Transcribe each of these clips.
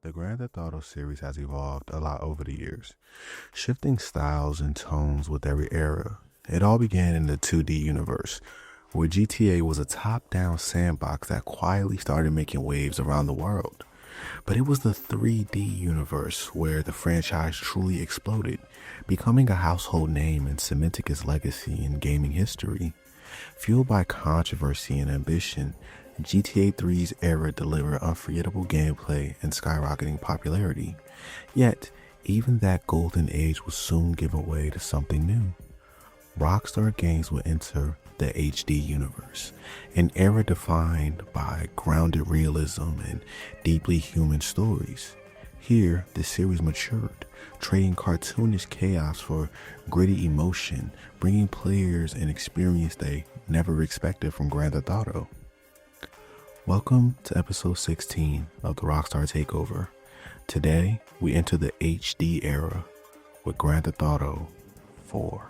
The Grand Theft Auto series has evolved a lot over the years, shifting styles and tones with every era. It all began in the 2D universe, where GTA was a top-down sandbox that quietly started making waves around the world. But it was the 3D universe where the franchise truly exploded, becoming a household name and cementing its legacy in gaming history. Fueled by controversy and ambition, GTA 3's era delivered unforgettable gameplay and skyrocketing popularity. Yet, even that golden age would soon give way to something new. Rockstar Games would enter the HD universe, an era defined by grounded realism and deeply human stories. Here, the series matured, trading cartoonish chaos for gritty emotion, bringing players an experience they never expected from Grand Theft Auto. Welcome to episode 16 of the Rockstar Takeover. Today, we enter the HD era with Grand Theft Auto 4.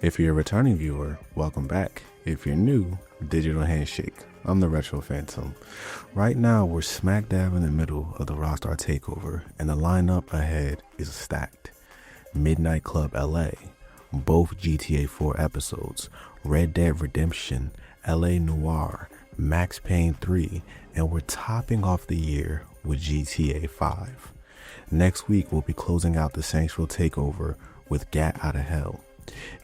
If you're a returning viewer, welcome back. If you're new, digital handshake. I'm the Retro Phantom. Right now, we're smack dab in the middle of the Rockstar Takeover, and the lineup ahead is stacked. Midnight Club LA, both GTA 4 episodes, Red Dead Redemption, LA Noire, Max Payne 3, and we're topping off the year with GTA 5. Next week, we'll be closing out the Saints Row Takeover with Gat Out of Hell.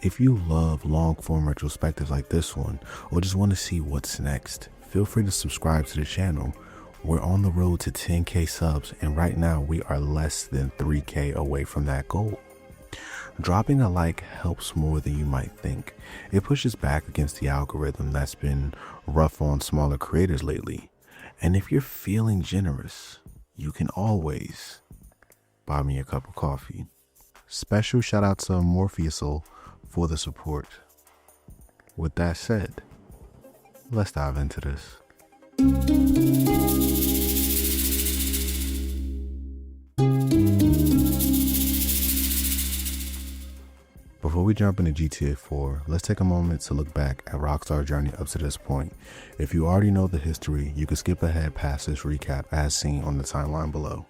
If you love long-form retrospectives like this one, or just want to see what's next, feel free to subscribe to the channel. We're on the road to 10k subs, and right now we are less than 3k away from that goal. Dropping a like helps more than you might think. It pushes back against the algorithm that's been rough on smaller creators lately. And if you're feeling generous, you can always buy me a cup of coffee. Special shout out to Morpheusol for the support. With that said, let's dive into this. Before we jump into GTA 4, let's take a moment to look back at Rockstar's journey up to this point. If you already know the history, you can skip ahead past this recap as seen on the timeline below.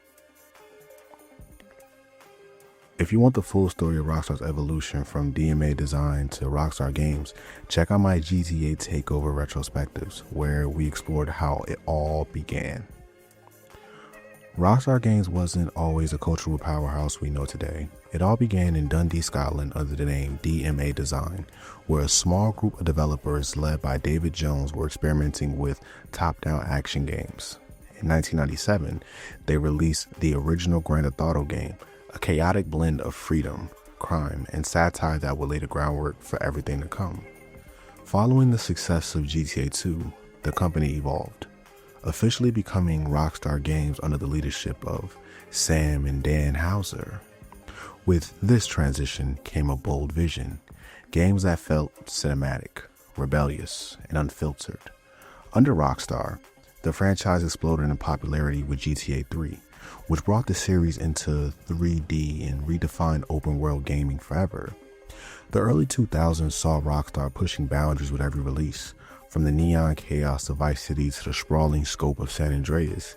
If you want the full story of Rockstar's evolution from DMA design to Rockstar Games, check out my GTA Takeover retrospectives, where we explored how it all began. Rockstar Games wasn't always a cultural powerhouse we know today. It all began in Dundee, Scotland under the name DMA Design, where a small group of developers led by David Jones were experimenting with top-down action games. In 1997, they released the original Grand Theft Auto game, a chaotic blend of freedom, crime, and satire that would lay the groundwork for everything to come. Following the success of GTA 2, the company evolved, officially becoming Rockstar Games under the leadership of Sam and Dan Houser. With this transition came a bold vision, games that felt cinematic, rebellious, and unfiltered. Under Rockstar, the franchise exploded in popularity with GTA 3, which brought the series into 3D and redefined open-world gaming forever. The early 2000s saw Rockstar pushing boundaries with every release, from the neon chaos of Vice City to the sprawling scope of San Andreas.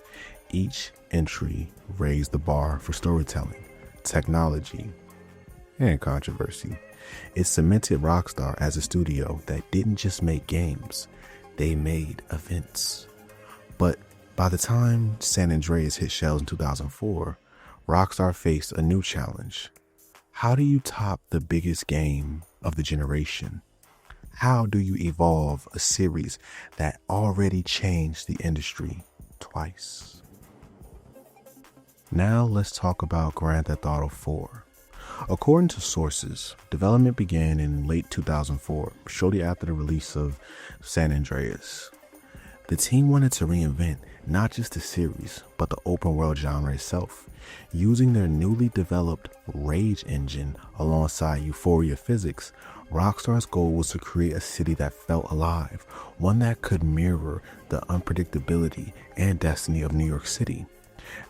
Each entry raised the bar for storytelling, technology, and controversy. It cemented Rockstar as a studio that didn't just make games, they made events. But by the time San Andreas hit shelves in 2004, Rockstar faced a new challenge. How do you top the biggest game of the generation? How do you evolve a series that already changed the industry twice? Now let's talk about Grand Theft Auto 4. According to sources, development began in late 2004, shortly after the release of San Andreas. The team wanted to reinvent not just the series, but the open world genre itself. Using their newly developed Rage engine alongside Euphoria physics, Rockstar's goal was to create a city that felt alive, one that could mirror the unpredictability and destiny of New York City.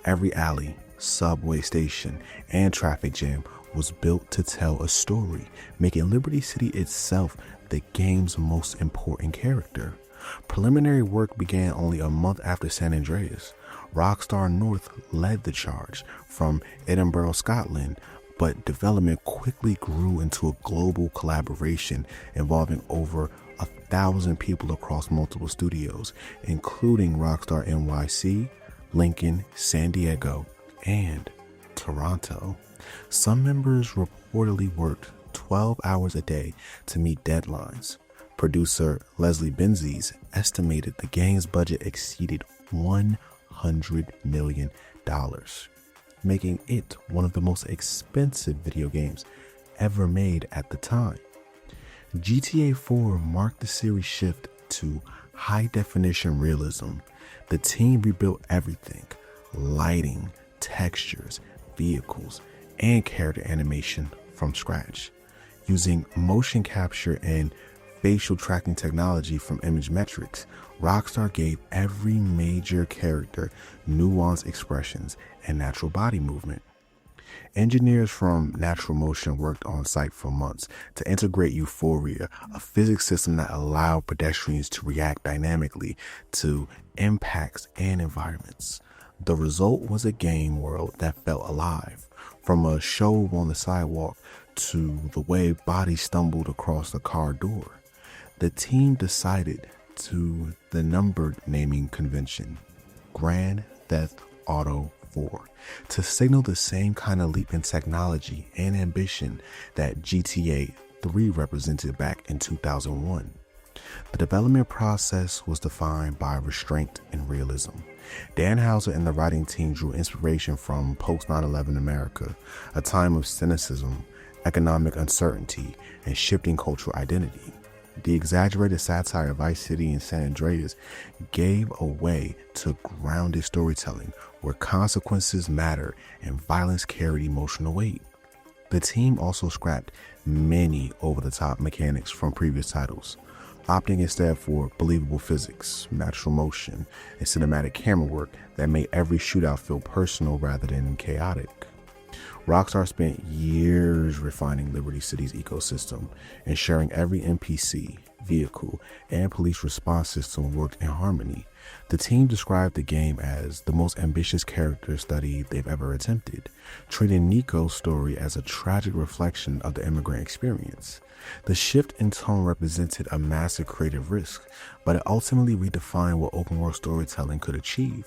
Every alley, subway station, and traffic jam was built to tell a story, making Liberty City itself the game's most important character. Preliminary work began only a month after San Andreas. Rockstar North led the charge from Edinburgh, Scotland, but development quickly grew into a global collaboration involving over 1,000 people across multiple studios, including Rockstar NYC, Lincoln, San Diego, and Toronto. Some members reportedly worked 12 hours a day to meet deadlines. Producer Leslie Benzies estimated the game's budget exceeded $100 million, making it one of the most expensive video games ever made at the time. GTA 4 marked the series' shift to high-definition realism. The team rebuilt everything: lighting, textures, vehicles, and character animation from scratch. Using motion capture and facial tracking technology from Image Metrics, Rockstar gave every major character nuanced expressions and natural body movement. Engineers from Natural Motion worked on site for months to integrate Euphoria, a physics system that allowed pedestrians to react dynamically to impacts and environments. The result was a game world that felt alive, from a show on the sidewalk to the way bodies stumbled across the car door. The team decided to the numbered naming convention, Grand Theft Auto 4, to signal the same kind of leap in technology and ambition that GTA 3 represented back in 2001. The development process was defined by restraint and realism. Dan Houser and the writing team drew inspiration from post 9/11 America, a time of cynicism, economic uncertainty, and shifting cultural identity. The exaggerated satire of Vice City and San Andreas gave a way to grounded storytelling where consequences matter and violence carried emotional weight. The team also scrapped many over-the-top mechanics from previous titles, opting instead for believable physics, natural motion, and cinematic camera work that made every shootout feel personal rather than chaotic. Rockstar spent years refining Liberty City's ecosystem, ensuring every NPC, vehicle, and police response system worked in harmony. The team described the game as the most ambitious character study they've ever attempted, treating Niko's story as a tragic reflection of the immigrant experience. The shift in tone represented a massive creative risk, but it ultimately redefined what open-world storytelling could achieve.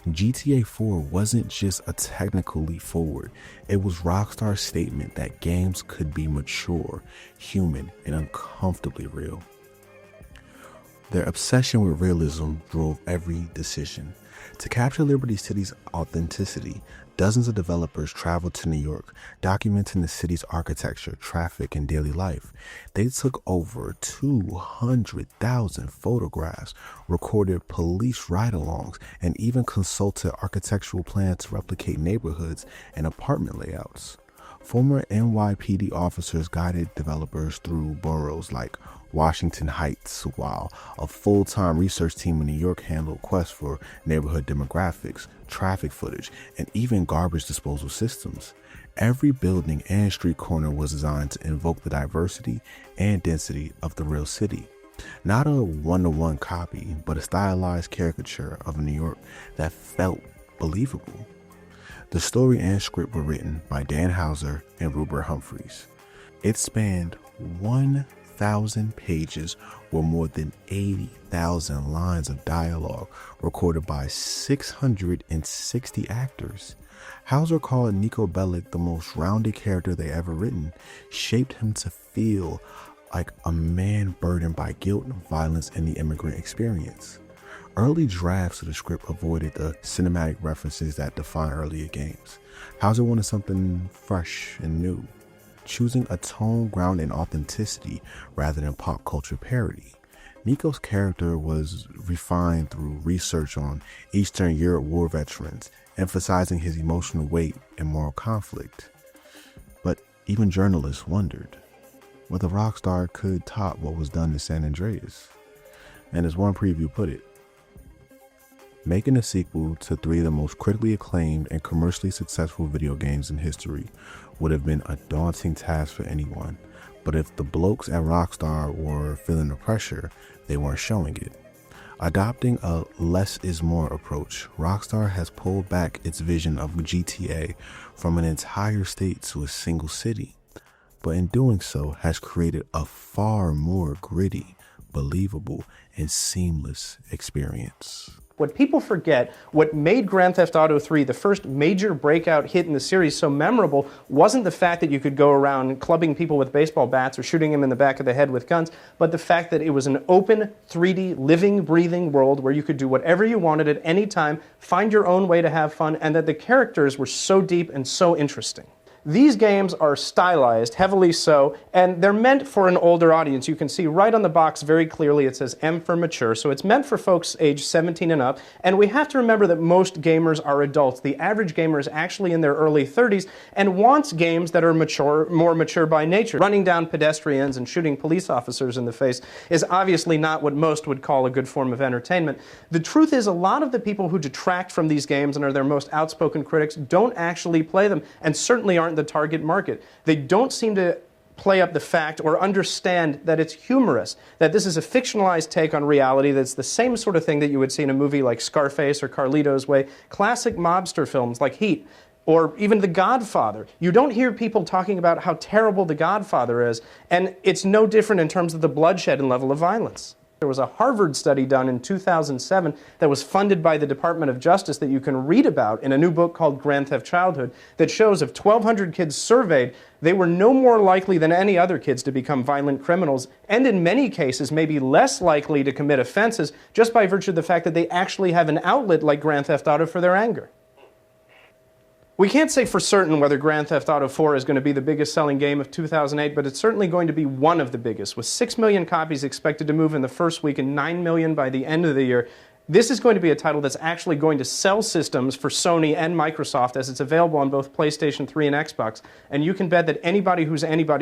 GTA 4 wasn't just a technical leap forward, it was Rockstar's statement that games could be mature, human, and uncomfortably real. Their obsession with realism drove every decision. To capture Liberty City's authenticity, dozens of developers traveled to New York, documenting the city's architecture, traffic, and daily life. They took over 200,000 photographs, recorded police ride-alongs, and even consulted architectural plans to replicate neighborhoods and apartment layouts. Former NYPD officers guided developers through boroughs like Washington Heights, while a full-time research team in New York handled quests for neighborhood demographics, traffic footage, and even garbage disposal systems. Every building and street corner was designed to invoke the diversity and density of the real city. Not a one-to-one copy, but a stylized caricature of New York that felt believable. The story and script were written by Dan Houser and Rupert Humphreys. It spanned 1,000 pages with more than 80,000 lines of dialogue recorded by 660 actors. Houser called Niko Bellic the most rounded character they ever written, shaped him to feel like a man burdened by guilt, violence, and the immigrant experience. Early drafts of the script avoided the cinematic references that define earlier games. Houser wanted something fresh and new, choosing a tone grounded in authenticity rather than pop culture parody. Niko's character was refined through research on Eastern Europe war veterans, emphasizing his emotional weight and moral conflict. But even journalists wondered whether Rockstar could top what was done to San Andreas. And as one preview put it, making a sequel to 3 of the most critically acclaimed and commercially successful video games in history would have been a daunting task for anyone. But if the blokes at Rockstar were feeling the pressure, they weren't showing it. Adopting a less is more approach, Rockstar has pulled back its vision of GTA from an entire state to a single city, but in doing so has created a far more gritty, believable, and seamless experience. What people forget, what made Grand Theft Auto 3 the first major breakout hit in the series so memorable wasn't the fact that you could go around clubbing people with baseball bats or shooting them in the back of the head with guns, but the fact that it was an open, 3D, living, breathing world where you could do whatever you wanted at any time, find your own way to have fun, and that the characters were so deep and so interesting. These games are stylized, heavily so, and they're meant for an older audience. You can see right on the box very clearly it says M for mature, so it's meant for folks age 17 and up, and we have to remember that most gamers are adults. The average gamer is actually in their early 30s and wants games that are mature, more mature by nature. Running down pedestrians and shooting police officers in the face is obviously not what most would call a good form of entertainment. The truth is a lot of the people who detract from these games and are their most outspoken critics don't actually play them, and certainly aren't the target market. They don't seem to play up the fact or understand that it's humorous, that this is a fictionalized take on reality, that's the same sort of thing that you would see in a movie like Scarface or Carlito's Way, classic mobster films like Heat, or even The Godfather. You don't hear people talking about how terrible The Godfather is, and it's no different in terms of the bloodshed and level of violence. There was a Harvard study done in 2007 that was funded by the Department of Justice that you can read about in a new book called Grand Theft Childhood that shows of 1,200 kids surveyed, they were no more likely than any other kids to become violent criminals, and in many cases maybe less likely to commit offenses just by virtue of the fact that they actually have an outlet like Grand Theft Auto for their anger. We can't say for certain whether Grand Theft Auto 4 is going to be the biggest selling game of 2008, but it's certainly going to be one of the biggest, with 6 million copies expected to move in the first week and 9 million by the end of the year. This is going to be a title that's actually going to sell systems for Sony and Microsoft, as it's available on both PlayStation 3 and Xbox, and you can bet that anybody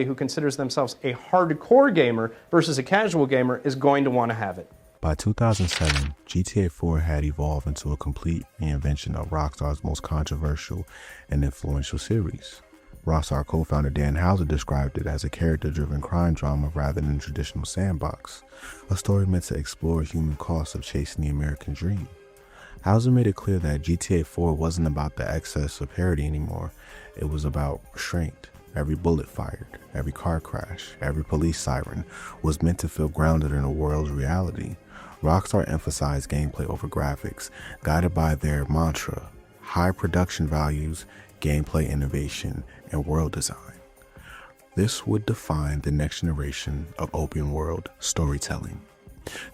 who considers themselves a hardcore gamer versus a casual gamer is going to want to have it. By 2007, GTA 4 had evolved into a complete reinvention of Rockstar's most controversial and influential series. Rockstar co-founder Dan Houser described it as a character-driven crime drama rather than a traditional sandbox, a story meant to explore human costs of chasing the American dream. Houser made it clear that GTA 4 wasn't about the excess of parody anymore, it was about restraint. Every bullet fired, every car crash, every police siren was meant to feel grounded in the world's reality. Rockstar emphasized gameplay over graphics, guided by their mantra, high production values, gameplay innovation, and world design. This would define the next generation of open world storytelling.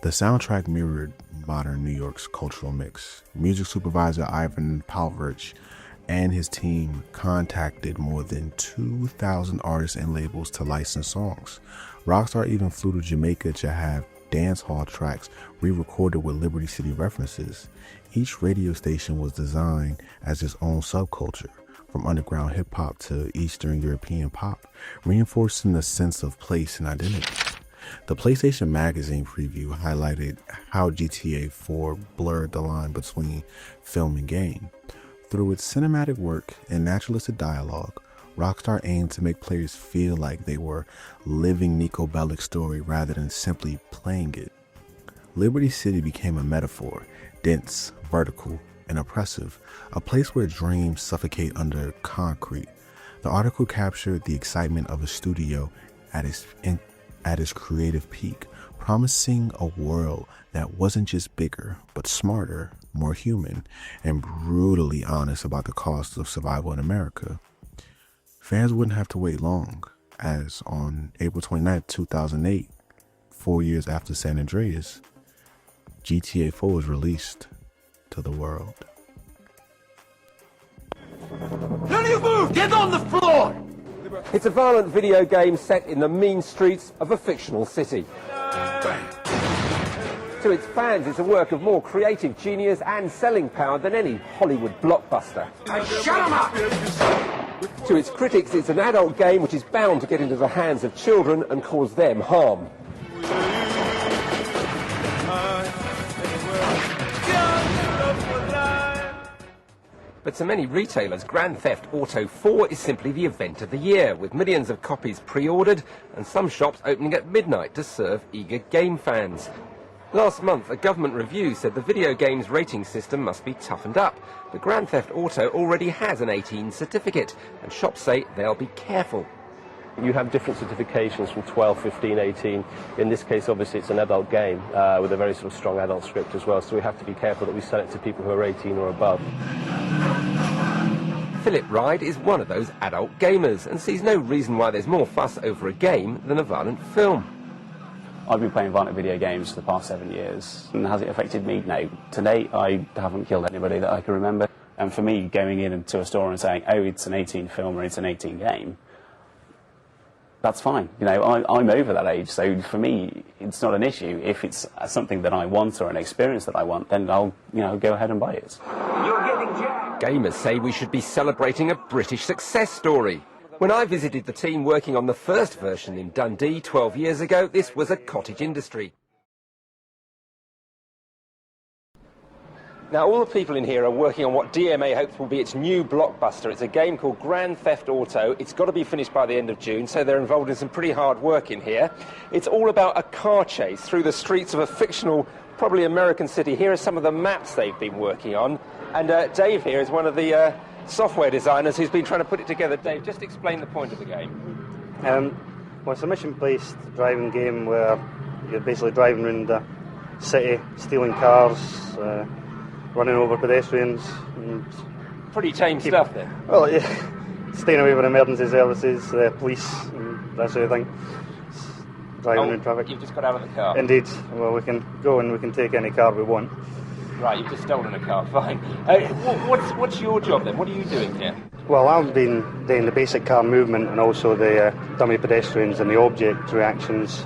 The soundtrack mirrored modern New York's cultural mix. Music supervisor Ivan Pavlovich and his team contacted more than 2,000 artists and labels to license songs. Rockstar even flew to Jamaica to have dance hall tracks re-recorded with Liberty City references. Each radio station was designed as its own subculture, from underground hip-hop to Eastern European pop, reinforcing the sense of place and identity. The PlayStation Magazine preview highlighted how GTA 4 blurred the line between film and game. Through its cinematic work and naturalistic dialogue, Rockstar aimed to make players feel like they were living Niko Bellic's story rather than simply playing it. Liberty City became a metaphor, dense, vertical, and oppressive, a place where dreams suffocate under concrete. The article captured the excitement of a studio at its creative peak, promising a world that wasn't just bigger, but smarter, more human, and brutally honest about the cost of survival in America. Fans wouldn't have to wait long, as on April 29, 2008, 4 years after San Andreas, GTA 4 was released to the world. None of you move! Get on the floor! It's a violent video game set in the mean streets of a fictional city. Bang. To its fans, it's a work of more creative genius and selling power than any Hollywood blockbuster. Shut 'em up! To its critics, it's an adult game which is bound to get into the hands of children and cause them harm. But to many retailers, Grand Theft Auto 4 is simply the event of the year, with millions of copies pre-ordered and some shops opening at midnight to serve eager game fans. Last month, a government review said the video game's rating system must be toughened up, but Grand Theft Auto already has an 18 certificate, and shops say they'll be careful. You have different certifications from 12, 15, 18. In this case, obviously, it's an adult game with a very sort of strong adult script as well, so we have to be careful that we sell it to people who are 18 or above. Philip Ride is one of those adult gamers and sees no reason why there's more fuss over a game than a violent film. I've been playing violent video games for the past 7 years. And has it affected me? No. To date, I haven't killed anybody that I can remember. And for me, going into a store and saying, oh, it's an 18 film or it's an 18 game, that's fine. You know, I'm over that age, so for me, it's not an issue. If it's something that I want or an experience that I want, then I'll, go ahead and buy it. You're getting jacked! Gamers say we should be celebrating a British success story. When I visited the team working on the first version in Dundee 12 years ago, this was a cottage industry. Now, all the people in here are working on what DMA hopes will be its new blockbuster. It's a game called Grand Theft Auto. It's got to be finished by the end of June, so they're involved in some pretty hard work in here. It's all about a car chase through the streets of a fictional, probably American city. Here are some of the maps they've been working on. And Dave here is one of the software designers who's been trying to put it together. Dave, just explain the point of the game. Well, it's a mission-based driving game where you're basically driving around the city, stealing cars, running over pedestrians. And pretty tame stuff then. Well, yeah, staying away from emergency services, police, and that sort of thing. Driving in traffic. You've just got out of the car. Indeed. Well, we can go and we can take any car we want. Right, you've just stolen a car, fine. What's your job then? What are you doing here? Well, I've been doing the basic car movement and also the dummy pedestrians and the object reactions.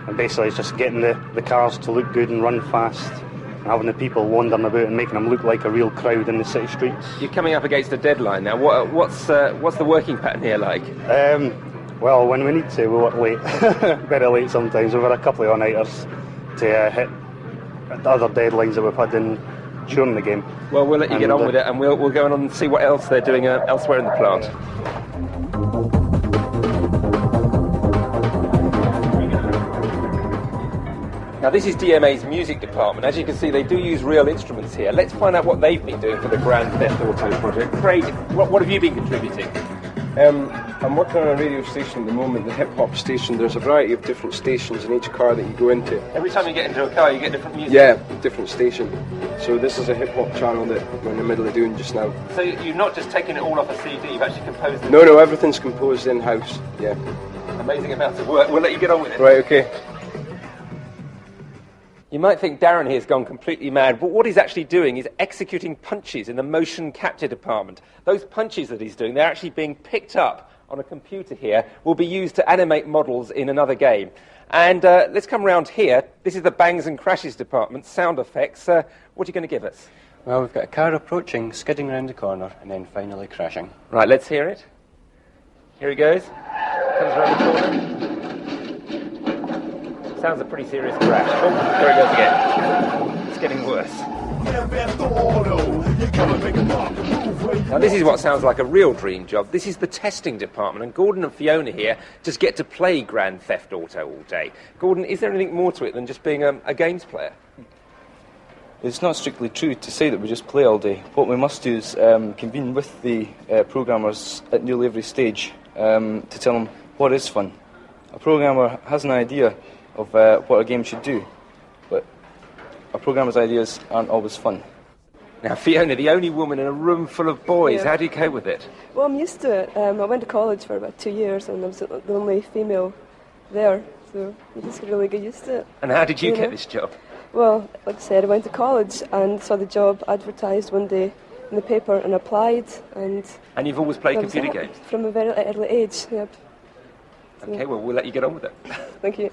And basically it's just getting the cars to look good and run fast, and having the people wandering about and making them look like a real crowd in the city streets. You're coming up against a deadline now. What's the working pattern here like? Well, when we need to, we work late. Very late sometimes. We've had a couple of all-nighters to hit the other deadlines that we've had during the game. Well, we'll let you get on with it, and we'll go on and see what else they're doing elsewhere in the plant. Now, this is DMA's music department. As you can see, they do use real instruments here. Let's find out what they've been doing for the Grand Theft Auto project. Craig, what have you been contributing? I'm working on a radio station at the moment, the hip-hop station. There's a variety of different stations in each car that you go into. Every time you get into a car, you get different music? Yeah, different station. So this is a hip-hop channel that we're in the middle of doing just now. So you've not just taken it all off a CD, you've actually composed it? No, everything's composed in-house, yeah. Amazing amount of work. We'll let you get on with it. Right, okay. You might think Darren here has gone completely mad, but what he's actually doing is executing punches in the motion capture department. Those punches that he's doing, they're actually being picked up on a computer here, will be used to animate models in another game. And let's come around here. This is the bangs and crashes department, sound effects. What are you going to give us? Well, we've got a car approaching, skidding around the corner, and then finally crashing. Right, let's hear it. Here he goes. Comes around the corner. Sounds a pretty serious crash. Oh, there it goes again. It's getting worse. Now this is what sounds like a real dream job. This is the testing department, and Gordon and Fiona here just get to play Grand Theft Auto all day. Gordon, is there anything more to it than just being a games player? It's not strictly true to say that we just play all day. What we must do is convene with the programmers at nearly every stage to tell them what is fun. A programmer has an idea of what a game should do, but a programmer's ideas aren't always fun. Now, Fiona, the only woman in a room full of boys, how do you cope with it? Well, I'm used to it. I went to college for about 2 years, and I was the only female there, so you just really get used to it. And how did you get this job? Well, like I said, I went to college and saw the job advertised one day in the paper and applied. And you've always played computer games? From a very early age, yep. Okay, well, we'll let you get on with it. Thank you.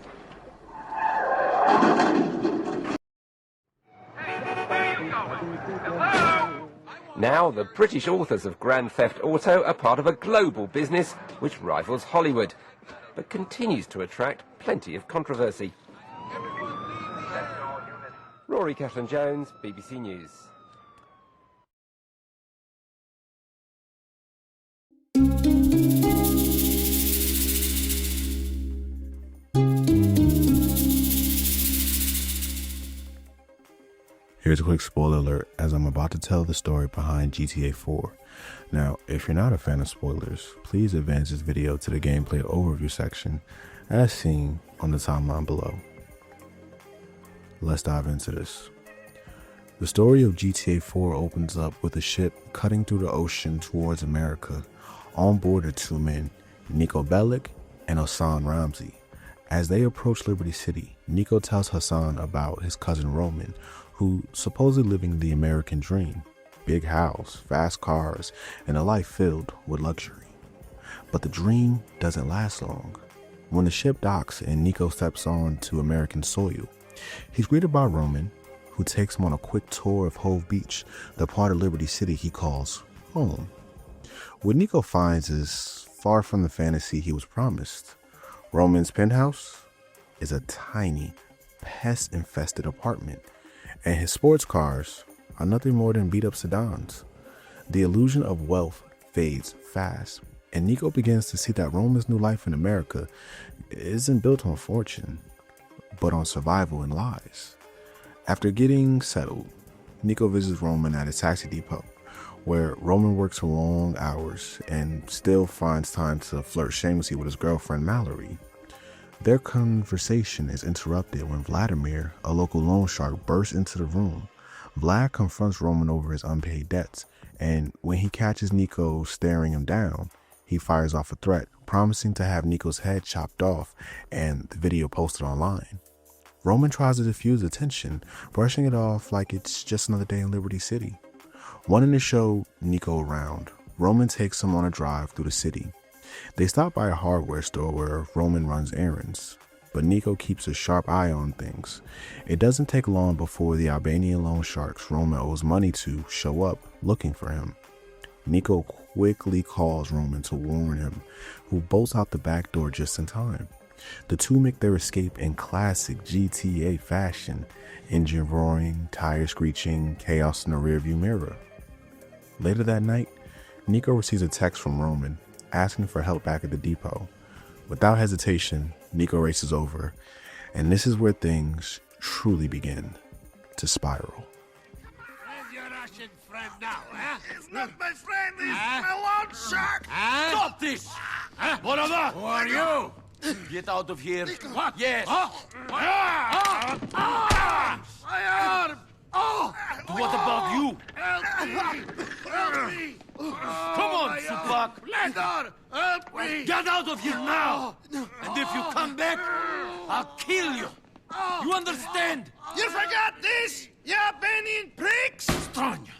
Now, the British authors of Grand Theft Auto are part of a global business which rivals Hollywood, but continues to attract plenty of controversy. Rory Catherine-Jones, BBC News. Here's a quick spoiler alert as I'm about to tell the story behind GTA 4. Now, if you're not a fan of spoilers, please advance this video to the gameplay overview section as seen on the timeline below. Let's dive into this. The story of GTA 4 opens up with a ship cutting through the ocean towards America. On board are two men, Niko Bellic and Hassan Ramsey. As they approach Liberty City, Niko tells Hassan about his cousin Roman, who supposedly living the American dream. Big house, fast cars, and a life filled with luxury. But the dream doesn't last long. When the ship docks and Niko steps on to American soil, he's greeted by Roman, who takes him on a quick tour of Hove Beach, the part of Liberty City he calls home. What Niko finds is far from the fantasy he was promised. Roman's penthouse is a tiny, pest-infested apartment, and his sports cars are nothing more than beat-up sedans. The illusion of wealth fades fast, and Niko begins to see that Roman's new life in America isn't built on fortune, but on survival and lies. After getting settled, Niko visits Roman at a taxi depot, where Roman works long hours and still finds time to flirt shamelessly with his girlfriend Mallory. Their conversation is interrupted when Vladimir, a local loan shark, bursts into the room. Vlad confronts Roman over his unpaid debts, and when he catches Niko staring him down, he fires off a threat, promising to have Niko's head chopped off and the video posted online. Roman tries to diffuse the tension, brushing it off like it's just another day in Liberty City. Wanting to show Niko around, Roman takes him on a drive through the city. They stop by a hardware store where Roman runs errands, but Niko keeps a sharp eye on things. It doesn't take long before the Albanian loan sharks Roman owes money to show up looking for him. Niko quickly calls Roman to warn him, who bolts out the back door just in time. The two make their escape in classic GTA fashion, engine roaring, tires screeching, chaos in the rearview mirror. Later that night, Niko receives a text from Roman asking for help back at the depot. Without hesitation, Niko races over, and this is where things truly begin to spiral. Where's your Russian friend now, huh? He's not my friend, he's my loan shark! Stop this! What of that? Who are you? Get out of here. What? Yes. My arm! What about you? Help me! Help me! Come on, Supak! Landor! Help me! Get out of here now! And if you come back, I'll kill you! You understand? You forgot this? You Albanian pricks! Stranya!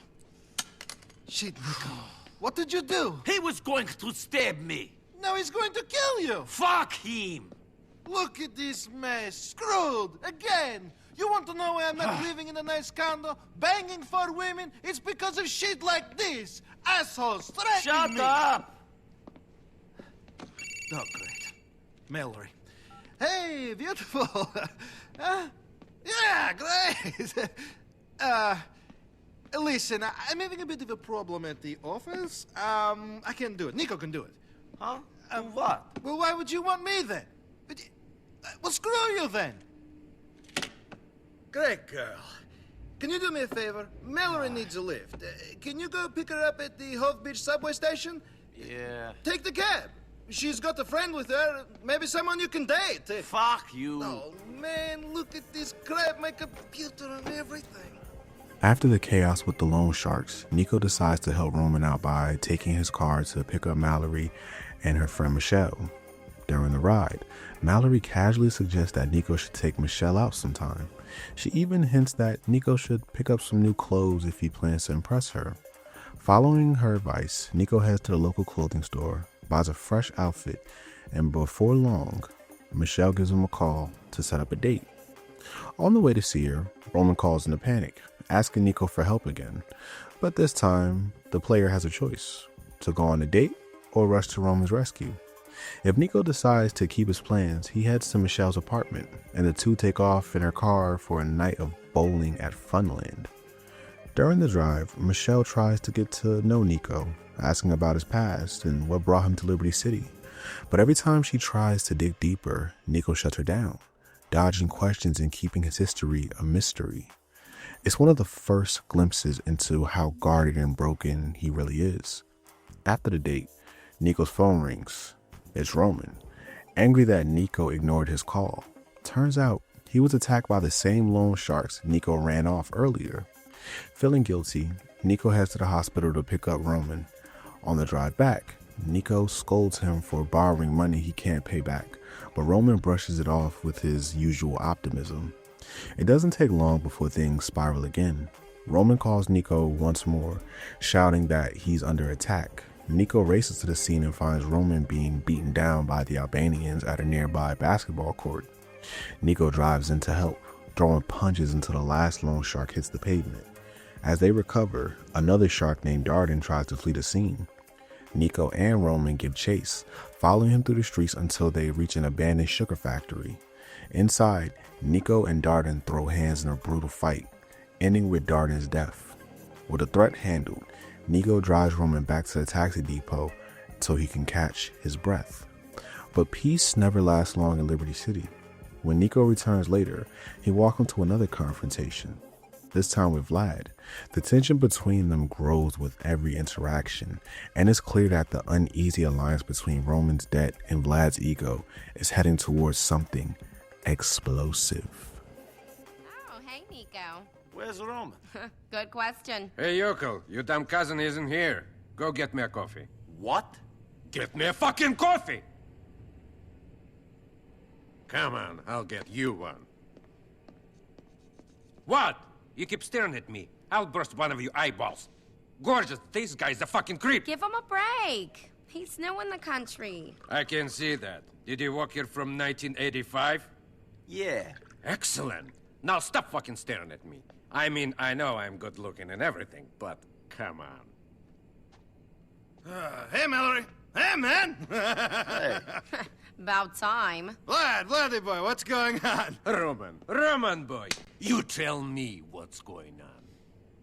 Shit, Niko. What did you do? He was going to stab me! Now he's going to kill you! Fuck him! Look at this mess. Screwed! Again! You want to know why I'm not living in a nice condo, banging for women? It's because of shit like this! Assholes threatening me! Shut up! Oh, great. Mallory. Hey, beautiful! Yeah, great! Listen, I'm having a bit of a problem at the office. I can do it. Niko can do it. Huh? What? Well, why would you want me then? Well, screw you then. Great girl. Can you do me a favor? Mallory needs a lift. Can you go pick her up at the Hove Beach subway station? Yeah. Take the cab. She's got a friend with her. Maybe someone you can date. Fuck you. Oh, man, look at this crap. My computer and everything. After the chaos with the loan sharks, Niko decides to help Roman out by taking his car to pick up Mallory and her friend Michelle. During the ride, Mallory casually suggests that Niko should take Michelle out sometime. She even hints that Niko should pick up some new clothes if he plans to impress her. Following her advice, Niko heads to the local clothing store, buys a fresh outfit, and before long, Michelle gives him a call to set up a date. On the way to see her, Roman calls in a panic, asking Niko for help again, But this time, the player has a choice: to go on a date or rush to Roman's rescue. If Niko decides to keep his plans, he heads to Michelle's apartment, and the two take off in her car for a night of bowling at Funland. During the drive, Michelle tries to get to know Niko, asking about his past and what brought him to Liberty City. But every time she tries to dig deeper, Niko shuts her down, dodging questions and keeping his history a mystery. It's one of the first glimpses into how guarded and broken he really is. After the date, Niko's phone rings. It's Roman, angry that Niko ignored his call. Turns out he was attacked by the same loan sharks Niko ran off earlier. Feeling guilty, Niko heads to the hospital to pick up Roman. On the drive back, Niko scolds him for borrowing money he can't pay back, but Roman brushes it off with his usual optimism. It doesn't take long before things spiral again. Roman calls Niko once more, shouting that he's under attack. Niko races to the scene and finds Roman being beaten down by the Albanians at a nearby basketball court. Niko drives in to help, throwing punches until the last loan shark hits the pavement. As they recover, another shark named Darden tries to flee the scene. Niko and Roman give chase, following him through the streets until they reach an abandoned sugar factory. Inside, Niko and Darden throw hands in a brutal fight, ending with Darden's death. With the threat handled, Niko drives Roman back to the taxi depot so he can catch his breath. But peace never lasts long in Liberty City. When Niko returns later, he walks into another confrontation, this time with Vlad. The tension between them grows with every interaction, and it's clear that the uneasy alliance between Roman's debt and Vlad's ego is heading towards something explosive. Oh, hey, Niko. Where's Roman? Good question. Hey, Yoko, your damn cousin isn't here. Go get me a coffee. What? Get me a fucking coffee! Come on, I'll get you one. What? You keep staring at me. I'll burst one of your eyeballs. Gorgeous, this guy's a fucking creep. Give him a break. He's new in the country. I can see that. Did he walk here from 1985? Yeah. Excellent. Now stop fucking staring at me. I mean, I know I'm good looking and everything, but come on. Hey, Mallory. Hey, man. Hey. About time. Vladdy boy, what's going on? Roman boy, you tell me what's going on.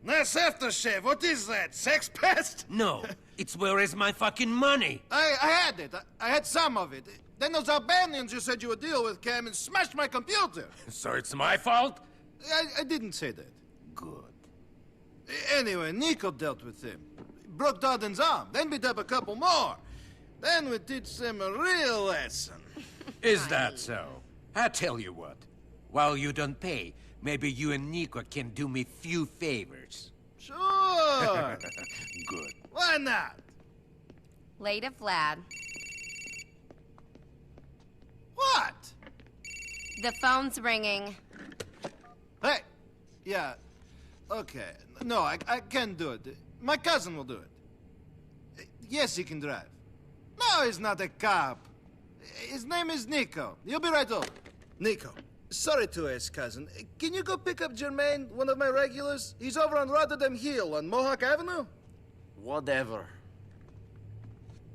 Nice aftershave. What is that? Sex pest? No, it's where is my fucking money? I had it. I had some of it. Then those Albanians you said you would deal with came and smashed my computer. So it's my fault? I didn't say that. Good. Anyway, Niko dealt with him. Broke Darden's arm, then beat up a couple more. Then we teach them a real lesson. Is that so? I tell you what. While you don't pay, maybe you and Niko can do me few favors. Sure. Good. Why not? Later, Vlad. What? The phone's ringing. Hey. Yeah. Okay. No, I can't do it. My cousin will do it. Yes, he can drive. No, he's not a cop. His name is Niko. You'll be right over. Niko, sorry to ask, cousin. Can you go pick up Jermaine, one of my regulars? He's over on Rotterdam Hill on Mohawk Avenue? Whatever.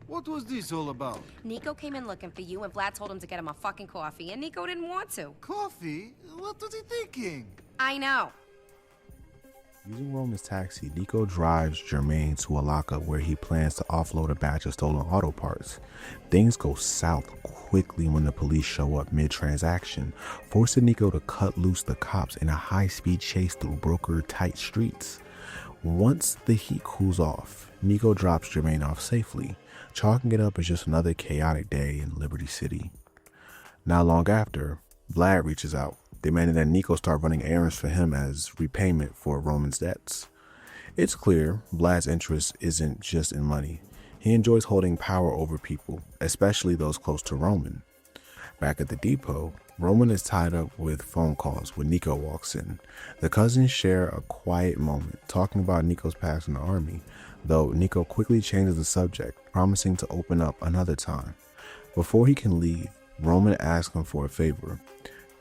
What was this all about? Niko came in looking for you, and Vlad told him to get him a fucking coffee, and Niko didn't want to. Coffee? What was he thinking? I know. Using Roman's taxi, Niko drives Jermaine to a lockup where he plans to offload a batch of stolen auto parts. Things go south quickly when the police show up mid-transaction, forcing Niko to cut loose the cops in a high-speed chase through broker-tight streets. Once the heat cools off, Niko drops Jermaine off safely, chalking it up as just another chaotic day in Liberty City. Not long after, Vlad reaches out, demanding that Niko start running errands for him as repayment for Roman's debts. It's clear Vlad's interest isn't just in money. He enjoys holding power over people, especially those close to Roman. Back at the depot, Roman is tied up with phone calls when Niko walks in. The cousins share a quiet moment, talking about Niko's past in the army, though Niko quickly changes the subject, promising to open up another time. Before he can leave, Roman asks him for a favor: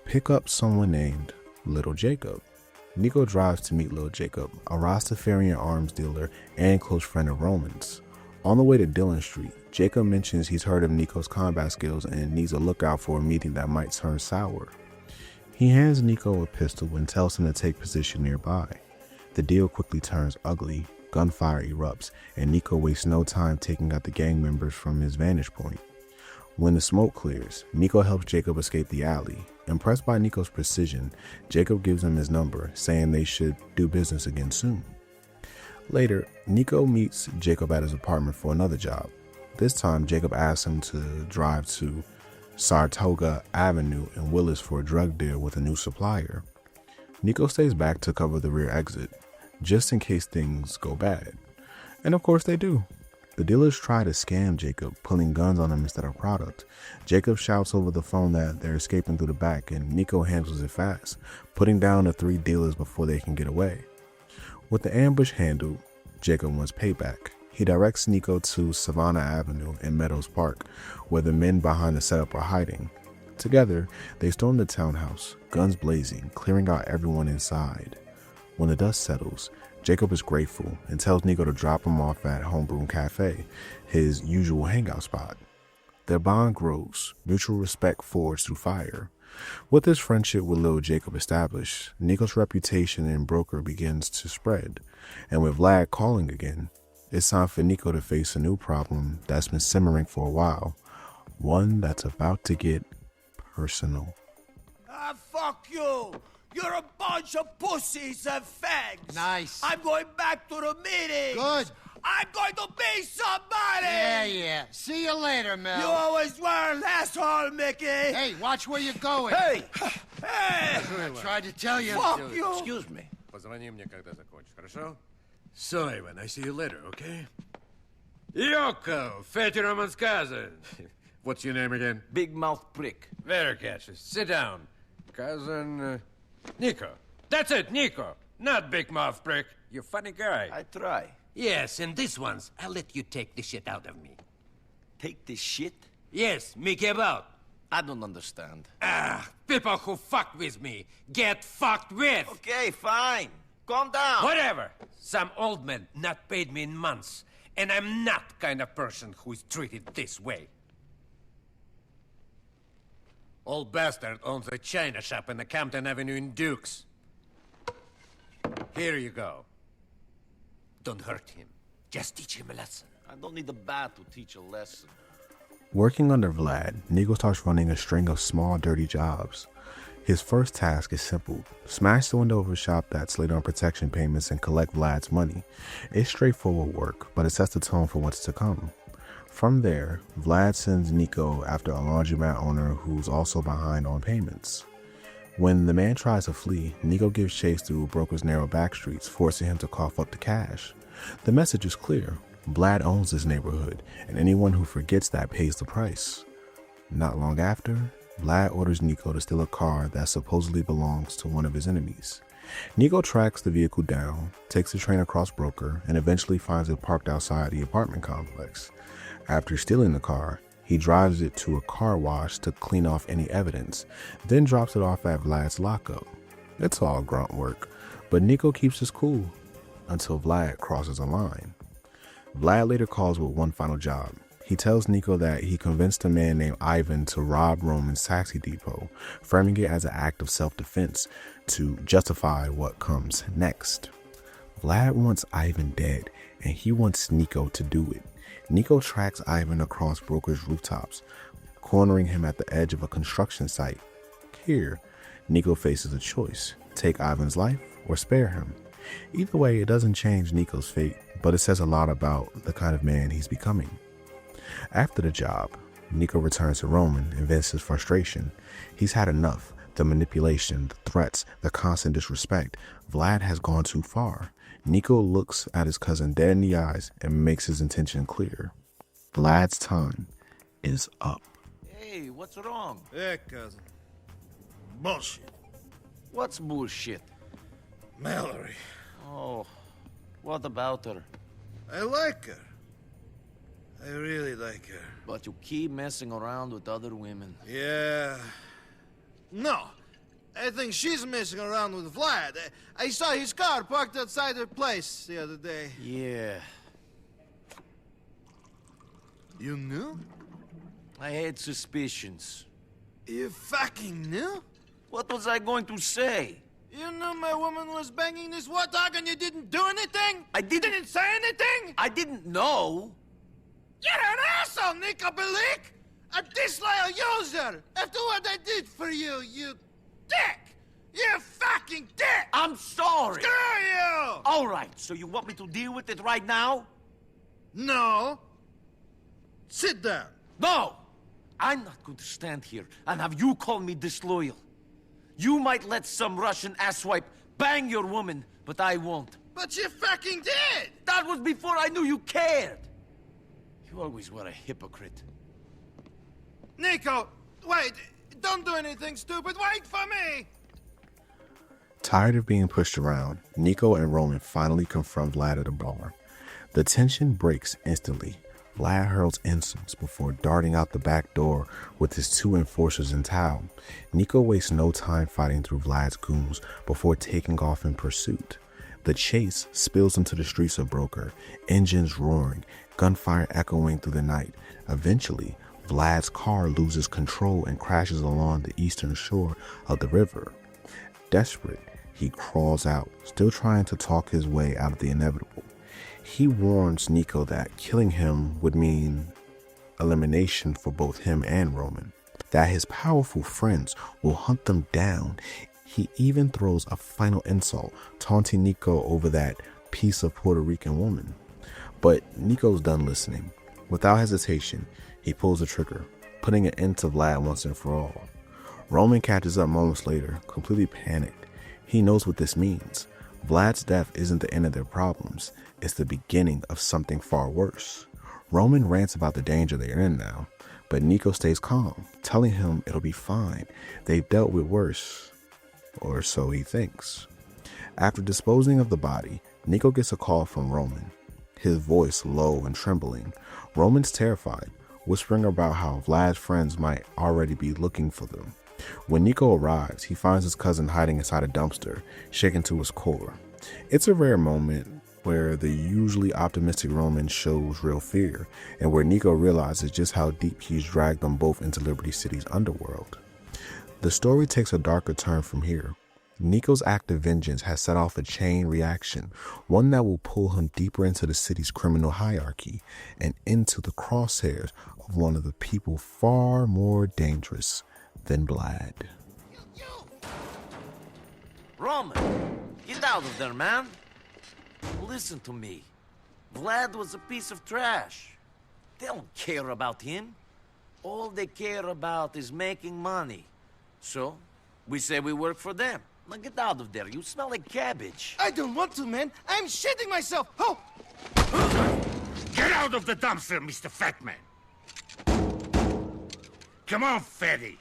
pick up someone named Little Jacob. Niko drives to meet Lil Jacob, a Rastafarian arms dealer and close friend of Roman's. On the way to Dillon Street, Jacob mentions he's heard of Niko's combat skills and needs a lookout for a meeting that might turn sour. He hands Niko a pistol and tells him to take position nearby. The deal quickly turns ugly, gunfire erupts, and Niko wastes no time taking out the gang members from his vantage point. When the smoke clears, Niko helps Jacob escape the alley. Impressed by Niko's precision, Jacob gives him his number, saying they should do business again soon. Later, Niko meets Jacob at his apartment for another job. This time, Jacob asks him to drive to Saratoga Avenue in Willis for a drug deal with a new supplier. Niko stays back to cover the rear exit, just in case things go bad. And of course they do. The dealers try to scam Jacob, pulling guns on him instead of product. Jacob shouts over the phone that they're escaping through the back, and Niko handles it fast, putting down the 3 dealers before they can get away. With the ambush handled, Jacob wants payback. He directs Niko to Savannah Avenue in Meadows Park, where the men behind the setup are hiding. Together, they storm the townhouse, guns blazing, clearing out everyone inside. When the dust settles, Jacob is grateful and tells Niko to drop him off at Homebrew Cafe, his usual hangout spot. Their bond grows, mutual respect forged through fire. With his friendship with Lil Jacob established, Niko's reputation in broker begins to spread, and with Vlad calling again, it's time for Niko to face a new problem that's been simmering for a while, one that's about to get personal. Ah, fuck you! You're a bunch of pussies and fags! Nice. I'm going back to the meeting! Good. I'm going to be somebody! Yeah. See you later, Mel. You always were an asshole, Mickey! Hey, watch where you're going. Hey! Hey! I tried to tell you. Fuck you! Excuse me. Позвони мне, когда закончишь, хорошо? So, Ivan, I see you later, okay? Yoko, Fatty Roman's cousin. What's your name again? Big mouth prick. Very catchy. Sit down. Cousin, Niko. That's it, Niko. Not big mouth prick. You're a funny guy. I try. Yes, and this one's, I'll let you take the shit out of me. Take this shit? Yes, Mickey about. I don't understand. Ah, people who fuck with me get fucked with. Okay, fine. Calm down. Whatever. Some old man not paid me in months, and I'm not kind of person who is treated this way. Old bastard owns a china shop in the Campton Avenue in Dukes. Here you go. Don't hurt him. Just teach him a lesson. I don't need a bat to teach a lesson. Working under Vlad, Niko starts running a string of small, dirty jobs. His first task is simple. Smash the window of a shop that's late on protection payments and collect Vlad's money. It's straightforward work, but it sets the tone for what's to come. From there, Vlad sends Niko after a laundromat owner who's also behind on payments. When the man tries to flee, Niko gives chase through Broker's narrow back streets, forcing him to cough up the cash. The message is clear. Vlad owns this neighborhood, and anyone who forgets that pays the price. Not long after, Vlad orders Niko to steal a car that supposedly belongs to one of his enemies. Niko tracks the vehicle down, takes the train across Broker, and eventually finds it parked outside the apartment complex. After stealing the car, he drives it to a car wash to clean off any evidence, then drops it off at Vlad's lockup. It's all grunt work, but Niko keeps his cool until Vlad crosses a line. Vlad later calls with one final job. He tells Niko that he convinced a man named Ivan to rob Roman's taxi depot, framing it as an act of self-defense to justify what comes next. Vlad wants Ivan dead, and he wants Niko to do it. Niko tracks Ivan across Broker's rooftops, cornering him at the edge of a construction site. Here, Niko faces a choice: take Ivan's life or spare him. Either way, it doesn't change Niko's fate, but it says a lot about the kind of man he's becoming. After the job, Niko returns to Roman and vents his frustration. He's had enough. The manipulation, the threats, the constant disrespect. Vlad has gone too far. Niko looks at his cousin dead in the eyes and makes his intention clear. Vlad's time is up. Hey, what's wrong? Hey, cousin. Bullshit. What's bullshit? Mallory. Oh, what about her? I like her. I really like her. But you keep messing around with other women. Yeah. No. I think she's messing around with Vlad. I saw his car parked outside her place the other day. Yeah. You knew? I had suspicions. You fucking knew? What was I going to say? You knew my woman was banging this warthog and you didn't do anything? I didn't say anything? I didn't know. You're an asshole, Niko Bellic! A disloyal user! After what I did for you, you dick! You fucking dick! I'm sorry. Screw you! All right, so you want me to deal with it right now? No. Sit down. No! I'm not going to stand here and have you call me disloyal. You might let some Russian asswipe bang your woman, but I won't. But you fucking did! That was before I knew you cared. You always were a hypocrite. Niko, wait. Don't do anything stupid. Wait for me! Tired of being pushed around, Niko and Roman finally confront Vlad at a bar. The tension breaks instantly. Vlad hurls insults before darting out the back door with his two enforcers in tow. Niko wastes no time fighting through Vlad's goons before taking off in pursuit. The chase spills into the streets of Broker, engines roaring, gunfire echoing through the night. Eventually, Vlad's car loses control and crashes along the eastern shore of the river. Desperate, he crawls out, still trying to talk his way out of the inevitable. He warns Niko that killing him would mean elimination for both him and Roman, that his powerful friends will hunt them down. He even throws a final insult, taunting Niko over that piece of Puerto Rican woman. But Niko's done listening. Without hesitation, he pulls the trigger, putting an end to Vlad once and for all. Roman catches up moments later, completely panicked. He knows what this means. Vlad's death isn't the end of their problems. It's the beginning of something far worse. Roman rants about the danger they're in now, but Niko stays calm, telling him it'll be fine. They've dealt with worse, or so he thinks. After disposing of the body, Niko gets a call from Roman, his voice low and trembling. Roman's terrified, whispering about how Vlad's friends might already be looking for them. When Niko arrives, he finds his cousin hiding inside a dumpster, shaken to his core. It's a rare moment where the usually optimistic Roman shows real fear, and where Niko realizes just how deep he's dragged them both into Liberty City's underworld. The story takes a darker turn from here. Niko's act of vengeance has set off a chain reaction, one that will pull him deeper into the city's criminal hierarchy and into the crosshairs of one of the people far more dangerous than Vlad. Roman, get out of there, man. Listen to me. Vlad was a piece of trash. They don't care about him. All they care about is making money. So, we say we work for them. Now get out of there. You smell like cabbage. I don't want to, man. I'm shitting myself. Oh! Get out of the dumpster, Mr. Fatman. Come on, fatty.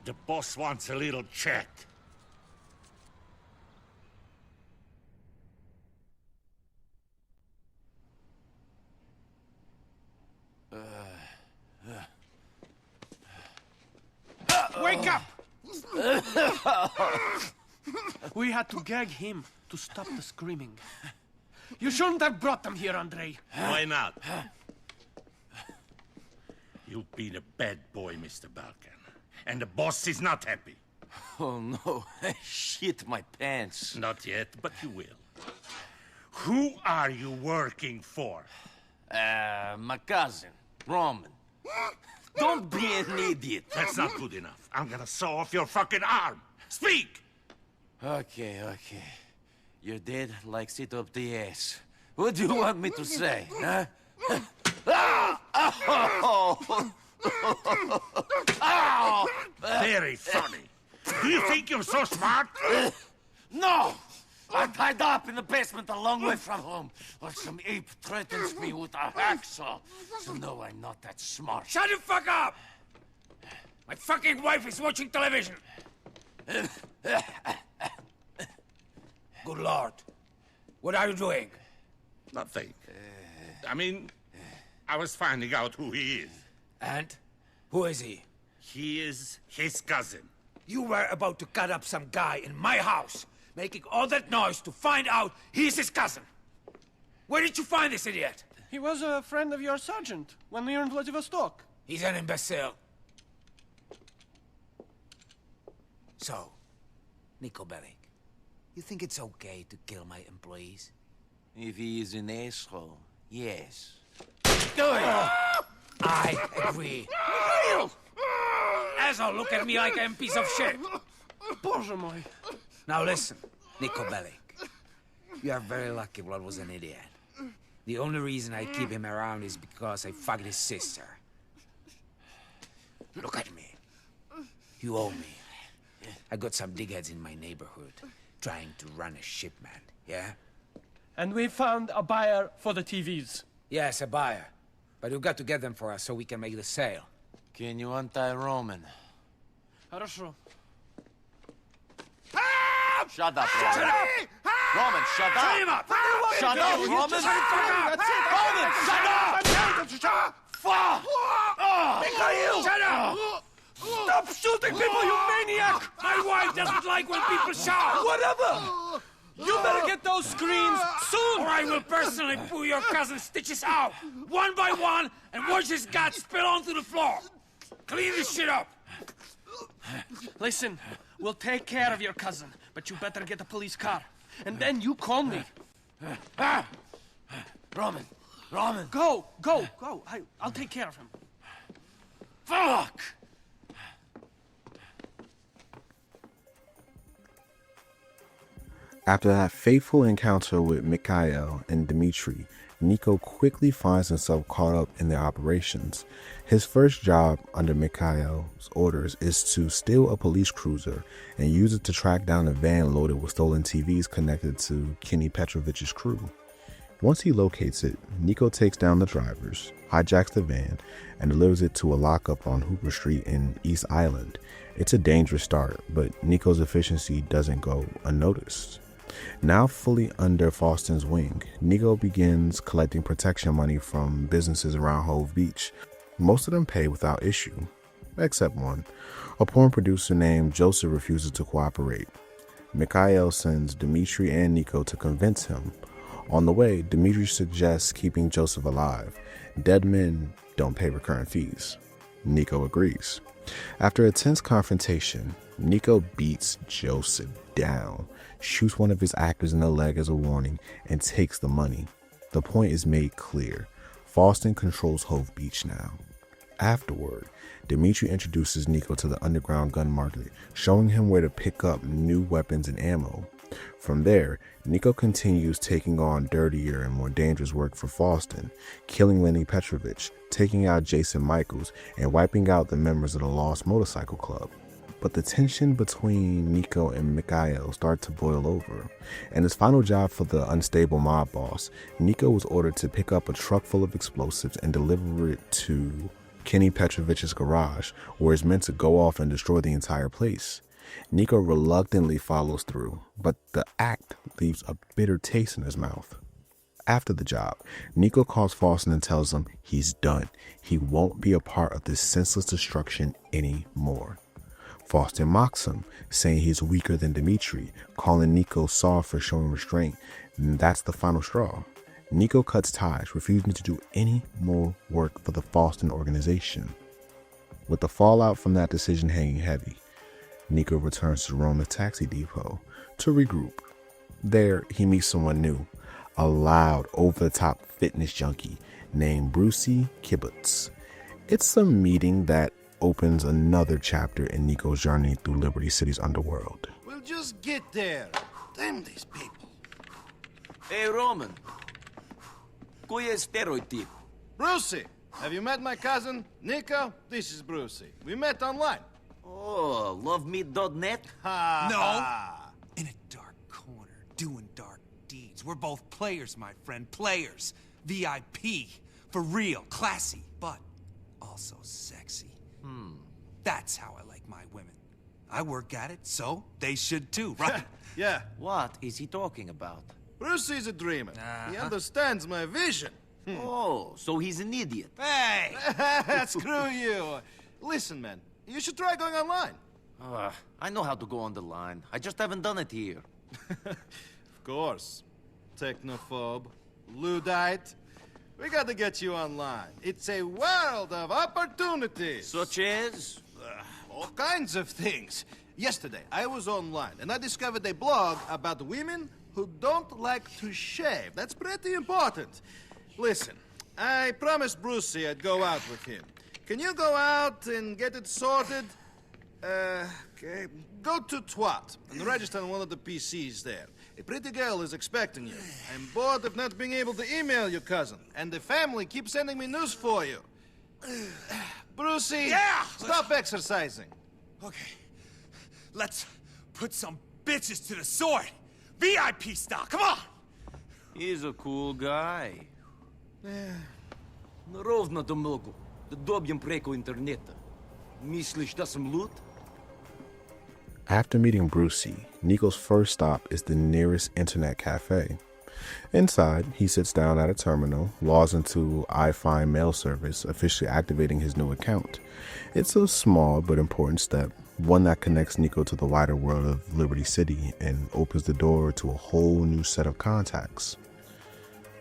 The boss wants a little chat. Wake up! We had to gag him to stop the screaming. You shouldn't have brought them here, Andrei. Why not? You've been a bad boy, Mr. Balkan. And the boss is not happy. Oh, no. I shit my pants. Not yet, but you will. Who are you working for? My cousin, Roman. Don't be an idiot. That's not good enough. I'm gonna saw off your fucking arm. Speak! Okay. Your dad likes it up the ass. What do you want me to say, huh? Very funny. Do you think you're so smart? No! I'm tied up in the basement a long way from home, while some ape threatens me with a hacksaw. So no, I'm not that smart. Shut the fuck up! My fucking wife is watching television. Good Lord. What are you doing? Nothing. I mean, I was finding out who he is. And? Who is he? He is his cousin. You were about to cut up some guy in my house, making all that noise to find out he's his cousin. Where did you find this idiot? He was a friend of your sergeant when we were in Vladivostok. He's an imbecile. So, Niko Bellic, you think it's okay to kill my employees? If he is an asshole, yes. Good! I agree. Asshole, look at me like I'm a piece of shit. Боже мой. Now listen, Niko Bellic. You are very lucky Vlad was an idiot. The only reason I keep him around is because I fucked his sister. Look at me. You owe me. I got some digheads in my neighborhood trying to run a shipment, yeah? And we found a buyer for the TVs. Yes, a buyer. But you got to get them for us so we can make the sale. Can you untie Roman? Хорошо. Shut up, Roman. Roman, shut up. Shut him up! Shut up, Roman. Roman, shut up! Fuck! Mikhail! Shut up! Stop shooting people, you maniac! My wife doesn't like when people shout! Whatever! You better get those screens soon! Or I will personally pull your cousin's stitches out, one by one, and watch his guts spill onto the floor. Clean this shit up! Listen, we'll take care of your cousin, but you better get a police car. And then you call me. Roman! Roman! Go! I'll take care of him. Fuck! After that fateful encounter with Mikhail and Dmitri, Niko quickly finds himself caught up in their operations. His first job under Mikhail's orders is to steal a police cruiser and use it to track down a van loaded with stolen TVs connected to Kenny Petrovich's crew. Once he locates it, Niko takes down the drivers, hijacks the van, and delivers it to a lockup on Hooper Street in East Island. It's a dangerous start, but Niko's efficiency doesn't go unnoticed. Now fully under Faustin's wing, Niko begins collecting protection money from businesses around Hove Beach. Most of them pay without issue, except one. A porn producer named Joseph refuses to cooperate. Mikhail sends Dmitri and Niko to convince him. On the way, Dmitri suggests keeping Joseph alive. Dead men don't pay recurrent fees. Niko agrees. After a tense confrontation, Niko beats Joseph down, shoots one of his actors in the leg as a warning, and takes the money. The point is made clear. Faustin controls Hove Beach now. Afterward, Dmitri introduces Niko to the underground gun market, showing him where to pick up new weapons and ammo. From there, Niko continues taking on dirtier and more dangerous work for Faustin, killing Lenny Petrovich, taking out Jason Michaels, and wiping out the members of the Lost Motorcycle Club. But the tension between Niko and Mikhail starts to boil over. In his final job for the unstable mob boss, Niko was ordered to pick up a truck full of explosives and deliver it to Kenny Petrovich's garage, where it's meant to go off and destroy the entire place. Niko reluctantly follows through, but the act leaves a bitter taste in his mouth. After the job, Niko calls Faustin and tells him he's done. He won't be a part of this senseless destruction anymore. Faustin mocks him, saying he's weaker than Dmitri, calling Niko soft for showing restraint, and that's the final straw. Niko cuts ties, refusing to do any more work for the Faustin organization. With the fallout from that decision hanging heavy, Niko returns to Roma's taxi depot to regroup. There, he meets someone new, a loud, over-the-top fitness junkie named Brucey Kibbutz. It's a meeting that opens another chapter in Niko's journey through Liberty City's underworld. We'll just get there. Damn these people. Hey, Roman. Koji je stereotyp? Brucey, have you met my cousin, Niko? This is Brucey. We met online. Oh, lovemeat.net? No. In a dark corner, doing dark deeds. We're both players, my friend. Players. VIP. For real. Classy. But also sexy. That's how I like my women. I work at it, so they should too, right? Yeah. What is he talking about? Brucey's a dreamer. He understands my vision. Oh, so he's an idiot. Hey! Screw you. Listen, man. You should try going online. I know how to go on the line. I just haven't done it here. Of course. Technophobe. Luddite. We gotta get you online. It's a world of opportunities. Such as? All kinds of things. Yesterday, I was online, and I discovered a blog about women who don't like to shave. That's pretty important. Listen, I promised Brucey I'd go out with him. Can you go out and get it sorted? Okay. Go to Twat and register on one of the PCs there. A pretty girl is expecting you. I'm bored of not being able to email your cousin, and the family keeps sending me news for you. Brucey, stop exercising. Okay. Let's put some bitches to the sword. VIP style, come on! He's a cool guy. Ровно до много. Да добьем преко интернета. Myslиш да съм луд? After meeting Brucey, Niko's first stop is the nearest internet cafe. Inside, he sits down at a terminal, logs into iFind mail service, officially activating his new account. It's a small but important step, one that connects Niko to the wider world of Liberty City and opens the door to a whole new set of contacts.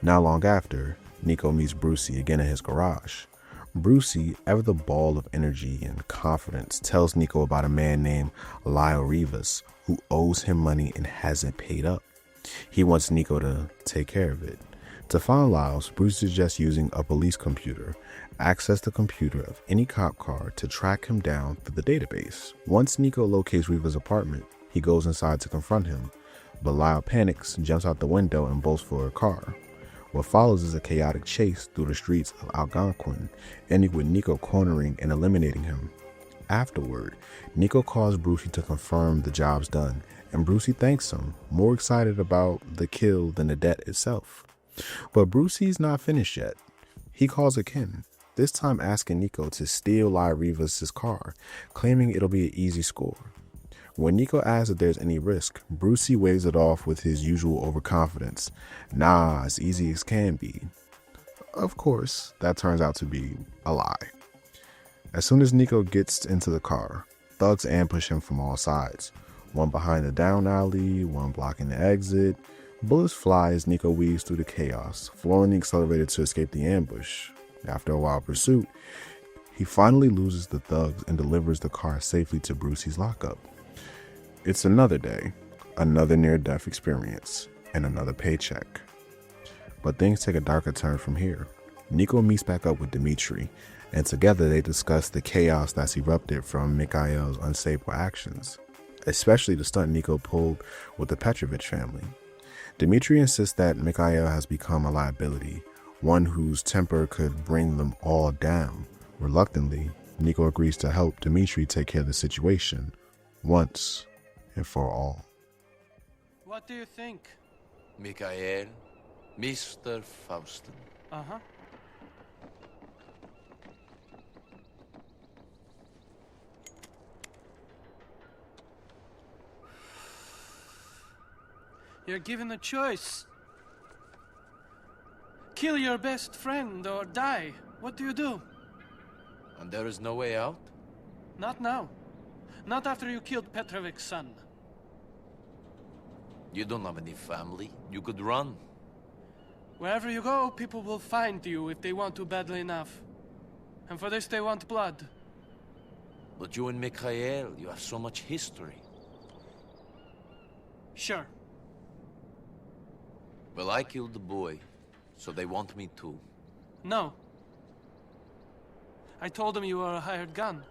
Not long after, Niko meets Brucey again in his garage. Brucey, ever the ball of energy and confidence, tells Niko about a man named Lyle Rivas who owes him money and hasn't paid up. He wants Niko to take care of it. To find Lyles, Bruce suggests using a police computer, access the computer of any cop car to track him down through the database. Once Niko locates Rivas' apartment, he goes inside to confront him, but Lyle panics, jumps out the window, and bolts for a car. What follows is a chaotic chase through the streets of Algonquin, ending with Niko cornering and eliminating him. Afterward, Niko calls Brucey to confirm the job's done, and Brucey thanks him, more excited about the kill than the debt itself. But Brucey's not finished yet. He calls again, this time asking Niko to steal Lyle Rivas' car, claiming it'll be an easy score. When Niko asks if there's any risk, Brucey waves it off with his usual overconfidence. Nah, as easy as can be. Of course, that turns out to be a lie. As soon as Niko gets into the car, thugs ambush him from all sides. One behind the down alley, one blocking the exit. Bullets fly as Niko weaves through the chaos, flooring the accelerator to escape the ambush. After a wild pursuit, he finally loses the thugs and delivers the car safely to Brucey's lockup. It's another day, another near-death experience, and another paycheck. But things take a darker turn from here. Niko meets back up with Dmitri, and together they discuss the chaos that's erupted from Mikhail's unstable actions, especially the stunt Niko pulled with the Petrovich family. Dmitri insists that Mikhail has become a liability, one whose temper could bring them all down. Reluctantly, Niko agrees to help Dmitri take care of the situation, once and for all. What do you think? Mikhail, Mr. Faustin. Uh-huh. You're given a choice. Kill your best friend or die. What do you do? And there is no way out? Not now. Not after you killed Petrovich's son. You don't have any family. You could run. Wherever you go, people will find you if they want to badly enough. And for this they want blood. But you and Mikhail, you have so much history. Sure. Well, I killed the boy, so they want me too. No. I told them you were a hired gun.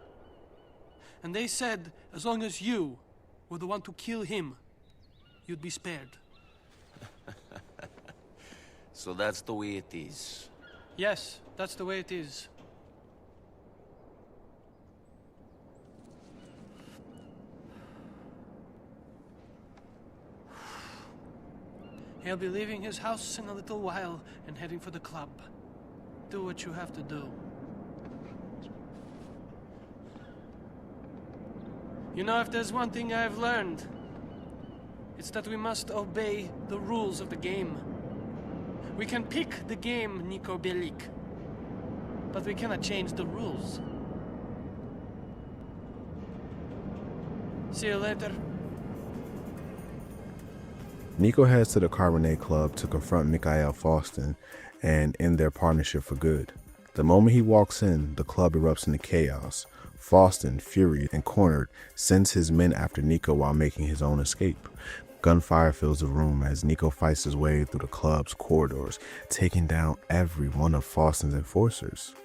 And they said, as long as you were the one to kill him, you'd be spared. So that's the way it is. Yes, that's the way it is. He'll be leaving his house in a little while and heading for the club. Do what you have to do. You know, if there's one thing I've learned, it's that we must obey the rules of the game. We can pick the game, Niko Bellic, but we cannot change the rules. See you later. Niko heads to the Cabernet Club to confront Mikhail Faustin and end their partnership for good. The moment he walks in, the club erupts into chaos. Faustin, furious and cornered, sends his men after Niko while making his own escape. Gunfire fills the room as Niko fights his way through the club's corridors, taking down every one of Faustin's enforcers.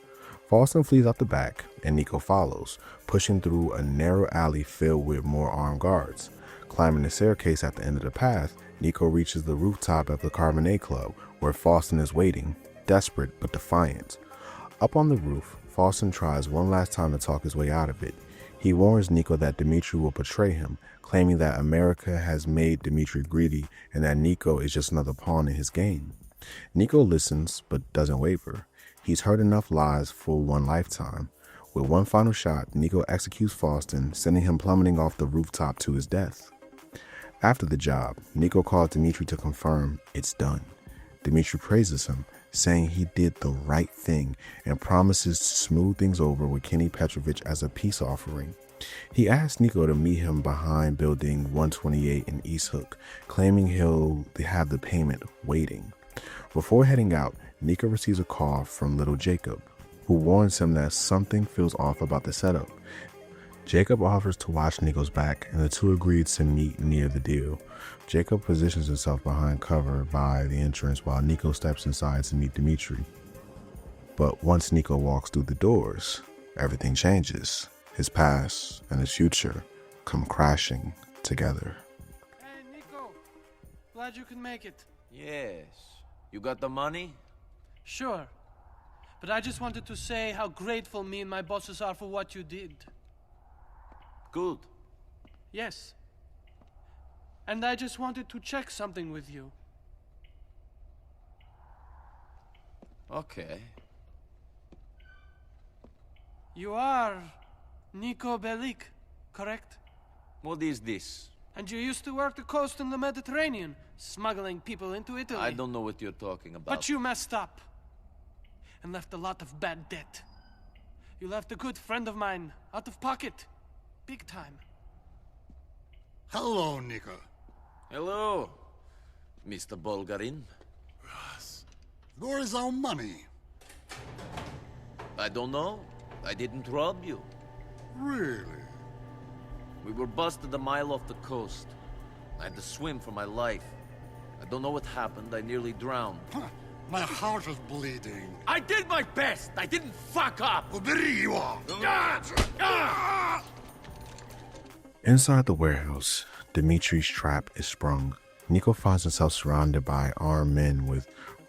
Faustin flees out the back, and Niko follows, pushing through a narrow alley filled with more armed guards. Climbing the staircase at the end of the path, Niko reaches the rooftop of the Cabernet Club, where Faustin is waiting, desperate but defiant. Up on the roof, Faustin tries one last time to talk his way out of it. He warns Niko that Dmitri will betray him, claiming that America has made Dmitri greedy and that Niko is just another pawn in his game. Niko listens but doesn't waver. He's heard enough lies for one lifetime. With one final shot, Niko executes Faustin, sending him plummeting off the rooftop to his death. After the job, Niko calls Dmitri to confirm it's done. Dmitri praises him, saying he did the right thing and promises to smooth things over with Kenny Petrovich as a peace offering. He asks Niko to meet him behind building 128 in East Hook, claiming he'll have the payment waiting. Before heading out, Niko receives a call from little Jacob, who warns him that something feels off about the setup. Jacob offers to watch Niko's back, and the two agree to meet near the deal. Jacob positions himself behind cover by the entrance while Niko steps inside to meet Dmitri. But once Niko walks through the doors, everything changes. His past and his future come crashing together. Hey, Niko. Glad you can make it. Yes. You got the money? Sure. But I just wanted to say how grateful me and my bosses are for what you did. Good. Yes. And I just wanted to check something with you. Okay. You are Niko Bellic, correct? What is this? And you used to work the coast in the Mediterranean, smuggling people into Italy. I don't know what you're talking about. But you messed up. And left a lot of bad debt. You left a good friend of mine out of pocket. Big time. Hello, Niko. Hello, Mr. Bulgarin. Yes. Where is our money? I don't know. I didn't rob you. Really? We were busted a mile off the coast. I had to swim for my life. I don't know what happened. I nearly drowned. Huh. My heart is bleeding. I did my best! I didn't fuck up! Inside the warehouse, Dmitri's trap is sprung. Niko finds himself surrounded by armed men with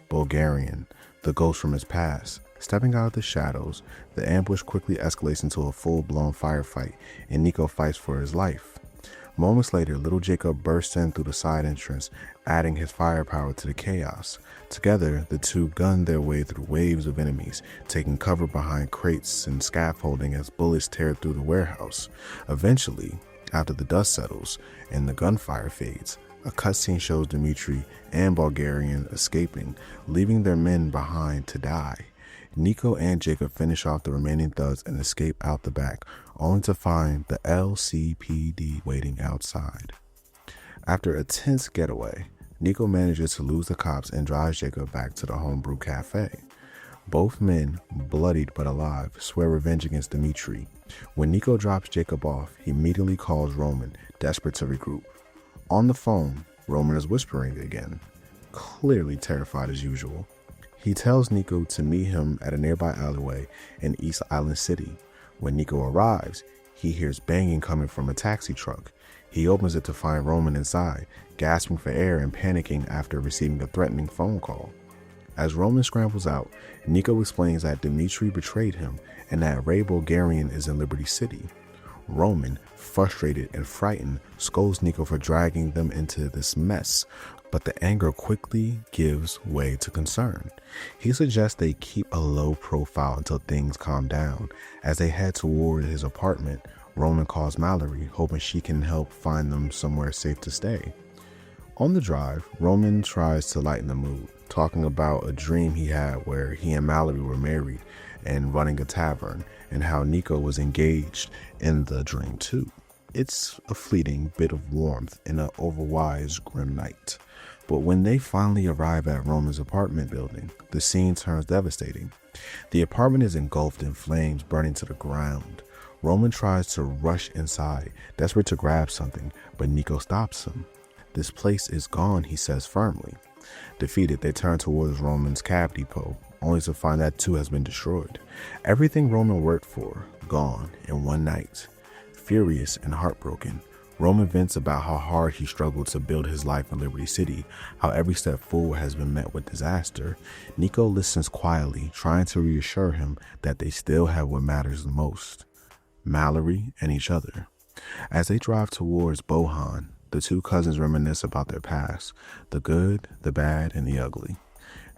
Bulgarian, the ghost from his past. Stepping out of the shadows, the ambush quickly escalates into a full-blown firefight, and Niko fights for his life. Moments later, little Jacob bursts in through the side entrance, adding his firepower to the chaos. Together, the two gun their way through waves of enemies, taking cover behind crates and scaffolding as bullets tear through the warehouse. Eventually, after the dust settles and the gunfire fades, a cutscene shows Dmitri and Bulgarian escaping, leaving their men behind to die. Niko and Jacob finish off the remaining thugs and escape out the back, only to find the LCPD waiting outside. After a tense getaway, Niko manages to lose the cops and drives Jacob back to the homebrew cafe. Both men, bloodied but alive, swear revenge against Dmitri. When Niko drops Jacob off, he immediately calls Roman, desperate to regroup. On the phone, Roman is whispering again, clearly terrified as usual. He tells Niko to meet him at a nearby alleyway in East Island City. When Niko arrives, he hears banging coming from a taxi truck. He opens it to find Roman inside, gasping for air and panicking after receiving a threatening phone call. As Roman scrambles out, Niko explains that Dmitri betrayed him and that Ray Bulgarian is in Liberty City. Roman, frustrated and frightened, scolds Niko for dragging them into this mess, but the anger quickly gives way to concern. He suggests they keep a low profile until things calm down. As they head toward his apartment, Roman calls Mallory, hoping she can help find them somewhere safe to stay. On the drive, Roman tries to lighten the mood, talking about a dream he had where he and Mallory were married and running a tavern, and how Niko was engaged in the dream too. It's a fleeting bit of warmth in an overwise grim night. But when they finally arrive at Roman's apartment building, the scene turns devastating. The apartment is engulfed in flames burning to the ground. Roman tries to rush inside, desperate to grab something, but Niko stops him. "This place is gone," he says firmly. Defeated, they turn towards Roman's cab depot, only to find that too has been destroyed. Everything Roman worked for, gone in one night. Furious and heartbroken, Roman vents about how hard he struggled to build his life in Liberty City, how every step forward has been met with disaster. Niko listens quietly, trying to reassure him that they still have what matters the most: Mallory and each other. As they drive towards Bohan, the two cousins reminisce about their past, the good, the bad, and the ugly.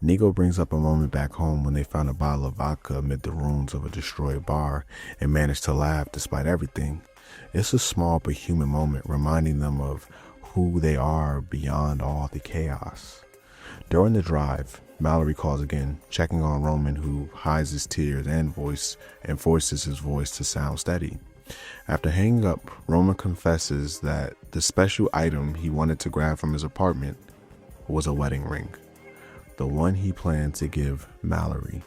Niko brings up a moment back home when they found a bottle of vodka amid the ruins of a destroyed bar and managed to laugh despite everything. It's a small but human moment, reminding them of who they are beyond all the chaos. During the drive, Mallory calls again, checking on Roman, who hides his tears and forces his voice to sound steady. After hanging up, Roman confesses that the special item he wanted to grab from his apartment was a wedding ring, the one he planned to give Mallory.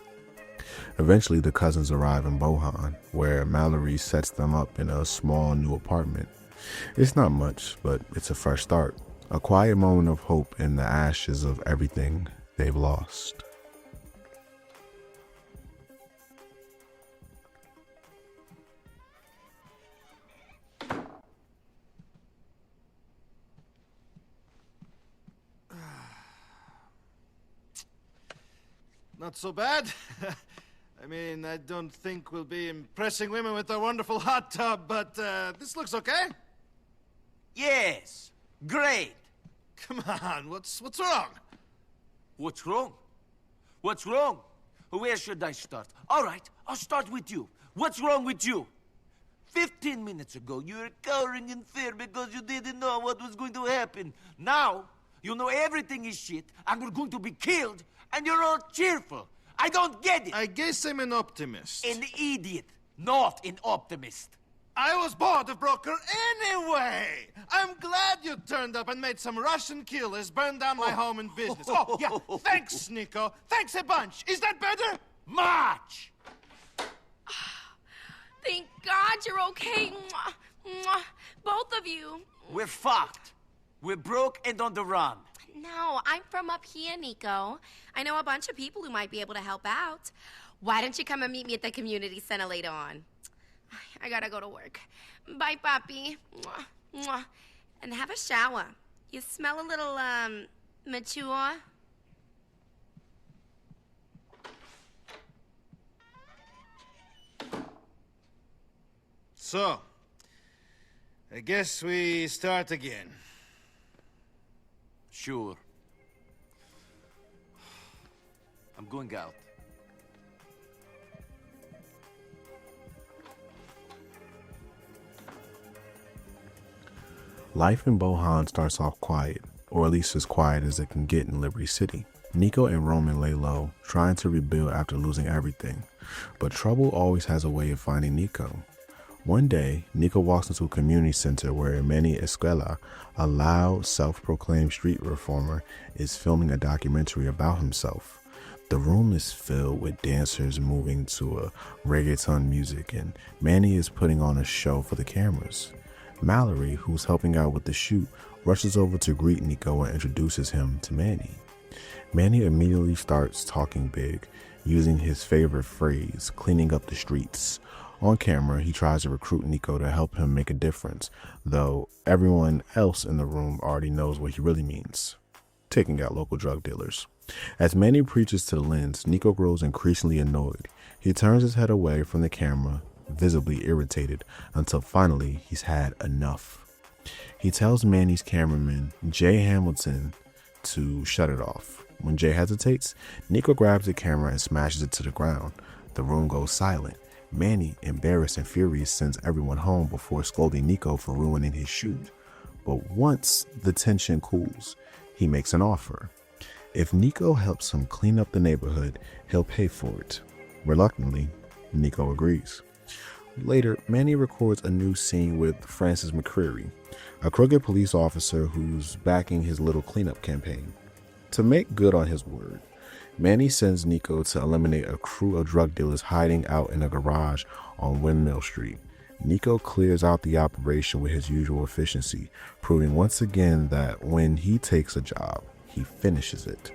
Eventually, the cousins arrive in Bohan, where Mallory sets them up in a small new apartment. It's not much, but it's a fresh start, a quiet moment of hope in the ashes of everything they've lost. Not so bad. I mean, I don't think we'll be impressing women with our wonderful hot tub, but this looks okay. Yes, great. Come on, what's wrong? What's wrong? What's wrong? Where should I start? All right, I'll start with you. What's wrong with you? 15 minutes ago, you were cowering in fear because you didn't know what was going to happen. Now, you know everything is shit, and we're going to be killed, and you're all cheerful. I don't get it. I guess I'm an optimist. An idiot, not an optimist. I was bored of Broker anyway. I'm glad you turned up and made some Russian killers burn down my home and business. Oh, yeah, thanks, Niko. Thanks a bunch. Is that better? Much! Thank God you're okay. Mwah, mwah. Both of you. We're fucked. We're broke and on the run. No, I'm from up here, Niko. I know a bunch of people who might be able to help out. Why don't you come and meet me at the community center later on? I gotta go to work. Bye, Papi. Mwah, mwah. And have a shower. You smell a little, mature. So, I guess we start again. Sure. I'm going out. Life in Bohan starts off quiet, or at least as quiet as it can get in Liberty City. Niko and Roman lay low, trying to rebuild after losing everything. But trouble always has a way of finding Niko. One day, Niko walks into a community center where Manny Escuela, a loud, self-proclaimed street reformer, is filming a documentary about himself. The room is filled with dancers moving to a reggaeton music, and Manny is putting on a show for the cameras. Mallory, who's helping out with the shoot, rushes over to greet Niko and introduces him to Manny. Manny immediately starts talking big, using his favorite phrase, cleaning up the streets. On camera, he tries to recruit Niko to help him make a difference, though everyone else in the room already knows what he really means: taking out local drug dealers. As Manny preaches to the lens, Niko grows increasingly annoyed. He turns his head away from the camera, visibly irritated, until finally he's had enough. He tells Manny's cameraman, Jay Hamilton, to shut it off. When Jay hesitates, Niko grabs the camera and smashes it to the ground. The room goes silent. Manny, embarrassed and furious, sends everyone home before scolding Niko for ruining his shoot. But once the tension cools, he makes an offer. If Niko helps him clean up the neighborhood, he'll pay for it. Reluctantly, Niko agrees. Later, Manny records a new scene with Francis McCreary, a crooked police officer who's backing his little cleanup campaign. To make good on his word, Manny sends Niko to eliminate a crew of drug dealers hiding out in a garage on Windmill Street. Niko clears out the operation with his usual efficiency, proving once again that when he takes a job, he finishes it.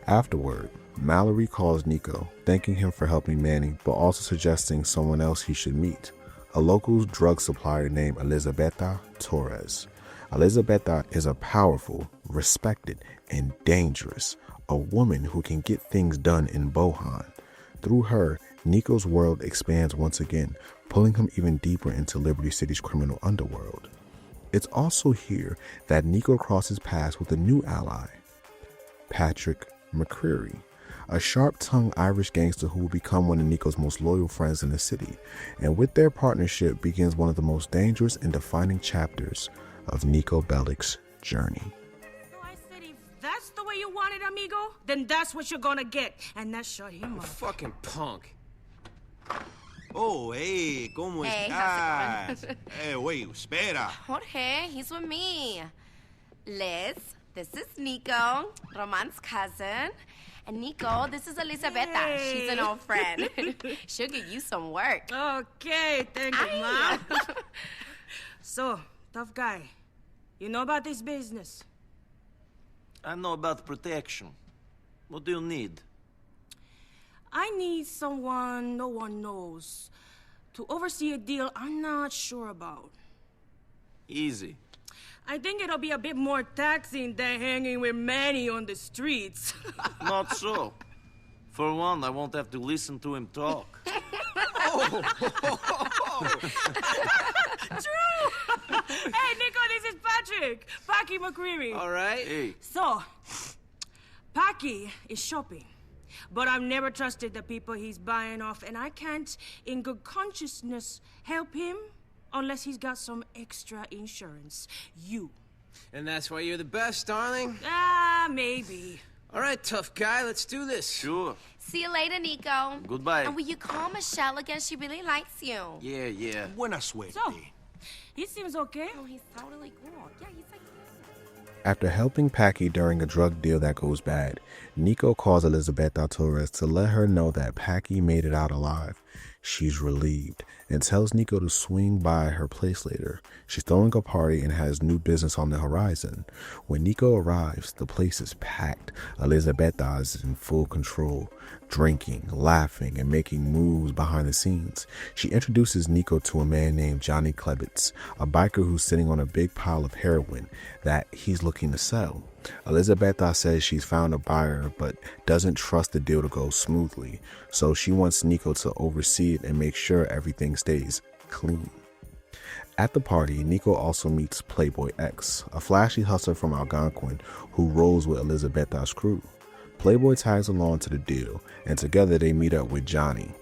Afterward, Mallory calls Niko, thanking him for helping Manny, but also suggesting someone else he should meet, a local drug supplier named Elizabeta Torres. Elizabeta is a powerful, respected, and dangerous, a woman who can get things done in Bohan. Through her, Niko's world expands once again, pulling him even deeper into Liberty City's criminal underworld. It's also here that Niko crosses paths with a new ally, Patrick McCreary, a sharp-tongued Irish gangster who will become one of Niko's most loyal friends in the city, and with their partnership begins one of the most dangerous and defining chapters of Niko Bellic's journey. So I said, if that's the way you want it, amigo, then that's what you're gonna get, and that shut him up. Fucking punk. Oh, hey, ¿cómo Hey, estás? how's it going? Hey, wait, espera. Jorge, he's with me. Liz, this is Niko, Roman's cousin. And Niko, this is Elizabeta. Hey. She's an old friend. She'll get you some work. Okay, thank you, Mom. So, tough guy, you know about this business? I know about protection. What do you need? I need someone no one knows to oversee a deal I'm not sure about. Easy. I think it'll be a bit more taxing than hanging with Manny on the streets. Not so. For one, I won't have to listen to him talk. True! Hey, Niko, this is Patrick. Packy McCreary. All right. Hey. So, Packy is shopping. But I've never trusted the people he's buying off, and I can't, in good consciousness, help him unless he's got some extra insurance. You. And that's why you're the best, darling? Ah, maybe. All right, tough guy, let's do this. Sure. See you later, Niko. Goodbye. And will you call Michelle again? She really likes you. Yeah. Buena suerte. So, he seems okay. Oh, he's totally cool. Yeah, he's like... After helping Packy during a drug deal that goes bad, Niko calls Elizabeta Torres to let her know that Packy made it out alive. She's relieved and tells Niko to swing by her place later. She's throwing a party and has new business on the horizon. When Niko arrives, the place is packed. Elizabeta is in full control, drinking, laughing, and making moves behind the scenes. She introduces Niko to a man named Johnny Klebitz, a biker who's sitting on a big pile of heroin that he's looking to sell. Elizabeta says she's found a buyer but doesn't trust the deal to go smoothly, so she wants Niko to oversee it and make sure everything stays clean. At the party, Niko also meets Playboy X, a flashy hustler from Algonquin who rolls with Elizabeta's crew. Playboy tags along to the deal, and together they meet up with Johnny.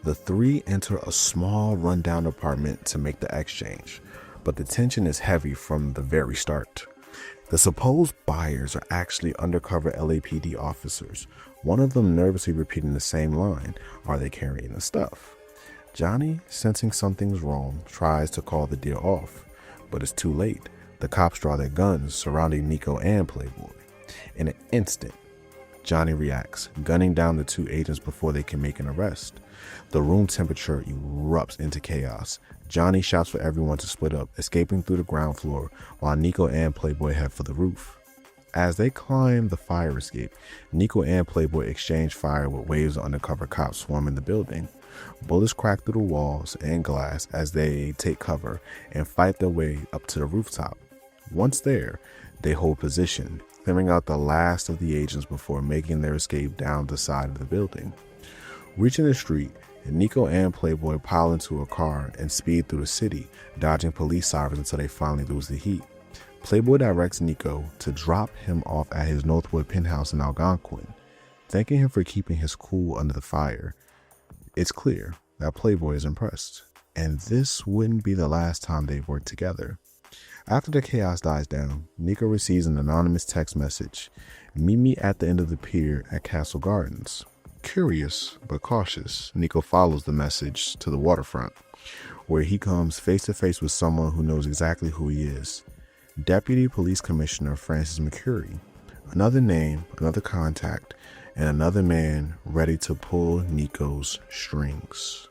The three enter a small rundown apartment to make the exchange, but the tension is heavy from the very start. The supposed buyers are actually undercover LAPD officers, one of them nervously repeating the same line, "Are they carrying the stuff?" Johnny, sensing something's wrong, tries to call the deal off, but it's too late. The cops draw their guns, surrounding Niko and Playboy. In an instant, Johnny reacts, gunning down the two agents before they can make an arrest. The room temperature erupts into chaos. Johnny shouts for everyone to split up, escaping through the ground floor, while Niko and Playboy head for the roof. As they climb the fire escape, Niko and Playboy exchange fire with waves of undercover cops swarming the building. Bullets crack through the walls and glass as they take cover and fight their way up to the rooftop. Once there, they hold position, clearing out the last of the agents before making their escape down the side of the building. Reaching the street, Niko and Playboy pile into a car and speed through the city, dodging police sirens until they finally lose the heat. Playboy directs Niko to drop him off at his Northwood penthouse in Algonquin, thanking him for keeping his cool under the fire. It's clear that Playboy is impressed, and this wouldn't be the last time they've worked together. After the chaos dies down, Niko receives an anonymous text message, "Meet me at the end of the pier at Castle Gardens." Curious but cautious, Niko follows the message to the waterfront. where he comes face to face with someone who knows exactly who he is. Deputy Police Commissioner Francis McCurry. Another name, another contact, and another man ready to pull Niko's strings.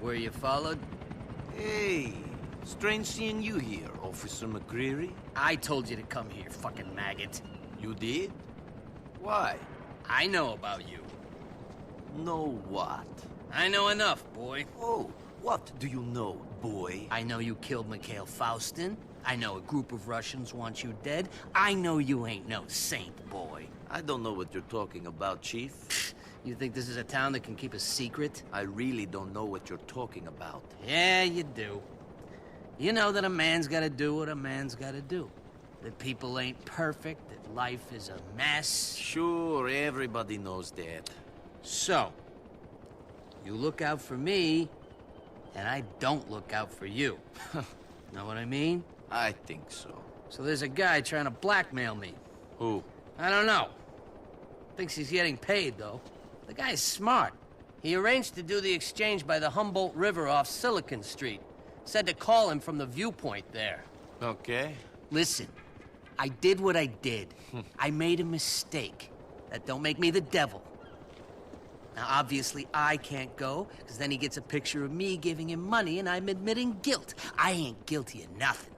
Were you followed? Hey, strange seeing you here, Officer McCreary. I told you to come here, fucking maggot. You did? Why? I know about you. Know what? I know enough, boy. Oh, what do you know, boy? I know you killed Mikhail Faustin. I know a group of Russians want you dead. I know you ain't no saint, boy. I don't know what you're talking about, Chief. You think this is a town that can keep a secret? I really don't know what you're talking about. Yeah, you do. You know that a man's gotta do what a man's gotta do. That people ain't perfect, that life is a mess. Sure, everybody knows that. So, you look out for me, and I don't look out for you. Know what I mean? I think so. So there's a guy trying to blackmail me. Who? I don't know. Thinks he's getting paid, though. The guy's smart. He arranged to do the exchange by the Humboldt River off Silicon Street. Said to call him from the viewpoint there. Okay. Listen, I did what I did. I made a mistake. That don't make me the devil. Now, obviously, I can't go, because then he gets a picture of me giving him money, and I'm admitting guilt. I ain't guilty of nothing,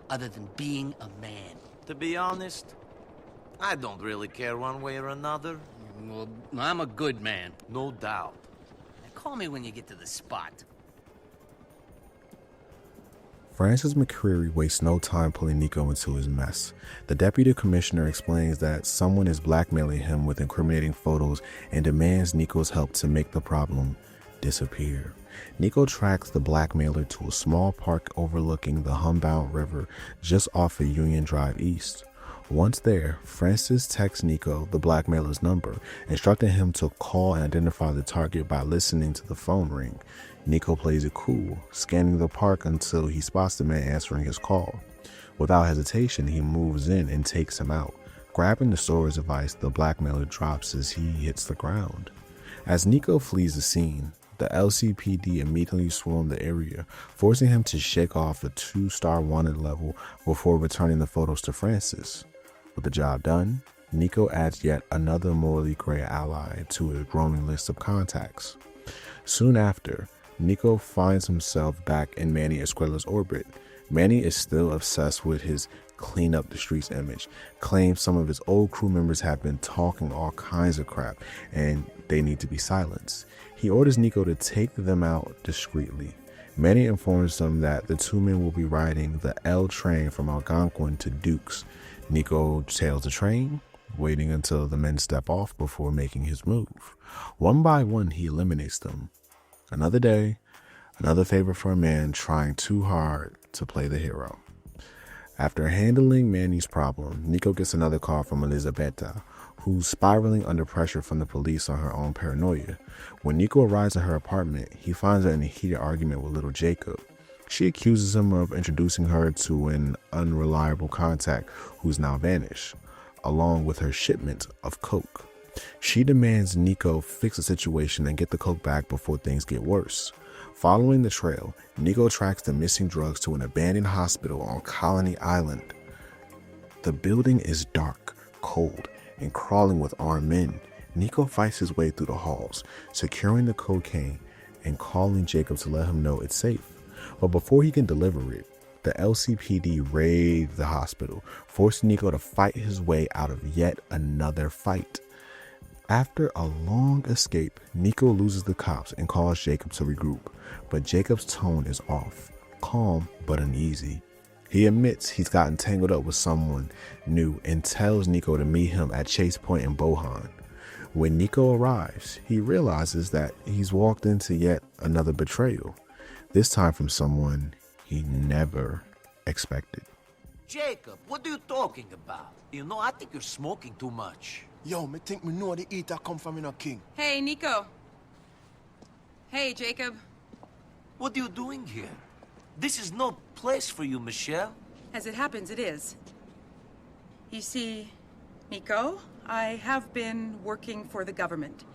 other than being a man. To be honest, I don't really care one way or another. Well, I'm a good man. No doubt. Now, call me when you get to the spot. Francis McCreary wastes no time pulling Niko into his mess. The deputy commissioner explains that someone is blackmailing him with incriminating photos and demands Niko's help to make the problem disappear. Niko tracks the blackmailer to a small park overlooking the Humboldt River just off of Union Drive East. Once there, Francis texts Niko the blackmailer's number, instructing him to call and identify the target by listening to the phone ring. Niko plays it cool, scanning the park until he spots the man answering his call. Without hesitation, he moves in and takes him out. Grabbing the storage device, the blackmailer drops as he hits the ground. As Niko flees the scene, the LCPD immediately swarm the area, forcing him to shake off a 2-star wanted level before returning the photos to Francis. With the job done, Niko adds yet another morally gray ally to a growing list of contacts. Soon after, Niko finds himself back in Manny Escuela's orbit. Manny is still obsessed with his clean up the streets image, claims some of his old crew members have been talking all kinds of crap and they need to be silenced. He orders Niko to take them out discreetly. Manny informs them that the two men will be riding the L train from Algonquin to Dukes. Niko tails the train, waiting until the men step off before making his move. One by one, he eliminates them. Another day, another favor for a man trying too hard to play the hero. After handling Manny's problem, Niko gets another call from Elizabeta, who's spiraling under pressure from the police on her own paranoia. When Niko arrives at her apartment, he finds her in a heated argument with little Jacob. She accuses him of introducing her to an unreliable contact who's now vanished, along with her shipment of coke. She demands Niko fix the situation and get the coke back before things get worse. Following the trail, Niko tracks the missing drugs to an abandoned hospital on Colony Island. The building is dark, cold, and crawling with armed men. Niko fights his way through the halls, securing the cocaine and calling Jacob to let him know it's safe. But before he can deliver it, the LCPD raid the hospital, forcing Niko to fight his way out of yet another fight. After a long escape, Niko loses the cops and calls Jacob to regroup, but Jacob's tone is off, calm but uneasy. He admits he's gotten tangled up with someone new and tells Niko to meet him at Chase Point in Bohan. When Niko arrives, he realizes that he's walked into yet another betrayal, this time from someone he never expected. Jacob, what are you talking about? You know, I think you're smoking too much. Yo, me think me know the eater come from in a king. Hey, Niko. Hey, Jacob. What are you doing here? This is no place for you, Michelle. As it happens, it is. You see, Niko, I have been working for the government.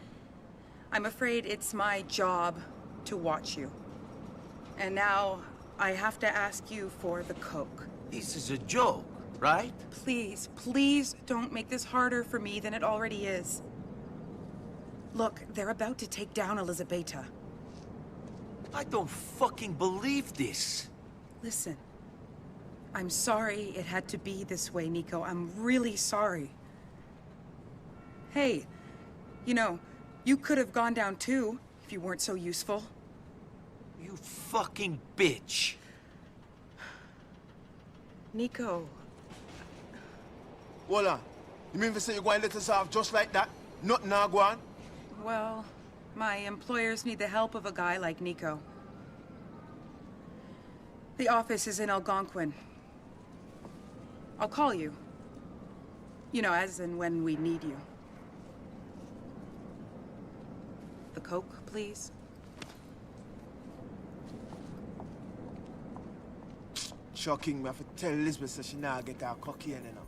I'm afraid it's my job to watch you. And now I have to ask you for the coke. This is a joke, right? Please, please don't make this harder for me than it already is. Look, they're about to take down Elizabeta. I don't fucking believe this. Listen, I'm sorry it had to be this way, Niko. I'm really sorry. Hey, you know, you could have gone down too if you weren't so useful. You fucking bitch. Niko. Hold on. You mean to say you're going to let us off just like that? Nothing now go on? Well, my employers need the help of a guy like Niko. The office is in Algonquin. I'll call you. You know, as and when we need you. The coke, please. Shocking, me have to tell Elizabeth that she now get her cocaine, you know.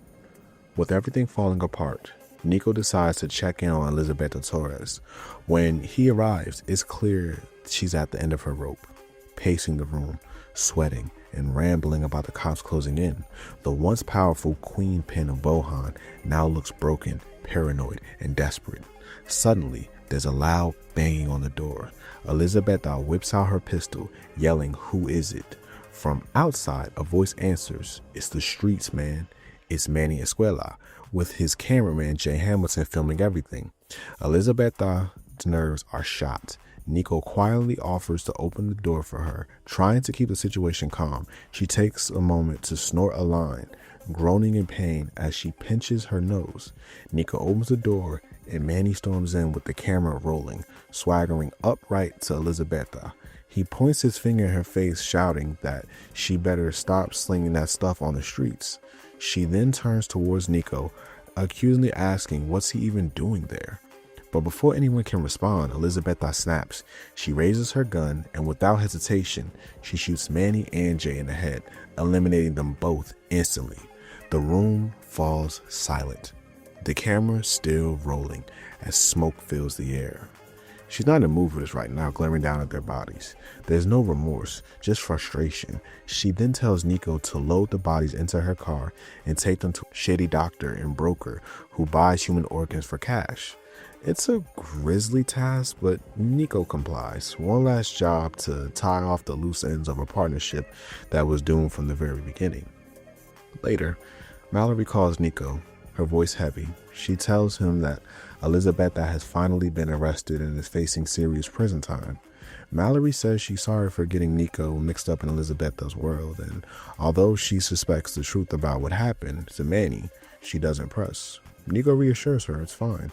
With everything falling apart, Niko decides to check in on Elizabeta Torres. When he arrives, it's clear she's at the end of her rope, pacing the room, sweating and rambling about the cops closing in. The once powerful queen pin of Bohan now looks broken, paranoid, and desperate. Suddenly, there's a loud banging on the door. Elizabeta whips out her pistol, yelling, "Who is it?" From outside, a voice answers, "It's the streets, man. It's Manny Escuela," with his cameraman Jay Hamilton filming everything. Elizabeta's nerves are shot. Niko quietly offers to open the door for her, trying to keep the situation calm. She takes a moment to snort a line, groaning in pain as she pinches her nose. Niko opens the door and Manny storms in with the camera rolling, swaggering upright to Elizabeta. He points his finger in her face, shouting that she better stop slinging that stuff on the streets. She then turns towards Niko, accusingly asking what's he even doing there. But before anyone can respond, Elizabeta snaps. She raises her gun, and without hesitation, she shoots Manny and Jay in the head, eliminating them both instantly. The room falls silent, the camera still rolling as smoke fills the air. She's not in the mood for this right now, glaring down at their bodies. There's no remorse, just frustration. She then tells Niko to load the bodies into her car and take them to a shady doctor and broker who buys human organs for cash. It's a grisly task, but Niko complies. One last job to tie off the loose ends of a partnership that was doomed from the very beginning. Later, Mallory calls Niko, her voice heavy. She tells him that Elizabeta has finally been arrested and is facing serious prison time. Mallory says she's sorry for getting Niko mixed up in Elizabeta's world, and although she suspects the truth about what happened to Manny, she doesn't press. Niko reassures her it's fine.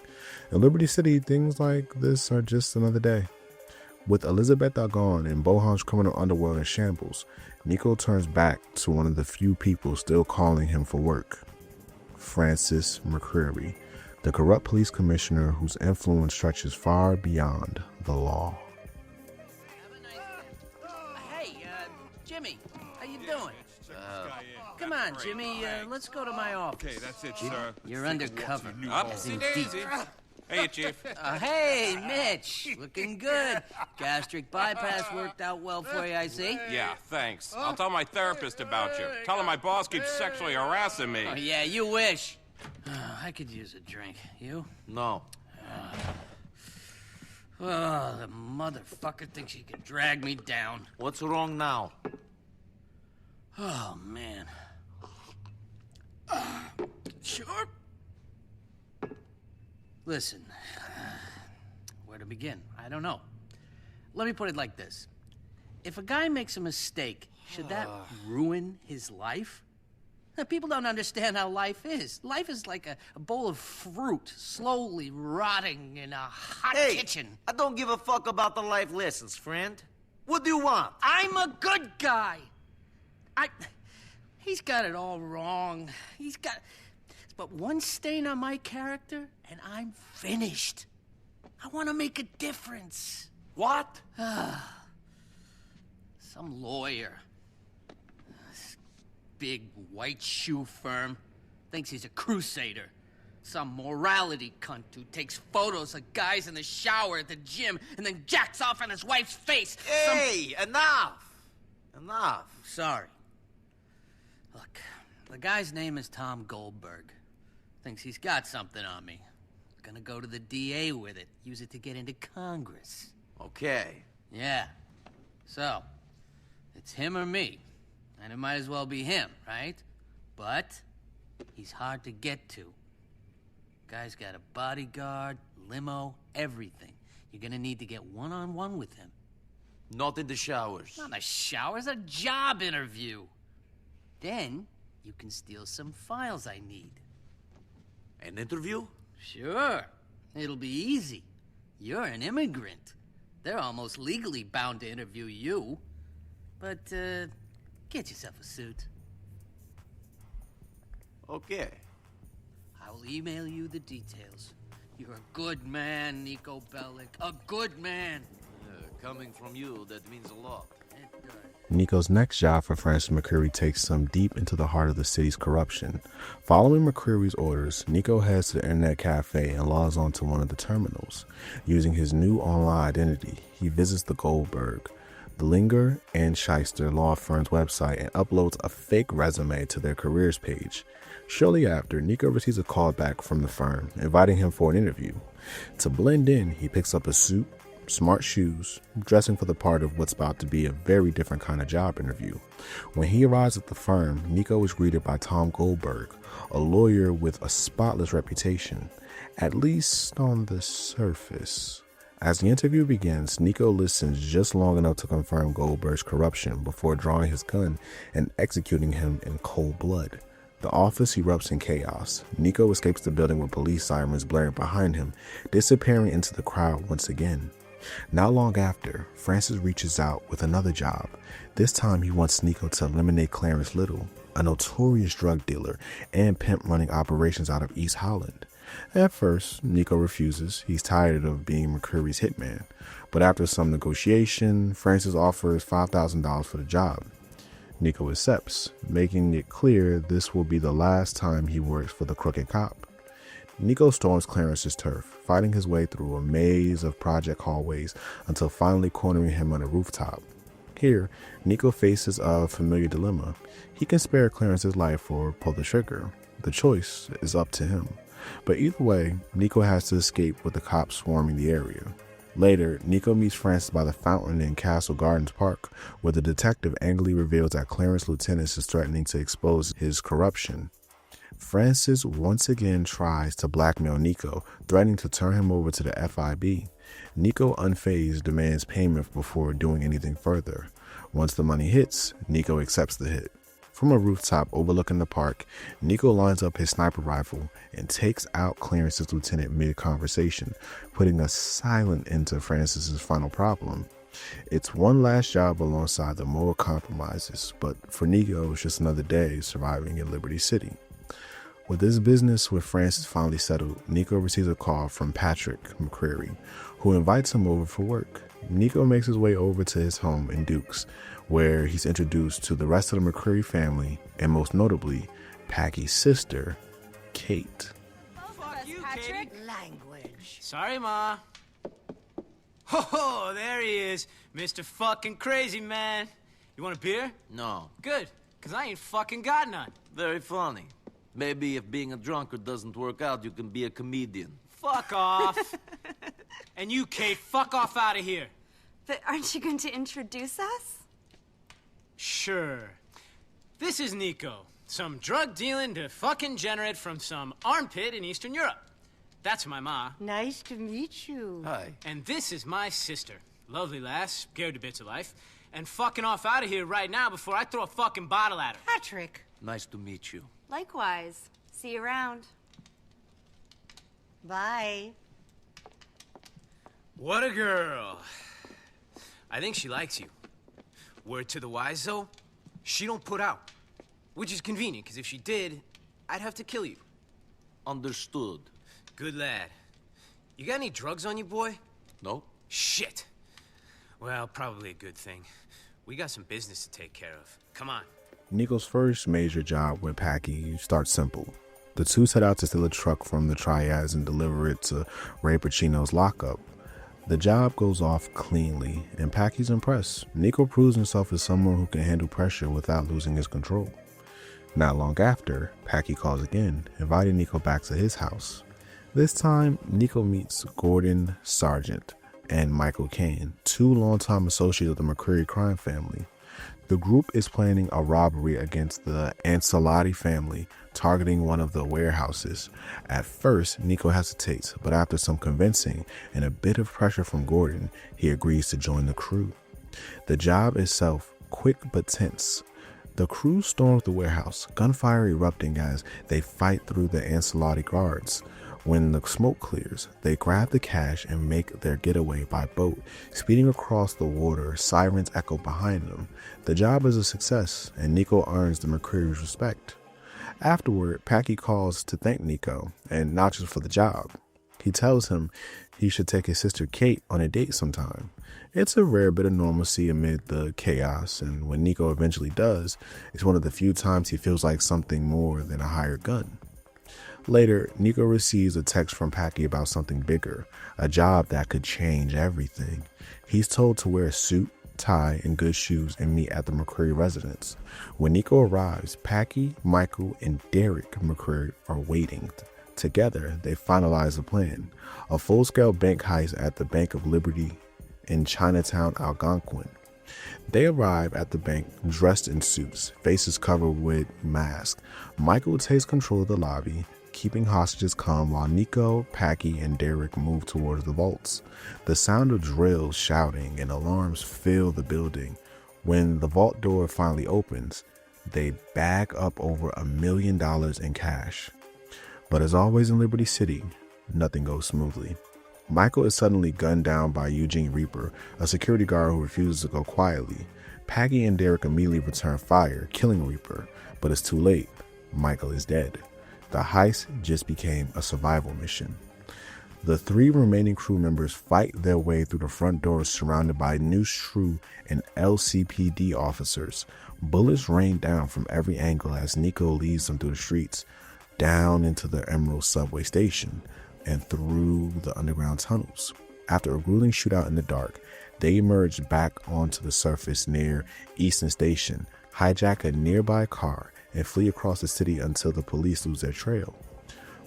In Liberty City, things like this are just another day. With Elizabeta gone and Bohan's criminal underworld in shambles, Niko turns back to one of the few people still calling him for work. Francis McCreary, the corrupt police commissioner whose influence stretches far beyond the law. Hey, Jimmy, how you doing? Come on, Jimmy, let's go to my office. Okay, that's it, sir. You're undercover. Upsy daisy. Hey, Chief. Hey, Mitch, looking good. Gastric bypass worked out well for you, I see. Yeah, thanks. I'll tell my therapist about you. Tell him my boss keeps sexually harassing me. Oh, yeah, you wish. I could use a drink. You? No. Oh, the motherfucker thinks he can drag me down. What's wrong now? Oh, man. Sure. Listen, where to begin? I don't know. Let me put it like this. If a guy makes a mistake, should that ruin his life? Now, people don't understand how life is. Life is like a bowl of fruit slowly rotting in a hot kitchen. I don't give a fuck about the life lessons, friend. What do you want? I'm a good guy. He's got it all wrong. He's got but one stain on my character, and I'm finished. I want to make a difference. What? Some lawyer. This big white shoe firm thinks he's a crusader. Some morality cunt who takes photos of guys in the shower at the gym and then jacks off on his wife's face. Hey, enough! Enough. Sorry. Look, the guy's name is Tom Goldberg. Thinks he's got something on me. Gonna go to the DA with it. Use it to get into Congress. Okay. Yeah. So, it's him or me. And it might as well be him, right? But he's hard to get to. Guy's got a bodyguard, limo, everything. You're gonna need to get one-on-one with him. Not in the showers. Not in the showers, a job interview. Then, you can steal some files I need. An interview? Sure. It'll be easy. You're an immigrant. They're almost legally bound to interview you. But, get yourself a suit. Okay. I will email you the details. You're a good man, Niko Bellic. A good man. Coming from you, that means a lot. Niko's next job for Francis McCreary takes him deep into the heart of the city's corruption. Following McCreary's orders, Niko heads to the internet cafe and logs onto one of the terminals. Using his new online identity, he visits the Goldberg, the Linger and Shyster law firm's website and uploads a fake resume to their careers page. Shortly after, Niko receives a call back from the firm, inviting him for an interview. To blend in, he picks up a suit, smart shoes, dressing for the part of what's about to be a very different kind of job interview. When he arrives at the firm, Niko is greeted by Tom Goldberg, a lawyer with a spotless reputation, at least on the surface. As the interview begins, Niko listens just long enough to confirm Goldberg's corruption before drawing his gun and executing him in cold blood. The office erupts in chaos. Niko escapes the building with police sirens blaring behind him, disappearing into the crowd once again. Not long after, Francis reaches out with another job. This time he wants Niko to eliminate Clarence Little, a notorious drug dealer and pimp running operations out of East Holland. At first, Niko refuses. He's tired of being McCreary's hitman. But after some negotiation, Francis offers $5,000 for the job. Niko accepts, making it clear this will be the last time he works for the crooked cop. Niko storms Clarence's turf, fighting his way through a maze of project hallways until finally cornering him on a rooftop. Here, Niko faces a familiar dilemma. He can spare Clarence's life or pull the trigger. The choice is up to him. But either way, Niko has to escape with the cops swarming the area. Later, Niko meets Francis by the fountain in Castle Gardens Park, where the detective angrily reveals that Clarence Lieutenant is threatening to expose his corruption. Francis once again tries to blackmail Niko, threatening to turn him over to the FIB. Niko, unfazed, demands payment before doing anything further. Once the money hits, Niko accepts the hit. From a rooftop overlooking the park, Niko lines up his sniper rifle and takes out Clarence's lieutenant mid-conversation, putting a silent end to Francis's final problem. It's one last job alongside the moral compromises, but for Niko, it's just another day surviving in Liberty City. With his business with Francis finally settled, Niko receives a call from Patrick McCreary, who invites him over for work. Niko makes his way over to his home in Dukes, where he's introduced to the rest of the McCreary family, and most notably, Packy's sister, Kate. Fuck you, Katie. Language. Sorry, Ma. Oh, there he is, Mr. Fucking Crazy Man. You want a beer? No. Good, because I ain't fucking got none. Very funny. Maybe if being a drunkard doesn't work out, you can be a comedian. Fuck off. And you, Kate, fuck off out of here. But aren't you going to introduce us? Sure. This is Niko, some drug-dealing fucking-generate from some armpit in Eastern Europe. That's my ma. Nice to meet you. Hi. And this is my sister. Lovely lass, scared to bits of life. And fucking off out of here right now before I throw a fucking bottle at her. Patrick. Nice to meet you. Likewise. See you around. Bye. What a girl. I think she likes you. Word to the wise, though, she don't put out. Which is convenient, because if she did, I'd have to kill you. Understood. Good lad. You got any drugs on you, boy? No. Shit. Well, probably a good thing. We got some business to take care of. Come on. Niko's first major job with Packy starts simple. The two set out to steal a truck from the Triads and deliver it to Ray Pacino's lockup. The job goes off cleanly, and Packy's impressed. Niko proves himself as someone who can handle pressure without losing his control. Not long after, Packy calls again, inviting Niko back to his house. This time, Niko meets Gordon Sargent and Michael Caine, two longtime associates of the McCreary crime family. The group is planning a robbery against the Ancelotti family, targeting one of the warehouses. At first, Niko hesitates, but after some convincing and a bit of pressure from Gordon, he agrees to join the crew. The job itself, quick but tense. The crew storms the warehouse, gunfire erupting as they fight through the Ancelotti guards. When the smoke clears, they grab the cash and make their getaway by boat. Speeding across the water, sirens echo behind them. The job is a success, and Niko earns the McCreary's respect. Afterward, Packy calls to thank Niko, and not just for the job. He tells him he should take his sister Kate on a date sometime. It's a rare bit of normalcy amid the chaos, and when Niko eventually does, it's one of the few times he feels like something more than a hired gun. Later, Niko receives a text from Packy about something bigger, a job that could change everything. He's told to wear a suit, tie, and good shoes and meet at the McCreary residence. When Niko arrives, Packy, Michael, and Derek McCreary are waiting. Together, they finalize the plan, a full-scale bank heist at the Bank of Liberty in Chinatown, Algonquin. They arrive at the bank dressed in suits, faces covered with masks. Michael takes control of the lobby, keeping hostages calm while Niko, Packy, and Derek move towards the vaults. The sound of drills, shouting, and alarms fill the building. When the vault door finally opens, they bag up over $1 million in cash. But as always in Liberty City, nothing goes smoothly. Michael is suddenly gunned down by Eugene Reaper, a security guard who refuses to go quietly. Packy and Derek immediately return fire, killing Reaper, but it's too late. Michael is dead. The heist just became a survival mission. The three remaining crew members fight their way through the front doors surrounded by News True and LCPD officers. Bullets rain down from every angle as Niko leads them through the streets, down into the Emerald subway station, and through the underground tunnels. After a grueling shootout in the dark, they emerge back onto the surface near Easton Station, hijack a nearby car, and flee across the city until the police lose their trail.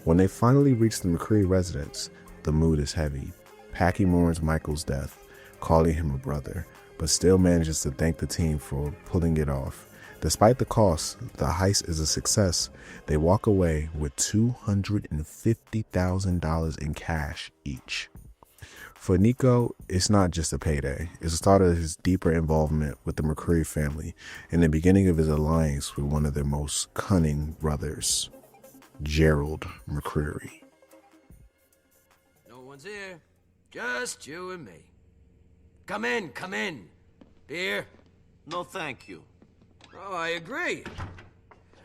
When they finally reach the McCreary residence, the mood is heavy. Packy mourns Michael's death, calling him a brother, but still manages to thank the team for pulling it off. Despite the cost, the heist is a success. They walk away with $250,000 in cash each. For Niko, it's not just a payday. It's the start of his deeper involvement with the McCreary family and the beginning of his alliance with one of their most cunning brothers, Gerald McCreary. No one's here. Just you and me. Come in, come in. Beer? No, thank you. Oh, I agree.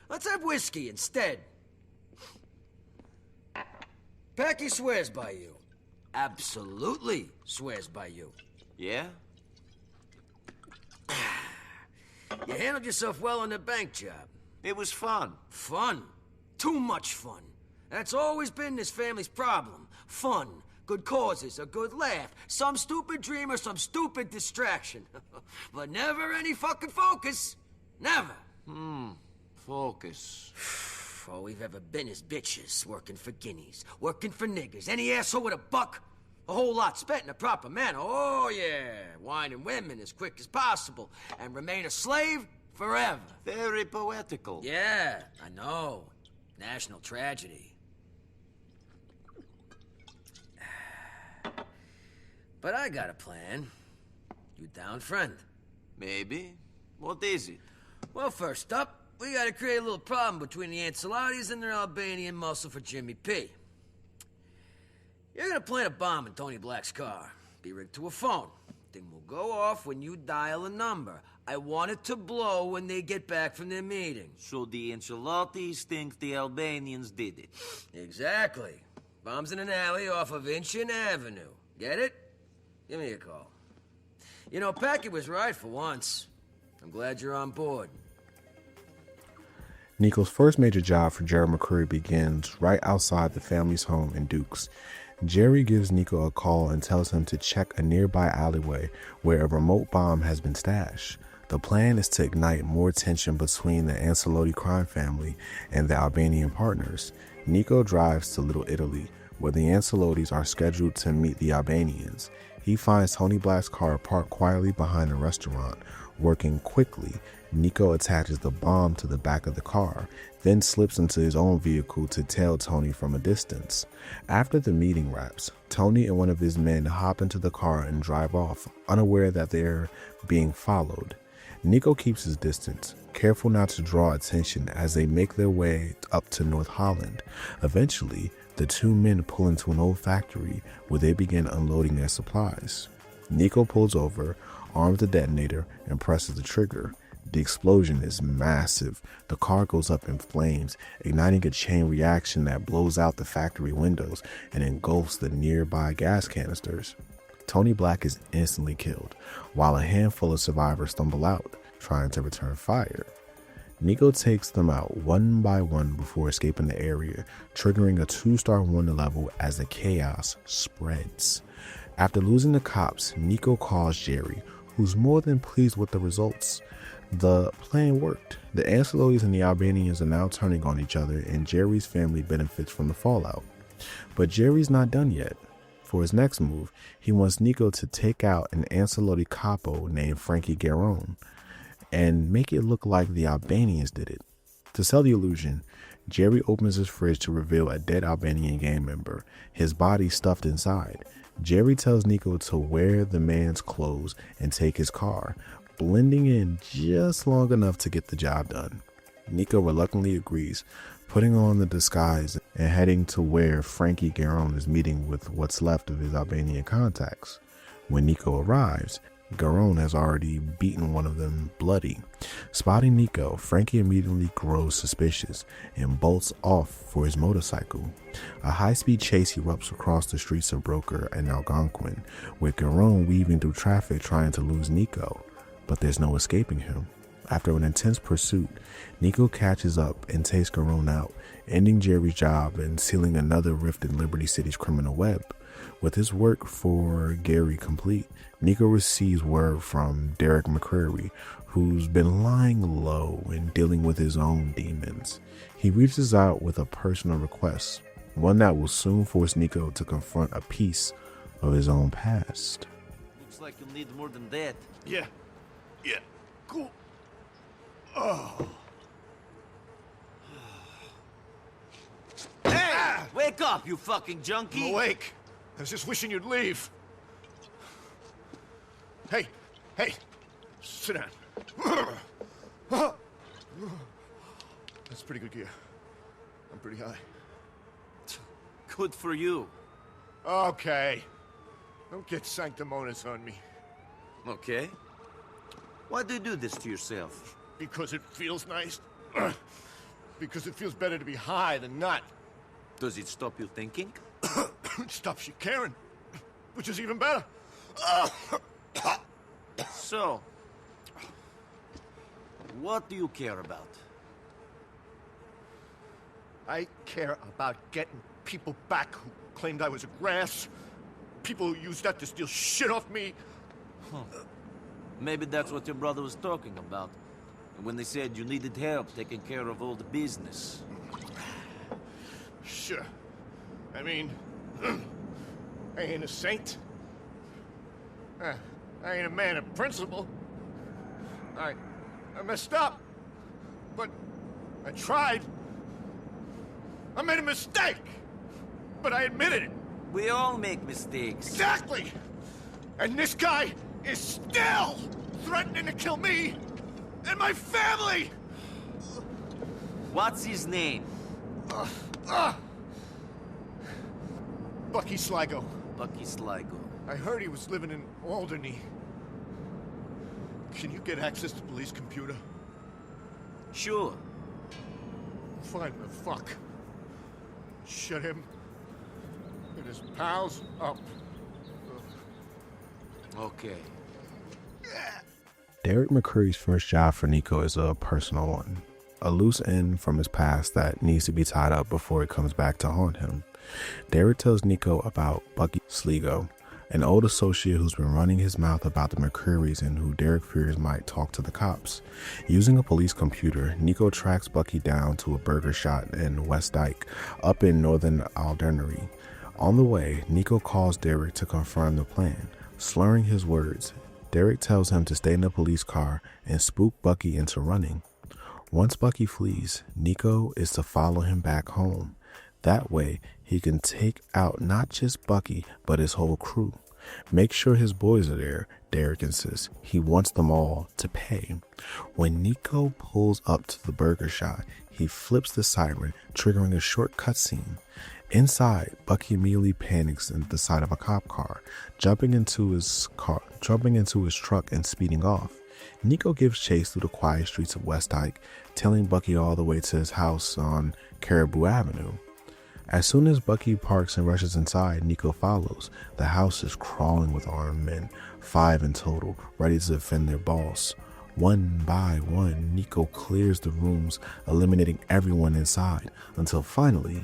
Let's have whiskey instead. Packy swears by you. Absolutely swears by you. Yeah? You handled yourself well on the bank job. It was fun. Fun? Too much fun. That's always been this family's problem. Fun. Good causes, a good laugh, some stupid dream or some stupid distraction. But never any fucking focus. Never. Focus. All we've ever been is bitches, working for guineas, working for niggers. Any asshole with a buck, a whole lot spent in a proper manner. Oh yeah, wine and women as quick as possible, and remain a slave forever. Very poetical. Yeah, I know. National tragedy. But I got a plan. You down, friend? Maybe. What is it? Well, first up, we gotta create a little problem between the Ancelottis and their Albanian muscle for Jimmy P. You're gonna plant a bomb in Tony Black's car. Be rigged to a phone. Thing will go off when you dial a number. I want it to blow when they get back from their meeting. So the Ancelottis think the Albanians did it. Exactly. Bomb's in an alley off of Inchin Avenue. Get it? Give me a call. You know, Packy was right for once. I'm glad you're on board. Niko's first major job for Jerry McCreary begins right outside the family's home in Dukes. Jerry gives Niko a call and tells him to check a nearby alleyway where a remote bomb has been stashed. The plan is to ignite more tension between the Ancelotti crime family and the Albanian partners. Niko drives to Little Italy, where the Ancelottis are scheduled to meet the Albanians. He finds Tony Black's car parked quietly behind a restaurant. Working quickly, Niko attaches the bomb to the back of the car, then slips into his own vehicle to tail Tony from a distance. After the meeting wraps, Tony and one of his men hop into the car and drive off, unaware that they're being followed. Niko keeps his distance, careful not to draw attention as they make their way up to North Holland. Eventually, the two men pull into an old factory where they begin unloading their supplies. Niko pulls over, arms the detonator, and presses the trigger. The explosion is massive. The car goes up in flames, igniting a chain reaction that blows out the factory windows and engulfs the nearby gas canisters. Tony Black is instantly killed, while a handful of survivors stumble out, trying to return fire. Niko takes them out one by one before escaping the area, triggering a 2-star wonder level as the chaos spreads. After losing the cops, Niko calls Jerry, who's more than pleased with the results. The plan worked. The Ancelottis and the Albanians are now turning on each other, and Jerry's family benefits from the fallout. But Jerry's not done yet. For his next move, he wants Niko to take out an Ancelotti capo named Frankie Garone and make it look like the Albanians did it. To sell the illusion, Jerry opens his fridge to reveal a dead Albanian gang member, his body stuffed inside. Jerry tells Niko to wear the man's clothes and take his car, blending in just long enough to get the job done. Niko reluctantly agrees, putting on the disguise and heading to where Frankie Garone is meeting with what's left of his Albanian contacts. When Niko arrives, Garone has already beaten one of them bloody. Spotting Niko, Frankie immediately grows suspicious and bolts off for his motorcycle. A high-speed chase erupts across the streets of Broker and Algonquin, with Garone weaving through traffic trying to lose Niko, but there's no escaping him. After an intense pursuit, Niko catches up and takes Garone out, ending Jerry's job and sealing another rift in Liberty City's criminal web. With his work for Gary complete, Niko receives word from Derek McCreary, who's been lying low and dealing with his own demons. He reaches out with a personal request, one that will soon force Niko to confront a piece of his own past. Looks like you'll need more than that. Yeah, cool. Oh. Hey! Wake up, you fucking junkie! I'm awake. I was just wishing you'd leave. Hey, sit down. That's pretty good gear. I'm pretty high. Good for you. Okay. Don't get sanctimonious on me. Okay. Why do you do this to yourself? Because it feels nice. Because it feels better to be high than not. Does it stop you thinking? It stops you caring, which is even better. So, what do you care about? I care about getting people back who claimed I was a grass. People who used that to steal shit off me. Maybe that's what your brother was talking about. When they said you needed help taking care of all the business. Sure. I mean, I ain't a saint. I ain't a man of principle. I messed up. But I tried. I made a mistake. But I admitted it. We all make mistakes. Exactly! And this guy is still threatening to kill me and my family! What's his name? Bucky Sligo. Bucky Sligo. I heard he was living in Alderney. Can you get access to police computer? Sure. Find the fuck. Shut him and his pals up. Okay. Derek McCreary's first job for Niko is a personal one. a loose end from his past that needs to be tied up before it comes back to haunt him. Derek tells Niko about Bucky Sligo, an old associate who's been running his mouth about the McCrearys and who Derek fears might talk to the cops. Using a police computer, Niko tracks Bucky down to a burger shop in West Dyke, up in northern Alderney. On the way, Niko calls Derek to confirm the plan. Slurring his words, Derek tells him to stay in the police car and spook Bucky into running. Once Bucky flees, Niko is to follow him back home. That way, he can take out not just Bucky, but his whole crew. Make sure his boys are there, Derek insists. He wants them all to pay. When Niko pulls up to the burger shop, he flips the siren, triggering a short cutscene. Inside, Bucky immediately panics at the sight of a cop car, jumping into his truck and speeding off. Niko gives chase through the quiet streets of West Dyke, tailing Bucky all the way to his house on Caribou Avenue. As soon as Bucky parks and rushes inside, Niko follows. The house is crawling with armed men, 5 in total, ready to defend their boss. One by one, Niko clears the rooms, eliminating everyone inside, until finally,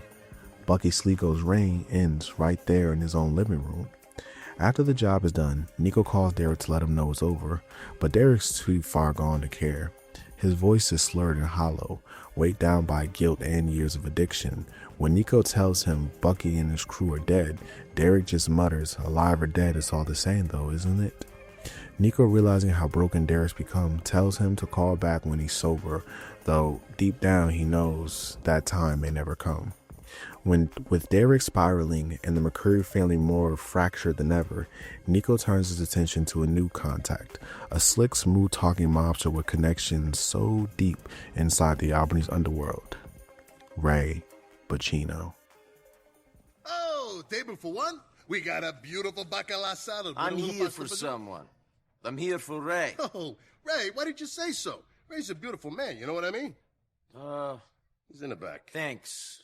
Bucky Sligo's reign ends right there in his own living room. After the job is done, Niko calls Derek to let him know it's over, but Derek's too far gone to care. His voice is slurred and hollow, weighed down by guilt and years of addiction. When Niko tells him Bucky and his crew are dead, Derek just mutters, alive or dead, it's all the same though, isn't it? Niko, realizing how broken Derek's become, tells him to call back when he's sober, though deep down he knows that time may never come. With Derek spiraling and the McCreary family more fractured than ever, Niko turns his attention to a new contact, a slick, smooth-talking mobster with connections so deep inside the Albany's underworld. Ray Pacino. Oh, table for one? We got a beautiful bacala salad. I'm here for someone. I'm here for Ray. Oh, Ray, why did you say so? Ray's a beautiful man, you know what I mean? He's in the back. Thanks.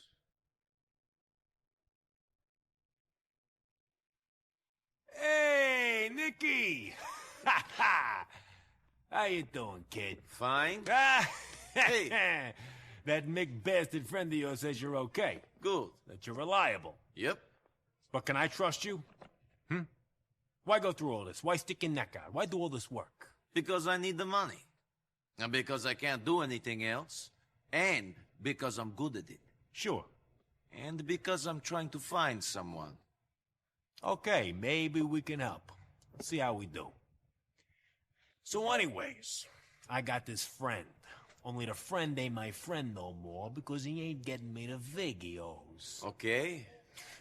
Hey, Nicky! How you doing, kid? Fine. Hey! That Mick bastard friend of yours says you're okay. Good. That you're reliable. Yep. But can I trust you? Why go through all this? Why stick your neck out? Why do all this work? Because I need the money. And because I can't do anything else. And because I'm good at it. Sure. And because I'm trying to find someone. Okay, maybe we can help. Let's see how we do. So anyways, I got this friend. Only the friend ain't my friend no more because he ain't getting me the vig he owes. Okay.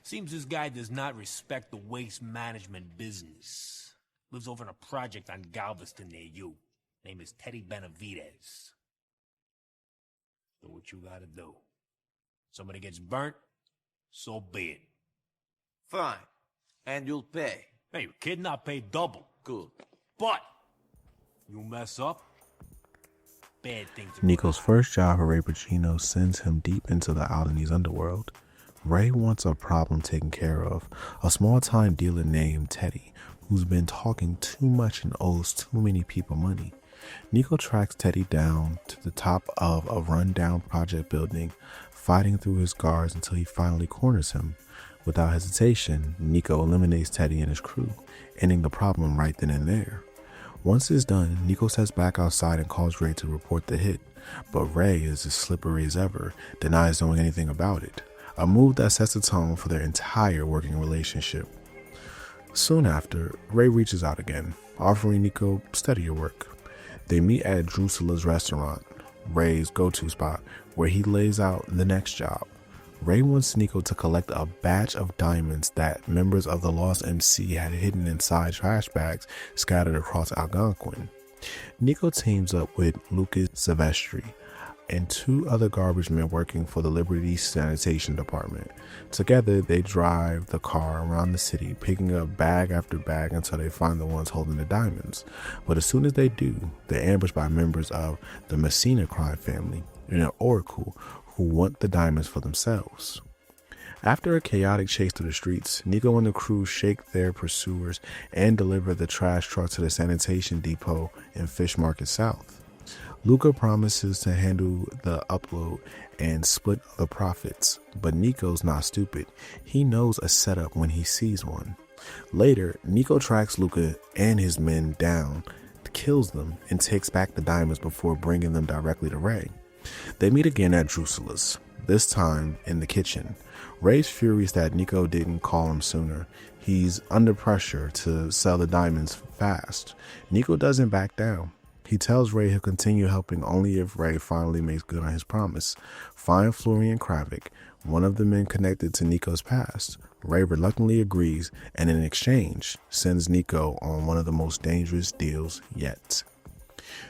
Seems this guy does not respect the waste management business. Lives over in a project on Galveston near you. Name is Teddy Benavides. Do what you gotta do. Somebody gets burnt, so be it. Fine. And you'll pay. Hey, you kidding? I'll pay double. Good. But you mess up, bad things. Niko's first job for Ray Pacino sends him deep into the Alderney's underworld. Ray wants a problem taken care of, a small-time dealer named Teddy, who's been talking too much and owes too many people money. Niko tracks Teddy down to the top of a run-down project building, fighting through his guards until he finally corners him. Without hesitation, Niko eliminates Teddy and his crew, ending the problem right then and there. Once it's done, Niko steps back outside and calls Ray to report the hit, but Ray is as slippery as ever, denies knowing anything about it, a move that sets the tone for their entire working relationship. Soon after, Ray reaches out again, offering Niko steadier work. They meet at Drusula's restaurant, Ray's go-to spot, where he lays out the next job. Ray wants Niko to collect a batch of diamonds that members of the Lost MC had hidden inside trash bags scattered across Algonquin. Niko teams up with Lucas Silvestri and 2 other garbage men working for the Liberty Sanitation Department. Together, they drive the car around the city, picking up bag after bag until they find the ones holding the diamonds. But as soon as they do, they're ambushed by members of the Messina crime family and an oracle who want the diamonds for themselves. After a chaotic chase through the streets, Niko and the crew shake their pursuers and deliver the trash truck to the sanitation depot in Fish Market South. Luca promises to handle the upload and split the profits, but Niko's not stupid. He knows a setup when he sees one. Later, Niko tracks Luca and his men down, kills them, and takes back the diamonds before bringing them directly to Ray. They meet again at Drusula's, this time in the kitchen. Ray's furious that Niko didn't call him sooner. He's under pressure to sell the diamonds fast. Niko doesn't back down. He tells Ray he'll continue helping only if Ray finally makes good on his promise. Find Florian Kravik, one of the men connected to Niko's past. Ray reluctantly agrees and in exchange sends Niko on one of the most dangerous deals yet.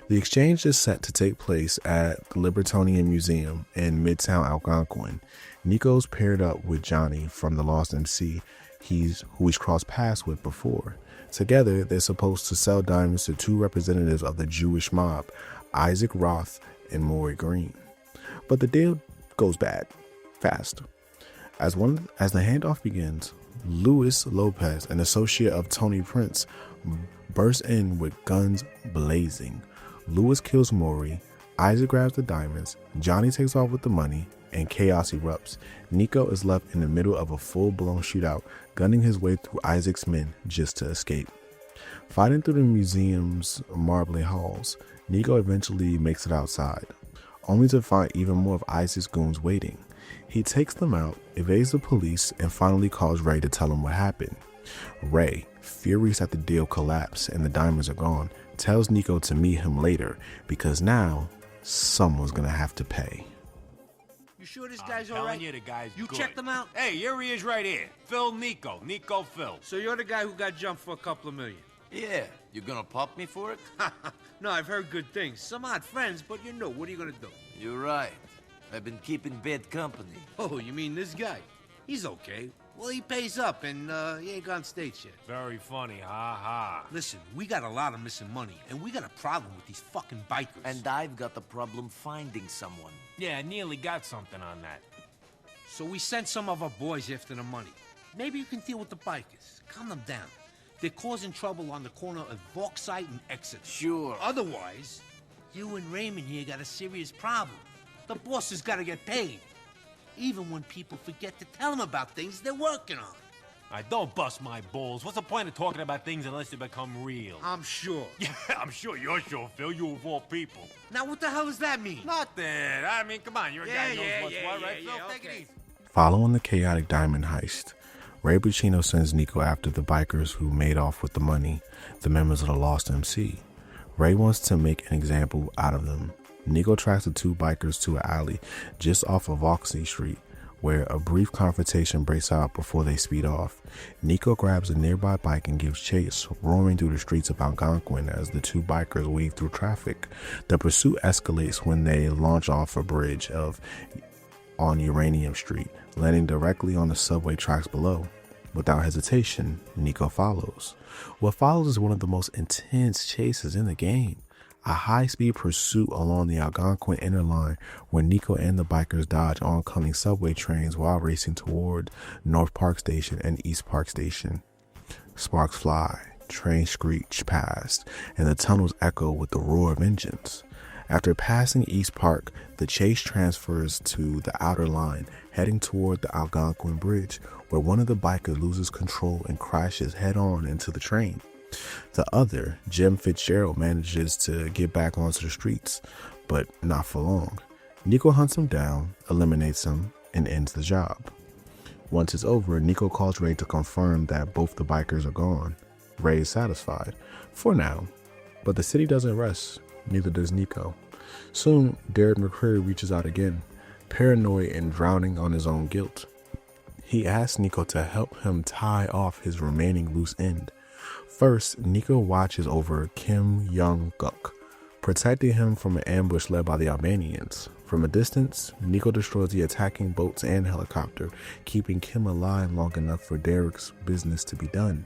The exchange is set to take place at the Libertonian Museum in Midtown Algonquin. Niko's paired up with Johnny from the Lost MC, who he's crossed paths with before. Together, they're supposed to sell diamonds to two representatives of the Jewish mob, Isaac Roth and Maury Green. But the deal goes bad, fast. As the handoff begins, Luis Lopez, an associate of Tony Prince, bursts in with guns blazing. Luis kills Maury, Isaac grabs the diamonds, Johnny takes off with the money, and chaos erupts. Niko is left in the middle of a full-blown shootout, gunning his way through Isaac's men just to escape. Fighting through the museum's marbling halls, Niko eventually makes it outside, only to find even more of Isaac's goons waiting. He takes them out, evades the police, and finally calls Ray to tell him what happened. Ray, furious that the deal collapsed and the diamonds are gone, tells Niko to meet him later because now someone's gonna have to pay. You sure this guy's all right? You the guy's You good. checked him out? Hey, here he is right here. Phil Niko Phil. So you're the guy who got jumped for a couple of million? Yeah, you gonna pop me for it? No, I've heard good things. Some odd friends, but you know, what are you gonna do? You're right. I've been keeping bad company. Oh, you mean this guy? He's okay. Well, he pays up, and he ain't gone states yet. Very funny, ha ha. Listen, we got a lot of missing money, and we got a problem with these fucking bikers. And I've got the problem finding someone. Yeah, I nearly got something on that. So we sent some of our boys after the money. Maybe you can deal with the bikers. Calm them down. They're causing trouble on the corner of Bauxite and Exeter. Sure. Otherwise, you and Raymond here got a serious problem. The boss has got to get paid. Even when people forget to tell them about things they're working on. Don't bust my balls. What's the point of talking about things unless they become real? I'm sure. Yeah, I'm sure you're sure, Phil. You of all people. Now, what the hell does that mean? Nothing. I mean, come on. You're a guy who knows what's what, right, Phil? Take it easy. Following the chaotic diamond heist, Ray Buccino sends Niko after the bikers who made off with the money, the members of the Lost MC. Ray wants to make an example out of them. Niko tracks the two bikers to an alley just off of Oxley Street, where a brief confrontation breaks out before they speed off. Niko grabs a nearby bike and gives chase, roaring through the streets of Algonquin as the two bikers weave through traffic. The pursuit escalates when they launch off a bridge on Uranium Street, landing directly on the subway tracks below. Without hesitation, Niko follows. What follows is one of the most intense chases in the game. A high-speed pursuit along the Algonquin inner line where Niko and the bikers dodge oncoming subway trains while racing toward North Park Station and East Park Station. Sparks fly, trains screech past, and the tunnels echo with the roar of engines. After passing East Park, the chase transfers to the outer line, heading toward the Algonquin Bridge, where one of the bikers loses control and crashes head-on into the train. The other, Jim Fitzgerald, manages to get back onto the streets, but not for long. Niko hunts him down, eliminates him, and ends the job. Once it's over, Niko calls Ray to confirm that both the bikers are gone. Ray is satisfied, for now, but the city doesn't rest, neither does Niko. Soon, Derek McCreary reaches out again, paranoid and drowning on his own guilt. He asks Niko to help him tie off his remaining loose end. First, Niko watches over Kim Young-guk, protecting him from an ambush led by the Albanians. From a distance, Niko destroys the attacking boats and helicopter, keeping Kim alive long enough for Derek's business to be done.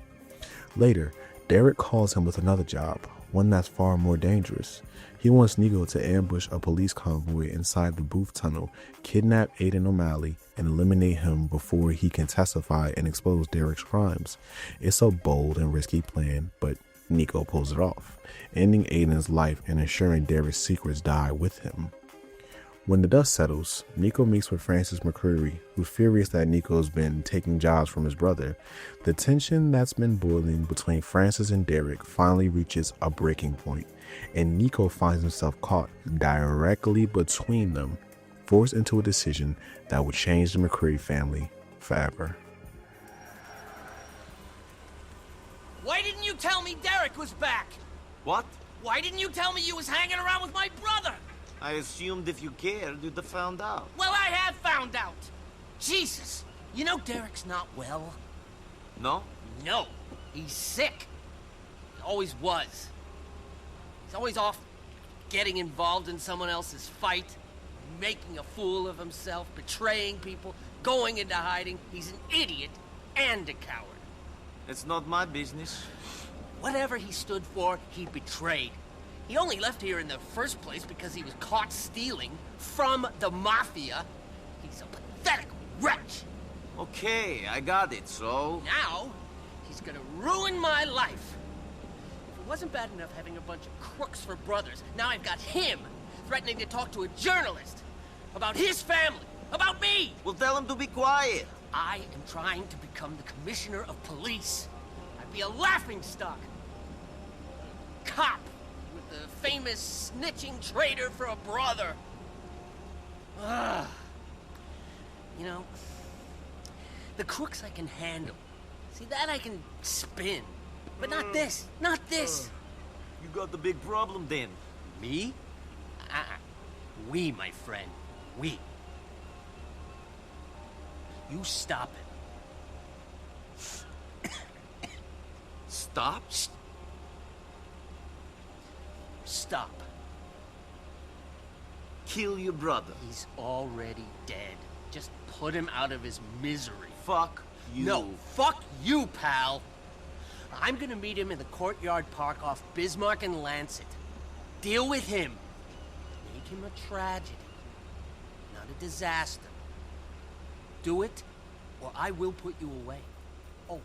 Later, Derek calls him with another job, one that's far more dangerous. He wants Niko to ambush a police convoy inside the Booth Tunnel, kidnap Aiden O'Malley, and eliminate him before he can testify and expose Derek's crimes. It's a bold and risky plan, but Niko pulls it off, ending Aiden's life and ensuring Derek's secrets die with him. When the dust settles, Niko meets with Francis McCreary, who's furious that Niko's been taking jobs from his brother. The tension that's been boiling between Francis and Derek finally reaches a breaking point, and Niko finds himself caught directly between them, forced into a decision that would change the McCreary family forever. Why didn't you tell me Derek was back? What? Why didn't you tell me you was hanging around with my brother? I assumed if you cared, you'd have found out. Well, I have found out. Jesus. You know Derek's not well? No? No. He's sick. He always was. He's always off getting involved in someone else's fight, making a fool of himself, betraying people, going into hiding. He's an idiot and a coward. It's not my business. Whatever he stood for, he betrayed. He only left here in the first place because he was caught stealing from the Mafia. He's a pathetic wretch. Okay, I got it, so... Now, he's gonna ruin my life. If it wasn't bad enough having a bunch of crooks for brothers, now I've got him threatening to talk to a journalist about his family, about me. Well, tell him to be quiet. I am trying to become the commissioner of police. I'd be a laughingstock. A cop. The famous snitching traitor for a brother. You know, the crooks I can handle. See, that I can spin. But not this. Not this. You got the big problem then. Me? We, my friend. We. You stop it. Stop? Stop. Kill your brother. He's already dead. Just put him out of his misery. Fuck you. No, fuck you, pal. I'm gonna meet him in the Courtyard Park off Bismarck and Lancet. Deal with him. Make him a tragedy, not a disaster. Do it, or I will put you away. Oh,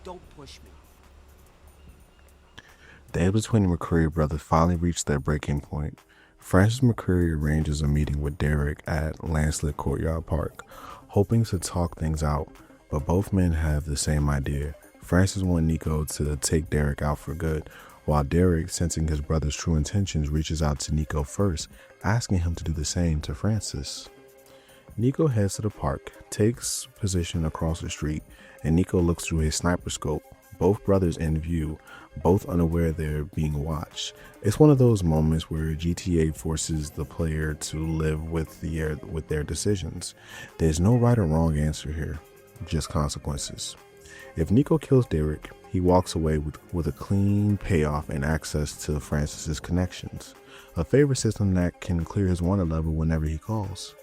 don't push me. Days between the McCreary brothers finally reached their breaking point. Francis McCreary arranges a meeting with Derek at Lancet Courtyard Park, hoping to talk things out, but both men have the same idea. Francis wants Niko to take Derek out for good, while Derek, sensing his brother's true intentions, reaches out to Niko first, asking him to do the same to Francis. Niko heads to the park, takes position across the street, and Niko looks through his sniper scope, both brothers in view, both unaware they're being watched. It's one of those moments where GTA forces the player to live with their decisions. There's no right or wrong answer here, just consequences. If Niko kills Derek, he walks away with a clean payoff and access to Francis's connections, a favor system that can clear his wanted level whenever he calls.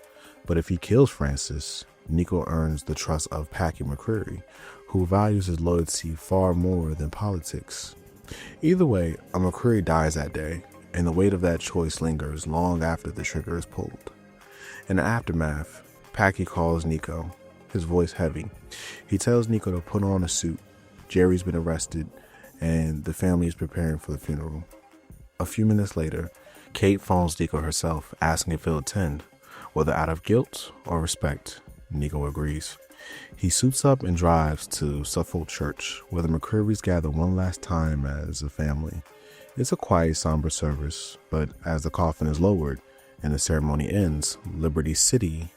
But if he kills Francis, Niko earns the trust of Packy McCreary, who values his loyalty far more than politics. Either way, a McCreary dies that day, and the weight of that choice lingers long after the trigger is pulled. In the aftermath, Packy calls Niko, his voice heavy. He tells Niko to put on a suit. Jerry's been arrested, and the family is preparing for the funeral. A few minutes later, Kate phones Niko herself, asking if he'll attend, whether out of guilt or respect. Niko agrees. He suits up and drives to Suffolk Church, where the McCrearys gather one last time as a family. It's a quiet, somber service, but as the coffin is lowered and the ceremony ends, Liberty City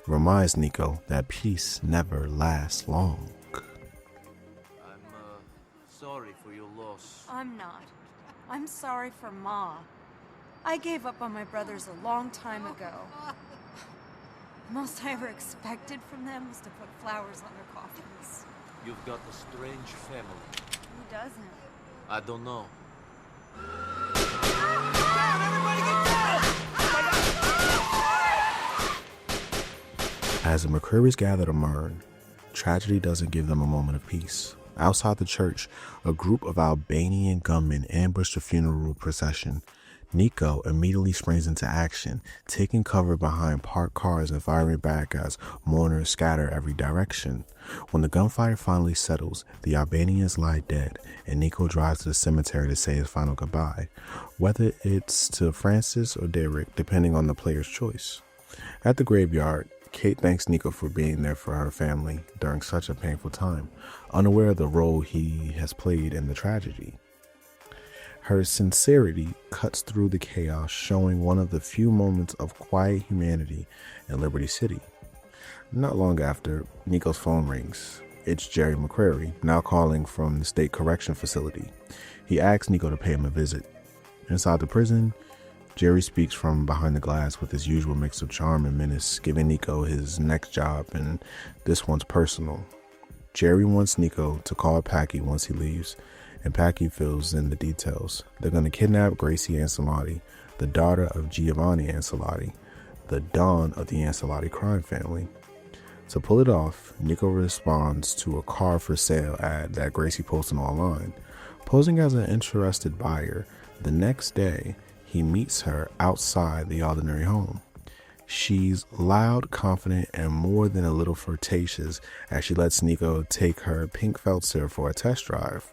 reminds Niko that peace never lasts long. I'm sorry for your loss. I'm not. I'm sorry for Ma. I gave up on my brothers a long time ago. The most I ever expected from them was to put flowers on their coffins. You've got a strange family. Who doesn't? I don't know. As the McCrearys gather to mourn, tragedy doesn't give them a moment of peace. Outside the church, a group of Albanian gunmen ambush the funeral procession. Niko immediately springs into action, taking cover behind parked cars and firing back as mourners scatter every direction. When the gunfire finally settles, the Albanians lie dead, and Niko drives to the cemetery to say his final goodbye, whether it's to Francis or Derek, depending on the player's choice. At the graveyard, Kate thanks Niko for being there for her family during such a painful time, unaware of the role he has played in the tragedy. Her sincerity cuts through the chaos, showing one of the few moments of quiet humanity in Liberty City. Not long after, Niko's phone rings. It's Jerry McCrary, now calling from the state correction facility. He asks Niko to pay him a visit. Inside the prison, Jerry speaks from behind the glass with his usual mix of charm and menace, giving Niko his next job, and this one's personal. Jerry wants Niko to call Packy once he leaves, and Packy fills in the details. They're going to kidnap Gracie Ancelotti, the daughter of Giovanni Ancelotti, the Don of the Ancelotti crime family. To pull it off, Niko responds to a car for sale ad that Gracie posted online. Posing as an interested buyer, the next day, he meets her outside the ordinary home. She's loud, confident, and more than a little flirtatious as she lets Niko take her pink Feltzer for a test drive.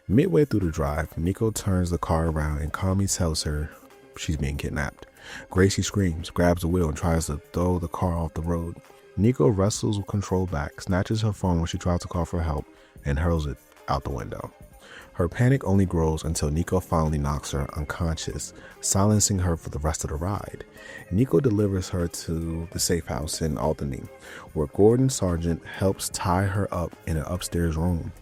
Midway through the drive, Niko turns the car around and calmly tells her she's being kidnapped. Gracie screams, grabs the wheel, and tries to throw the car off the road. Niko wrestles with control back, snatches her phone when she tries to call for help, and hurls it out the window. Her panic only grows until Niko finally knocks her unconscious, silencing her for the rest of the ride. Niko delivers her to the safe house in Albany, where Gordon Sargent helps tie her up in an upstairs room.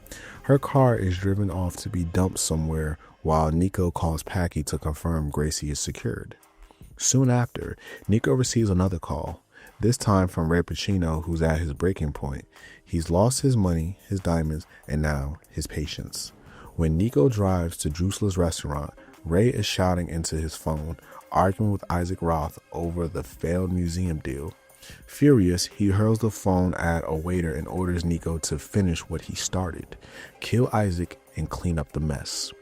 Her car is driven off to be dumped somewhere while Niko calls Packy to confirm Gracie is secured. Soon after, Niko receives another call, this time from Ray Pacino, who's at his breaking point. He's lost his money, his diamonds, and now his patience. When Niko drives to Drusela's restaurant, Ray is shouting into his phone, arguing with Isaac Roth over the failed museum deal. Furious, he hurls the phone at a waiter and orders Niko to finish what he started, kill Isaac and clean up the mess.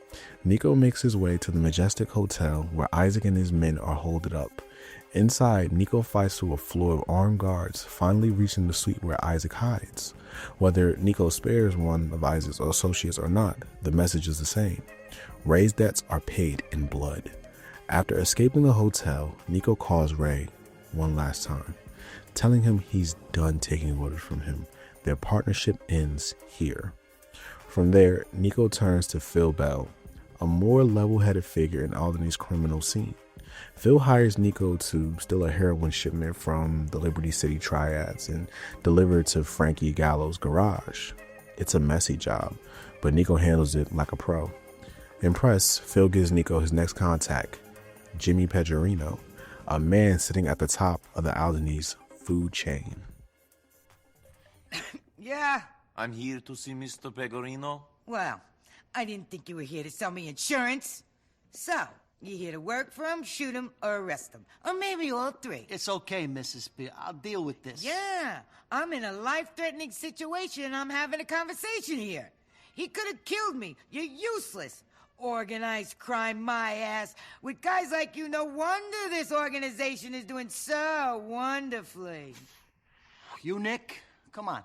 Niko makes his way to the Majestic Hotel where Isaac and his men are holed up. Inside, Niko fights through a floor of armed guards, finally reaching the suite where Isaac hides. Whether Niko spares one of Isaac's associates or not, the message is the same. Ray's debts are paid in blood. After escaping the hotel, Niko calls Ray one last time, telling him he's done taking orders from him. Their partnership ends here. From there, Niko turns to Phil Bell, a more level-headed figure in Albany's criminal scene. Phil hires Niko to steal a heroin shipment from the Liberty City Triads and deliver it to Frankie Gallo's garage. It's a messy job, but Niko handles it like a pro. Impressed, Phil gives Niko his next contact, Jimmy Pedrino, a man sitting at the top of the Albany's food chain. Yeah? I'm here to see Mr. Pegorino. Well, I didn't think you were here to sell me insurance. So, you here to work for him, shoot him, or arrest him? Or maybe all three. It's okay, Mrs. P. I'll deal with this. Yeah, I'm in a life-threatening situation and I'm having a conversation here. He could have killed me. You're useless. Organized crime, my ass. With guys like you, no wonder this organization is doing so wonderfully. You, Nick? Come on.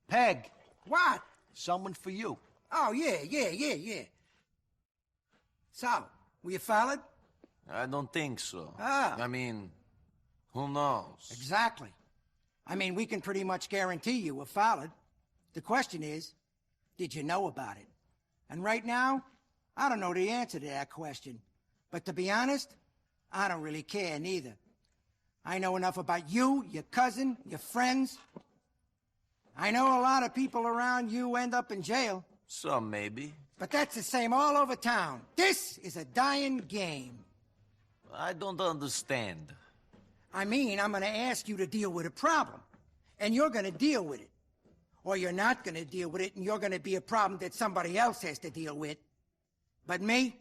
Peg. What? Someone for you. Oh, yeah. So, were you followed? I don't think so. Ah. I mean, who knows? Exactly. I mean, we can pretty much guarantee you were followed. The question is, did you know about it? And right now, I don't know the answer to that question. But to be honest, I don't really care neither. I know enough about you, your cousin, your friends. I know a lot of people around you end up in jail. Some maybe. But that's the same all over town. This is a dying game. I don't understand. I mean, I'm gonna ask you to deal with a problem. And you're gonna deal with it. Or you're not gonna deal with it and you're gonna be a problem that somebody else has to deal with. But me,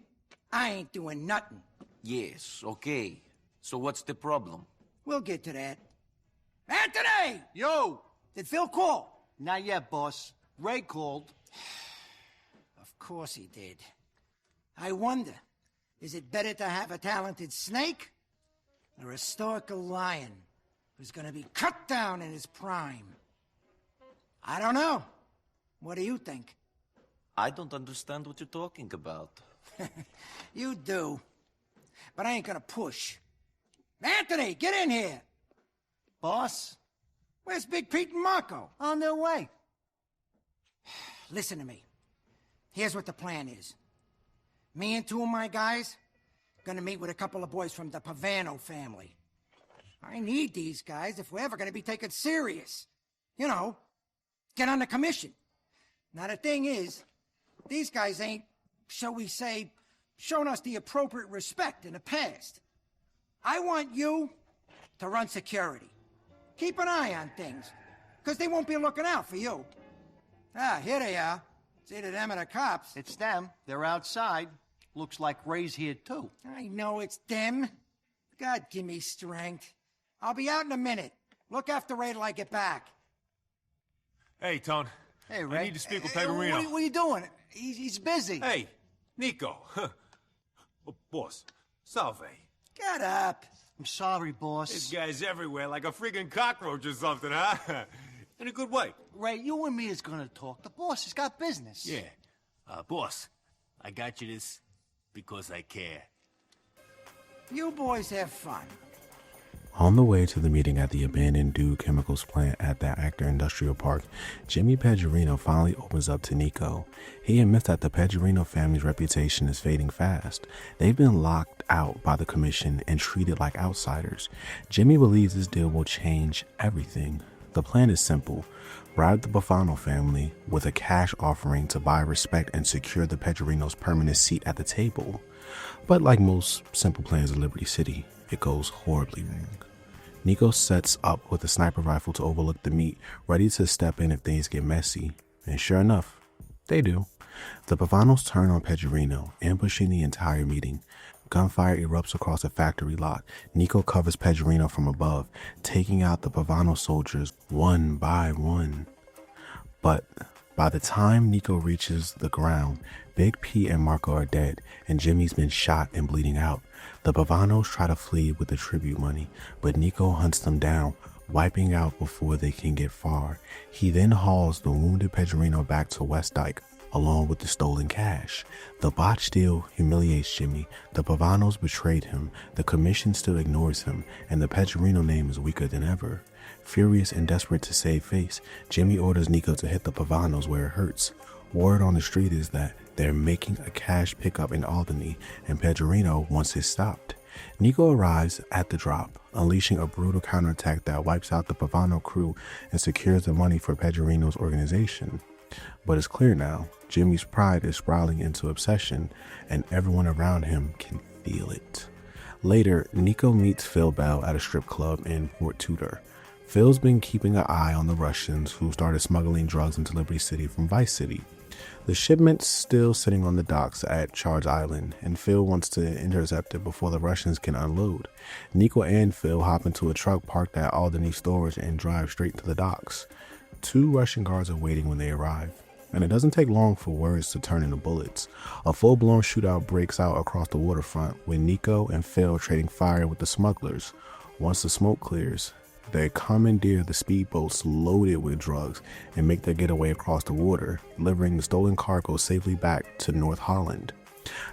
I ain't doing nothing. Yes, okay. So what's the problem? We'll get to that. Anthony! Yo! Did Phil call? Not yet, boss. Ray called. Of course he did. I wonder, is it better to have a talented snake or a stoical lion who's gonna be cut down in his prime? I don't know. What do you think? I don't understand what you're talking about. You do. But I ain't gonna push. Anthony, get in here! Boss? Where's Big Pete and Marco? On their way. Listen to me. Here's what the plan is. Me and two of my guys gonna meet with a couple of boys from the Pavano family. I need these guys if we're ever gonna be taken serious. You know, get on the commission. Now the thing is, these guys ain't, shall we say, shown us the appropriate respect in the past. I want you to run security. Keep an eye on things, because they won't be looking out for you. Ah, here they are. It's either them or the cops. It's them. They're outside. Looks like Ray's here, too. I know it's them. God, give me strength. I'll be out in a minute. Look after Ray till I get back. Hey, Tone. Hey, Ray. I need to speak with Pegorino. What are you doing? He's busy. Hey, Niko. Boss, salve. Get up. I'm sorry, boss. This guy's everywhere like a freaking cockroach or something, huh? In a good way. Ray, you and me is gonna talk. The boss has got business. Yeah. Boss, I got you this because I care. You boys have fun. On the way to the meeting at the abandoned Dew Chemicals plant at the Actor Industrial Park, Jimmy Pegorino finally opens up to Niko. He admits that the Pegorino family's reputation is fading fast. They've been locked out by the commission and treated like outsiders. Jimmy believes this deal will change everything. The plan is simple. Bribe the Bufano family with a cash offering to buy respect and secure the Pegorinos' permanent seat at the table. But like most simple plans in Liberty City, it goes horribly wrong. Niko sets up with a sniper rifle to overlook the meet, ready to step in if things get messy. And sure enough, they do. The Pavanos turn on Pegorino, ambushing the entire meeting. Gunfire erupts across the factory lot. Niko covers Pegorino from above, taking out the Pavano soldiers one by one. But by the time Niko reaches the ground, Big P and Marco are dead, and Jimmy's been shot and bleeding out. The Pavanos try to flee with the tribute money, but Niko hunts them down, wiping out before they can get far. He then hauls the wounded Pegorino back to West Dyke, along with the stolen cash. The botched deal humiliates Jimmy. The Pavanos betrayed him, the commission still ignores him, and the Pegorino name is weaker than ever. Furious and desperate to save face, Jimmy orders Niko to hit the Pavanos where it hurts. Word on the street is that they're making a cash pickup in Albany, and Pegorino wants it stopped. Niko arrives at the drop, unleashing a brutal counterattack that wipes out the Pavano crew and secures the money for Pegorino's organization. But it's clear now, Jimmy's pride is spiraling into obsession, and everyone around him can feel it. Later, Niko meets Phil Bell at a strip club in Fort Tudor. Phil's been keeping an eye on the Russians who started smuggling drugs into Liberty City from Vice City. The shipment's still sitting on the docks at Charles Island, and Phil wants to intercept it before the Russians can unload. Niko and Phil hop into a truck parked at Alderney Storage and drive straight to the docks. 2 Russian guards are waiting when they arrive, and it doesn't take long for words to turn into bullets. A full-blown shootout breaks out across the waterfront, with Niko and Phil trading fire with the smugglers. Once the smoke clears, they commandeer the speedboats loaded with drugs and make their getaway across the water, delivering the stolen cargo safely back to North Holland.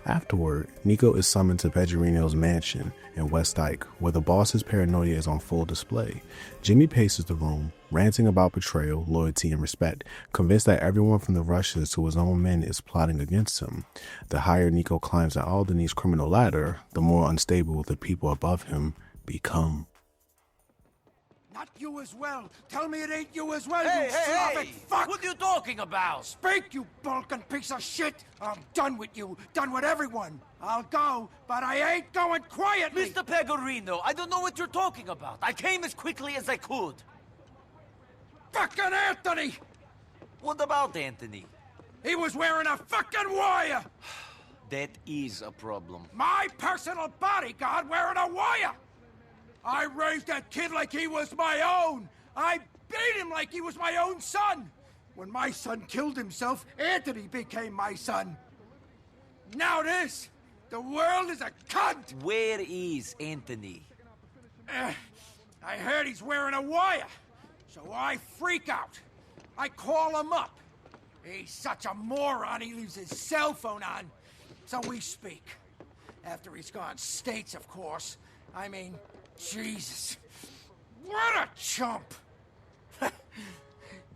Afterward, Niko is summoned to Pegorino's mansion in West Dyke, where the boss's paranoia is on full display. Jimmy paces the room, ranting about betrayal, loyalty, and respect, convinced that everyone from the Russians to his own men is plotting against him. The higher Niko climbs the Alderney's criminal ladder, the more unstable the people above him become. Not you as well. Tell me it ain't you as well, Hey, you hey, Slavic hey! fuck! What are you talking about? Speak, you Balkan piece of shit! I'm done with you. Done with everyone. I'll go, but I ain't going quietly! Mr. Pegorino, I don't know what you're talking about. I came as quickly as I could. Fucking Anthony! What about Anthony? He was wearing a fucking wire! That is a problem. My personal bodyguard wearing a wire! I raised that kid like he was my own! I beat him like he was my own son! When my son killed himself, Anthony became my son! Now this? The world is a cunt! Where is Anthony? I heard he's wearing a wire, so I freak out. I call him up. He's such a moron, he leaves his cell phone on, so we speak. After he's gone states, of course. I mean, Jesus. What a chump!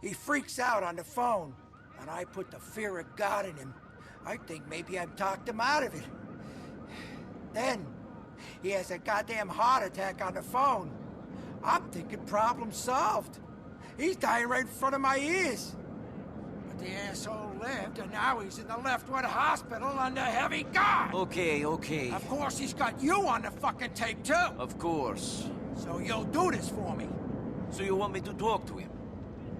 He freaks out on the phone, and I put the fear of God in him. I think maybe I've talked him out of it. Then, he has a goddamn heart attack on the phone. I'm thinking problem solved. He's dying right in front of my ears. But the asshole lived, and now he's in the Leftwood Hospital under heavy guard. Okay. Of course, he's got you on the fucking tape, too. Of course. So you'll do this for me. So you want me to talk to him?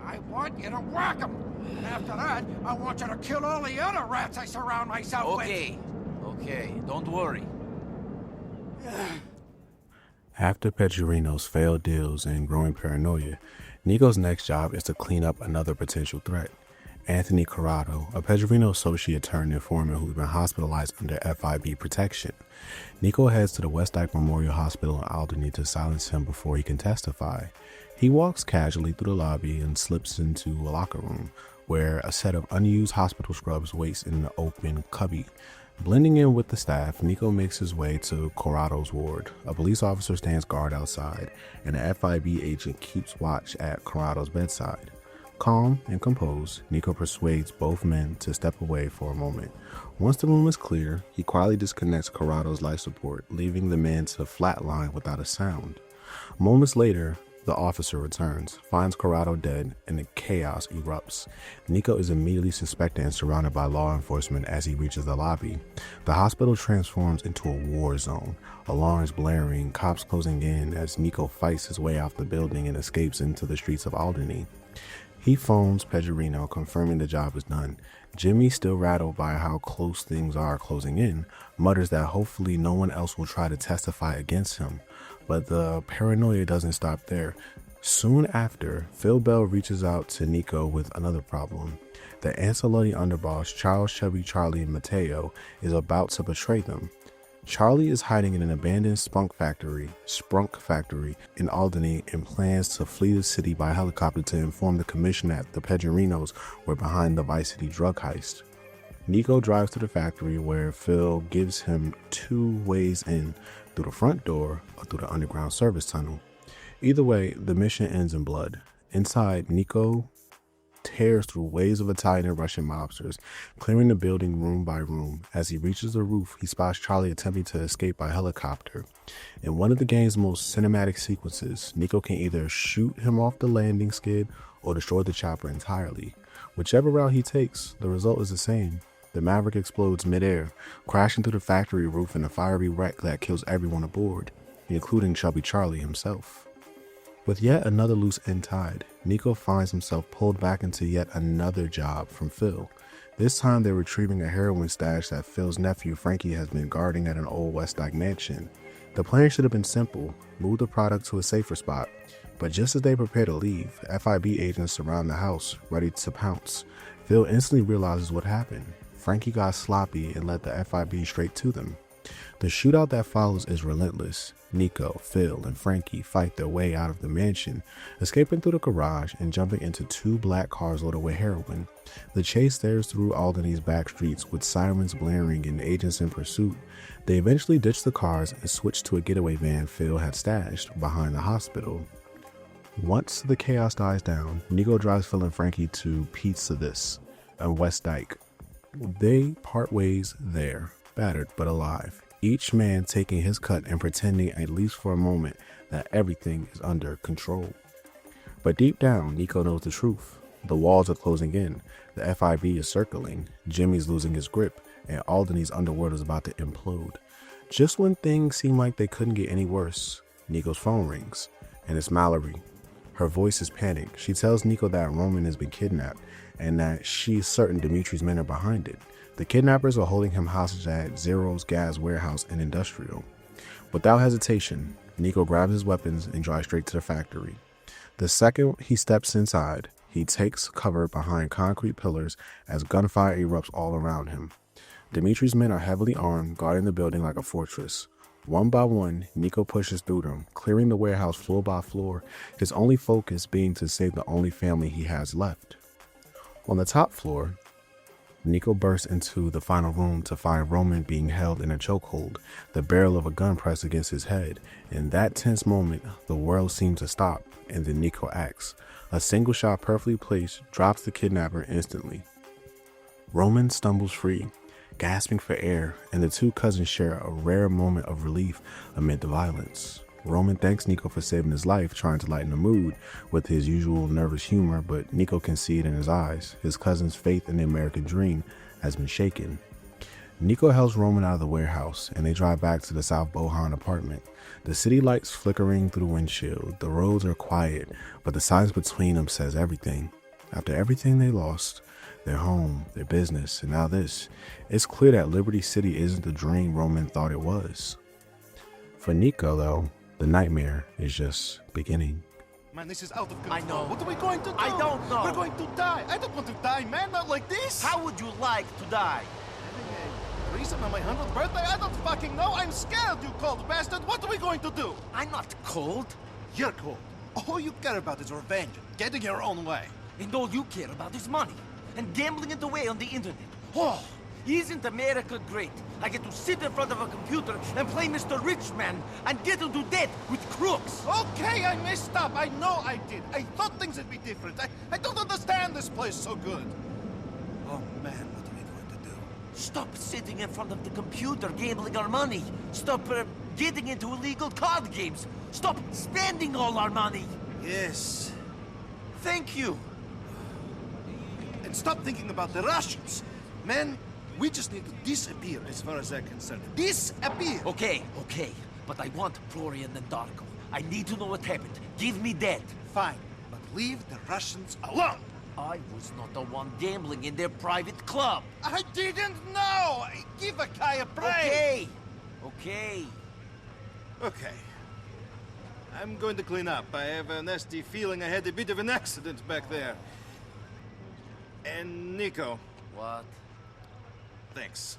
I want you to whack him. And after that, I want you to kill all the other rats I surround myself with. Okay, don't worry. After Pedrino's failed deals and growing paranoia, Niko's next job is to clean up another potential threat. Anthony Corrado, a Pedrino associate turned informant who's been hospitalized under FIB protection. Niko heads to the West Dyke Memorial Hospital in Alderney to silence him before he can testify. He walks casually through the lobby and slips into a locker room, where a set of unused hospital scrubs waits in an open cubby. Blending in with the staff, Niko makes his way to Corrado's ward. A police officer stands guard outside, and an FIB agent keeps watch at Corrado's bedside. Calm and composed, Niko persuades both men to step away for a moment. Once the room is clear, he quietly disconnects Corrado's life support, leaving the men to flatline without a sound. Moments later, the officer returns, finds Corrado dead, and the chaos erupts. Niko is immediately suspected and surrounded by law enforcement as he reaches the lobby. The hospital transforms into a war zone, alarms blaring, cops closing in as Niko fights his way out the building and escapes into the streets of Alderney. He phones Pedrino, confirming the job is done. Jimmy, still rattled by how close things are closing in, mutters that hopefully no one else will try to testify against him. But the paranoia doesn't stop there. Soon after, Phil Bell reaches out to Niko with another problem. The Ancelotti underboss, Charles Chubby Charlie Mateo, is about to betray them. Charlie is hiding in an abandoned sprunk factory in Alderney and plans to flee the city by helicopter to inform the commission that the Pedrinos were behind the Vice City drug heist. Niko drives to the factory where Phil gives him 2 ways in, through the front door or through the underground service tunnel. Either way, the mission ends in blood. Inside, Niko tears through waves of Italian and Russian mobsters, clearing the building room by room. As he reaches the roof, he spots Charlie attempting to escape by helicopter. In one of the game's most cinematic sequences, Niko can either shoot him off the landing skid or destroy the chopper entirely. Whichever route he takes, the result is the same. The Maverick explodes midair, crashing through the factory roof in a fiery wreck that kills everyone aboard, including Chubby Charlie himself. With yet another loose end tied, Niko finds himself pulled back into yet another job from Phil. This time they're retrieving a heroin stash that Phil's nephew Frankie has been guarding at an old West Dyke mansion. The plan should have been simple: move the product to a safer spot. But just as they prepare to leave, FIB agents surround the house, ready to pounce. Phil instantly realizes what happened. Frankie got sloppy and led the FIB straight to them. The shootout that follows is relentless. Niko, Phil, and Frankie fight their way out of the mansion, escaping through the garage and jumping into 2 black cars loaded with heroin. The chase stares through Alderney's back streets with sirens blaring and agents in pursuit. They eventually ditch the cars and switch to a getaway van Phil had stashed behind the hospital. Once the chaos dies down, Niko drives Phil and Frankie to Pizza This on West Dyke. They part ways there, battered but alive, each man taking his cut and pretending, at least for a moment, that everything is under control. But deep down, Niko knows the truth. The walls are closing in, the FIB is circling, Jimmy's losing his grip, and Alderney's underworld is about to implode. Just when things seem like they couldn't get any worse, Niko's phone rings, and it's Mallory. Her voice is panicked. She tells Niko that Roman has been kidnapped, and that she's certain Dimitri's men are behind it. The kidnappers are holding him hostage at Zero's gas warehouse and industrial. Without hesitation, Niko grabs his weapons and drives straight to the factory. The second he steps inside, he takes cover behind concrete pillars as gunfire erupts all around him. Dimitri's men are heavily armed, guarding the building like a fortress. One by one, Niko pushes through them, clearing the warehouse floor by floor, his only focus being to save the only family he has left. On the top floor, Niko bursts into the final room to find Roman being held in a chokehold, the barrel of a gun pressed against his head. In that tense moment, the world seems to stop, and then Niko acts. A single shot perfectly placed drops the kidnapper instantly. Roman stumbles free, gasping for air, and the two cousins share a rare moment of relief amid the violence. Roman thanks Niko for saving his life, trying to lighten the mood with his usual nervous humor, but Niko can see it in his eyes. His cousin's faith in the American dream has been shaken. Niko helps Roman out of the warehouse, and they drive back to the South Bohan apartment. The city lights flickering through the windshield. The roads are quiet, but the silence between them says everything. After everything they lost, their home, their business, and now this, it's clear that Liberty City isn't the dream Roman thought it was. For Niko, though, the nightmare is just beginning. Man, this is out of control. I know. What are we going to do? I don't know. We're going to die. I don't want to die, man. Not like this. How would you like to die? Reason on my 100th birthday? I don't fucking know. I'm scared, you cold bastard. What are we going to do? I'm not cold. You're cold. All you care about is revenge, getting your own way. And all you care about is money. And gambling it away on the internet. Oh, isn't America great? I get to sit in front of a computer and play Mr. Rich Man and get into debt with crooks. Okay, I messed up. I know I did. I thought things would be different. I don't understand this place so good. Oh, man, what are we going to do? Stop sitting in front of the computer gambling our money. Stop getting into illegal card games. Stop spending all our money. Yes. Thank you. And stop thinking about the Russians. Man, we just need to disappear as far as I'm concerned. Disappear! Okay. But I want Florian and Darko. I need to know what happened. Give me that. Fine, but leave the Russians alone. I was not the one gambling in their private club. I didn't know! Give a guy a break! Okay. I'm going to clean up. I have a nasty feeling I had a bit of an accident back there. And Niko. What? Thanks.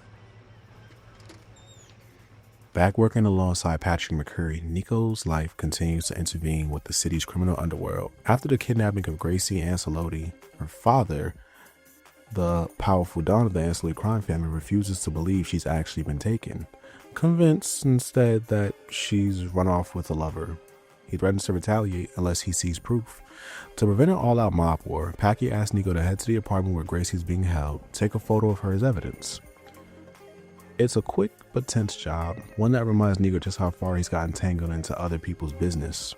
Back working alongside Patrick McCurry, Niko's life continues to intervene with the city's criminal underworld. After the kidnapping of Gracie Ancelotti, her father, the powerful Don of the Ancelotti crime family, refuses to believe she's actually been taken, convinced instead that she's run off with a lover. He threatens to retaliate unless he sees proof. To prevent an all-out mob war, Packy asks Niko to head to the apartment where Gracie's being held, take a photo of her as evidence. It's a quick but tense job, one that reminds Niko just how far he's gotten tangled into other people's business.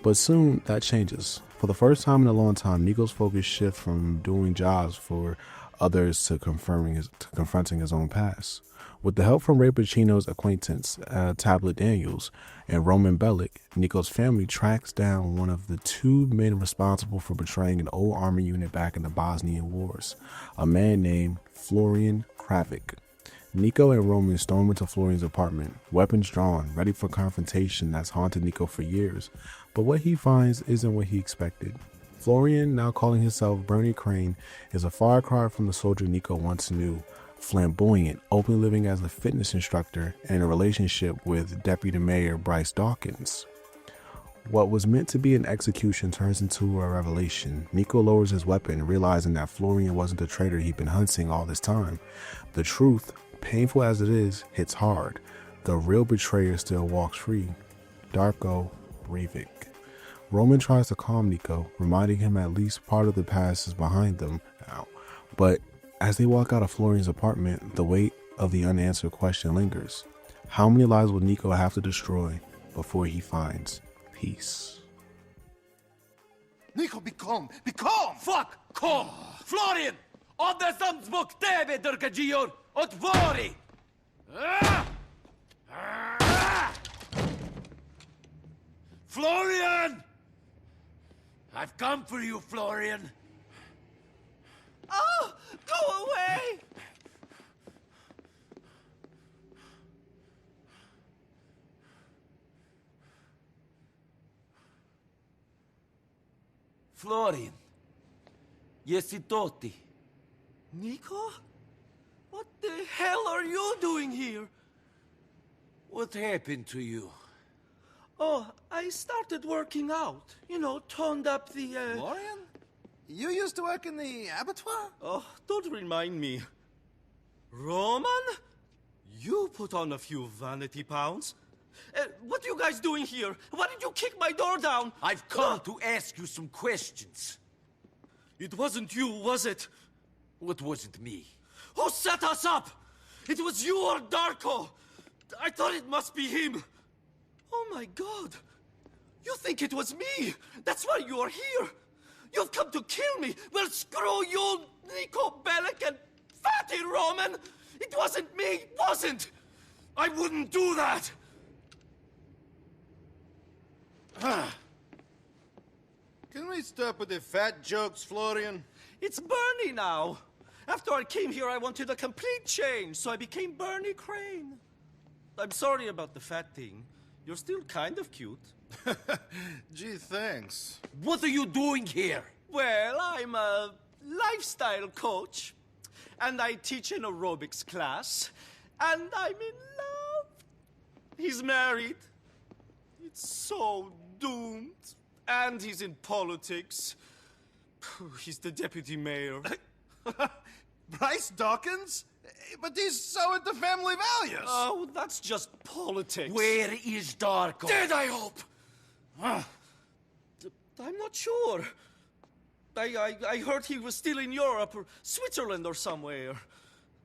But soon that changes. For the first time in a long time, Niko's focus shifts from doing jobs for others to confronting his own past. With the help from Ray Pacino's acquaintance, Tablet Daniels, and Roman Bellic, Niko's family tracks down one of the two men responsible for betraying an old army unit back in the Bosnian Wars, a man named Florian Kravik. Niko and Roman storm into Florian's apartment, weapons drawn, ready for confrontation that's haunted Niko for years, but what he finds isn't what he expected. Florian, now calling himself Bernie Crane, is a far cry from the soldier Niko once knew, flamboyant, openly living as a fitness instructor and in a relationship with Deputy Mayor Bryce Dawkins. What was meant to be an execution turns into a revelation. Niko lowers his weapon, realizing that Florian wasn't the traitor he'd been hunting all this time. The truth, painful as it is, hits hard. The real betrayer still walks free. Darko Breivik. Roman tries to calm Niko, reminding him at least part of the past is behind them now. But as they walk out of Florian's apartment, the weight of the unanswered question lingers. How many lives will Niko have to destroy before he finds peace? Niko, be calm! Be calm! Fuck! Calm! Florian! Odda sam zbog tebe, Drgađior! Otvori! Florian! I've come for you, Florian! Oh! Go away! Florian, jesi to ti? Niko? What the hell are you doing here? What happened to you? Oh, I started working out. You know, toned up the, Florian? You used to work in the abattoir? Oh, don't remind me. Roman? You put on a few vanity pounds. What are you guys doing here? Why did you kick my door down? I've come to ask you some questions. It wasn't you, was it? What wasn't me? Who set us up? It was you or Darko. I thought it must be him. Oh my God. You think it was me? That's why you are here. You've come to kill me. Well, screw you, Niko Bellic and Fatty Roman. It wasn't me, it wasn't. I wouldn't do that. Can we stop with the fat jokes, Florian? It's Bernie now. After I came here, I wanted a complete change, so I became Bernie Crane. I'm sorry about the fat thing. You're still kind of cute. Gee, thanks. What are you doing here? Well, I'm a lifestyle coach, and I teach an aerobics class, and I'm in love. He's married. It's so doomed. And he's in politics. He's the deputy mayor. Bryce Dawkins? But he's so into family values. Oh, that's just politics. Where is Darko? Dead, I hope. I'm not sure. I heard he was still in Europe or Switzerland or somewhere.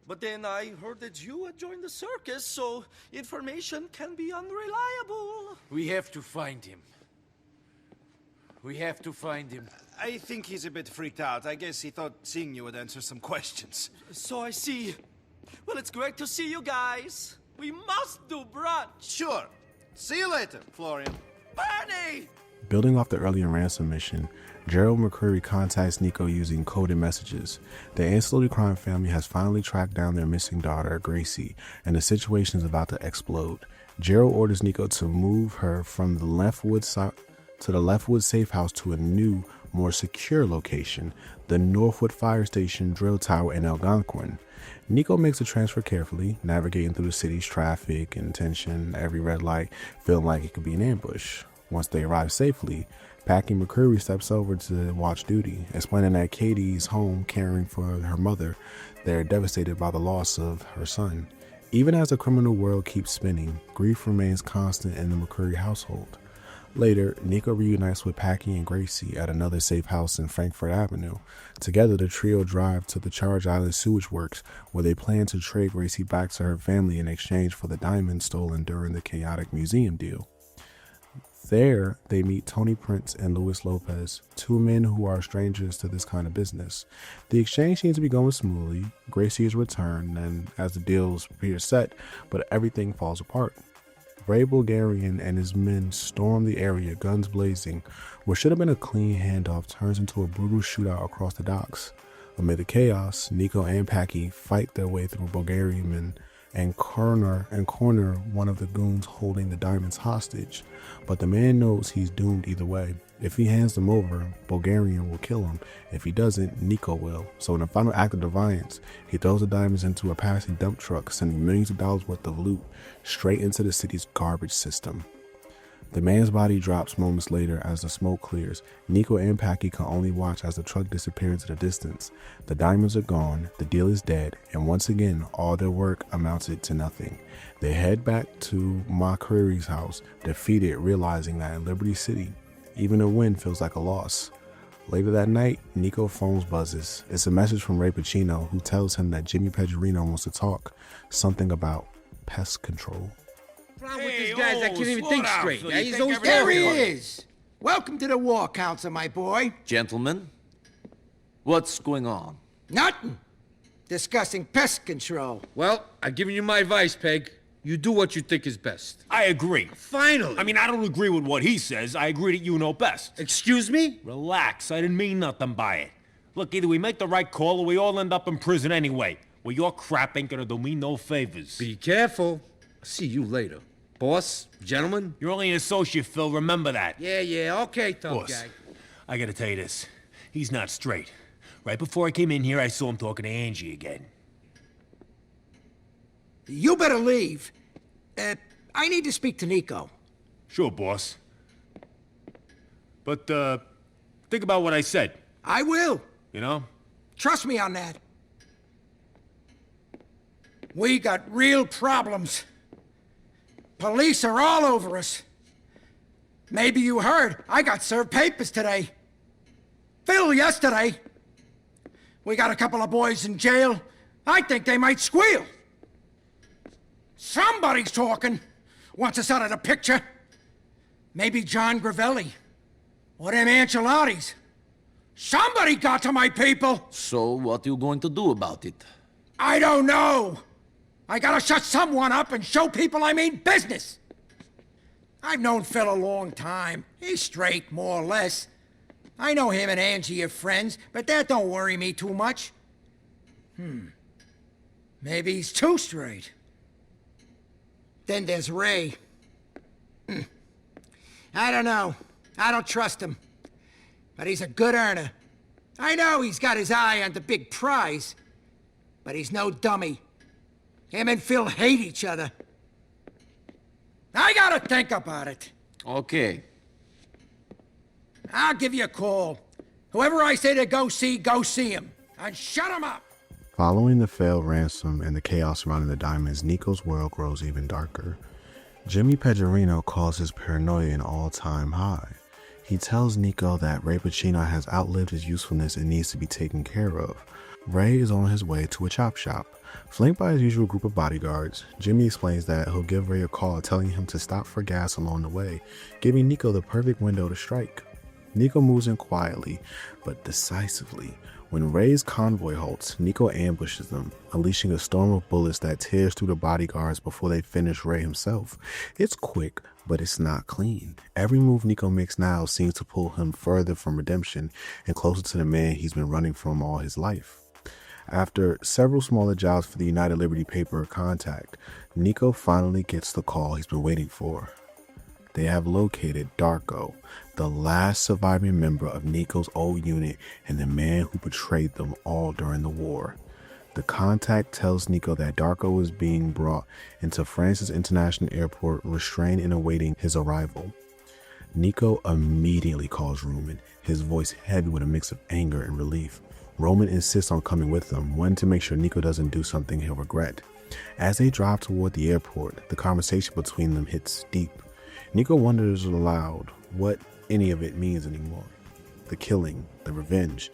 But then I heard that you had joined the circus, so information can be unreliable. We have to find him. We have to find him. I think he's a bit freaked out. I guess he thought seeing you would answer some questions. So I see. Well, it's great to see you guys. We must do brunch. Sure. See you later, Florian. Bernie! Building off the earlier ransom mission, Gerald McCreary contacts Niko using coded messages. The ancillary crime family has finally tracked down their missing daughter, Gracie, and the situation is about to explode. Gerald orders Niko to move her from the Leftwood safe house to a new, more secure location, the Northwood Fire Station drill tower in Algonquin. Niko makes the transfer carefully, navigating through the city's traffic and tension, every red light feeling like it could be an ambush. Once they arrive safely, Packy McCreary steps over to watch duty, explaining that Katie's home caring for her mother. They're devastated by the loss of her son. Even as the criminal world keeps spinning, grief remains constant in the McCreary household. Later, Niko reunites with Packy and Gracie at another safe house in Frankfurt Avenue. Together, the trio drive to the Charge Island sewage works, where they plan to trade Gracie back to her family in exchange for the diamonds stolen during the chaotic museum deal. There, they meet Tony Prince and Luis Lopez, two men who are strangers to this kind of business. The exchange seems to be going smoothly. Gracie is returned, and as the deals appear set, but everything falls apart. Ray Bulgarian and his men storm the area, guns blazing. What should have been a clean handoff turns into a brutal shootout across the docks. Amid the chaos, Niko and Packy fight their way through Bulgarian men and corner one of the goons holding the diamonds hostage. But the man knows he's doomed either way. If he hands them over, Bulgarian will kill him. If he doesn't, Niko will. So in a final act of defiance, he throws the diamonds into a passing dump truck, sending millions of dollars worth of loot straight into the city's garbage system. The man's body drops moments later as the smoke clears. Niko and Packy can only watch as the truck disappears into the distance. The diamonds are gone, the deal is dead, and once again, all their work amounted to nothing. They head back to McCreary's house, defeated, realizing that in Liberty City, even a win feels like a loss. Later that night, Niko phone's buzzes. It's a message from Ray Pacino, who tells him that Jimmy Pedrino wants to talk, something about pest control. Problem with this guy is I can't even think straight. So He's think always everything- there he is. Welcome to the War Council, my boy. Gentlemen, what's going on? Nothing. Discussing pest control. Well, I've given you my advice, Peg. You do what you think is best. I agree. Finally! I mean, I don't agree with what he says. I agree that you know best. Excuse me? Relax. I didn't mean nothing by it. Look, either we make the right call or we all end up in prison anyway. Well, your crap ain't gonna do me no favors. Be careful. I'll see you later. Boss, gentlemen. You're only an associate, Phil. Remember that. Yeah, okay, tough Boss, guy. I gotta tell you this. He's not straight. Right before I came in here, I saw him talking to Angie again. You better leave. I need to speak to Niko. Sure, boss. But, think about what I said. I will. You know? Trust me on that. We got real problems. Police are all over us. Maybe you heard, I got served papers today. Phil yesterday. We got a couple of boys in jail. I think they might squeal. Somebody's talking. Wants us out of the picture. Maybe John Gravelli. Or them Ancelottis. Somebody got to my people! So, what you going to do about it? I don't know! I gotta shut someone up and show people I mean business! I've known Phil a long time. He's straight, more or less. I know him and Angie are friends, but that don't worry me too much. Maybe he's too straight. Then there's Ray. I don't know. I don't trust him. But he's a good earner. I know he's got his eye on the big prize. But he's no dummy. Him and Phil hate each other. I gotta think about it. Okay. I'll give you a call. Whoever I say to go see him. And shut him up! Following the failed ransom and the chaos surrounding the diamonds, Niko's world grows even darker. Jimmy Pedrino calls his paranoia an all-time high. He tells Niko that Ray Pacino has outlived his usefulness and needs to be taken care of. Ray is on his way to a chop shop. Flanked by his usual group of bodyguards, Jimmy explains that he'll give Ray a call telling him to stop for gas along the way, giving Niko the perfect window to strike. Niko moves in quietly, but decisively. When Ray's convoy halts, Niko ambushes them, unleashing a storm of bullets that tears through the bodyguards before they finish Ray himself. It's quick, but it's not clean. Every move Niko makes now seems to pull him further from redemption and closer to the man he's been running from all his life. After several smaller jobs for the United Liberty paper contact, Niko finally gets the call he's been waiting for. They have located Darko, the last surviving member of Niko's old unit and the man who betrayed them all during the war. The contact tells Niko that Darko is being brought into Francis International Airport, restrained and awaiting his arrival. Niko immediately calls Roman, his voice heavy with a mix of anger and relief. Roman insists on coming with them, wanting to make sure Niko doesn't do something he'll regret. As they drive toward the airport, the conversation between them hits deep. Niko wonders aloud what any of it means anymore. The killing, the revenge,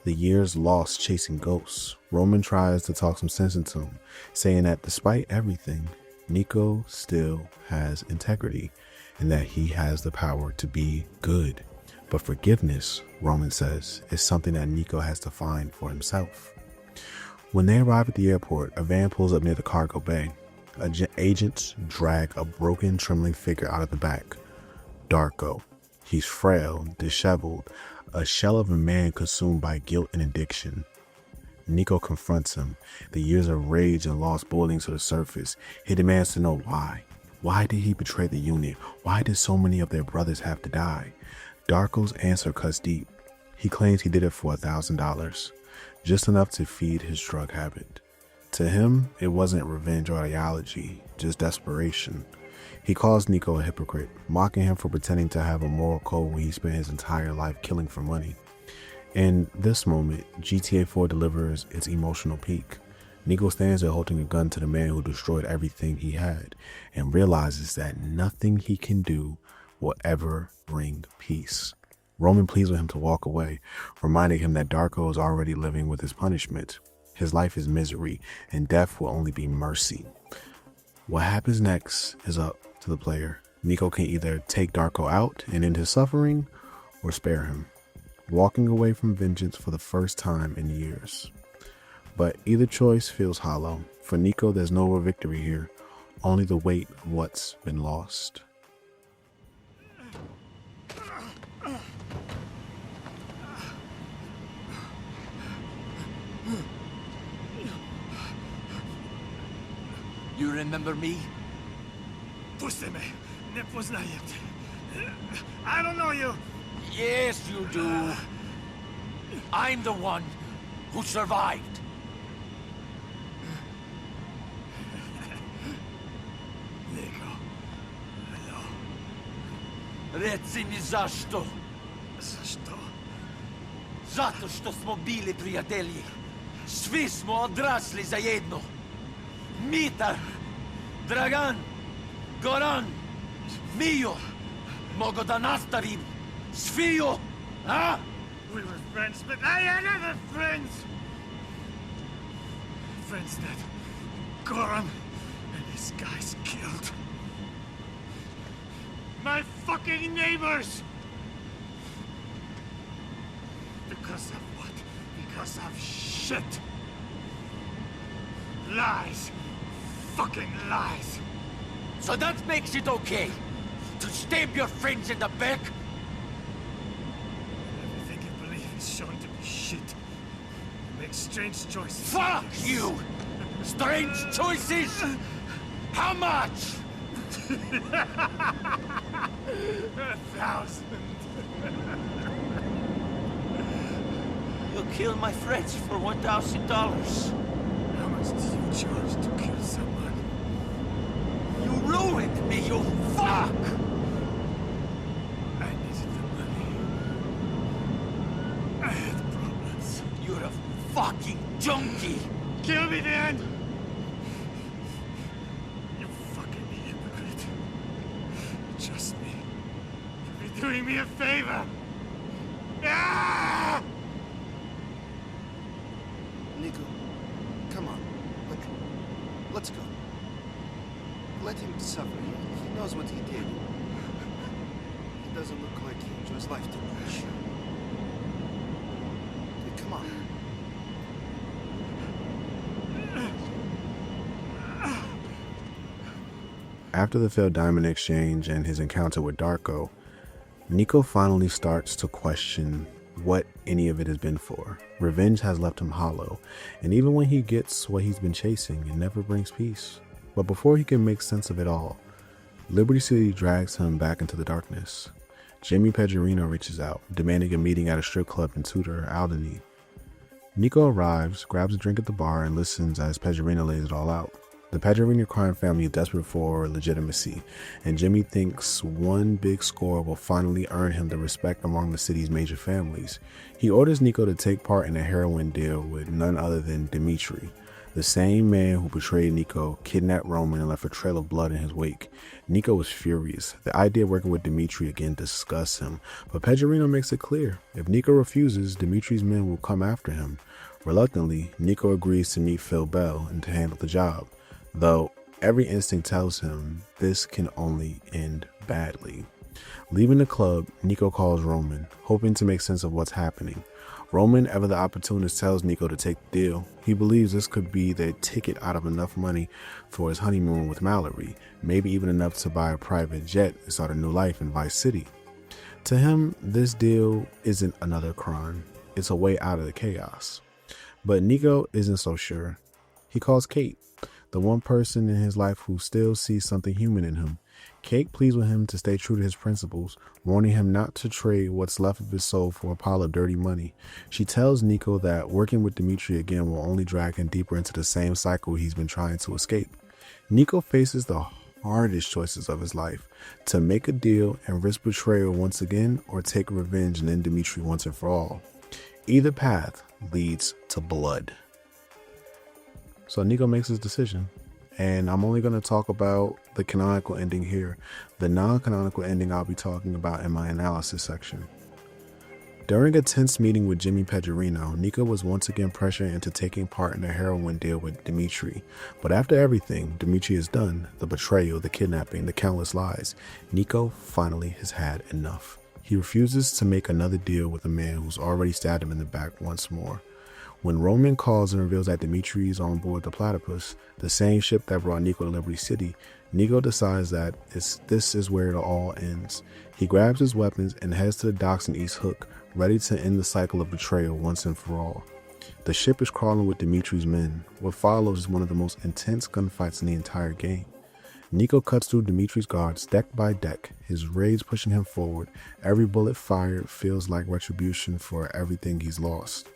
the years lost chasing ghosts. Roman tries to talk some sense into him, saying that despite everything, Niko still has integrity and that he has the power to be good. But forgiveness, Roman says, is something that Niko has to find for himself. When they arrive at the airport, a van pulls up near the cargo bay. Agents drag a broken, trembling figure out of the back. Darko. He's frail, disheveled, a shell of a man consumed by guilt and addiction. Niko confronts him, the years of rage and loss boiling to the surface. He demands to know why. Why did he betray the unit? Why did so many of their brothers have to die? Darko's answer cuts deep. He claims he did it for $1,000, just enough to feed his drug habit. To him, it wasn't revenge or ideology, just desperation. He calls Niko a hypocrite, mocking him for pretending to have a moral code when he spent his entire life killing for money. In this moment, GTA 4 delivers its emotional peak. Niko stands there holding a gun to the man who destroyed everything he had and realizes that nothing he can do will ever bring peace. Roman pleads with him to walk away, reminding him that Darko is already living with his punishment. His life is misery, and death will only be mercy. What happens next is up to the player. Niko can either take Darko out and end his suffering, or spare him, walking away from vengeance for the first time in years. But either choice feels hollow. For Niko, there's no real victory here, only the weight of what's been lost. You remember me? Pusteme, ne poznajem te. I don't know you. Yes, you do. I'm the one who survived. Reci ni zašto. Zašto? Zato što smo bili prijatelji. Svi smo odrasli zajedno. Mitar, Dragan, Goran, Mio. Mogu da nastavim. Sviju, a? We were friends, but I had other friends. Friends that Goran and his guys killed. My fucking neighbors! Because of what? Because of shit. Lies. Fucking lies. So that makes it okay to stab your friends in the back? Everything you believe is shown to be shit. You make strange choices. Fuck you! Strange choices? How much? 1,000. You killed my friends for $1,000. How much do you charge to kill someone? You ruined me, you fuck! I needed the money. I had problems. You're a fucking junkie! Kill me then! You fucking hypocrite. Trust me. You'll be doing me a favor. Ah! Niko, come on. Let's go. Let him suffer. He knows what he did. It doesn't look like he enjoys life too much. Come on. After the failed diamond exchange and his encounter with Darko, Niko finally starts to question what any of it has been for. Revenge has left him hollow, and even when he gets what he's been chasing, it never brings peace. But before he can make sense of it all, Liberty City drags him back into the darkness. Jimmy Pedrino reaches out, demanding a meeting at a strip club in Tudor, Alderney. Niko arrives, grabs a drink at the bar, and listens as Pedrino lays it all out. The Pedrino crime family is desperate for legitimacy, and Jimmy thinks one big score will finally earn him the respect among the city's major families. He orders Niko to take part in a heroin deal with none other than Dimitri, the same man who betrayed Niko, kidnapped Roman, and left a trail of blood in his wake. Niko is furious. The idea of working with Dimitri again disgusts him, but Pedrino makes it clear. If Niko refuses, Dimitri's men will come after him. Reluctantly, Niko agrees to meet Phil Bell and to handle the job, though every instinct tells him this can only end badly. Leaving the club, Niko calls Roman, hoping to make sense of what's happening. Roman, ever the opportunist, tells Niko to take the deal. He believes this could be the ticket out of enough money for his honeymoon with Mallory, maybe even enough to buy a private jet and start a new life in Vice City. To him, this deal isn't another crime. It's a way out of the chaos. But Niko isn't so sure. He calls Kate, the one person in his life who still sees something human in him. Kate pleads with him to stay true to his principles, warning him not to trade what's left of his soul for a pile of dirty money. She tells Niko that working with Dimitri again will only drag him deeper into the same cycle he's been trying to escape. Niko faces the hardest choices of his life: to make a deal and risk betrayal once again, or take revenge and end Dimitri once and for all. Either path leads to blood. So Niko makes his decision, and I'm only going to talk about the canonical ending here. The non-canonical ending I'll be talking about in my analysis section. During a tense meeting with Jimmy Pedrino, Niko was once again pressured into taking part in a heroin deal with Dimitri. But after everything Dimitri has done, the betrayal, the kidnapping, the countless lies, Niko finally has had enough. He refuses to make another deal with a man who's already stabbed him in the back once more. When Roman calls and reveals that Dimitri is on board the Platypus, the same ship that brought Niko to Liberty City, Niko decides that this is where it all ends. He grabs his weapons and heads to the docks in East Hook, ready to end the cycle of betrayal once and for all. The ship is crawling with Dimitri's men. What follows is one of the most intense gunfights in the entire game. Niko cuts through Dimitri's guards deck by deck, his rage pushing him forward. Every bullet fired feels like retribution for everything he's lost.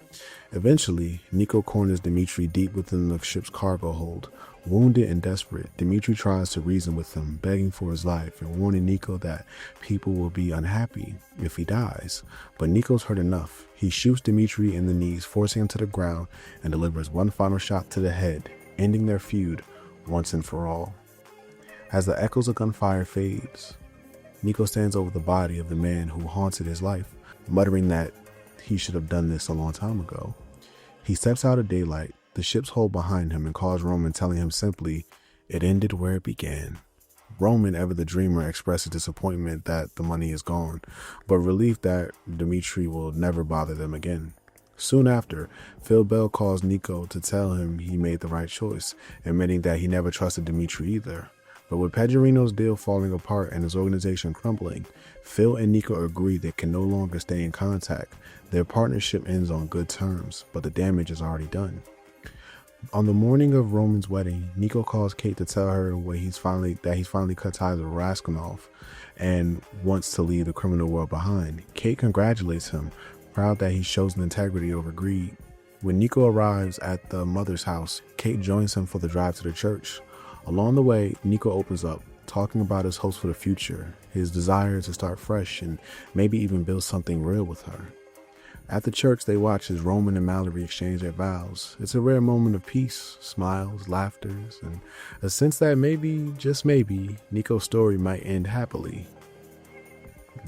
Eventually, Niko corners Dimitri deep within the ship's cargo hold. Wounded and desperate, Dimitri tries to reason with him, begging for his life and warning Niko that people will be unhappy if he dies. But Niko's heard enough. He shoots Dimitri in the knees, forcing him to the ground, and delivers one final shot to the head, ending their feud once and for all. As the echoes of gunfire fades, Niko stands over the body of the man who haunted his life, muttering that he should have done this a long time ago. He steps out of daylight, the ship's hull behind him, and calls Roman, telling him simply, "It ended where it began." Roman, ever the dreamer, expresses disappointment that the money is gone, but relief that Dimitri will never bother them again. Soon after, Phil Bell calls Niko to tell him he made the right choice, admitting that he never trusted Dimitri either. But with Pedrerino's deal falling apart and his organization crumbling, Phil and Niko agree they can no longer stay in contact. Their partnership ends on good terms, but the damage is already done. On the morning of Roman's wedding, Niko calls Kate to tell her that he's finally cut ties with Raskolnikov and wants to leave the criminal world behind. Kate congratulates him, proud that he's chosen integrity over greed. When Niko arrives at the mother's house, Kate joins him for the drive to the church. Along the way, Niko opens up, talking about his hopes for the future, his desire to start fresh and maybe even build something real with her. At the church, they watch as Roman and Mallory exchange their vows. It's a rare moment of peace, smiles, laughters, and a sense that maybe, just maybe, Niko's story might end happily.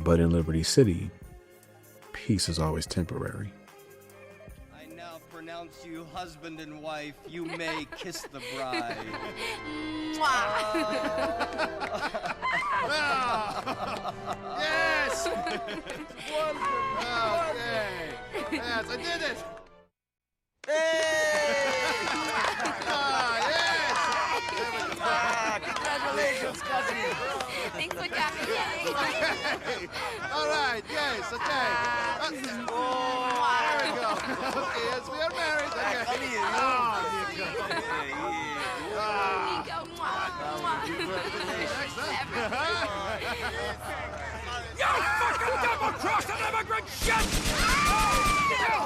But in Liberty City, peace is always temporary. I now pronounce you husband and wife. You may kiss the bride. Yes! Okay. Yes, I did it! Hey! Yes! Congratulations, cousin! Thanks for coming. Okay. All right, yes, okay. There we go. Okay, yes, we are married. Okay. Come here. You fucking double-crossed an immigrant shit! Go down.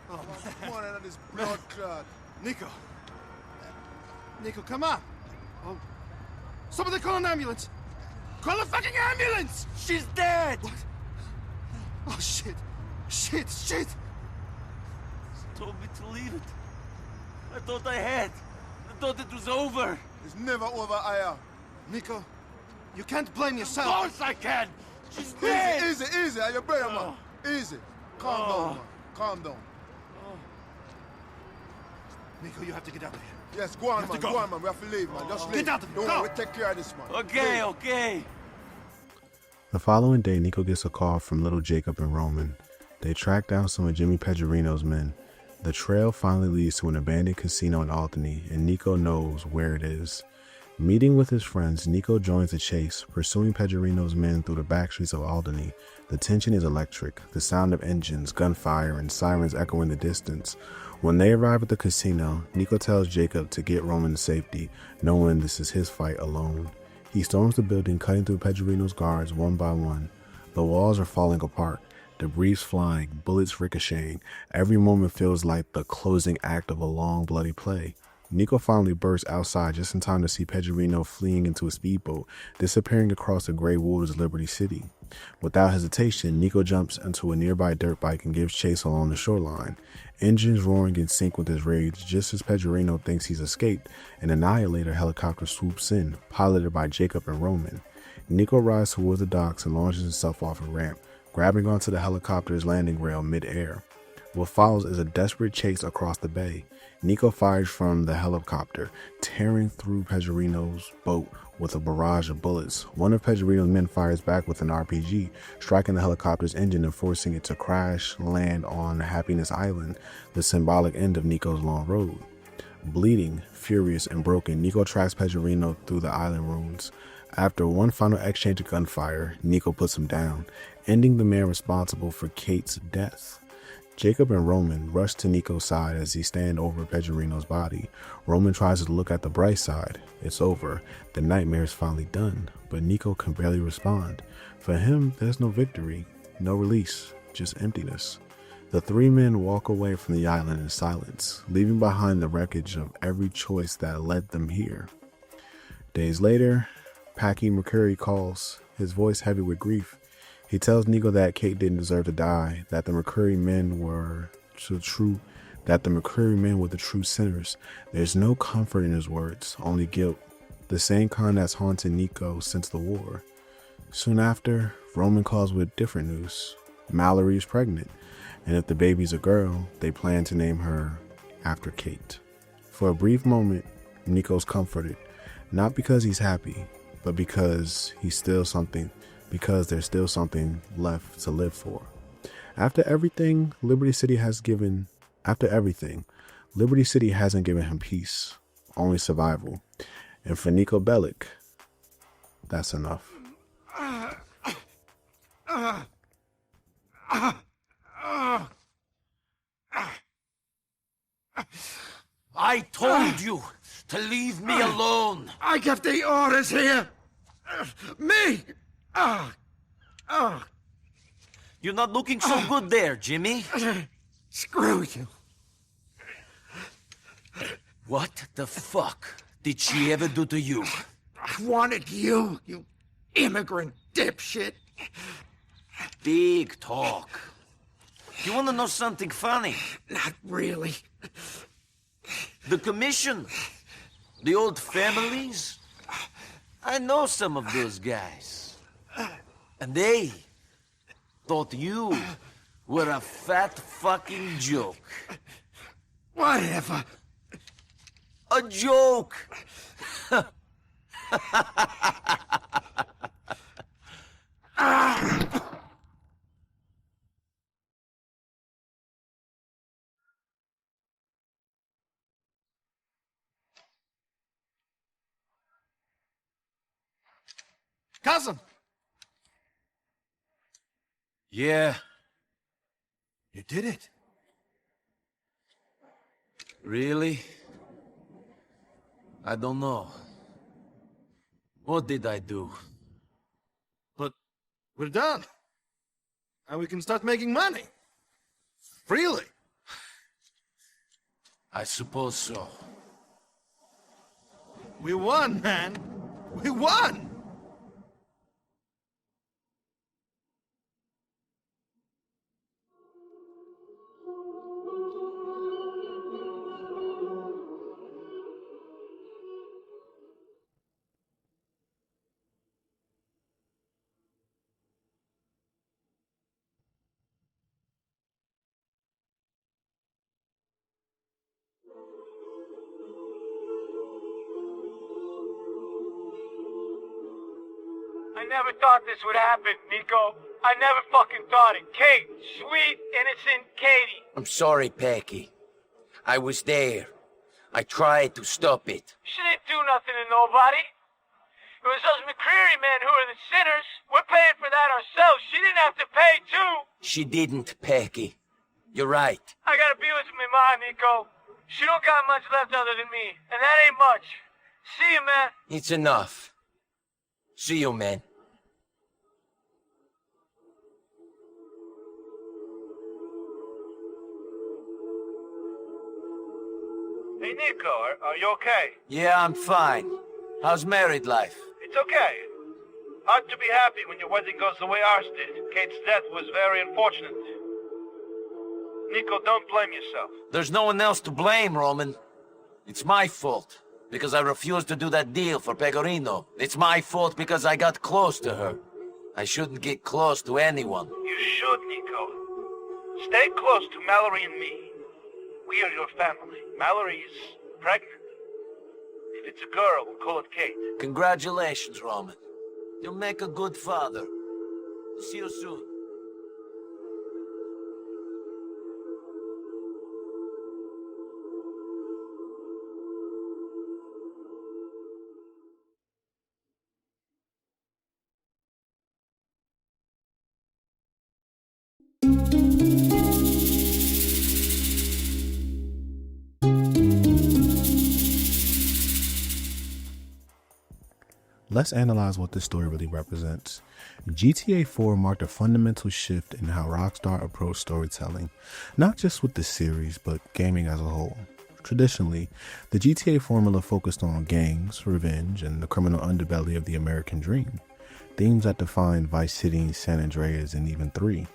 Oh, come on out of this blood clot. Niko, come on. Oh. Somebody call an ambulance. Call a fucking ambulance! She's dead! What? Oh, shit. Told me to leave it. I thought I had. I thought it was over. It's never over, Aya. Niko, you can't blame yourself. Of course I can. She's dead. Easy. Are you better, man? Easy. Calm down, man. Calm down. Niko, you have to get out of here. Yes, go on, man. Go on, man. We have to leave, man. Just leave. Get out of here. Don't worry, we take care of this, man. Okay. The following day, Niko gets a call from little Jacob and Roman. They track down some of Jimmy Pedrerino's men. The trail finally leads to an abandoned casino in Albany, and Niko knows where it is. Meeting with his friends, Niko joins the chase, pursuing Pedrerino's men through the back streets of Albany. The tension is electric, the sound of engines, gunfire, and sirens echo in the distance. When they arrive at the casino, Niko tells Jacob to get Roman to safety, knowing this is his fight alone. He storms the building, cutting through Pedrerino's guards one by one. The walls are falling apart, debris flying, bullets ricocheting. Every moment feels like the closing act of a long, bloody play. Niko finally bursts outside just in time to see Pedrerino fleeing into a speedboat, disappearing across the gray waters of Liberty City. Without hesitation, Niko jumps into a nearby dirt bike and gives chase along the shoreline. Engines roaring in sync with his rage, just as Pedrerino thinks he's escaped, an Annihilator helicopter swoops in, piloted by Jacob and Roman. Niko rides towards the docks and launches himself off a ramp, grabbing onto the helicopter's landing rail mid-air. What follows is a desperate chase across the bay. Niko fires from the helicopter, tearing through Pedrerino's boat with a barrage of bullets. One of Pedrerino's men fires back with an RPG, striking the helicopter's engine and forcing it to crash land on Happiness Island, the symbolic end of Niko's long road. Bleeding, furious, and broken, Niko tracks Pedrerino through the island ruins. After one final exchange of gunfire, Niko puts him down, ending the man responsible for Kate's death. Jacob and Roman rush to Niko's side as he stand over Pedrino's body. Roman tries to look at the bright side. It's over. The nightmare's finally done, but Niko can barely respond. For him, there's no victory, no release, just emptiness. The three men walk away from the island in silence, leaving behind the wreckage of every choice that led them here. Days later, Packy Mercury calls, his voice heavy with grief. He tells Niko that Kate didn't deserve to die, that the Mercury men were the true sinners. There's no comfort in his words, only guilt, the same kind that's haunted Niko since the war. Soon after, Roman calls with different news. Mallory is pregnant, and if the baby's a girl, they plan to name her after Kate. For a brief moment, Niko's comforted, not because he's happy, but because there's still something left to live for. After everything, Liberty City hasn't given him peace, only survival. And for Niko Bellic, that's enough. I told you to leave me alone. I give the orders here. Me! You're not looking so good there, Jimmy. Screw you. What the fuck did she ever do to you? I wanted you, you immigrant dipshit. Big talk. You want to know something funny? Not really. The commission. The old families. I know some of those guys. And they thought you were a fat fucking joke. Whatever. A joke. Cousin! Yeah. You did it. Really? I don't know. What did I do? But we're done. And we can start making money. Freely. I suppose so. We won, man. We won! I never thought this would happen, Niko. I never fucking thought it. Kate, sweet, innocent Katie. I'm sorry, Packy. I was there. I tried to stop it. She didn't do nothing to nobody. It was us McCreary men who are the sinners. We're paying for that ourselves. She didn't have to pay, too. She didn't, Packy. You're right. I gotta be with my mom, Niko. She don't got much left other than me, and that ain't much. See you, man. It's enough. See you, man. Hey, Niko, are you okay? Yeah, I'm fine. How's married life? It's okay. Hard to be happy when your wedding goes the way ours did. Kate's death was very unfortunate. Niko, don't blame yourself. There's no one else to blame, Roman. It's my fault. Because I refused to do that deal for Pecorino. It's my fault because I got close to her. I shouldn't get close to anyone. You should, Niko. Stay close to Mallory and me. We are your family. Mallory is pregnant. If it's a girl, we'll call it Kate. Congratulations, Roman. You'll make a good father. See you soon. let's analyze what this story really represents. GTA 4 marked a fundamental shift in how Rockstar approached storytelling, not just with the series, but gaming as a whole. Traditionally, the GTA formula focused on gangs, revenge, and the criminal underbelly of the American dream, themes that define Vice City, San Andreas, and even 3.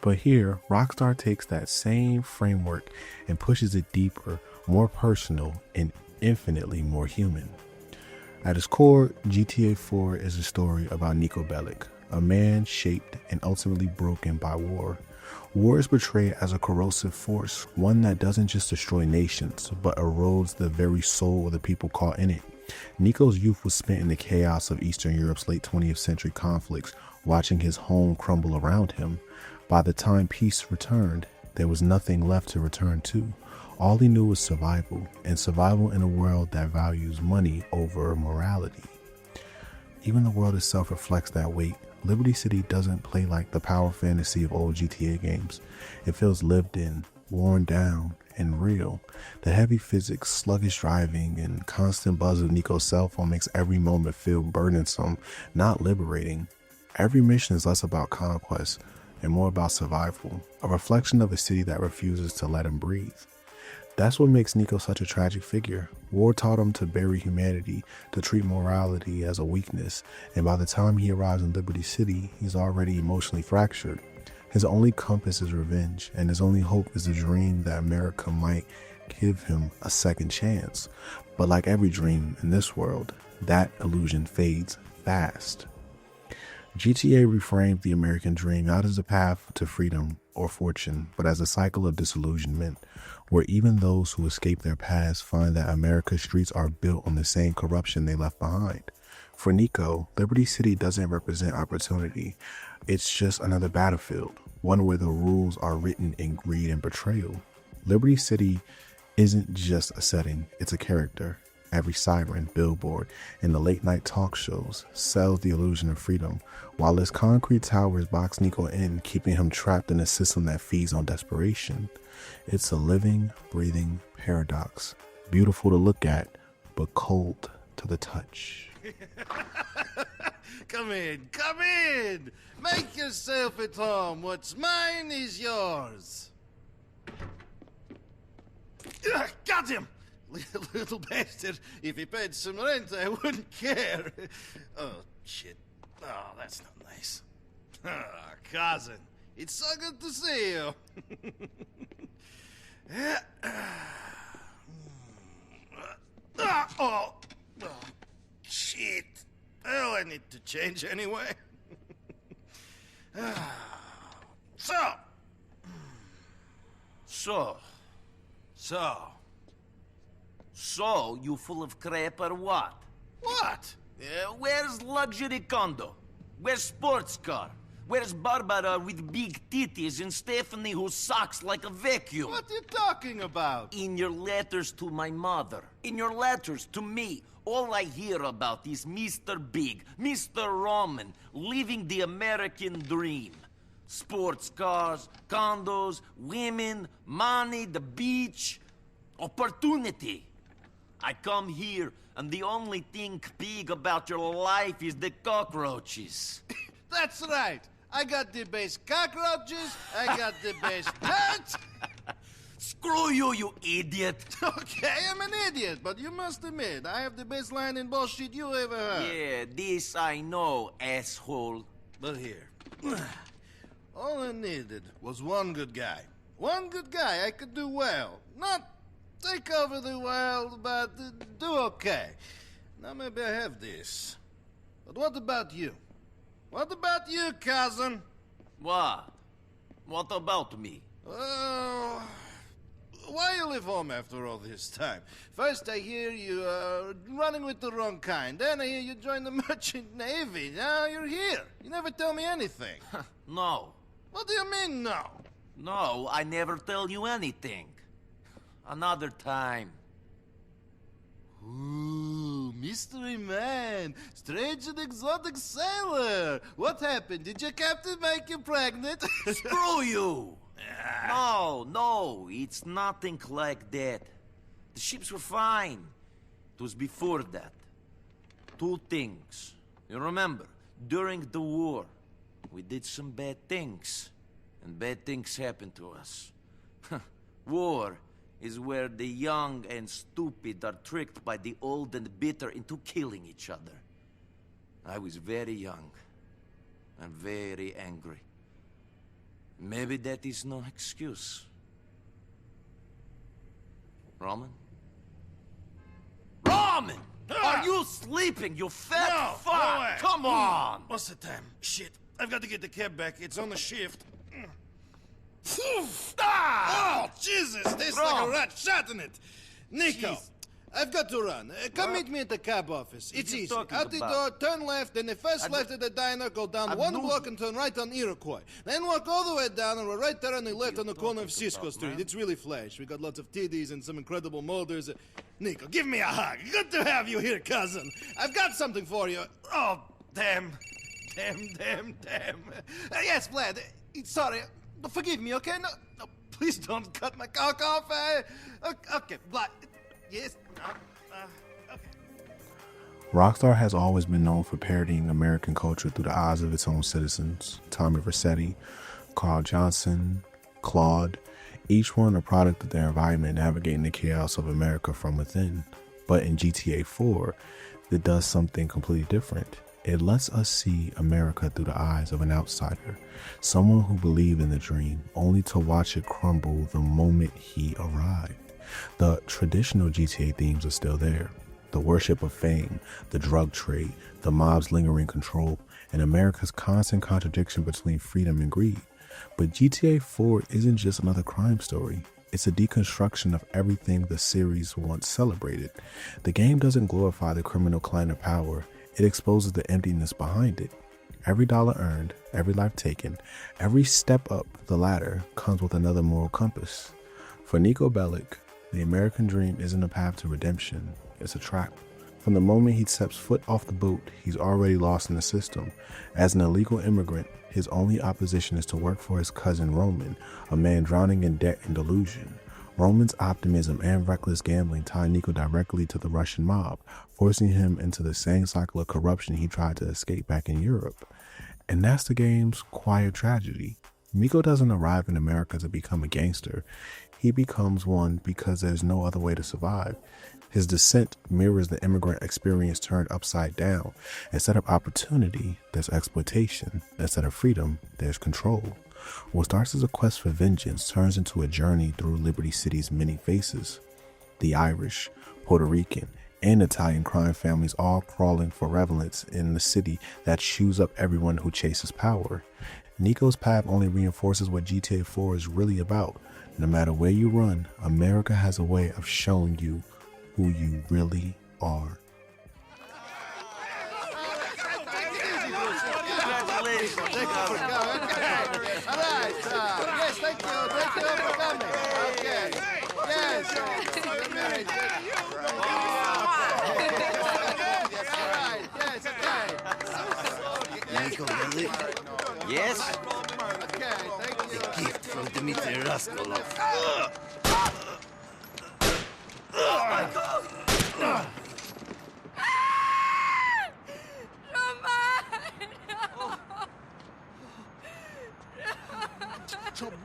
But here, Rockstar takes that same framework and pushes it deeper, more personal, and infinitely more human. At its core, GTA 4 is a story about Niko Bellic, a man shaped and ultimately broken by war. War is portrayed as a corrosive force, one that doesn't just destroy nations, but erodes the very soul of the people caught in it. Niko's youth was spent in the chaos of Eastern Europe's late 20th century conflicts, watching his home crumble around him. By the time peace returned, there was nothing left to return to. All he knew was survival, and survival in a world that values money over morality. Even the world itself reflects that weight. Liberty City doesn't play like the power fantasy of old GTA games. It feels lived in, worn down, and real. The heavy physics, sluggish driving, and constant buzz of Niko's cell phone makes every moment feel burdensome, not liberating. Every mission is less about conquest and more about survival, a reflection of a city that refuses to let him breathe. That's what makes Niko such a tragic figure. War taught him to bury humanity, to treat morality as a weakness, and by the time he arrives in Liberty City, he's already emotionally fractured. His only compass is revenge, and his only hope is the dream that America might give him a second chance. But like every dream in this world, that illusion fades fast. GTA reframes the American dream not as a path to freedom or fortune, but as a cycle of disillusionment, where even those who escape their past find that America's streets are built on the same corruption they left behind. For Niko, Liberty City doesn't represent opportunity. It's just another battlefield, one where the rules are written in greed and betrayal. Liberty City isn't just a setting, it's a character. Every siren, billboard, and the late-night talk shows sells the illusion of freedom, while its concrete towers box Niko in, keeping him trapped in a system that feeds on desperation. It's a living, breathing paradox, beautiful to look at, but cold to the touch. Come in, come in! Make yourself at home. What's mine is yours. Got him! Little bastard. If he paid some rent, I wouldn't care. Oh, shit. Oh, that's not nice. Ah, cousin. It's so good to see you. Oh, shit. Well, I need to change anyway. So, you full of crap or what? What? Where's luxury condo? Where's sports car? Where's Barbara with big titties and Stephanie who sucks like a vacuum? What are you talking about? In your letters to my mother, in your letters to me, all I hear about is Mr. Big, Mr. Roman, living the American dream. Sports cars, condos, women, money, the beach, opportunity. I come here, and the only thing big about your life is the cockroaches. That's right. I got the best cockroaches, I got the best pets. Screw you, you idiot. Okay, I'm an idiot, but you must admit, I have the best line in bullshit you ever heard. Yeah, this I know, asshole. But here, all I needed was one good guy. One good guy I could do well. Not take over the world, but do okay. Now maybe I have this. But what about you? What about you, cousin? What? What about me? Well, why you leave home after all this time? First I hear you running with the wrong kind. Then I hear you join the merchant navy. Now you're here. You never tell me anything. No. What do you mean, no? No, I never tell you anything. Another time. Ooh, mystery man. Strange and exotic sailor. What happened? Did your captain make you pregnant? Screw you! No, it's nothing like that. The ships were fine. It was before that. Two things. You remember, during the war, we did some bad things. And bad things happened to us. War is where the young and stupid are tricked by the old and bitter into killing each other. I was very young and very angry. Maybe that is no excuse. Roman? Roman! Are you sleeping, you fat fuck? Come on! What's the time? Shit, I've got to get the cab back. It's on the shift. Oh, Jesus! There's like a rat shot in it. Niko, I've got to run. Come meet me at the cab office. It's easy. Out the door, turn left, then the first left at the diner, go down one block and turn right on Iroquois. Then walk all the way down and we're right there on the left on the corner of Cisco Street. It's really flash. We got lots of TDs and some incredible molders. Niko, give me a hug. Good to have you here, cousin. I've got something for you. Oh, damn. Damn. Yes, Vlad. Sorry. Forgive me, okay? No, please don't cut my cock off. Okay, Vlad. Yes. Okay. Rockstar has always been known for parodying American culture through the eyes of its own citizens. Tommy Vercetti, Carl Johnson, Claude, each one a product of their environment navigating the chaos of America from within. But in GTA 4, it does something completely different. It lets us see America through the eyes of an outsider, someone who believed in the dream, only to watch it crumble the moment he arrived. The traditional GTA themes are still there. The worship of fame, the drug trade, the mob's lingering control, and America's constant contradiction between freedom and greed. But GTA 4 isn't just another crime story. It's a deconstruction of everything the series once celebrated. The game doesn't glorify the criminal clan of power. It exposes the emptiness behind it. Every dollar earned, every life taken, every step up the ladder comes with another moral compass. For Niko Bellic, the American dream isn't a path to redemption, it's a trap. From the moment he steps foot off the boat, he's already lost in the system. As an illegal immigrant, his only opposition is to work for his cousin Roman, a man drowning in debt and delusion. Roman's optimism and reckless gambling tie Niko directly to the Russian mob, forcing him into the same cycle of corruption he tried to escape back in Europe. And that's the game's quiet tragedy. Niko doesn't arrive in America to become a gangster. He becomes one because there's no other way to survive. His descent mirrors the immigrant experience turned upside down. Instead of opportunity, there's exploitation. Instead of freedom, there's control. What starts as a quest for vengeance turns into a journey through Liberty City's many faces. The Irish, Puerto Rican, and Italian crime families all crawling for relevance in the city that chews up everyone who chases power. Niko's path only reinforces what GTA 4 is really about. No matter where you run, America has a way of showing you who you really are. Thank you for coming. Okay. Yes. You're married. Yes, okay. Niko Bellic? Yes? Okay, thank you. The gift from Dmitry Raskolov. Oh my God!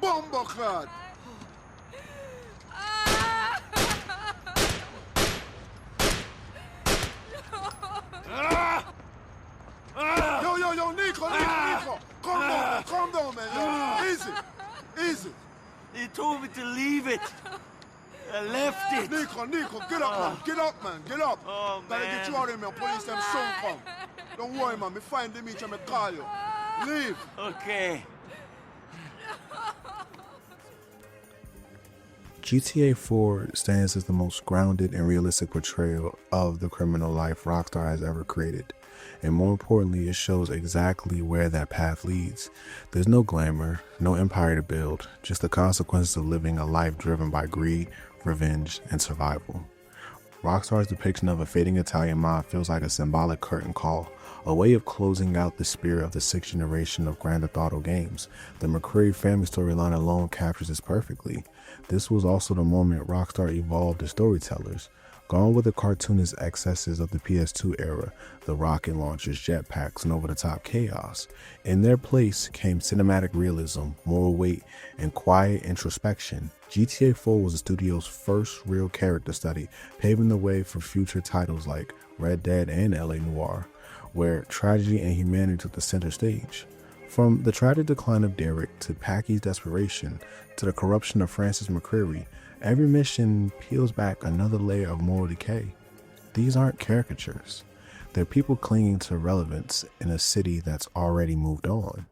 Bombo gaat! Yo, Niko! Calm down, man. Easy. He told me to leave it. I left it. Niko, get up, man. Get up. Oh, Gotta get you out of here, man. Police them soon come. Don't worry, man. Me find them each and me call you. Leave. Okay. GTA 4 stands as the most grounded and realistic portrayal of the criminal life Rockstar has ever created. And more importantly, it shows exactly where that path leads. There's no glamour, no empire to build, just the consequences of living a life driven by greed, revenge, and survival. Rockstar's depiction of a fading Italian mob feels like a symbolic curtain call, a way of closing out the spirit of the sixth generation of Grand Theft Auto games. The McCreary family storyline alone captures this perfectly. This was also the moment Rockstar evolved as storytellers. Gone were the cartoonist excesses of the PS2 era, the rocket launchers, jetpacks, and over-the-top chaos. In their place came cinematic realism, moral weight, and quiet introspection. GTA 4 was the studio's first real character study, paving the way for future titles like Red Dead and LA Noire, where tragedy and humanity took the center stage. From the tragic decline of Derek to Packy's desperation to the corruption of Francis McCreary, every mission peels back another layer of moral decay. These aren't caricatures. They're people clinging to relevance in a city that's already moved on.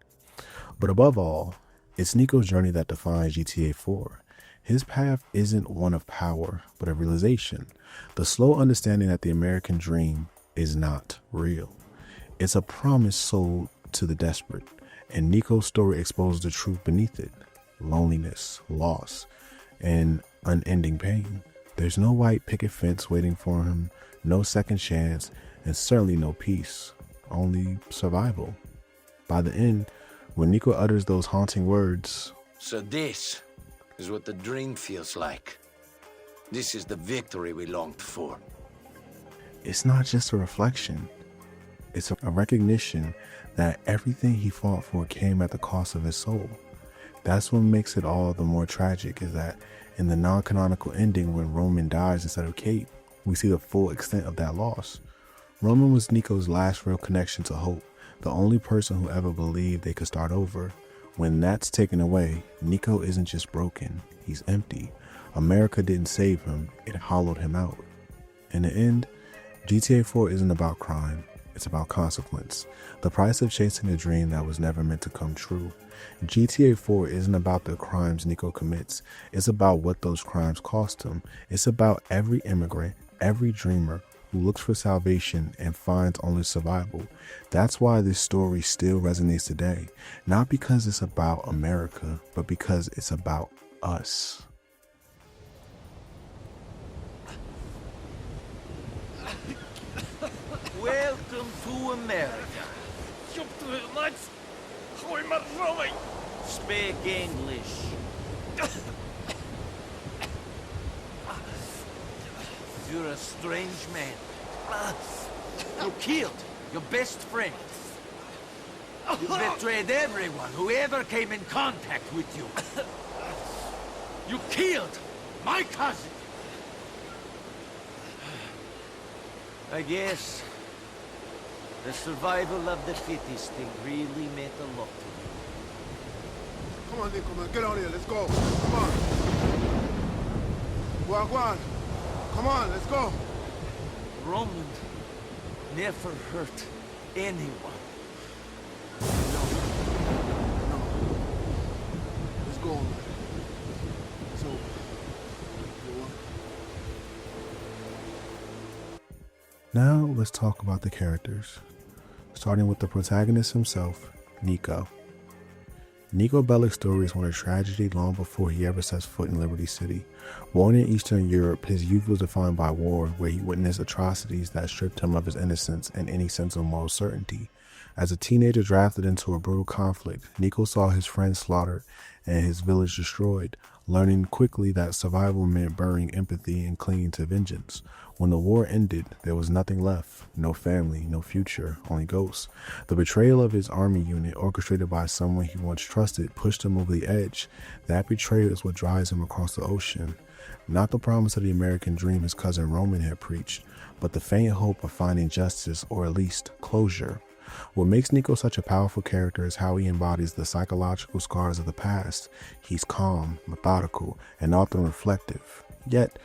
But above all, it's Niko's journey that defines GTA 4. His path isn't one of power, but of realization. The slow understanding that the American dream is not real. It's a promise sold to the desperate, and Niko's story exposes the truth beneath it. Loneliness, loss, and unending pain. There's no white picket fence waiting for him, no second chance, and certainly no peace, only survival. By the end, when Niko utters those haunting words, So this is what the dream feels like. This is the victory we longed for. it's not just a reflection. It's a recognition that everything he fought for came at the cost of his soul. That's what makes it all the more tragic, is that in the non-canonical ending when Roman dies instead of Kate, we see the full extent of that loss. Roman was Niko's last real connection to hope, the only person who ever believed they could start over. When that's taken away, Niko isn't just broken, he's empty. America didn't save him, it hollowed him out. In the end, GTA 4 isn't about crime, it's about consequence. The price of chasing a dream that was never meant to come true. GTA 4 isn't about the crimes Niko commits, it's about what those crimes cost him. It's about every immigrant, every dreamer who looks for salvation and finds only survival. That's why this story still resonates today. Not because it's about America, but because it's about us. Welcome to America. Speak English. You're a strange man. You killed your best friend. You betrayed everyone who ever came in contact with you. You killed my cousin. I guess the survival of the fittest thing really meant a lot to you. Come on, Niko, man. Get out of here. Let's go. Come on. Go on. Come on, let's go. Roman never hurt anyone. No. Let's go, man. It's over. You know what? Now let's talk about the characters, starting with the protagonist himself, Niko. Niko Bellic's story is one of tragedy long before he ever sets foot in Liberty City. Born in Eastern Europe, his youth was defined by war, where he witnessed atrocities that stripped him of his innocence and any sense of moral certainty. As a teenager drafted into a brutal conflict, Niko saw his friends slaughtered and his village destroyed, learning quickly that survival meant burying empathy and clinging to vengeance. When the war ended, there was nothing left. No family, no future, only ghosts. The betrayal of his army unit, orchestrated by someone he once trusted, pushed him over the edge. That betrayal is what drives him across the ocean. Not the promise of the American dream his cousin Roman had preached, but the faint hope of finding justice, or at least closure. What makes Niko such a powerful character is how he embodies the psychological scars of the past. He's calm, methodical, and often reflective. Yet,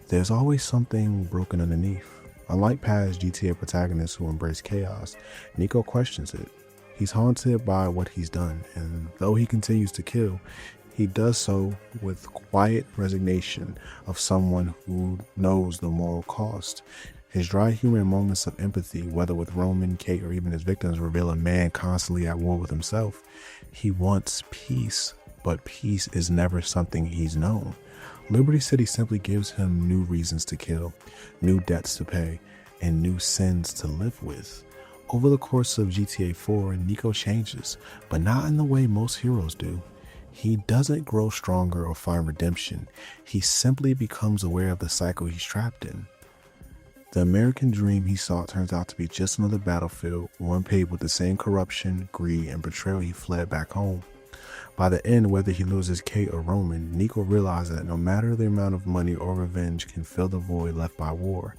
there's always something broken underneath. Unlike past GTA protagonists who embrace chaos, Niko questions it. He's haunted by what he's done, and though he continues to kill, he does so with quiet resignation of someone who knows the moral cost. His dry human moments of empathy, whether with Roman, Kate, or even his victims, reveal a man constantly at war with himself. He wants peace, but peace is never something he's known. Liberty City simply gives him new reasons to kill, new debts to pay, and new sins to live with. Over the course of GTA 4, Niko changes, but not in the way most heroes do. He doesn't grow stronger or find redemption. He simply becomes aware of the cycle he's trapped in. The American dream he sought turns out to be just another battlefield, one paved with the same corruption, greed, and betrayal he fled back home. By the end, whether he loses Kate or Roman, Niko realizes that no matter the amount of money or revenge can fill the void left by war.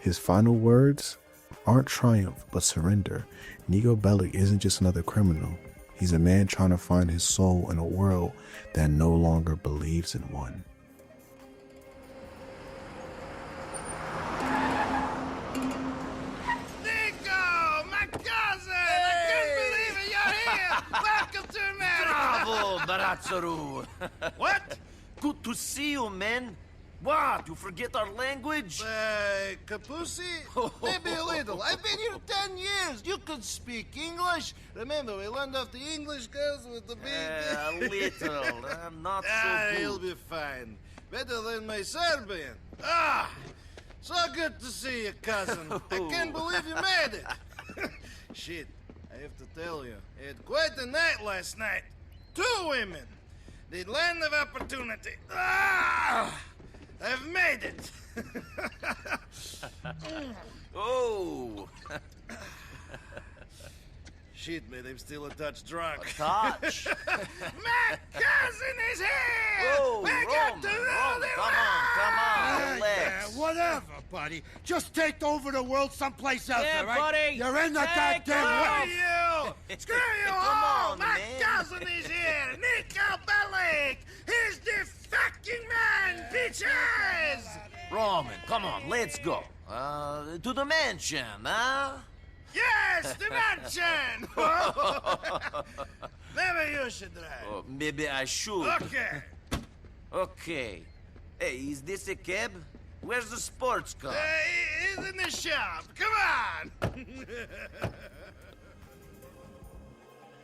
His final words aren't triumph, but surrender. Niko Bellic isn't just another criminal. He's a man trying to find his soul in a world that no longer believes in one. Niko, my cousin! I can't believe it, you're here! Welcome to America! Bravo, Barazzaru! What? Good to see you, man. What, you forget our language? Kapusi? Maybe a little. I've been here 10 years. You could speak English. Remember, we learned off the English girls with the big... A little. Not so good. He'll be fine. Better than my Serbian. So good to see you, cousin. I can't believe you made it. Shit, I have to tell you. I had quite a night last night. 2 women. The land of opportunity. I've made it. Oh. Shit, man, I'm still a touch drunk. A touch? My cousin is here! Whoa, we got to rule the come on, relax. Whatever, buddy. Just take over the world someplace else, Yeah, all right? buddy. You're in the Take goddamn way. Screw you Come all! on, My man. cousin is here! Niko Bellic! He's the fucking man, bitches! Roman, come on, let's go. To the mansion, huh? Yes, the mansion! Maybe you should drive. Oh, maybe I should. Okay. Okay. Hey, is this a cab? Where's the sports car? He's in the shop. Come on!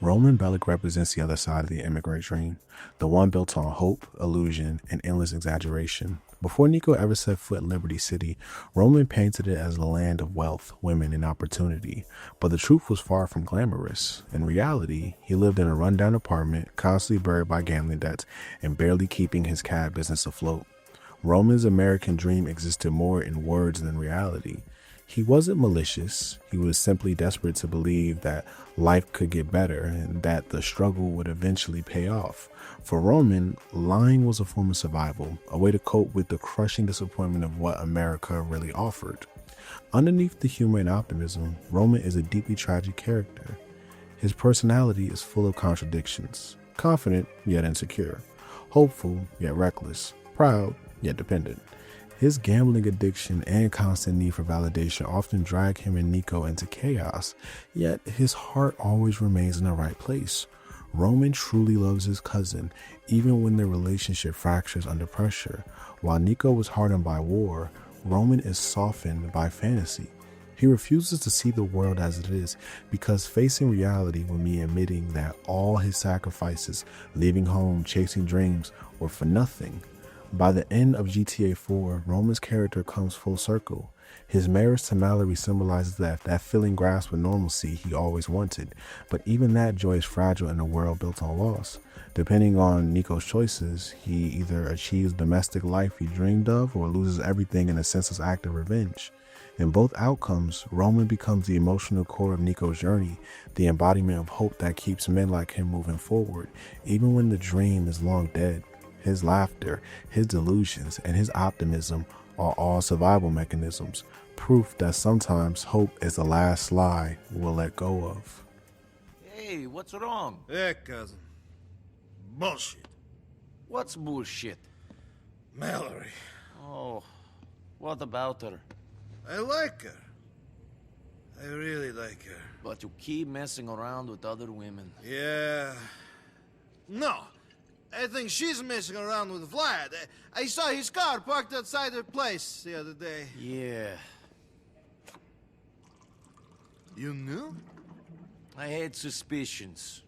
Roman Bellic represents the other side of the immigrant dream, the one built on hope, illusion, and endless exaggeration. Before Niko ever set foot in Liberty City, Roman painted it as the land of wealth, women, and opportunity. But the truth was far from glamorous. In reality, he lived in a rundown apartment, constantly buried by gambling debts, and barely keeping his cab business afloat. Roman's American dream existed more in words than reality. He wasn't malicious. He was simply desperate to believe that life could get better and that the struggle would eventually pay off. For Roman, lying was a form of survival, a way to cope with the crushing disappointment of what America really offered. Underneath the humor and optimism, Roman is a deeply tragic character. His personality is full of contradictions, confident yet insecure, hopeful yet reckless, proud yet dependent. His gambling addiction and constant need for validation often drag him and Niko into chaos, yet his heart always remains in the right place. Roman truly loves his cousin, even when their relationship fractures under pressure. While Niko was hardened by war, Roman is softened by fantasy. He refuses to see the world as it is, because facing reality would mean admitting that all his sacrifices, leaving home, chasing dreams, were for nothing. By the end of GTA 4, Roman's character comes full circle. His marriage to Mallory symbolizes that feeling grasped with normalcy he always wanted, but even that joy is fragile in a world built on loss. Depending on Niko's choices, he either achieves the domestic life he dreamed of or loses everything in a senseless act of revenge. In both outcomes, Roman becomes the emotional core of Niko's journey, the embodiment of hope that keeps men like him moving forward, even when the dream is long dead. His laughter, his delusions, and his optimism are all survival mechanisms, proof that sometimes hope is the last lie we'll let go of. Hey, what's wrong? Yeah, cousin. Bullshit. What's bullshit? Mallory. Oh, what about her? I like her. I really like her. But you keep messing around with other women. Yeah. No. I think she's messing around with Vlad. I saw his car parked outside her place the other day. Yeah. You knew? I had suspicions.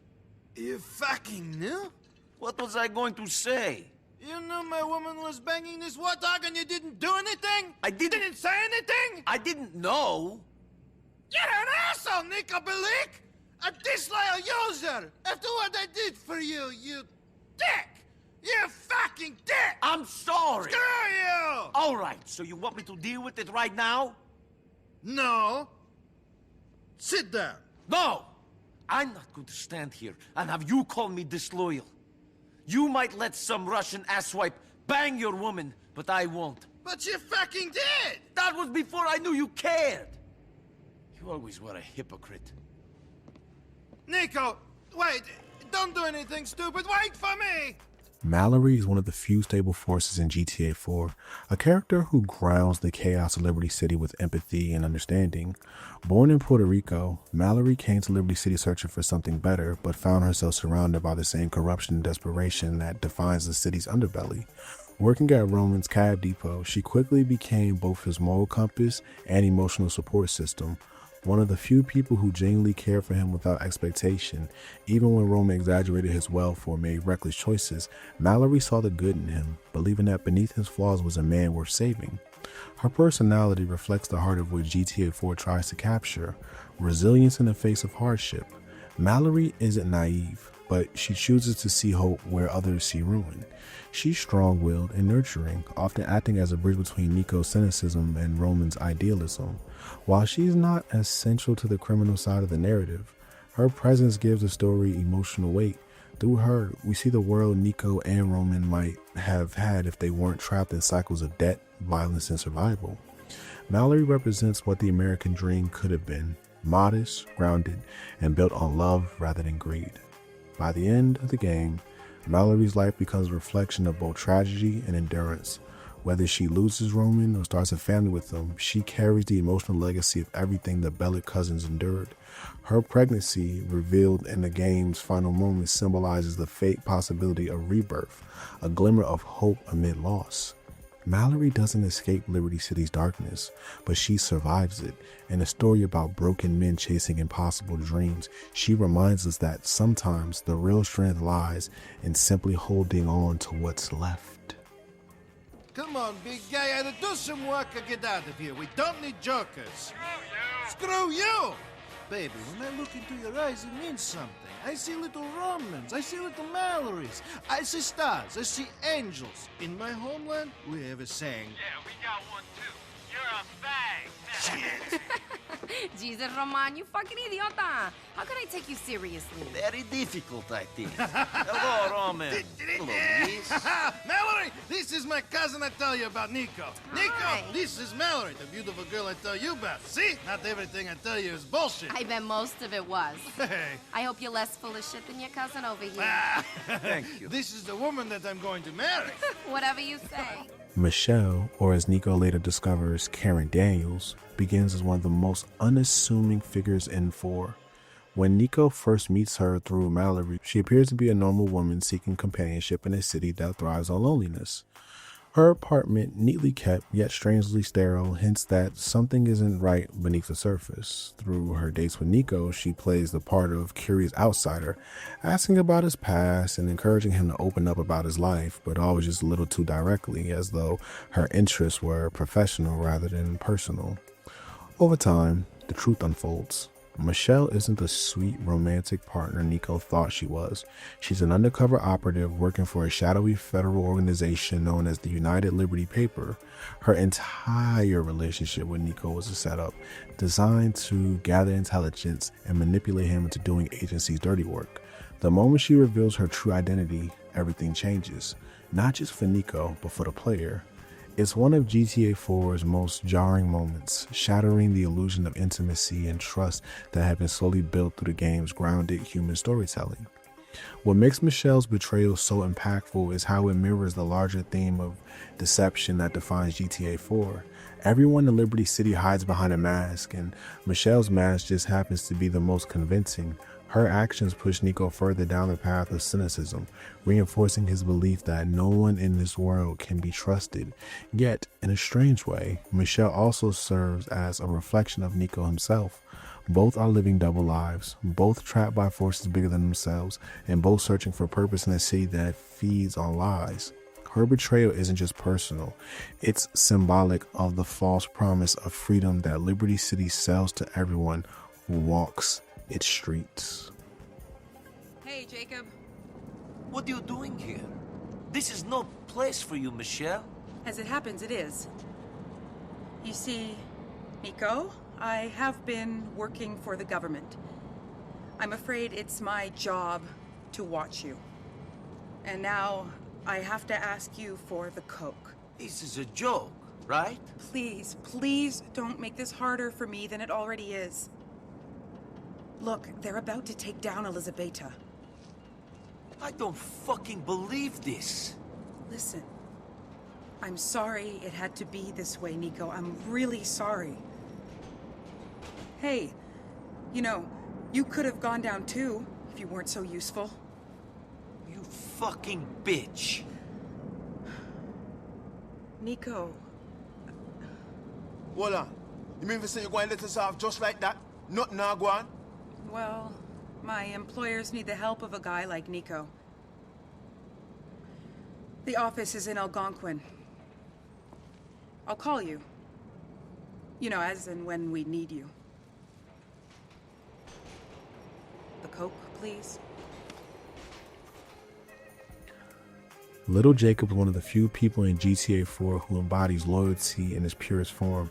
You fucking knew? What was I going to say? You knew my woman was banging this warthog and you didn't do anything? I didn't say anything? I didn't know. You're an asshole, Niko Bellic! A disloyal user! After what I did for you, you dick! You fucking dick! I'm sorry! Screw you! All right, so you want me to deal with it right now? No. Sit down. No! I'm not going to stand here and have you call me disloyal. You might let some Russian asswipe bang your woman, but I won't. But you fucking did! That was before I knew you cared. You always were a hypocrite. Niko, wait. Don't do anything stupid. Wait for me! Mallory is one of the few stable forces in GTA 4, a character who grounds the chaos of Liberty City with empathy and understanding. Born in Puerto Rico, Mallory came to Liberty City searching for something better, but found herself surrounded by the same corruption and desperation that defines the city's underbelly. Working at Roman's cab depot, she quickly became both his moral compass and emotional support system. One of the few people who genuinely cared for him without expectation. Even when Roman exaggerated his wealth or made reckless choices, Mallory saw the good in him, believing that beneath his flaws was a man worth saving. Her personality reflects the heart of what GTA 4 tries to capture, resilience in the face of hardship. Mallory isn't naive, but she chooses to see hope where others see ruin. She's strong-willed and nurturing, often acting as a bridge between Niko's cynicism and Roman's idealism. While she's not as central to the criminal side of the narrative, her presence gives the story emotional weight. Through her, we see the world Niko and Roman might have had if they weren't trapped in cycles of debt, violence, and survival. Mallory represents what the American dream could have been: modest, grounded, and built on love rather than greed. By the end of the game, Mallory's life becomes a reflection of both tragedy and endurance. Whether she loses Roman or starts a family with him, she carries the emotional legacy of everything the Bellic cousins endured. Her pregnancy, revealed in the game's final moments, symbolizes the fate possibility of rebirth, a glimmer of hope amid loss. Mallory doesn't escape Liberty City's darkness, but she survives it. In a story about broken men chasing impossible dreams, she reminds us that sometimes the real strength lies in simply holding on to what's left. Come on, big guy, either do some work or get out of here. We don't need jokers. Screw you! Baby, when I look into your eyes, it means something. I see little Romans, I see little Mallorys, I see stars, I see angels. In my homeland, we have a saying. Yeah, we got one too. You're a fag. Jesus, Roman, you fucking idiota. How can I take you seriously? Very difficult, I think. Hello, Roman. Hello, miss. Mallory, this is my cousin I tell you about, Niko. Niko, this is Mallory, the beautiful girl I tell you about. See? Not everything I tell you is bullshit. I bet most of it was. Hey. I hope you're less full of shit than your cousin over here. Thank you. This is the woman that I'm going to marry. Whatever you say. Michelle, or as Niko later discovers, Karen Daniels, begins as one of the most unassuming figures in 4. When Niko first meets her through Mallory, she appears to be a normal woman seeking companionship in a city that thrives on loneliness. Her apartment, neatly kept yet strangely sterile, hints that something isn't right beneath the surface. Through her dates with Niko, she plays the part of curious outsider, asking about his past and encouraging him to open up about his life, but always just a little too directly, as though her interests were professional rather than personal. Over time, the truth unfolds. Michelle isn't the sweet romantic partner Niko thought she was. She's an undercover operative working for a shadowy federal organization known as the United Liberty Paper. Her entire relationship with Niko was a setup designed to gather intelligence and manipulate him into doing agency's dirty work. The moment she reveals her true identity, everything changes. Not just for Niko, but for the player. It's one of GTA 4's most jarring moments, shattering the illusion of intimacy and trust that had been slowly built through the game's grounded human storytelling. What makes Michelle's betrayal so impactful is how it mirrors the larger theme of deception that defines GTA 4. Everyone in Liberty City hides behind a mask, and Michelle's mask just happens to be the most convincing. Her actions push Niko further down the path of cynicism, reinforcing his belief that no one in this world can be trusted. Yet, in a strange way, Michelle also serves as a reflection of Niko himself. Both are living double lives, both trapped by forces bigger than themselves, and both searching for purpose in a city that feeds on lies. Her betrayal isn't just personal, it's symbolic of the false promise of freedom that Liberty City sells to everyone who walks its streets. Hey, Jacob. What are you doing here? This is no place for you, Michelle. As it happens, it is. You see, Niko, I have been working for the government. I'm afraid it's my job to watch you. And now I have to ask you for the coke. This is a joke, right? Please, please don't make this harder for me than it already is. Look, they're about to take down Elizabeta. I don't fucking believe this. Listen, I'm sorry it had to be this way, Niko. I'm really sorry. Hey, you know, you could have gone down too if you weren't so useful. You fucking bitch. Niko. Hold on. You mean to say you're going to let us off just like that? Nothing now go on? Well, my employers need the help of a guy like Niko. The office is in Algonquin. I'll call you. You know, as and when we need you. The coke, please. Little Jacob is one of the few people in GTA 4 who embodies loyalty in its purest form.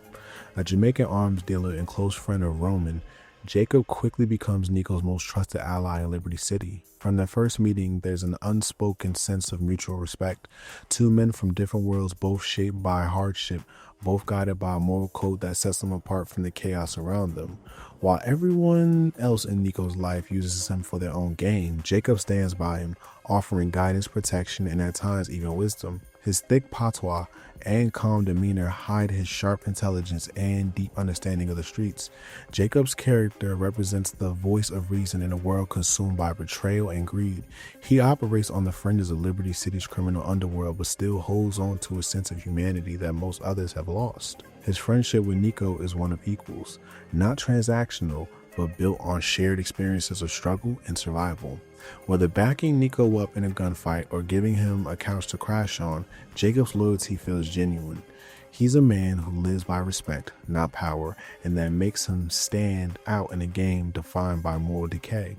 A Jamaican arms dealer and close friend of Roman, Jacob quickly becomes Niko's most trusted ally in Liberty City. From their first meeting, there's an unspoken sense of mutual respect. Two men from different worlds, both shaped by hardship, both guided by a moral code that sets them apart from the chaos around them. While everyone else in Niko's life uses him for their own gain, Jacob stands by him, offering guidance, protection, and at times even wisdom. His thick patois and calm demeanor hide his sharp intelligence and deep understanding of the streets. Jacob's character represents the voice of reason in a world consumed by betrayal and greed. He operates on the fringes of Liberty City's criminal underworld, but still holds on to a sense of humanity that most others have lost. His friendship with Niko is one of equals, not transactional, but built on shared experiences of struggle and survival. Whether backing Niko up in a gunfight or giving him a couch to crash on, Jacob's loyalty feels genuine. He's a man who lives by respect, not power, and that makes him stand out in a game defined by moral decay.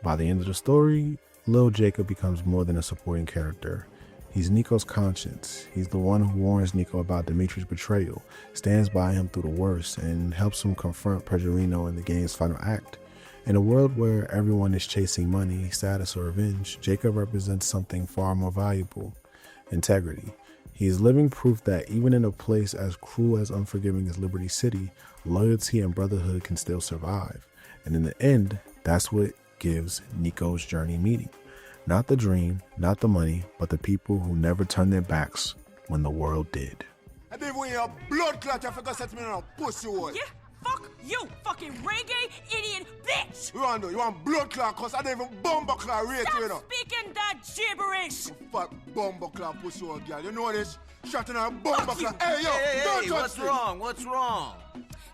By the end of the story, Lil Jacob becomes more than a supporting character. He's Niko's conscience. He's the one who warns Niko about Dimitri's betrayal, stands by him through the worst, and helps him confront Pedrino in the game's final act. In a world where everyone is chasing money, status, or revenge, Jacob represents something far more valuable: integrity. He is living proof that even in a place as cruel as unforgiving as Liberty City, loyalty and brotherhood can still survive. And in the end, that's what gives Niko's journey meaning. Not the dream, not the money, but the people who never turned their backs when the world did. I didn't want your blood clot, I forgot to set me on a pussy hole. Yeah, fuck you, fucking reggae idiot bitch! You want blood clot, cause I didn't even bumper clot rate you know. Stop speaking that gibberish! You fat bumper clot pussy hole girl, you know this? Shot in a bumper clot. Hey, yo, don't touch what's me. wrong? What's wrong?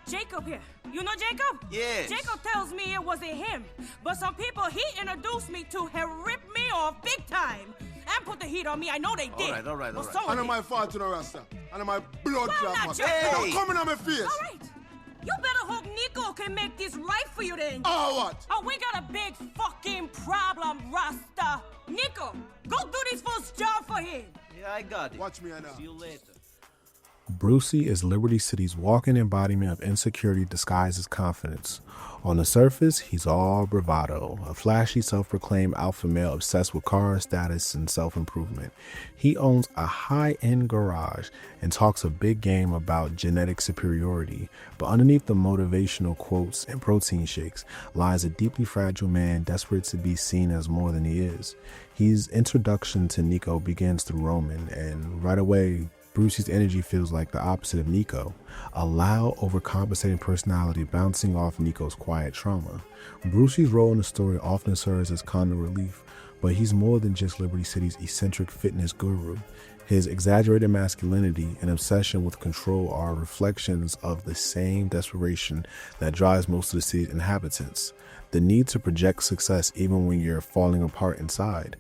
Jacob here. You know Jacob? Yes. Jacob tells me it wasn't him, but some people he introduced me to have ripped me off big time and put the heat on me. I know they did. All right. I know my fault to the Rasta. I know my blood clot. not your Hey, fault. don't come in on my face. All right. You better hope Niko can make this right for you then. Oh, what? Oh, we got a big fucking problem, Rasta. Niko, go do this first job for him. Yeah, I got it. Watch me now. See you later. Brucey is Liberty City's walking embodiment of insecurity disguised as confidence. On the surface, he's all bravado, a flashy self-proclaimed alpha male obsessed with car status and self-improvement. He owns a high-end garage and talks a big game about genetic superiority, but underneath the motivational quotes and protein shakes lies a deeply fragile man desperate to be seen as more than he is. His introduction to Niko begins through Roman, and right away, Brucey's energy feels like the opposite of Niko, a loud, overcompensating personality bouncing off Niko's quiet trauma. Brucey's role in the story often serves as comic relief, but he's more than just Liberty City's eccentric fitness guru. His exaggerated masculinity and obsession with control are reflections of the same desperation that drives most of the city's inhabitants, the need to project success even when you're falling apart inside.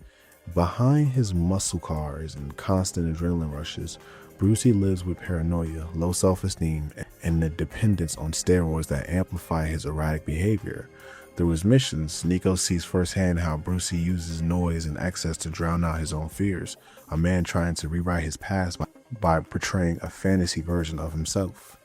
Behind his muscle cars and constant adrenaline rushes, Brucey lives with paranoia, low self-esteem, and the dependence on steroids that amplify his erratic behavior. Through his missions, Niko sees firsthand how Brucey uses noise and excess to drown out his own fears, a man trying to rewrite his past by portraying a fantasy version of himself.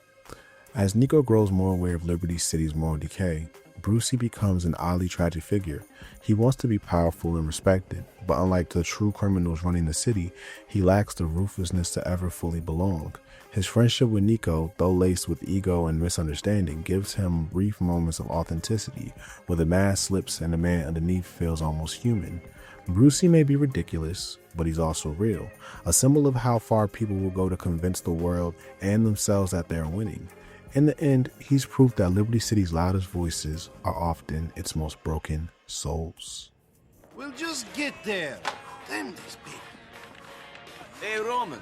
As Niko grows more aware of Liberty City's moral decay, Brucey becomes an oddly tragic figure. He wants to be powerful and respected, but unlike the true criminals running the city, he lacks the ruthlessness to ever fully belong. His friendship with Niko, though laced with ego and misunderstanding, gives him brief moments of authenticity, where the mask slips and the man underneath feels almost human. Brucey may be ridiculous, but he's also real, a symbol of how far people will go to convince the world and themselves that they're winning. In the end, he's proof that Liberty City's loudest voices are often its most broken souls. We'll just get there. Damn these people. Hey, Roman.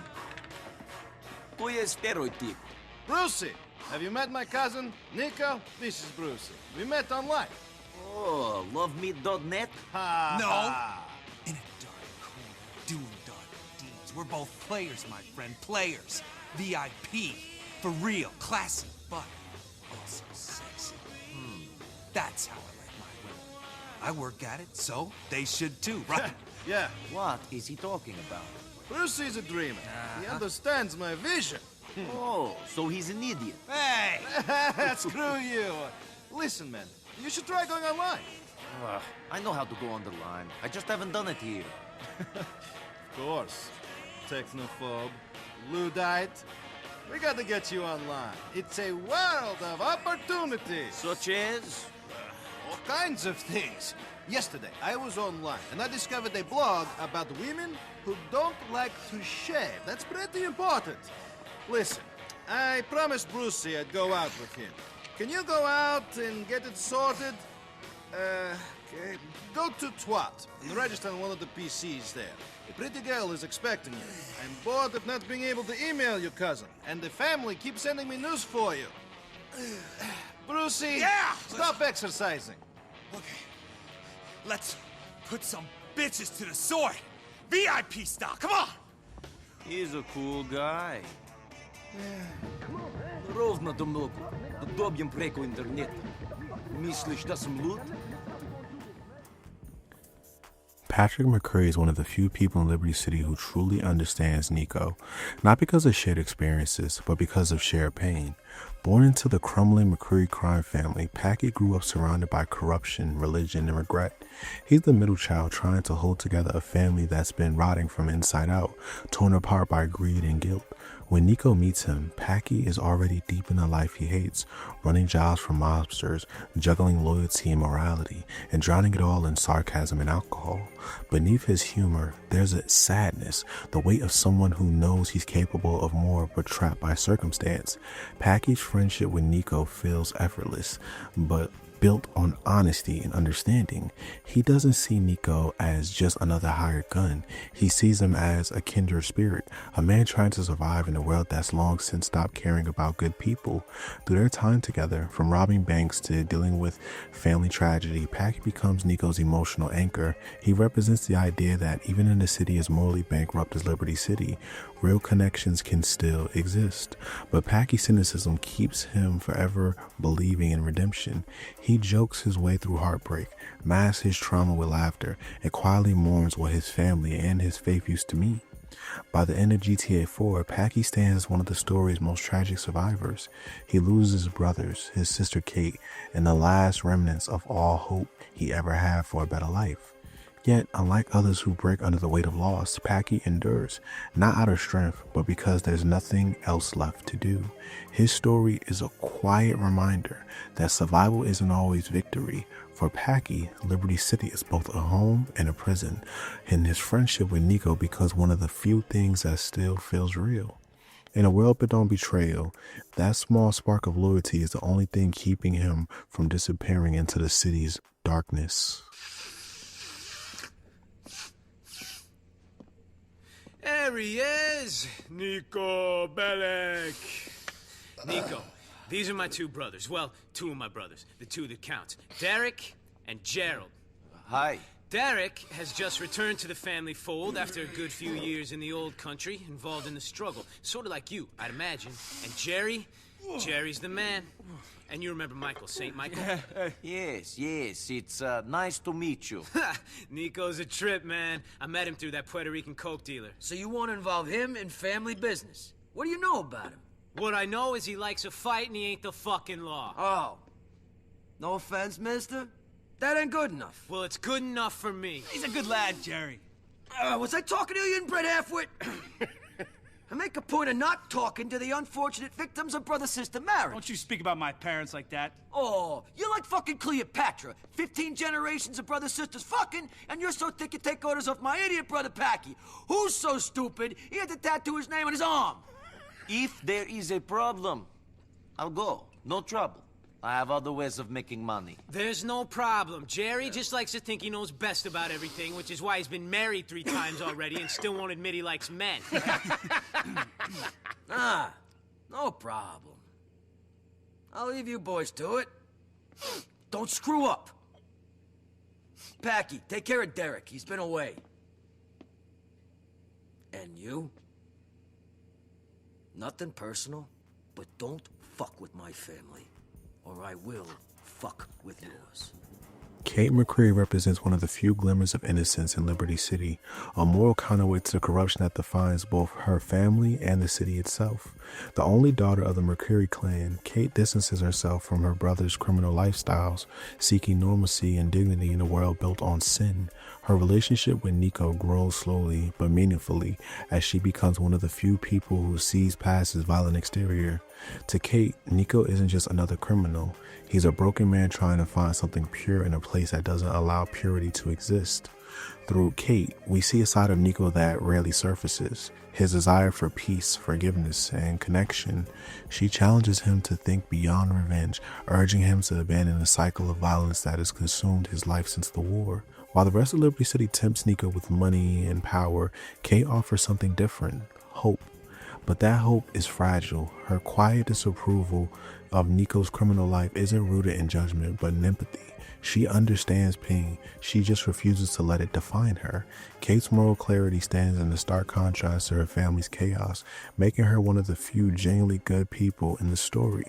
Tu je stereotyp. Brucey, have you met my cousin, Niko? This is Brucey. We met online. Oh, lovemeet.net? No. In a dark corner, doing dark deeds. We're both players, my friend. Players. VIP. For real. Classy, but also sexy. That's how I like my women. I work at it, so they should too, right? Yeah. What is he talking about? Brucey's a dreamer. He understands my vision. Oh, so he's an idiot. Hey! Screw you. Listen, man, you should try going online. I know how to go on the line. I just haven't done it here. Of course. Technophobe, Luddite. We gotta get you online. It's a world of opportunity. Such as? All kinds of things. Yesterday, I was online, and I discovered a blog about women who don't like to shave. That's pretty important. Listen, I promised Brucey I'd go out with him. Can you go out and get it sorted? Okay. Go to Twat and register on one of the PCs there. A pretty girl is expecting you. I'm bored of not being able to email your cousin, and the family keeps sending me news for you. Brucey, stop exercising. Okay. Let's put some bitches to the sword. VIP style, come on! He's a cool guy. Ровно до много. Добьем преку интернета. Myslиш da sam lud? Patrick McCrary is one of the few people in Liberty City who truly understands Niko, not because of shared experiences, but because of shared pain. Born into the crumbling McCrary crime family, Packy grew up surrounded by corruption, religion, and regret. He's the middle child trying to hold together a family that's been rotting from inside out, torn apart by greed and guilt. When Niko meets him, Packy is already deep in the life he hates, running jobs for mobsters, juggling loyalty and morality, and drowning it all in sarcasm and alcohol. Beneath his humor, there's a sadness, the weight of someone who knows he's capable of more but trapped by circumstance. Packy's friendship with Niko feels effortless, but built on honesty and understanding. He doesn't see Niko as just another hired gun. He sees him as a kindred spirit, a man trying to survive in a world that's long since stopped caring about good people. Through their time together, from robbing banks to dealing with family tragedy, Packy becomes Niko's emotional anchor. He represents the idea that even in a city as morally bankrupt as Liberty City, real connections can still exist. But Packy's cynicism keeps him forever believing in redemption. He jokes his way through heartbreak, masks his trauma with laughter, and quietly mourns what his family and his faith used to mean. By the end of GTA 4, Packy stands as one of the story's most tragic survivors. He loses his brothers, his sister Kate, and the last remnants of all hope he ever had for a better life. Yet, unlike others who break under the weight of loss, Packy endures, not out of strength, but because there's nothing else left to do. His story is a quiet reminder that survival isn't always victory. For Packy, Liberty City is both a home and a prison, and his friendship with Niko becomes one of the few things that still feels real. In a world built on betrayal, that small spark of loyalty is the only thing keeping him from disappearing into the city's darkness. There he is, Niko Bellic. Niko, these are my two brothers. Well, two of my brothers, the two that count. Derek and Gerald. Hi. Derek has just returned to the family fold after a good few years in the old country, involved in the struggle. Sort of like you, I'd imagine. And Jerry, Jerry's the man. And you remember Michael, St. Michael? Yes, it's nice to meet you. Niko's a trip, man. I met him through that Puerto Rican coke dealer. So you want to involve him in family business? What do you know about him? What I know is he likes a fight and he ain't the fucking law. Oh. No offense, mister. That ain't good enough. Well, it's good enough for me. He's a good lad, Jerry. Was I talking to you, inbred halfwit? I make a point of not talking to the unfortunate victims of brother-sister marriage. Don't you speak about my parents like that. Oh, you're like fucking Cleopatra. 15 generations of brother-sisters fucking, and you're so thick you take orders off my idiot brother Packy. Who's so stupid he had to tattoo his name on his arm? If there is a problem, I'll go. No trouble. I have other ways of making money. There's no problem. Jerry just likes to think he knows best about everything, which is why he's been married 3 times already and still won't admit he likes men. No problem. I'll leave you boys to it. Don't screw up. Packy, take care of Derek. He's been away. And you? Nothing personal, but don't fuck with my family, or I will fuck with yours. Kate McCreary represents one of the few glimmers of innocence in Liberty City, a moral counterweight to the corruption that defines both her family and the city itself. The only daughter of the McCreary clan, Kate distances herself from her brother's criminal lifestyles, seeking normalcy and dignity in a world built on sin. Her relationship with Niko grows slowly but meaningfully as she becomes one of the few people who sees past his violent exterior. To Kate, Niko isn't just another criminal. He's a broken man trying to find something pure in a place that doesn't allow purity to exist. Through Kate, we see a side of Niko that rarely surfaces. His desire for peace, forgiveness, and connection. She challenges him to think beyond revenge, urging him to abandon the cycle of violence that has consumed his life since the war. While the rest of Liberty City tempts Niko with money and power, Kate offers something different: hope. But that hope is fragile. Her quiet disapproval of Niko's criminal life isn't rooted in judgment, but in empathy. She understands pain. She just refuses to let it define her. Kate's moral clarity stands in the stark contrast to her family's chaos, making her one of the few genuinely good people in the story.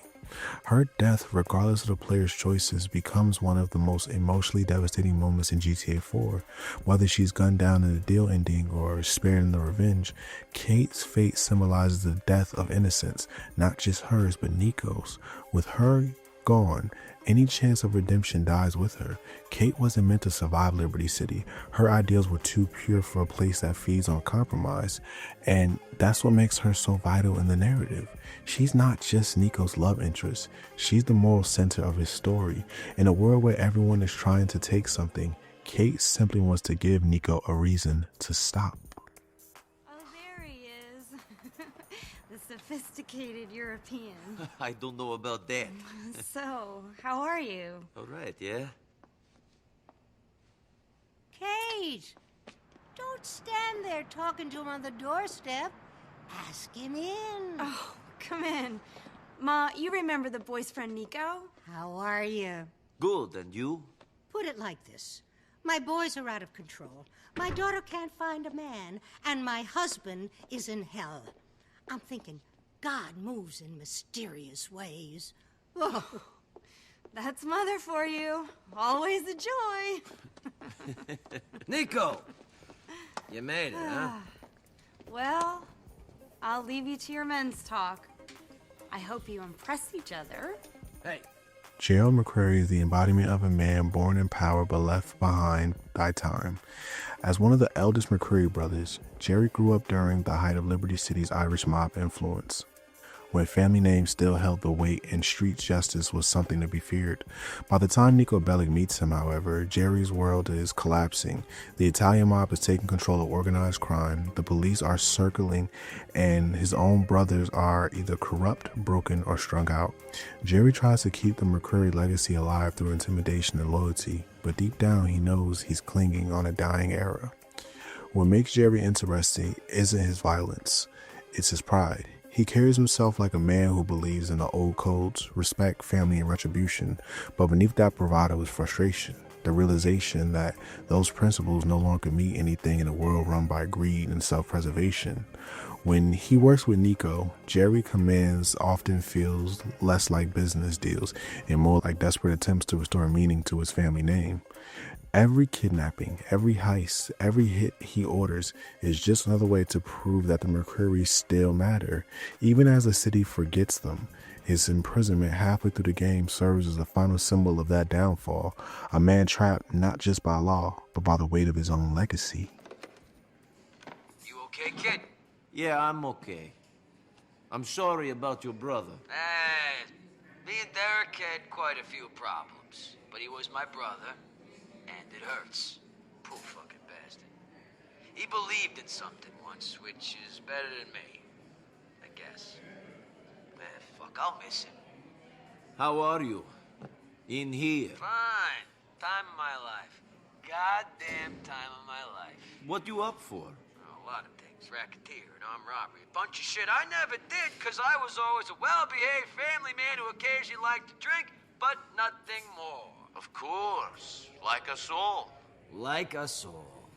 Her death, regardless of the player's choices, becomes one of the most emotionally devastating moments in GTA 4. Whether she's gunned down in the deal ending or spared in the revenge, Kate's fate symbolizes the death of innocence, not just hers but Niko's. With her gone, any chance of redemption dies with her. Kate wasn't meant to survive Liberty City. Her ideals were too pure for a place that feeds on compromise, and that's what makes her so vital in the narrative. She's not just Niko's love interest, she's the moral center of his story. In a world where everyone is trying to take something, Kate simply wants to give Niko a reason to stop. Oh, there he is. The sophisticated European. I don't know about that. So, how are you? All right, yeah? Kate! Don't stand there talking to him on the doorstep. Ask him in. Oh, come in. Ma, you remember the boy's friend Niko? How are you? Good, and you? Put it like this. My boys are out of control. My daughter can't find a man, and my husband is in hell. I'm thinking God moves in mysterious ways. Oh. That's Mother for you. Always a joy. Niko! You made it, huh? Well, I'll leave you to your men's talk. I hope you impress each other. Hey. Gerald McCreary is the embodiment of a man born in power but left behind by time. As one of the eldest McCreary brothers, Jerry grew up during the height of Liberty City's Irish mob influence, when family names still held the weight and street justice was something to be feared. By the time Niko Bellic meets him, however, Jerry's world is collapsing. The Italian mob is taking control of organized crime, the police are circling, and his own brothers are either corrupt, broken, or strung out. Jerry tries to keep the McCreary legacy alive through intimidation and loyalty, but deep down he knows he's clinging on a dying era. What makes Jerry interesting isn't his violence, it's his pride. He carries himself like a man who believes in the old codes, respect, family, and retribution, but beneath that bravado is frustration. the realization that those principles no longer mean anything in a world run by greed and self-preservation. When he works with Niko, Jerry's commands often feels less like business deals and more like desperate attempts to restore meaning to his family name. Every kidnapping, every heist, every hit he orders is just another way to prove that the Mercury still matter, even as the city forgets them. His imprisonment halfway through the game serves as a final symbol of that downfall, a man trapped not just by law, but by the weight of his own legacy. You okay, kid? Yeah, I'm okay. I'm sorry about your brother. Me and Derek had quite a few problems, but he was my brother, and it hurts. Poor fucking bastard. He believed in something once, which is better than me, I guess. Fuck, I'll miss him. How are you? In here? Fine. Time of my life. Goddamn time of my life. What you up for? A lot of things. Racketeer and armed robbery. A bunch of shit I never did, because I was always a well-behaved family man who occasionally liked to drink, but nothing more. Of course. Like us all. Like us all.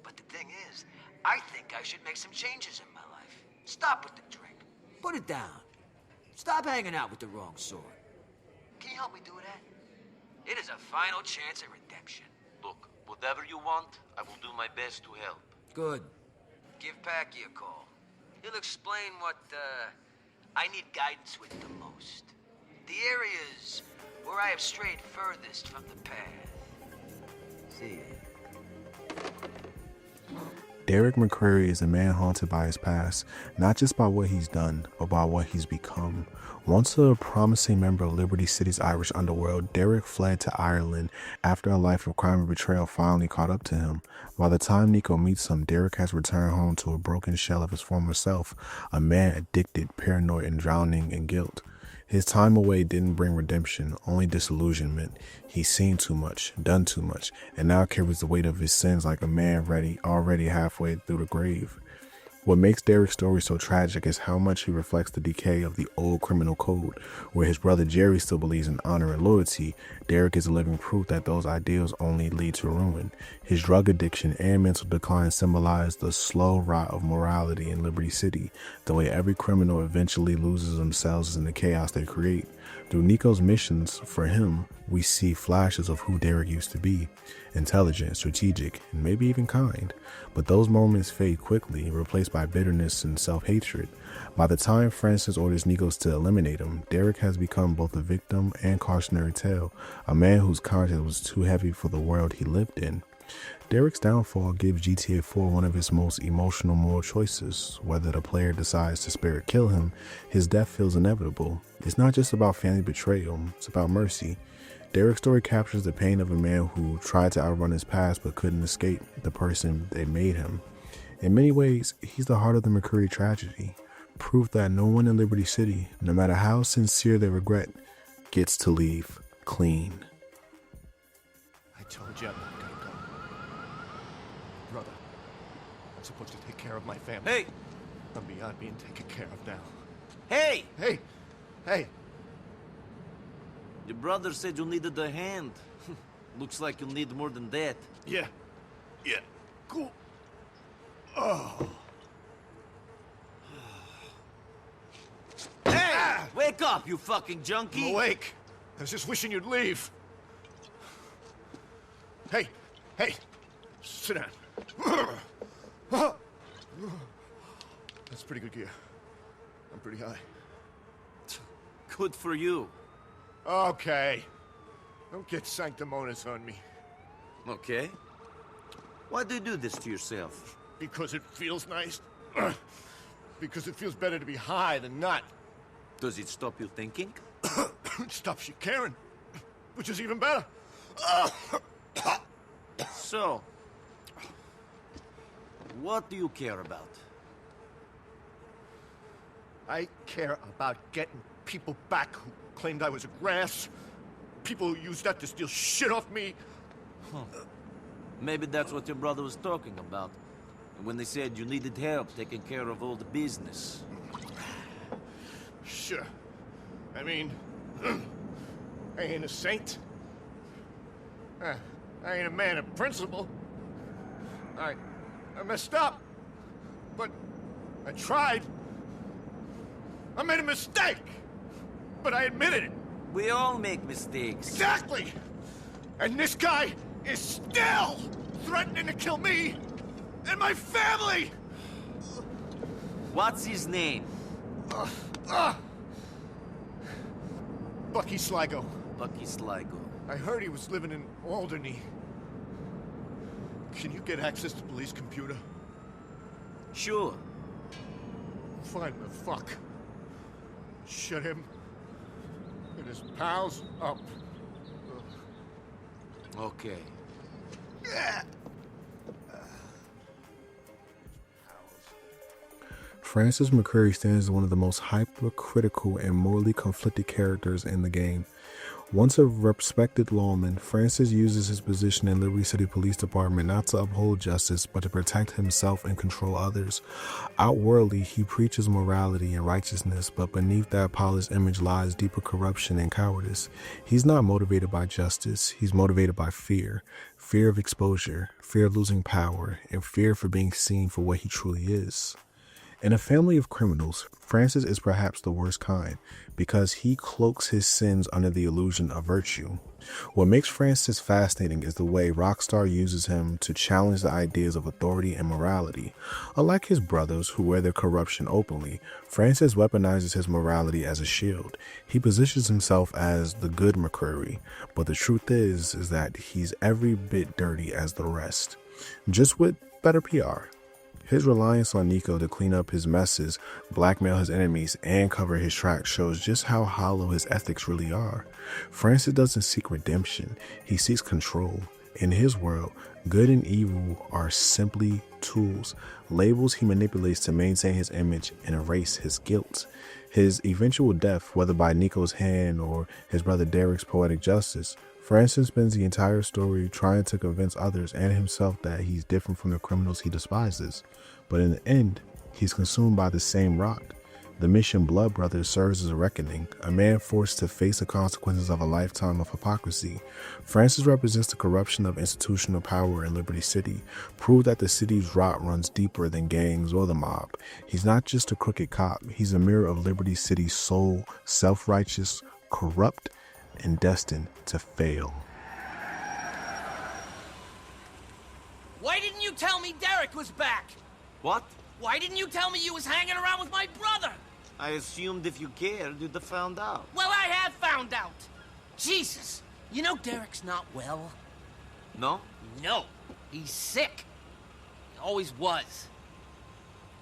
But the thing is, I think I should make some changes in my life. Stop with the drink. Put it down. Stop hanging out with the wrong sort. Can you help me do that? It is a final chance at redemption. Look, whatever you want, I will do my best to help. Good. Give Packy a call. He'll explain what, I need guidance with the most. The areas where I have strayed furthest from the path. See ya. Derek McCreary is a man haunted by his past, not just by what he's done, but by what he's become. Once a promising member of Liberty City's Irish underworld, Derek fled to Ireland after a life of crime and betrayal finally caught up to him. By the time Niko meets him, Derek has returned home to a broken shell of his former self, a man addicted, paranoid, and drowning in guilt. His time away didn't bring redemption, only disillusionment. He's seen too much, done too much, and now carries the weight of his sins like a man already halfway through the grave. What makes Derek's story so tragic is how much he reflects the decay of the old criminal code. Where his brother Jerry still believes in honor and loyalty, Derek is a living proof that those ideals only lead to ruin. His drug addiction and mental decline symbolize the slow rot of morality in Liberty City, the way every criminal eventually loses themselves in the chaos they create. Through Niko's missions for him, we see flashes of who Derek used to be. Intelligent, strategic, and maybe even kind. But those moments fade quickly, replaced by bitterness and self-hatred. By the time Francis orders Niko to eliminate him, Derek has become both a victim and cautionary tale, a man whose conscience was too heavy for the world he lived in. Derek's downfall gives GTA 4 one of its most emotional moral choices. Whether the player decides to spare or kill him, his death feels inevitable. It's not just about family betrayal, it's about mercy. Derek's story captures the pain of a man who tried to outrun his past but couldn't escape the person that made him. In many ways, he's the heart of the McCreary tragedy, proof that no one in Liberty City, no matter how sincere their regret, gets to leave clean. I told you I'm not gonna go. Brother, I'm supposed to take care of my family. Hey! I'm beyond being taken care of now. Hey! Hey! Hey! Your brother said you needed a hand. Looks like you'll need more than that. Yeah. Yeah. Cool. Oh. Hey! Wake up, you fucking junkie! I'm awake. I was just wishing you'd leave. Hey! Hey! Sit down. That's pretty good gear. I'm pretty high. Good for you. Okay. Don't get sanctimonious on me. Okay. Why do you do this to yourself? Because it feels nice. Because it feels better to be high than not. Does it stop you thinking? It stops you caring, which is even better. So, what do you care about? I care about getting people back who claimed I was a grass. People who used that to steal shit off me. Huh. Maybe that's what your brother was talking about. When they said you needed help taking care of all the business. Sure. I mean, I ain't a saint. I ain't a man of principle. I messed up. But I tried. I made a mistake. But I admitted it. We all make mistakes. Exactly! And this guy is still threatening to kill me and my family! What's his name? Bucky Sligo. Bucky Sligo. I heard he was living in Alderney. Can you get access to police computer? Sure. Find the fuck. Shut him and his pals up. Okay. Francis McCreary stands as one of the most hypercritical and morally conflicted characters in the game. Once a respected lawman, Francis uses his position in Liberty City Police Department not to uphold justice, but to protect himself and control others. Outwardly, he preaches morality and righteousness, but beneath that polished image lies deeper corruption and cowardice. He's not motivated by justice, he's motivated by fear. Fear of exposure, fear of losing power, and fear for being seen for what he truly is. In a family of criminals, Francis is perhaps the worst kind because he cloaks his sins under the illusion of virtue. What makes Francis fascinating is the way Rockstar uses him to challenge the ideas of authority and morality. Unlike his brothers who wear their corruption openly, Francis weaponizes his morality as a shield. He positions himself as the good McCreary, but the truth is that he's every bit dirty as the rest, just with better PR. His reliance on Niko to clean up his messes, blackmail his enemies, and cover his tracks shows just how hollow his ethics really are. Francis doesn't seek redemption, he seeks control. In his world, good and evil are simply tools, labels he manipulates to maintain his image and erase his guilt. His eventual death, whether by Niko's hand or his brother Derek's poetic justice, Francis spends the entire story trying to convince others and himself that he's different from the criminals he despises. But in the end, he's consumed by the same rot. The mission Blood Brothers serves as a reckoning, a man forced to face the consequences of a lifetime of hypocrisy. Francis represents the corruption of institutional power in Liberty City, prove that the city's rot runs deeper than gangs or the mob. He's not just a crooked cop, he's a mirror of Liberty City's soul, self-righteous, corrupt, and destined to fail. Why didn't you tell me Derek was back? What? Why didn't you tell me you was hanging around with my brother? I assumed if you cared, you'd have found out. Well, I have found out. Jesus. You know Derek's not well? No? No. He's sick. He always was.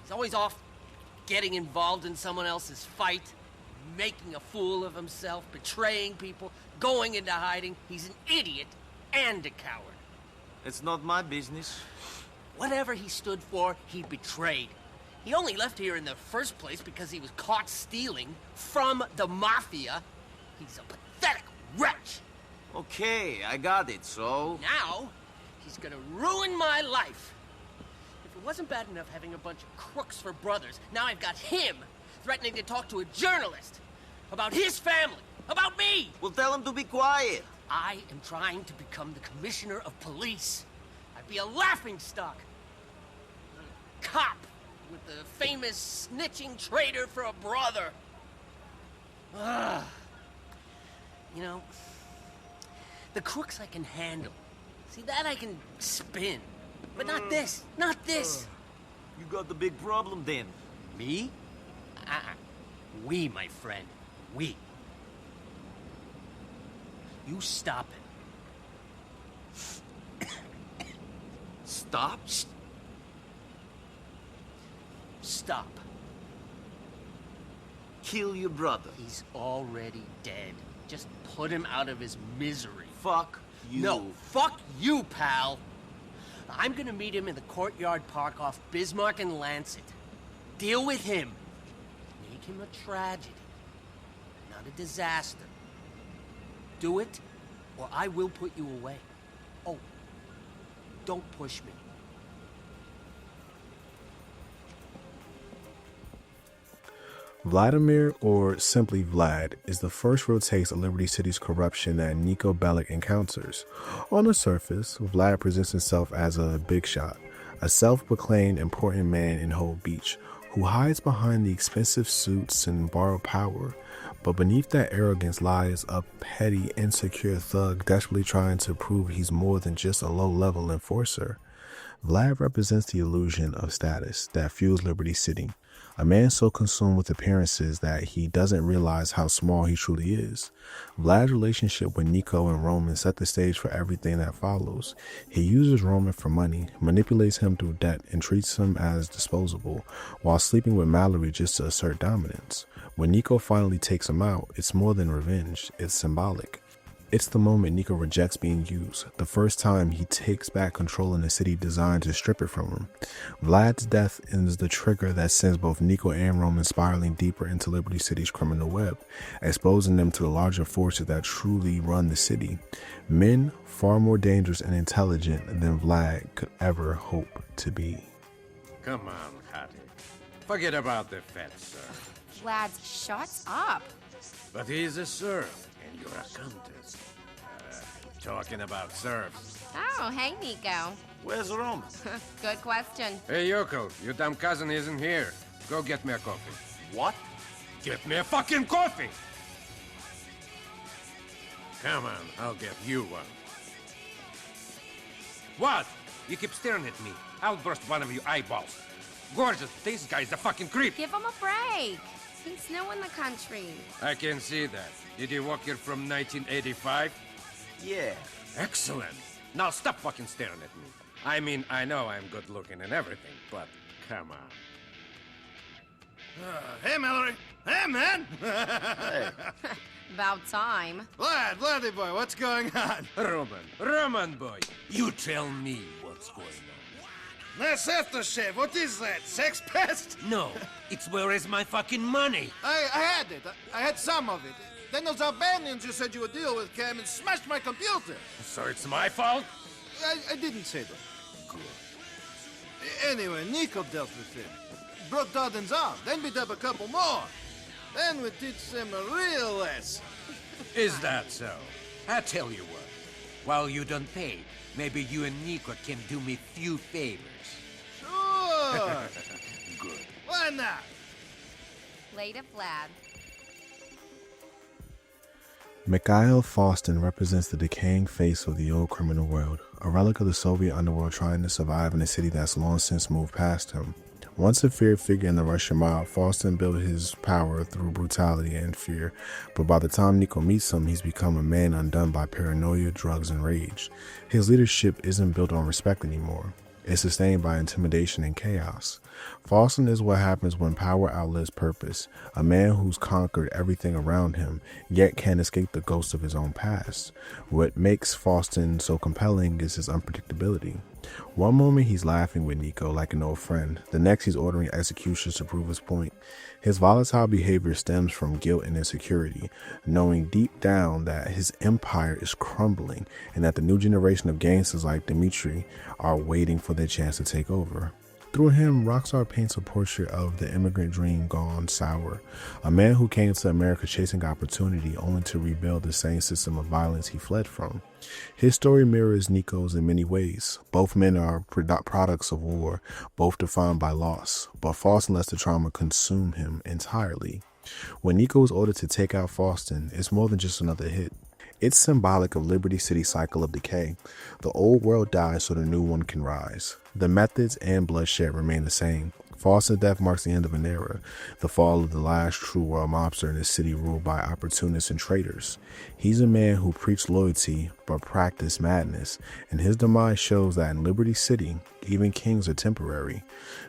He's always off getting involved in someone else's fight, making a fool of himself, betraying people, going into hiding. He's an idiot and a coward. It's not my business. Whatever he stood for, he betrayed. He only left here in the first place because he was caught stealing from the Mafia. He's a pathetic wretch. Okay, I got it, so... Now, he's gonna ruin my life. If it wasn't bad enough having a bunch of crooks for brothers, now I've got him threatening to talk to a journalist about his family, about me. Well, tell him to be quiet. I am trying to become the commissioner of police. I'd be a laughingstock. A cop with the famous snitching traitor for a brother. Ugh. You know, the crooks I can handle. See, that I can spin. But not this. Not this. You got the big problem then. Me? We, my friend. We. You stop it. Stop? Stop. Kill your brother. He's already dead. Just put him out of his misery. Fuck you. No, fuck you, pal. I'm gonna meet him in the Courtyard Park off Bismarck and Lancet. Deal with him. Make him a tragedy, not a disaster. Do it, or I will put you away. Oh, don't push me. Vladimir, or simply Vlad, is the first real taste of Liberty City's corruption that Niko Bellic encounters. On the surface, Vlad presents himself as a big shot, a self-proclaimed important man in Whole Beach, who hides behind the expensive suits and borrowed power. But beneath that arrogance lies a petty, insecure thug desperately trying to prove he's more than just a low-level enforcer. Vlad represents the illusion of status that fuels Liberty City, a man so consumed with appearances that he doesn't realize how small he truly is. Vlad's relationship with Niko and Roman set the stage for everything that follows. He uses Roman for money, manipulates him through debt, and treats him as disposable, while sleeping with Mallory just to assert dominance. When Niko finally takes him out, it's more than revenge, it's symbolic. It's the moment Niko rejects being used, the first time he takes back control in a city designed to strip it from him. Vlad's death is the trigger that sends both Niko and Roman spiraling deeper into Liberty City's criminal web, exposing them to the larger forces that truly run the city. Men far more dangerous and intelligent than Vlad could ever hope to be. Come on, Hattie. Forget about the fat sir. Vlad, shut up. But he's a serf, and you're a countess. Talking about serfs. Oh, hey, Niko. Where's Roman? Good question. Hey, Yoko, your dumb cousin isn't here. Go get me a coffee. What? Get me a fucking coffee! Come on, I'll get you one. What? You keep staring at me. I'll burst one of your eyeballs. Gorgeous, this guy's a fucking creep. Give him a break. It's new in the country. I can see that. Did you walk here from 1985? Yeah. Excellent. Now stop fucking staring at me. I mean, I know I'm good looking and everything, but come on. Hey, Mallory. Hey, man. Hey. About time. Vladdy boy, what's going on? Roman boy, you tell me what's going on. That's aftershave. What is that? Sex pest? No, it's where is my fucking money? I had it. I had some of it. Then those Albanians you said you would deal with came and smashed my computer. So it's my fault? I didn't say that. Good. Anyway, Niko dealt with him. Broke Darden's arm, then beat up a couple more. Then we teach them a real lesson. Is that so? I tell you what, while you don't pay, maybe you and Niko can do me few favors. Sure. Good. Why not? Later, Vlad. Mikhail Faustin represents the decaying face of the old criminal world, a relic of the Soviet underworld trying to survive in a city that's long since moved past him. Once a feared figure in the Russian mob, Faustin built his power through brutality and fear, but by the time Niko meets him, he's become a man undone by paranoia, drugs, and rage. His leadership isn't built on respect anymore. It's sustained by intimidation and chaos. Faustin is what happens when power outlives purpose, a man who's conquered everything around him, yet can't escape the ghost of his own past. What makes Faustin so compelling is his unpredictability. One moment he's laughing with Niko like an old friend, the next he's ordering executions to prove his point. His volatile behavior stems from guilt and insecurity, knowing deep down that his empire is crumbling and that the new generation of gangsters like Dmitri are waiting for their chance to take over. Through him, Rockstar paints a portrait of the immigrant dream gone sour, a man who came to America chasing opportunity only to rebuild the same system of violence he fled from. His story mirrors Niko's in many ways. Both men are products of war, both defined by loss, but Faustin lets the trauma consume him entirely. When Niko is ordered to take out Faustin, it's more than just another hit. It's symbolic of Liberty City's cycle of decay. The old world dies so the new one can rise. The methods and bloodshed remain the same. Faustin's death marks the end of an era, the fall of the last true world mobster in a city ruled by opportunists and traitors. He's a man who preached loyalty but practiced madness, and his demise shows that in Liberty City, even kings are temporary.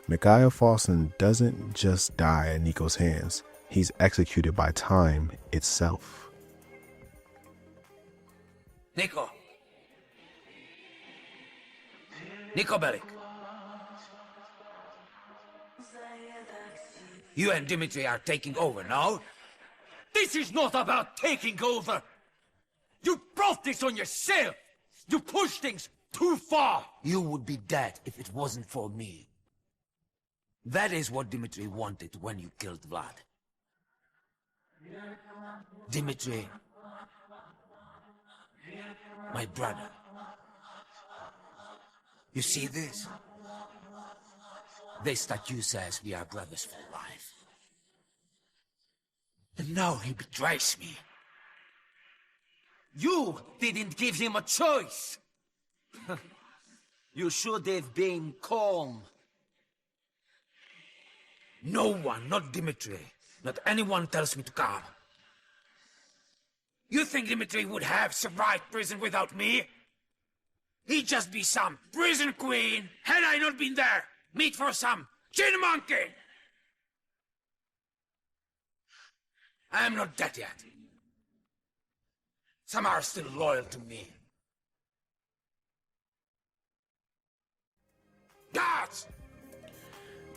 Mikhail Faustin doesn't just die at Niko's hands, he's executed by time itself. Niko Bellic. You and Dmitri are taking over now? This is not about taking over! You brought this on yourself! You pushed things too far! You would be dead if it wasn't for me. That is what Dmitri wanted when you killed Vlad. Dimitri. My brother. You see this? They statue says we are brothers for life. And now he betrays me. You didn't give him a choice. You should have been calm. No one, not Dimitri, not anyone tells me to calm. You think Dimitri would have survived prison without me? He'd just be some prison queen, had I not been there. Meat for some chin monkey. I am not dead yet. Some are still loyal to me. Guards!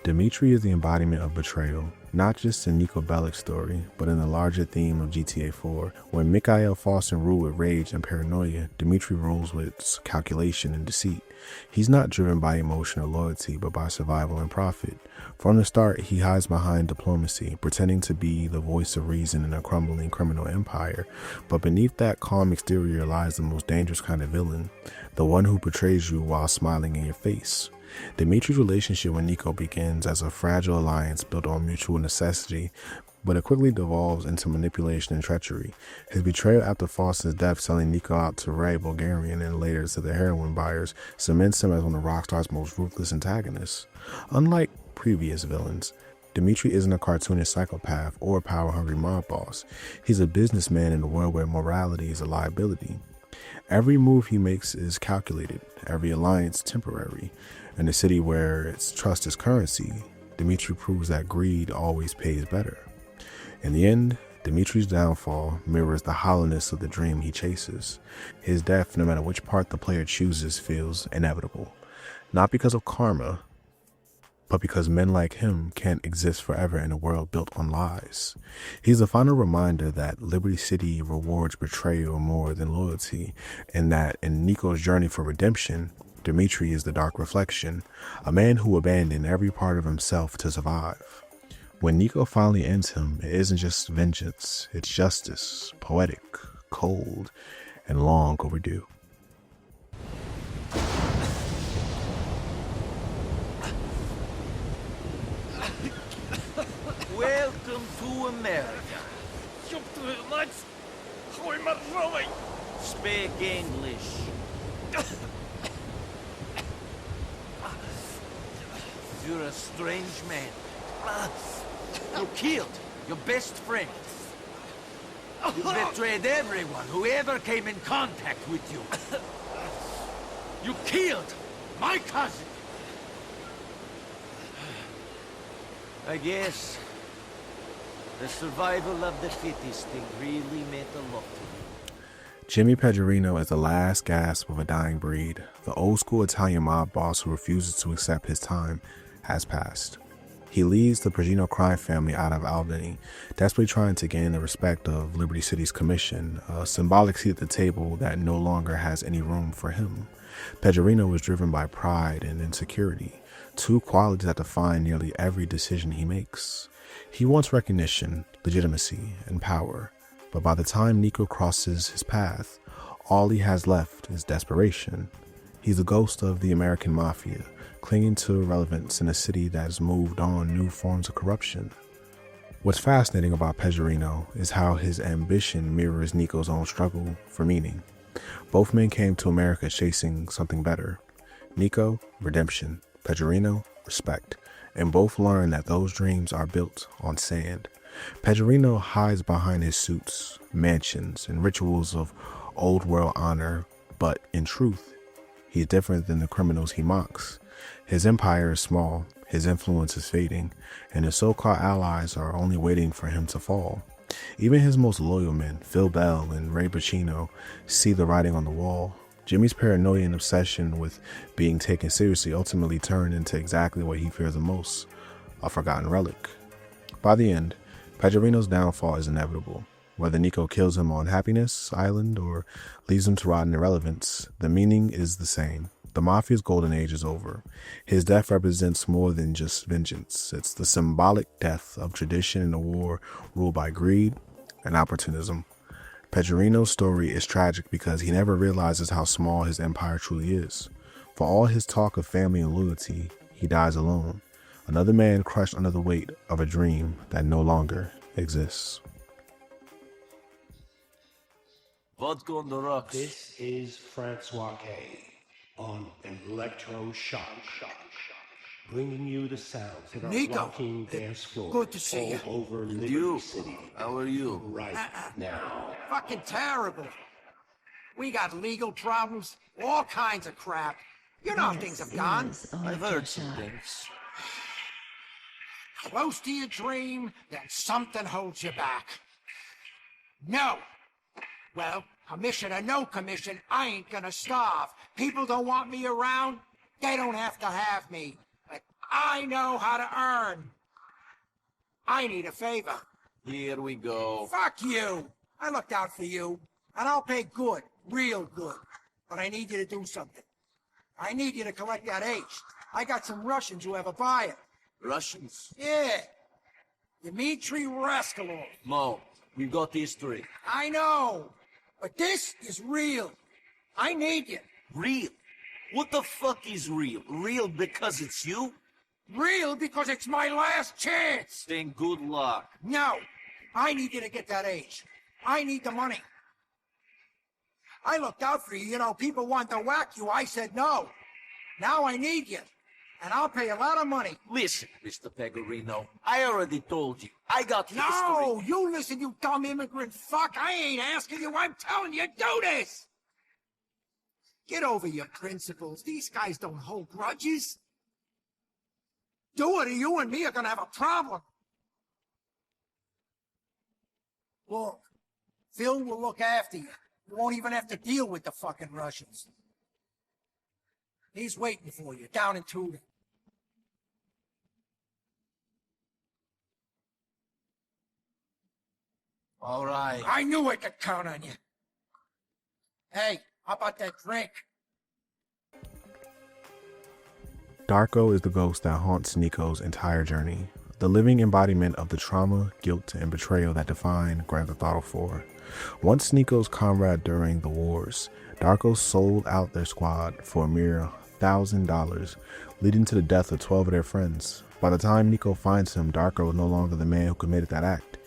Dimitri is the embodiment of betrayal, not just in Niko Bellic's story, but in the larger theme of GTA 4. When Mikhail Faustin ruled with rage and paranoia, Dimitri rules with calculation and deceit. He's not driven by emotion or loyalty, but by survival and profit. From the start, he hides behind diplomacy, pretending to be the voice of reason in a crumbling criminal empire. But beneath that calm exterior lies the most dangerous kind of villain, the one who betrays you while smiling in your face. Dimitri's relationship with Niko begins as a fragile alliance built on mutual necessity, but it quickly devolves into manipulation and treachery. His betrayal after Faustin's death, selling Niko out to Ray Bulgarian and later to the heroin buyers, cements him as one of Rockstar's most ruthless antagonists. Unlike previous villains, Dimitri isn't a cartoonish psychopath or a power-hungry mob boss. He's a businessman in a world where morality is a liability. Every move he makes is calculated, every alliance temporary. In a city where its trust is currency, Dimitri proves that greed always pays better. In the end, Dimitri's downfall mirrors the hollowness of the dream he chases. His death, no matter which part the player chooses, feels inevitable. Not because of karma, but because men like him can't exist forever in a world built on lies. He's a final reminder that Liberty City rewards betrayal more than loyalty, and that in Niko's journey for redemption, Dimitri is the dark reflection, a man who abandoned every part of himself to survive. When Niko finally ends him, it isn't just vengeance, it's justice, poetic, cold, and long overdue. Welcome to America. Speak English. You're a strange man. You killed your best friend. You betrayed everyone who ever came in contact with you. You killed my cousin. I guess the survival of the fittest thing really meant a lot to you. Jimmy Pegorino is the last gasp of a dying breed. The old-school Italian mob boss who refuses to accept his time has passed. He leads the Pegorino crime family out of Albany, desperately trying to gain the respect of Liberty City's commission, a symbolic seat at the table that no longer has any room for him. Pegorino is driven by pride and insecurity, two qualities that define nearly every decision he makes. He wants recognition, legitimacy, and power, but by the time Niko crosses his path, all he has left is desperation. He's a ghost of the American mafia, clinging to irrelevance in a city that has moved on new forms of corruption. What's fascinating about Pegorino is how his ambition mirrors Niko's own struggle for meaning. Both men came to America chasing something better. Niko, redemption. Pegorino, respect. And both learn that those dreams are built on sand. Pegorino hides behind his suits, mansions, and rituals of old-world honor, but in truth, he's different than the criminals he mocks. His empire is small, his influence is fading, and his so-called allies are only waiting for him to fall. Even his most loyal men, Phil Bell and Ray Pacino, see the writing on the wall. Jimmy's paranoia and obsession with being taken seriously ultimately turn into exactly what he fears the most, a forgotten relic. By the end, Pegorino's downfall is inevitable. Whether Niko kills him on Happiness Island or leaves him to rot in irrelevance, the meaning is the same. The Mafia's golden age is over. His death represents more than just vengeance. It's the symbolic death of tradition in a war ruled by greed, and opportunism. Pedrino's story is tragic because he never realizes how small his empire truly is. For all his talk of family and loyalty, he dies alone, another man crushed under the weight of a dream that no longer exists. Vodka on the rocks. This is Francois K. on Electroshock, bringing you the sounds that are Niko, rocking dance floors good to see you. all over And Liberty you? City How are you? right now. Fucking terrible. We got legal problems, all kinds of crap. You know how things have gone. I've heard some things. Close to your dream, then something holds you back. No. Well, commission or no commission, I ain't gonna starve. People don't want me around, they don't have to have me. But I know how to earn. I need a favor. Here we go. Fuck you! I looked out for you, and I'll pay good, real good. But I need you to do something. I need you to collect that H. I got some Russians who have a buyer. Russians? Yeah. Dmitri Rascalov. Mo, we've got history. I know. But this is real. I need you. Real? What the fuck is real? Real because it's you? Real because it's my last chance. Then good luck. No. I need you to get that H. I need the money. I looked out for you. You know, people wanted to whack you. I said no. Now I need you. And I'll pay a lot of money. Listen, Mr. Pegorino, I already told you. I got history. No, you listen, you dumb immigrant fuck. I ain't asking you. I'm telling you, do this. Get over your principles. These guys don't hold grudges. Do it or you and me are gonna have a problem. Look, Phil will look after you. You won't even have to deal with the fucking Russians. He's waiting for you down in Tudor. All right. I knew I could count on you. Hey, how about that drink? Darko is the ghost that haunts Niko's entire journey, the living embodiment of the trauma, guilt, and betrayal that define Grand Theft Auto 4. Once Niko's comrade during the wars, Darko sold out their squad for a mere $1,000, leading to the death of 12 of their friends. By the time Niko finds him, Darko is no longer the man who committed that act.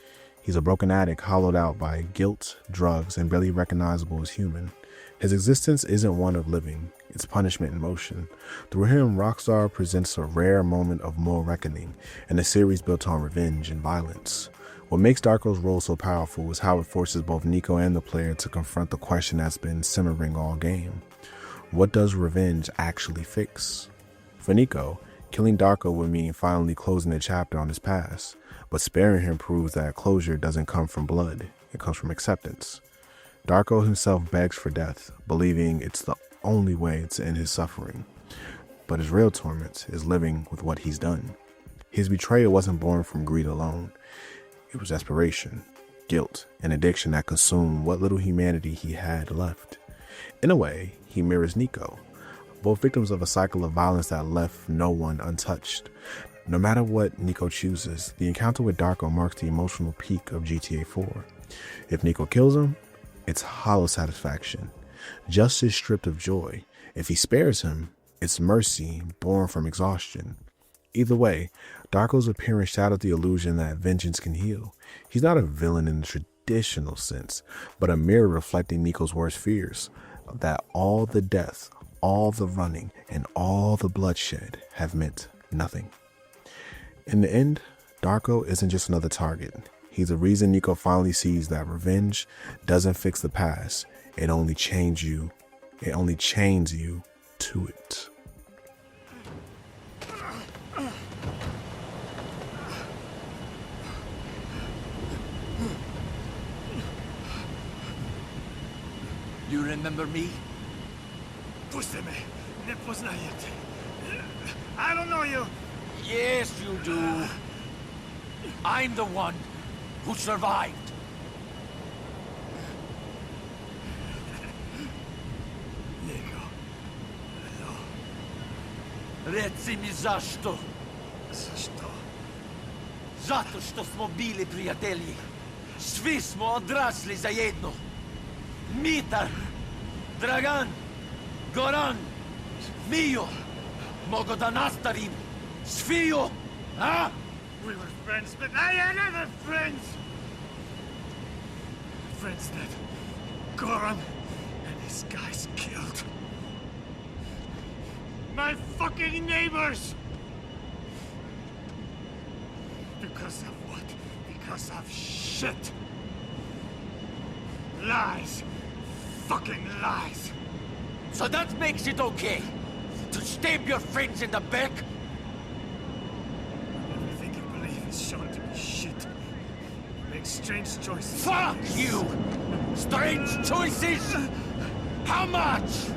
He's a broken addict hollowed out by guilt, drugs, and barely recognizable as human. His existence isn't one of living, it's punishment in motion. Through him, Rockstar presents a rare moment of moral reckoning in a series built on revenge and violence. What makes Darko's role so powerful is how it forces both Niko and the player to confront the question that's been simmering all game. What does revenge actually fix? For Niko, killing Darko would mean finally closing a chapter on his past, but sparing him proves that closure doesn't come from blood, it comes from acceptance. Darko himself begs for death, believing it's the only way to end his suffering. But his real torment is living with what he's done. His betrayal wasn't born from greed alone. It was desperation, guilt, and addiction that consumed what little humanity he had left. In a way, he mirrors Niko, both victims of a cycle of violence that left no one untouched. No matter what Niko chooses, the encounter with Darko marks the emotional peak of GTA 4. If Niko kills him, it's hollow satisfaction, justice stripped of joy. If he spares him, it's mercy born from exhaustion. Either way, Darko's appearance shattered the illusion that vengeance can heal. He's not a villain in the traditional sense, but a mirror reflecting Niko's worst fears, that all the death, all the running, and all the bloodshed have meant nothing. In the end, Darko isn't just another target. He's the reason Niko finally sees that revenge doesn't fix the past. It only chains you to it. You remember me? Puśćcie me. Nie poznajecie. I don't know you. Yes, you do. I'm the one who survived. Niko. Hello. Reci mi zašto. Zašto? Zato što smo bili prijatelji. Svi smo odrasli zajedno. Mitar, Dragan, Goran, Mio. Mogu da nastavim. Sviju, a? We were friends, but I had other friends. Friends that Goran and his guys killed. My fucking neighbors! Because of what? Because of shit. Lies. Fucking lies. So that makes it okay to stab your friends in the back? Everything you believe is shown to be shit. You make strange choices. Fuck you! Strange choices? How much?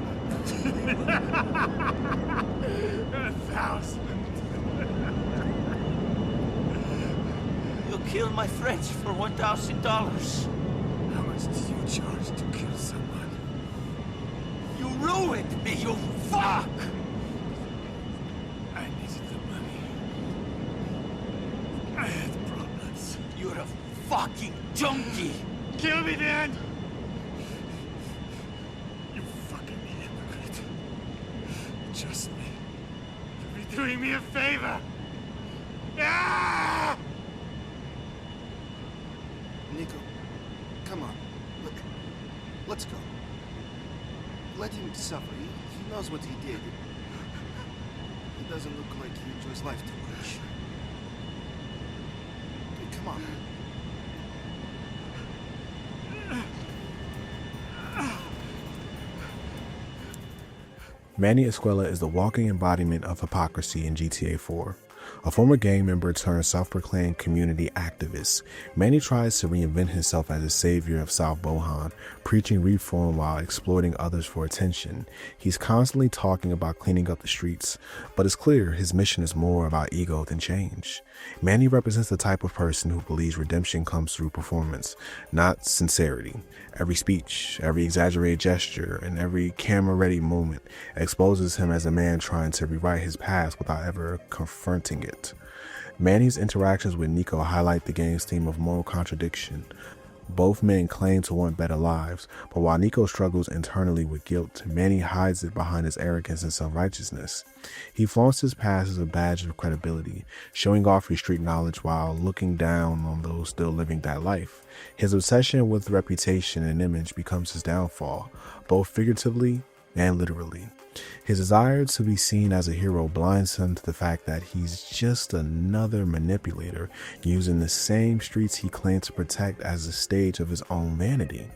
1,000. You killed my friends for $1,000. How much do you charge to kill someone? You ruined me, you fuck! I needed the money. I had problems. You're a fucking junkie! Kill me then! You fucking hypocrite. Trust me. You'll be doing me a favor. Ah! Niko, come on. Look, let's go. Let him suffer. He knows what he did. It doesn't look like he enjoys life too much. Okay, come on. Manny Escuela is the walking embodiment of hypocrisy in GTA 4. A former gang member turned self-proclaimed community activist, Manny tries to reinvent himself as a savior of South Bohan, preaching reform while exploiting others for attention. He's constantly talking about cleaning up the streets, but it's clear his mission is more about ego than change. Manny represents the type of person who believes redemption comes through performance, not sincerity. Every speech, every exaggerated gesture, and every camera-ready moment exposes him as a man trying to rewrite his past without ever confronting it. Manny's interactions with Niko highlight the game's theme of moral contradiction. Both men claim to want better lives, but while Niko struggles internally with guilt, Manny hides it behind his arrogance and self-righteousness. He flaunts his past as a badge of credibility, showing off his street knowledge while looking down on those still living that life. His obsession with reputation and image becomes his downfall, both figuratively and literally. His desire to be seen as a hero blinds him to the fact that he's just another manipulator using the same streets he claimed to protect as a stage of his own vanity.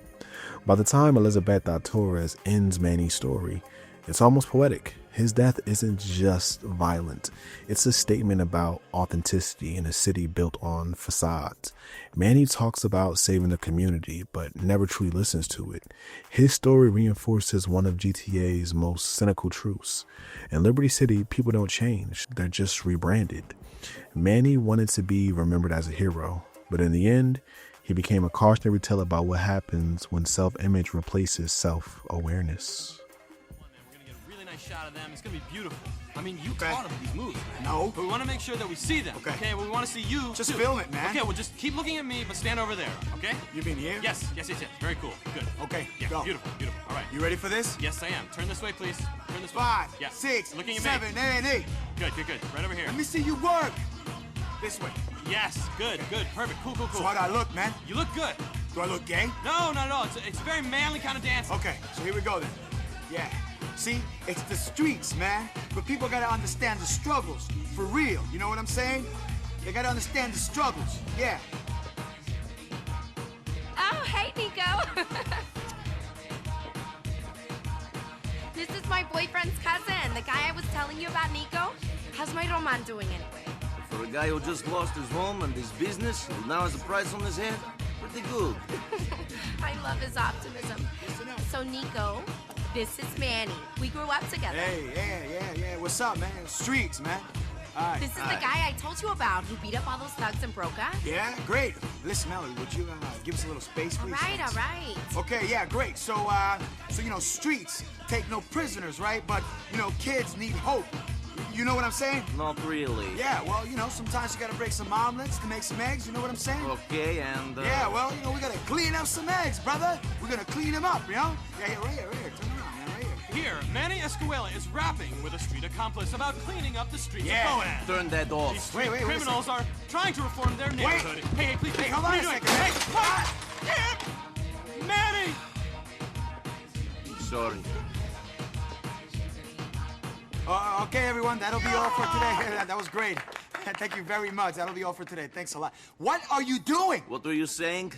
By the time Elizabeth Torres ends Manny's story, it's almost poetic. His death isn't just violent. It's a statement about authenticity in a city built on facades. Manny talks about saving the community, but never truly listens to it. His story reinforces one of GTA's most cynical truths. In Liberty City, people don't change. They're just rebranded. Manny wanted to be remembered as a hero, but in the end, he became a cautionary tale about what happens when self-image replaces self-awareness. Shot of them. It's gonna be beautiful. I mean, you taught them these moves, man. No. But we want to make sure that we see them. Okay. Well, we want to see you. Just too. film it, man. Okay. Well, just keep looking at me, but stand over there. Okay. You mean here? Yes. Yes. Yes. Yes. Very cool. Good. Okay. Yeah. Go. Beautiful. Beautiful. All right. You ready for this? Yes, I am. Turn this way, please. Turn this way. 5, yeah. 6, looking at 7, me. 8, 8. Good. Good. Good. Right over here. Let me see you work. This way. Yes. Good. Good. Perfect. Cool. Cool. Cool. So how do I look, man? You look good. Do I look gay? No. No. No. It's a very manly kind of dance. Okay. So here we go then. Yeah. See, it's the streets, man. But people gotta understand the struggles. For real, you know what I'm saying? They gotta understand the struggles, yeah. Oh, hey, Niko. This is my boyfriend's cousin, the guy I was telling you about, Niko. How's my Roman doing anyway? For a guy who just lost his home and his business, who now has a price on his head, pretty good. I love his optimism. So, Niko, this is Manny. We grew up together. Hey, yeah. What's up, man? Streets, man. All right. This is the guy I told you about who beat up all those thugs in Broca. Yeah, great. Listen, Melody, would you give us a little space, please? All right. Okay, yeah, great. So you know, streets take no prisoners, right? But, you know, kids need hope. You know what I'm saying? Not really. Yeah, well, you know, sometimes you gotta break some omelets to make some eggs, you know what I'm saying? Okay, and... Yeah, well, you know, we gotta clean up some eggs, brother. We're gonna clean them up, you know? Yeah, right here. Turn around, man, right here. Here, Manny Escuela is rapping with a street accomplice about cleaning up the streets of Boaz. Turn that off. These street criminals are trying to reform their neighborhood. Hey, please, Hey, hold what on are you a doing? second. Hey, Manny! Sorry. Okay, everyone, that'll be all for today. That was great. Thank you very much. That'll be all for today. Thanks a lot. What are you doing? What were you saying?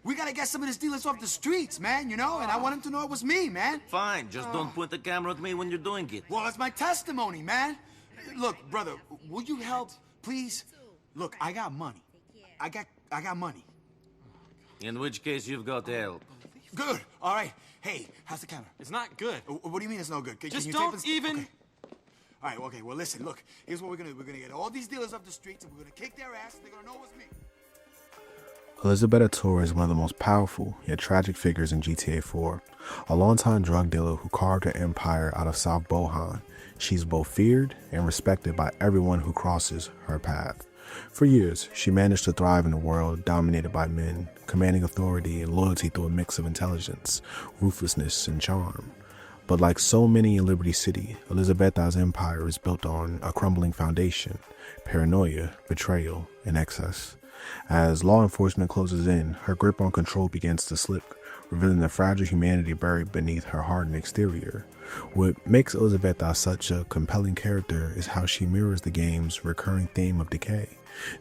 We gotta get some of these dealers off the streets, man, you know? And I want them to know it was me, man. Fine, just don't point the camera at me when you're doing it. Well, it's my testimony, man. Look, brother, will you help, please? Look, I got money. I got money. In which case, you've got help. Good. All right. Hey, how's the camera? It's not good. What do you mean it's no good? Can Just you don't tape this? even... Okay. All right, okay, well, listen, look. Here's what we're gonna do. We're gonna get all these dealers off the streets, and we're gonna kick their ass, and they're gonna know it was me. Elizabeth Torre is one of the most powerful yet tragic figures in GTA 4. A longtime drug dealer who carved her empire out of South Bohan, she's both feared and respected by everyone who crosses her path. For years, she managed to thrive in a world dominated by men, commanding authority and loyalty through a mix of intelligence, ruthlessness, and charm. But like so many in Liberty City, Elizabeth's empire is built on a crumbling foundation: paranoia, betrayal, and excess. As law enforcement closes in, her grip on control begins to slip, revealing the fragile humanity buried beneath her hardened exterior. What makes Elizabeth such a compelling character is how she mirrors the game's recurring theme of decay.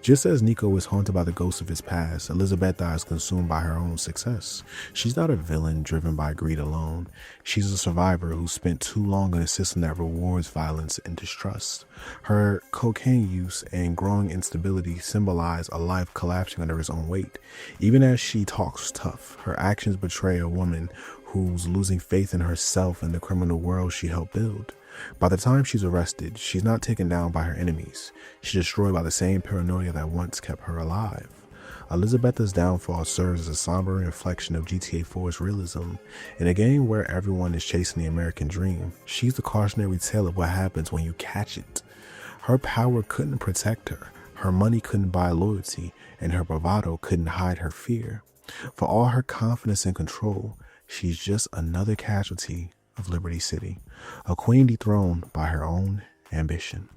Just as Niko is haunted by the ghosts of his past, Elizabeth is consumed by her own success. She's not a villain driven by greed alone. She's a survivor who spent too long in a system that rewards violence and distrust. Her cocaine use and growing instability symbolize a life collapsing under its own weight. Even as she talks tough, her actions betray a woman who's losing faith in herself and the criminal world she helped build. By the time she's arrested, she's not taken down by her enemies. She's destroyed by the same paranoia that once kept her alive. Elizabeth's downfall serves as a somber reflection of GTA 4's realism. In a game where everyone is chasing the American dream, she's the cautionary tale of what happens when you catch it. Her power couldn't protect her, her money couldn't buy loyalty, and her bravado couldn't hide her fear. For all her confidence and control, she's just another casualty of Liberty City, a queen dethroned by her own ambition.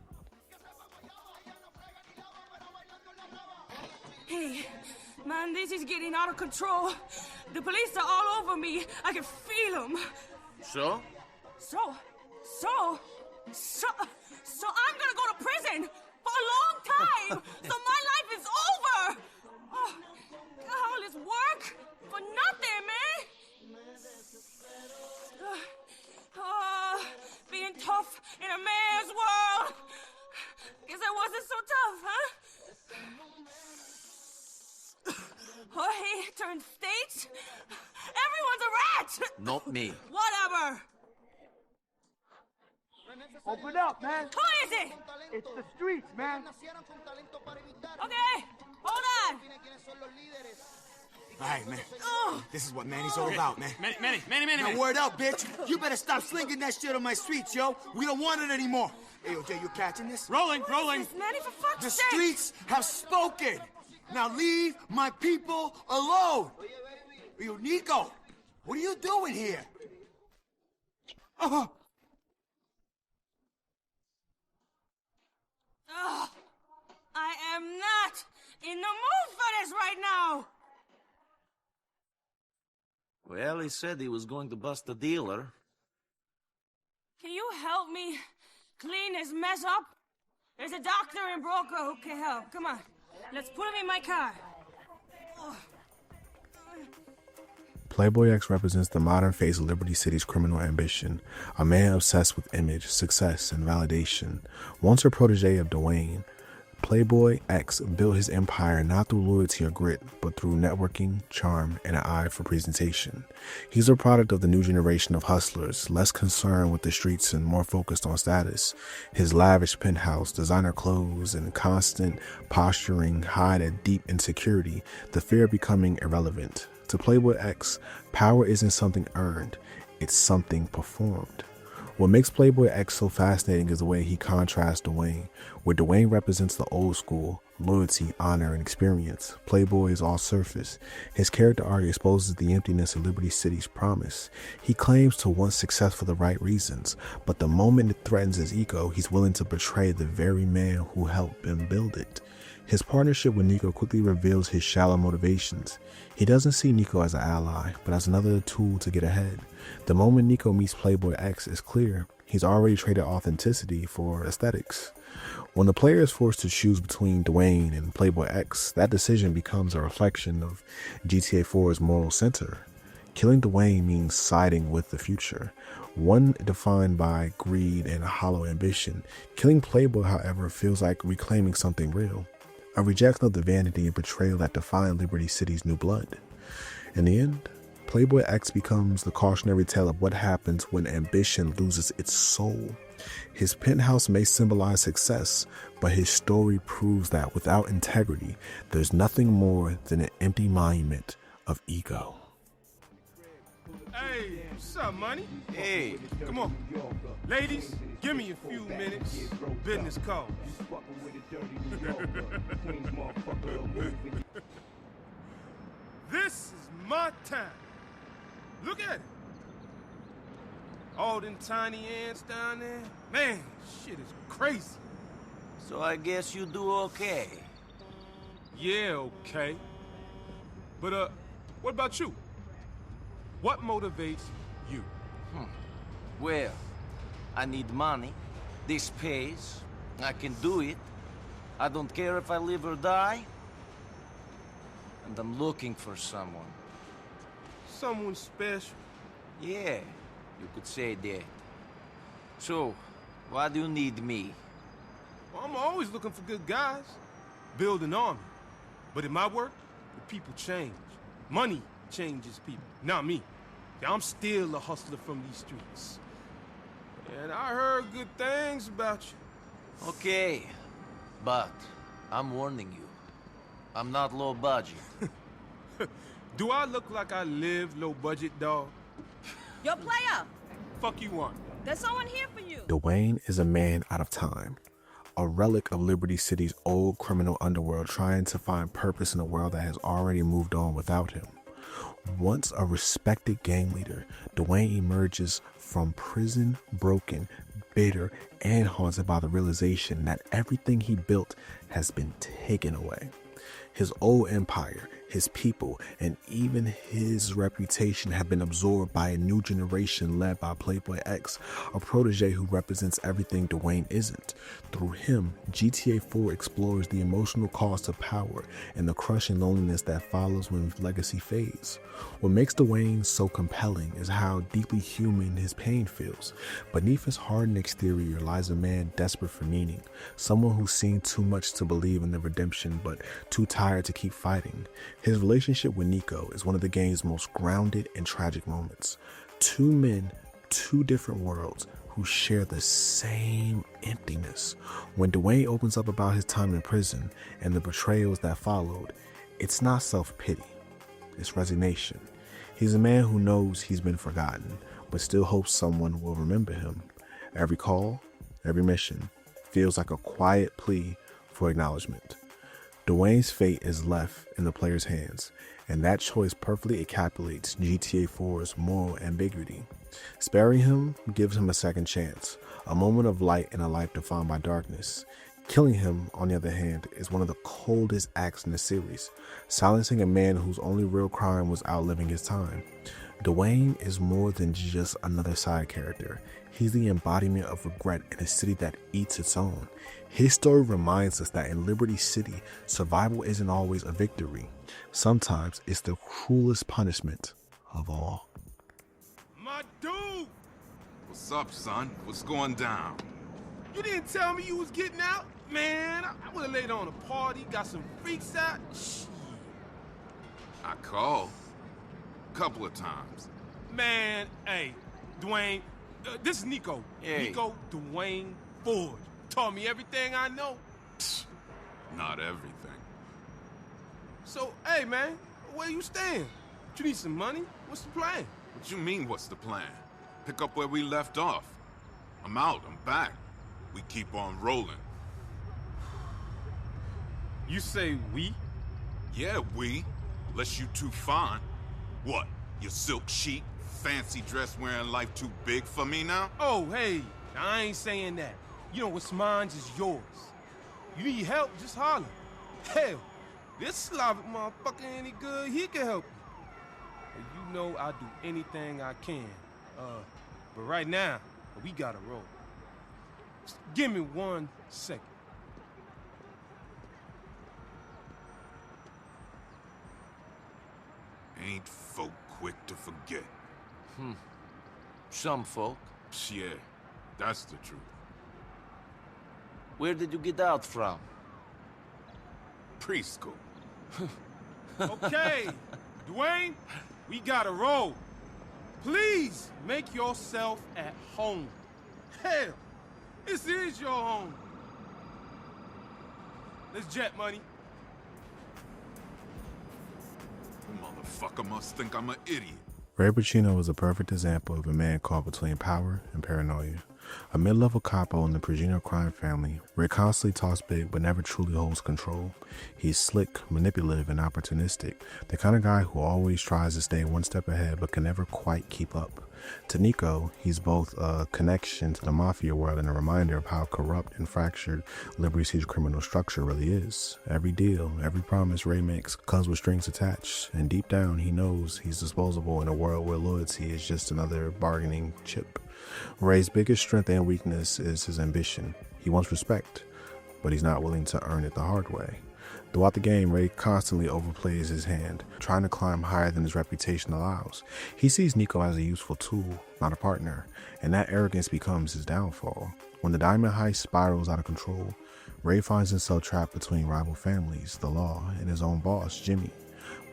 Hey, man, this is getting out of control. The police are all over me. I can feel them. So? So I'm gonna go to prison for a long time. So my life is over. Oh, all this work for nothing, man. Being tough in a man's world. Guess I wasn't so tough, huh? Jorge turned state. Everyone's a rat. Not me. Whatever. Open up, man. Who is it? It's the streets, man. Okay, hold on. All right, man. This is what Manny's all about, man. Manny. Now, word up, bitch. You better stop slinging that shit on my streets, yo. We don't want it anymore. Hey, yo, Jay, you catching this? Rolling. Manny, for fuck's The sake. streets have spoken. Now leave my people alone. Yo, Niko, what are you doing here? I am not in the mood for this right now. Well, he said he was going to bust a dealer. Can you help me clean this mess up? There's a doctor and broker who can help. Come on, let's put him in my car. Playboy X represents the modern face of Liberty City's criminal ambition, a man obsessed with image, success, and validation. Once a protege of Dwayne, Playboy X built his empire not through loyalty or grit, but through networking, charm, and an eye for presentation. He's a product of the new generation of hustlers, less concerned with the streets and more focused on status. His lavish penthouse, designer clothes, and constant posturing hide a deep insecurity, the fear of becoming irrelevant. To Playboy X, power isn't something earned, it's something performed. What makes Playboy X so fascinating is the way he contrasts Dwayne. Where Dwayne represents the old school, loyalty, honor, and experience, Playboy is all surface. His character arc exposes the emptiness of Liberty City's promise. He claims to want success for the right reasons, but the moment it threatens his ego, he's willing to betray the very man who helped him build it. His partnership with Niko quickly reveals his shallow motivations. He doesn't see Niko as an ally, but as another tool to get ahead. The moment Niko meets Playboy X is clear. He's already traded authenticity for aesthetics. When the player is forced to choose between Dwayne and Playboy X, that decision becomes a reflection of GTA 4's moral center. Killing Dwayne means siding with the future, one defined by greed and hollow ambition. Killing Playboy, however, feels like reclaiming something real, a rejection of the vanity and betrayal that define Liberty City's new blood. In the end, Playboy X becomes the cautionary tale of what happens when ambition loses its soul. His penthouse may symbolize success, but his story proves that without integrity, there's nothing more than an empty monument of ego. Hey, what's up, money? Hey. Come on. Ladies, give me a few minutes. Business calls. This is my time. Look at it. All them tiny ants down there. Man, shit is crazy. So I guess you do okay. Yeah, okay. But, what about you? What motivates you? Well, I need money. This pays. I can do it. I don't care if I live or die. And I'm looking for someone. Someone special? Yeah, you could say that. So, why do you need me? Well, I'm always looking for good guys. Build an army. But in my work, the people change. Money changes people, not me. I'm still a hustler from these streets. And I heard good things about you. Okay, but I'm warning you. I'm not low budget. Do I look like I live low budget, dog? Yo, player! Fuck you want? There's someone here for you. Dwayne is a man out of time, a relic of Liberty City's old criminal underworld trying to find purpose in a world that has already moved on without him. Once a respected gang leader, Dwayne emerges from prison broken, bitter, and haunted by the realization that everything he built has been taken away. His old empire, his people, and even his reputation have been absorbed by a new generation led by Playboy X, a protege who represents everything Dwayne isn't. Through him, GTA 4 explores the emotional cost of power and the crushing loneliness that follows when legacy fades. What makes Dwayne so compelling is how deeply human his pain feels. Beneath his hardened exterior lies a man desperate for meaning, someone who's seen too much to believe in the redemption but too tired to keep fighting. His relationship with Niko is one of the game's most grounded and tragic moments. Two men, two different worlds, who share the same emptiness. When Dwayne opens up about his time in prison and the betrayals that followed, it's not self-pity, it's resignation. He's a man who knows he's been forgotten, but still hopes someone will remember him. Every call, every mission, feels like a quiet plea for acknowledgement. Dwayne's fate is left in the player's hands, and that choice perfectly encapsulates GTA 4's moral ambiguity. Sparing him gives him a second chance, a moment of light in a life defined by darkness. Killing him, on the other hand, is one of the coldest acts in the series, silencing a man whose only real crime was outliving his time. Dwayne is more than just another side character. He's the embodiment of regret in a city that eats its own. His story reminds us that in Liberty City, survival isn't always a victory. Sometimes it's the cruelest punishment of all. My dude! What's up, son? What's going down? You didn't tell me you was getting out? Man, I would've laid on a party, got some freaks out. Shit. I called. Couple of times. Man, hey, Dwayne, this is Niko. Hey. Niko Dwayne Ford. Taught me everything I know. Not everything. So, hey, man, where you staying? You need some money? What's the plan? What you mean, what's the plan? Pick up where we left off. I'm out. I'm back. We keep on rolling. You say we? Yeah, we. Unless you too fine. What? Your silk chic, fancy dress wearing life too big for me now? Oh, hey, I ain't saying that. You know what's mine is yours. You need help, just holler. Hell, this Slavic motherfucker any good, he can help you. And you know I'll do anything I can. But right now, we gotta roll. Just give me 1 second. Ain't folk quick to forget. Some folk. Yeah, that's the truth. Where did you get out from? Preschool. Okay, Dwayne, we gotta roll. Please make yourself at home. Hell, this is your home. Let's jet, money. Motherfucker must think I'm an idiot. Ray Pacino is a perfect example of a man caught between power and paranoia. A mid-level capo in the Pacino crime family, Ray constantly talks big but never truly holds control. He's slick, manipulative, and opportunistic, the kind of guy who always tries to stay one step ahead but can never quite keep up. To Niko, he's both a connection to the mafia world and a reminder of how corrupt and fractured Liberty City's criminal structure really is. Every deal, every promise Ray makes comes with strings attached, and deep down he knows he's disposable in a world where loyalty is just another bargaining chip. Ray's biggest strength and weakness is his ambition. He wants respect, but he's not willing to earn it the hard way. Throughout the game, Ray constantly overplays his hand, trying to climb higher than his reputation allows. He sees Niko as a useful tool, not a partner, and that arrogance becomes his downfall. When the diamond heist spirals out of control, Ray finds himself trapped between rival families, the law, and his own boss, Jimmy.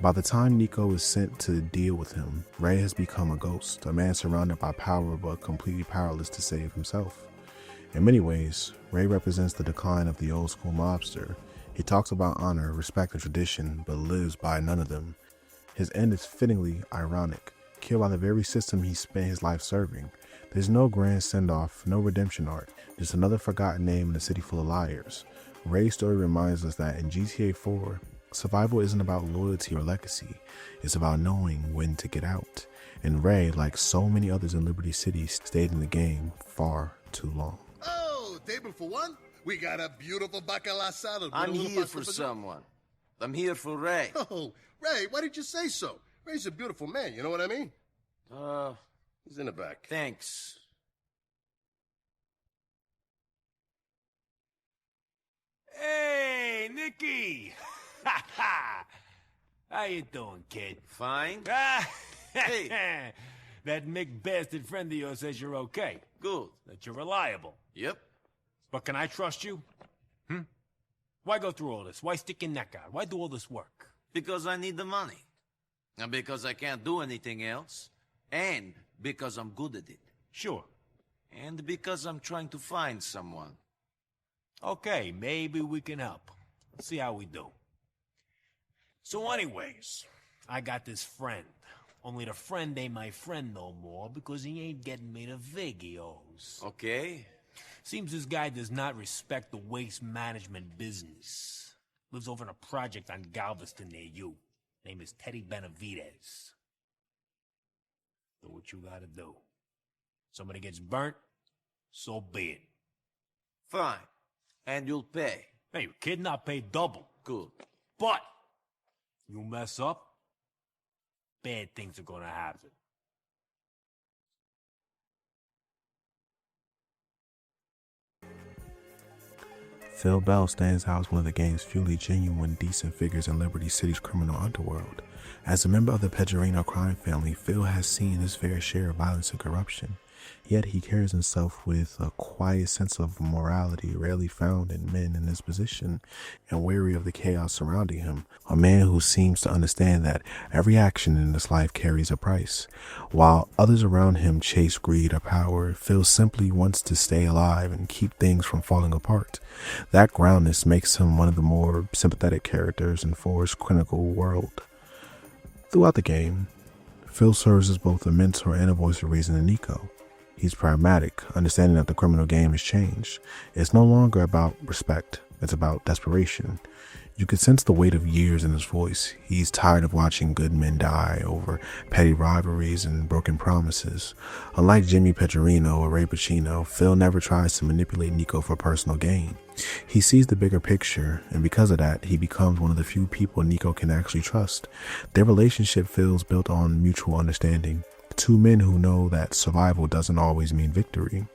By the time Niko is sent to deal with him, Ray has become a ghost, a man surrounded by power but completely powerless to save himself. In many ways, Ray represents the decline of the old school mobster. He talks about honor, respect, and tradition, but lives by none of them. His end is fittingly ironic, killed by the very system he spent his life serving. There's no grand send-off, no redemption arc, just another forgotten name in a city full of liars. Ray's story reminds us that in GTA 4, survival isn't about loyalty or legacy, it's about knowing when to get out. And Ray, like so many others in Liberty City, stayed in the game far too long. Oh, table for one? We got a beautiful bacala salad. I'm here for someone. I'm here for Ray. Oh, Ray, why did you say so? Ray's a beautiful man, you know what I mean? He's in the back. Thanks. Hey, Nicky! How you doing, kid? Fine. Hey! That Mick bastard friend of yours says you're okay. Good. That you're reliable. Yep. But can I trust you? Why go through all this? Why stick your neck out? Why do all this work? Because I need the money. And because I can't do anything else. And because I'm good at it. Sure. And because I'm trying to find someone. Okay, maybe we can help. Let's see how we do. So anyways, I got this friend. Only the friend ain't my friend no more because he ain't getting me the vig he owes. Okay. Seems this guy does not respect the waste management business. Lives over in a project on Galveston near you. Name is Teddy Benavides. Do what you gotta do. Somebody gets burnt, so be it. Fine. And you'll pay. Hey, you kidding? I'll pay double. Good. But you mess up, bad things are gonna happen. Phil Bell stands out as one of the game's few genuine, decent figures in Liberty City's criminal underworld. As a member of the Pedrino crime family, Phil has seen his fair share of violence and corruption. Yet he carries himself with a quiet sense of morality rarely found in men in his position, and wary of the chaos surrounding him. A man who seems to understand that every action in this life carries a price. While others around him chase greed or power, Phil simply wants to stay alive and keep things from falling apart. That groundness makes him one of the more sympathetic characters in 4's clinical world. Throughout the game, Phil serves as both a mentor and a voice of reason to Niko. He's pragmatic, understanding that the criminal game has changed. It's no longer about respect, it's about desperation. You can sense the weight of years in his voice. He's tired of watching good men die over petty rivalries and broken promises. Unlike Jimmy Petrino or Ray Pacino, Phil never tries to manipulate Niko for personal gain. He sees the bigger picture, and because of that, he becomes one of the few people Niko can actually trust. Their relationship feels built on mutual understanding. Two men who know that survival doesn't always mean victory.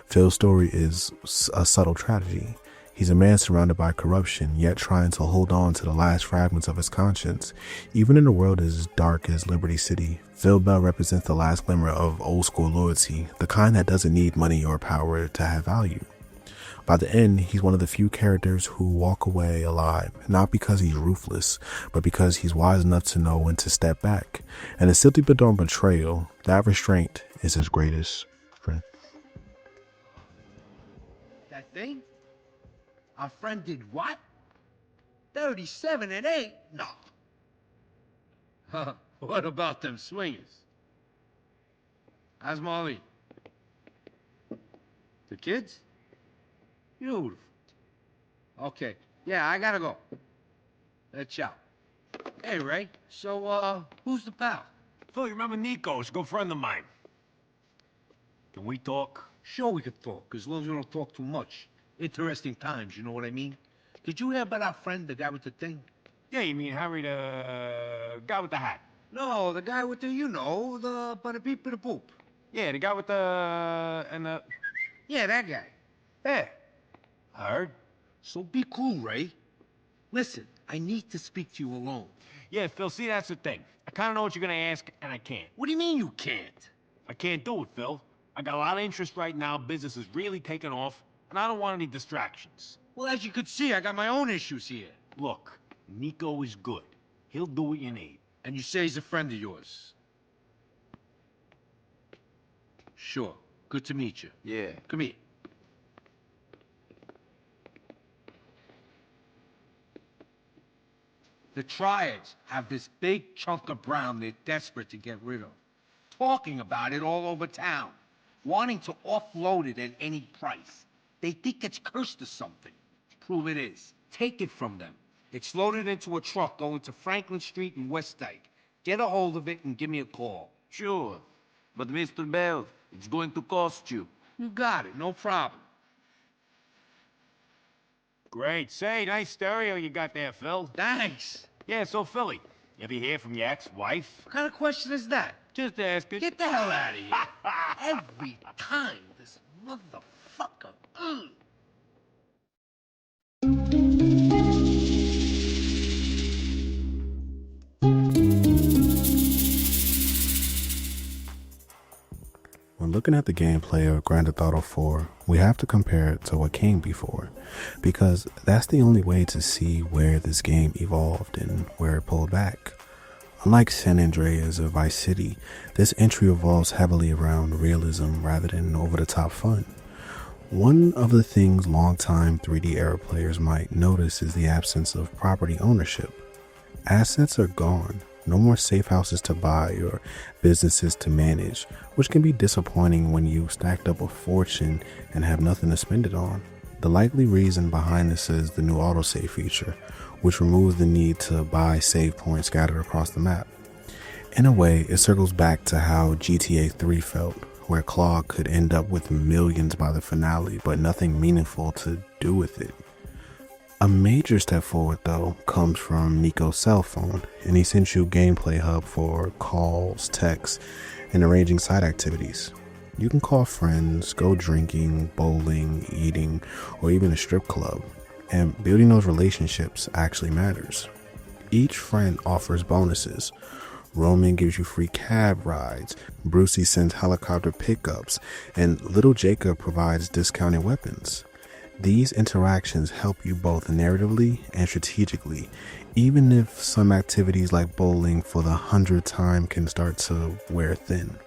Phil's story is a subtle tragedy. He's a man surrounded by corruption, yet trying to hold on to the last fragments of his conscience. Even in a world as dark as Liberty City, Phil Bell represents the last glimmer of old school loyalty, the kind that doesn't need money or power to have value. By the end, he's one of the few characters who walk away alive, not because he's ruthless, but because he's wise enough to know when to step back. And in Silty Badon Betrayal, that restraint is his greatest strength. That thing? Our friend did what? 37 and 8? No. What about them swingers? How's Molly? The kids? Beautiful. Okay. Yeah, I gotta go. Let's out. Hey, Ray. So, who's the pal? Phil, you remember Niko? He's a good friend of mine. Can we talk? Sure we could talk, as long as we don't talk too much. Interesting times, you know what I mean? Did you hear about our friend, the guy with the thing? Yeah, you mean Harry, the guy with the hat? No, the guy with the, you know, the bada beep bada boop. Yeah, the guy with the Yeah, that guy. Yeah, I heard. So be cool, Ray. Listen, I need to speak to you alone. Yeah, Phil, see, that's the thing. I kind of know what you're gonna ask, and I can't. What do you mean you can't? I can't do it, Phil. I got a lot of interest right now, business is really taking off, and I don't want any distractions. Well, as you could see, I got my own issues here. Look, Niko is good. He'll do what you need. And you say he's a friend of yours? Sure. Good to meet you. Yeah. Come here. The Triads have this big chunk of brown they're desperate to get rid of. Talking about it all over town. Wanting to offload it at any price. They think it's cursed or something. Prove it is. Take it from them. It's loaded into a truck going to Franklin Street and West Dyke. Get a hold of it and give me a call. Sure. But Mr. Bell, it's going to cost you. You got it, no problem. Great. Say, nice stereo you got there, Phil. Thanks. Yeah, so Philly, you ever hear from your ex-wife? What kind of question is that? Just asking. Get the hell out of here. Every time, this motherfucker. When looking at the gameplay of Grand Theft Auto 4, we have to compare it to what came before, because that's the only way to see where this game evolved and where it pulled back. Unlike San Andreas or Vice City, this entry revolves heavily around realism rather than over-the-top fun. One of the things longtime 3D era players might notice is the absence of property ownership. Assets are gone. No more safe houses to buy or businesses to manage, which can be disappointing when you stacked up a fortune and have nothing to spend it on. The likely reason behind this is the new autosave feature, which removes the need to buy save points scattered across the map. In a way, it circles back to how GTA 3 felt, where Claude could end up with millions by the finale, but nothing meaningful to do with it. A major step forward, though, comes from Niko's cell phone, an essential gameplay hub for calls, texts, and arranging side activities. You can call friends, go drinking, bowling, eating, or even a strip club, and building those relationships actually matters. Each friend offers bonuses. Roman gives you free cab rides, Brucey sends helicopter pickups, and Little Jacob provides discounted weapons. These interactions help you both narratively and strategically, even if some activities like bowling for the 100th time can start to wear thin.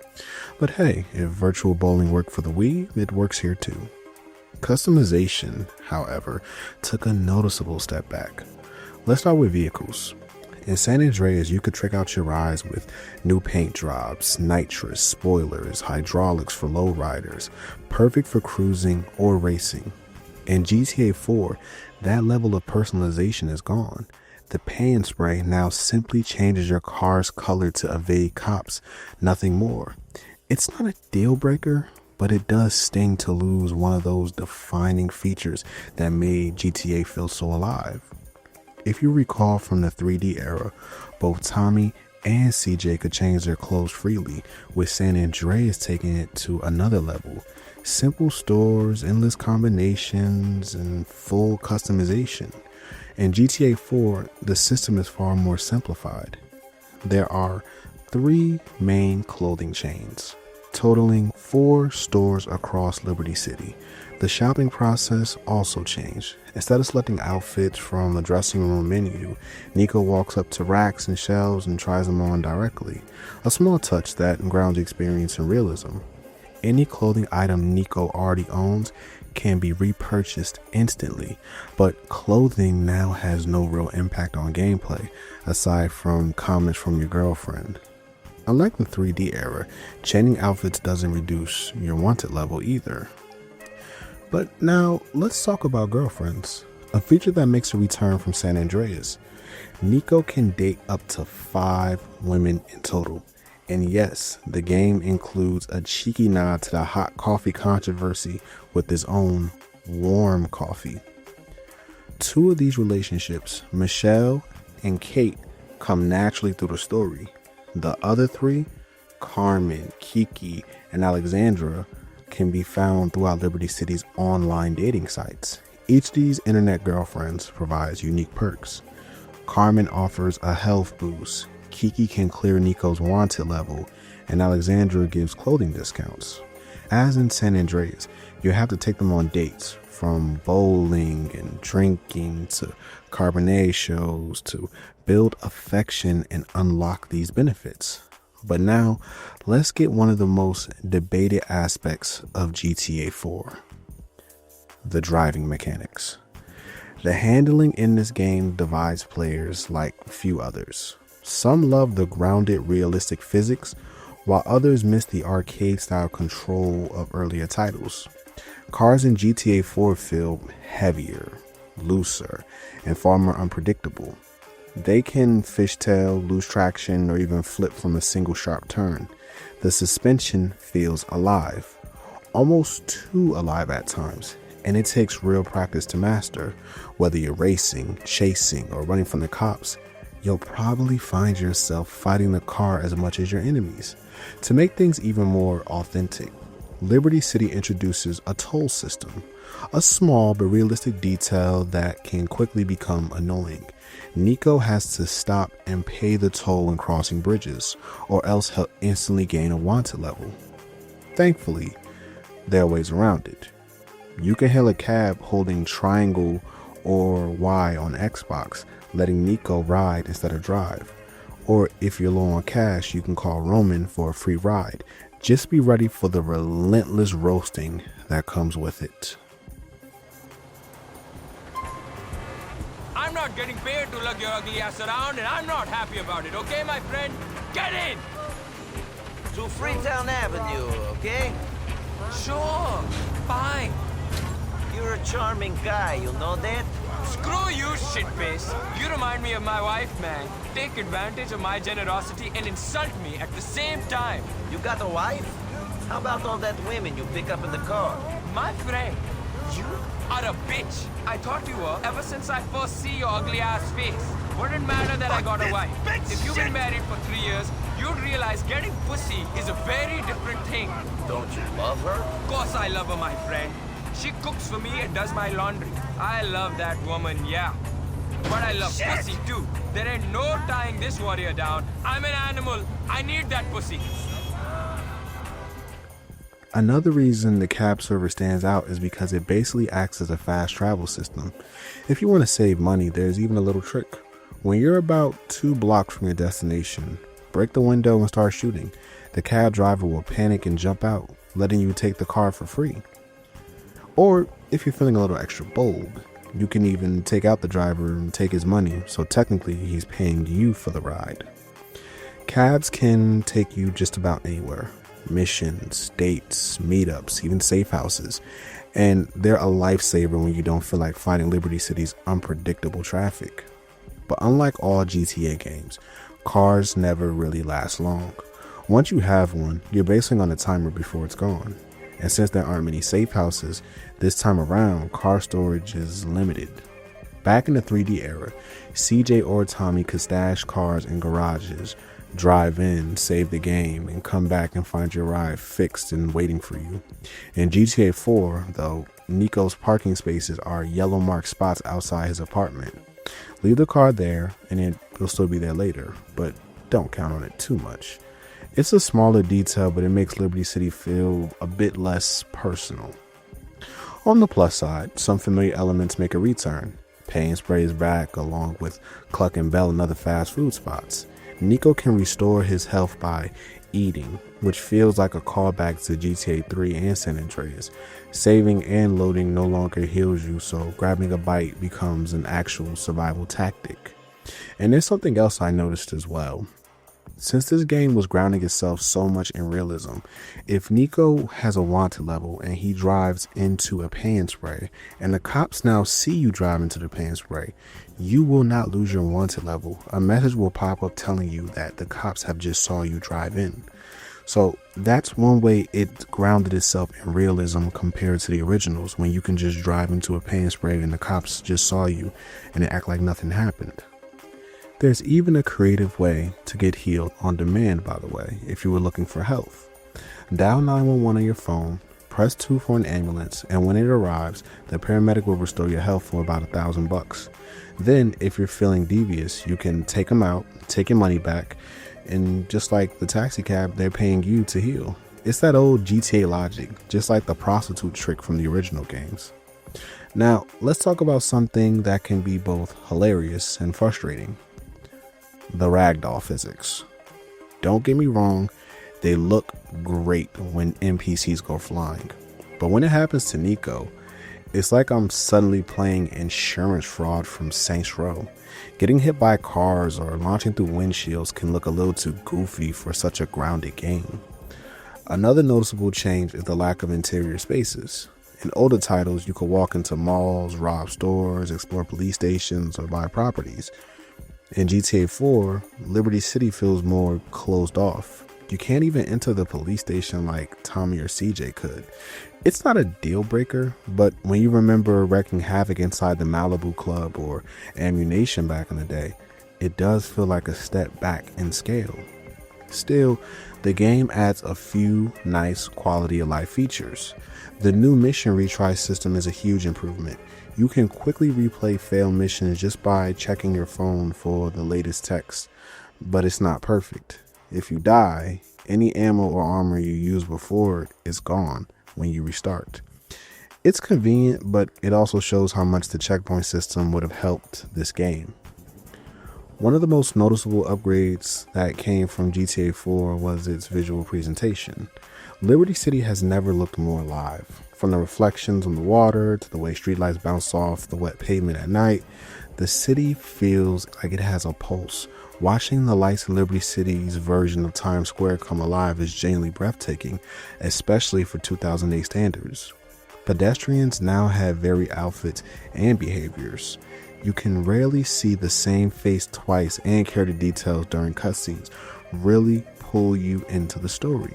But hey, if virtual bowling worked for the Wii, it works here too. Customization, however, took a noticeable step back. Let's start with vehicles. In San Andreas, you could trick out your rides with new paint jobs, nitrous, spoilers, hydraulics for lowriders, perfect for cruising or racing. In GTA 4, that level of personalization is gone. The paint spray now simply changes your car's color to evade cops, nothing more. It's not a deal breaker, but it does sting to lose one of those defining features that made GTA feel so alive. If you recall from the 3D era, both Tommy and CJ could change their clothes freely, with San Andreas taking it to another level. Simple stores, endless combinations, and full customization. In GTA 4, the system is far more simplified. There are 3 main clothing chains, totaling 4 stores across Liberty City. The shopping process also changed. Instead of selecting outfits from the dressing room menu, Niko walks up to racks and shelves and tries them on directly. A small touch that grounds the experience in realism. Any clothing item Niko already owns can be repurchased instantly, but clothing now has no real impact on gameplay, aside from comments from your girlfriend. Unlike the 3D era, chaining outfits doesn't reduce your wanted level either. But now, let's talk about girlfriends, a feature that makes a return from San Andreas. Niko can date up to 5 women in total. And yes, the game includes a cheeky nod to the hot coffee controversy with his own warm coffee. 2 of these relationships, Michelle and Kate, come naturally through the story. The other 3, Carmen, Kiki, and Alexandra, can be found throughout Liberty City's online dating sites. Each of these internet girlfriends provides unique perks. Carmen offers a health boost, Kiki can clear Niko's wanted level, and Alexandra gives clothing discounts. As in San Andreas, you have to take them on dates, from bowling and drinking to Cabernet shows, to build affection and unlock these benefits. But now, let's get one of the most debated aspects of GTA 4. The driving mechanics. The handling in this game divides players like few others. Some love the grounded, realistic physics, while others miss the arcade-style control of earlier titles. Cars in GTA 4 feel heavier, looser, and far more unpredictable. They can fishtail, lose traction, or even flip from a single sharp turn. The suspension feels alive, almost too alive at times, and it takes real practice to master. Whether you're racing, chasing, or running from the cops, you'll probably find yourself fighting the car as much as your enemies. To make things even more authentic, Liberty City introduces a toll system, a small but realistic detail that can quickly become annoying. Niko has to stop and pay the toll when crossing bridges, or else he'll instantly gain a wanted level. Thankfully, there are ways around it. You can hail a cab holding triangle or Y on Xbox, letting Niko ride instead of drive. Or if you're low on cash, you can call Roman for a free ride. Just be ready for the relentless roasting that comes with it. I'm not getting paid to lug your ugly ass around, and I'm not happy about it, okay, my friend? Get in! To Freetown Avenue, okay? Sure, fine. You're a charming guy, you know that? Screw you, shitface. You remind me of my wife, man. Take advantage of my generosity and insult me at the same time. You got a wife? How about all that women you pick up in the car? My friend, you are a bitch. I thought you were ever since I first see your ugly ass face. Wouldn't matter that I got a wife. If you've been married for 3 years, you'd realize getting pussy is a very different thing. Don't you love her? Of course I love her, my friend. She cooks for me and does my laundry. I love that woman, yeah. But I love pussy too. There ain't no tying this warrior down. I'm an animal. I need that pussy. Another reason the cab server stands out is because it basically acts as a fast travel system. If you want to save money, there's even a little trick. When you're about 2 blocks from your destination, break the window and start shooting. The cab driver will panic and jump out, letting you take the car for free. Or if you're feeling a little extra bold, You can even take out the driver and take his money, so technically he's paying you for the ride. Cabs can take you just about anywhere. Missions, dates, meetups, even safe houses. And they're a lifesaver when you don't feel like fighting Liberty City's unpredictable traffic. But unlike all GTA games, cars never really last long. Once you have one, you're basing on a timer before it's gone. And since there aren't many safe houses, this time around, car storage is limited. Back in the 3D era, CJ or Tommy could stash cars in garages, drive in, save the game, and come back and find your ride fixed and waiting for you. In GTA 4, though, Niko's parking spaces are yellow marked spots outside his apartment. Leave the car there and it will still be there later, but don't count on it too much. It's a smaller detail, but it makes Liberty City feel a bit less personal. On the plus side, some familiar elements make a return. Pay and Spray is back, along with Cluck and Bell and other fast food spots. Niko can restore his health by eating, which feels like a callback to GTA 3 and San Andreas. Saving and loading no longer heals you, so grabbing a bite becomes an actual survival tactic. And there's something else I noticed as well. Since this game was grounding itself so much in realism, if Niko has a wanted level and he drives into a Pay and Spray, and the cops now see you drive into the Pay and Spray, you will not lose your wanted level. A message will pop up telling you that the cops have just saw you drive in. So that's one way it grounded itself in realism compared to the originals, when you can just drive into a Pay and Spray and the cops just saw you and they act like nothing happened. There's even a creative way to get healed on demand, by the way, if you were looking for health. Dial 911 on your phone, press 2 for an ambulance, and when it arrives, the paramedic will restore your health for about $1,000. Then, if you're feeling devious, you can take them out, take your money back, and just like the taxi cab, they're paying you to heal. It's that old GTA logic, just like the prostitute trick from the original games. Now, let's talk about something that can be both hilarious and frustrating. The ragdoll physics. Don't get me wrong, they look great when NPCs go flying. But when it happens to Niko, it's like I'm suddenly playing insurance fraud from Saints Row. Getting hit by cars or launching through windshields can look a little too goofy for such a grounded game. Another noticeable change is the lack of interior spaces. In older titles, you could walk into malls, rob stores, explore police stations, or buy properties. In GTA 4, Liberty City feels more closed off. You can't even enter the police station like Tommy or CJ could. It's not a deal breaker, but when you remember wreaking havoc inside the Malibu Club or Ammunition back in the day, it does feel like a step back in scale. Still, the game adds a few nice quality of life features. The new mission retry system is a huge improvement. You can quickly replay failed missions just by checking your phone for the latest text, but it's not perfect. If you die, any ammo or armor you used before is gone when you restart. It's convenient, but it also shows how much the checkpoint system would have helped this game. One of the most noticeable upgrades that came from GTA 4 was its visual presentation. Liberty City has never looked more alive. From the reflections on the water to the way streetlights bounce off the wet pavement at night, the city feels like it has a pulse. Watching the lights in Liberty City's version of Times Square come alive is genuinely breathtaking, especially for 2008 standards. Pedestrians now have varied outfits and behaviors. You can rarely see the same face twice, and care to details during cutscenes really pull you into the story.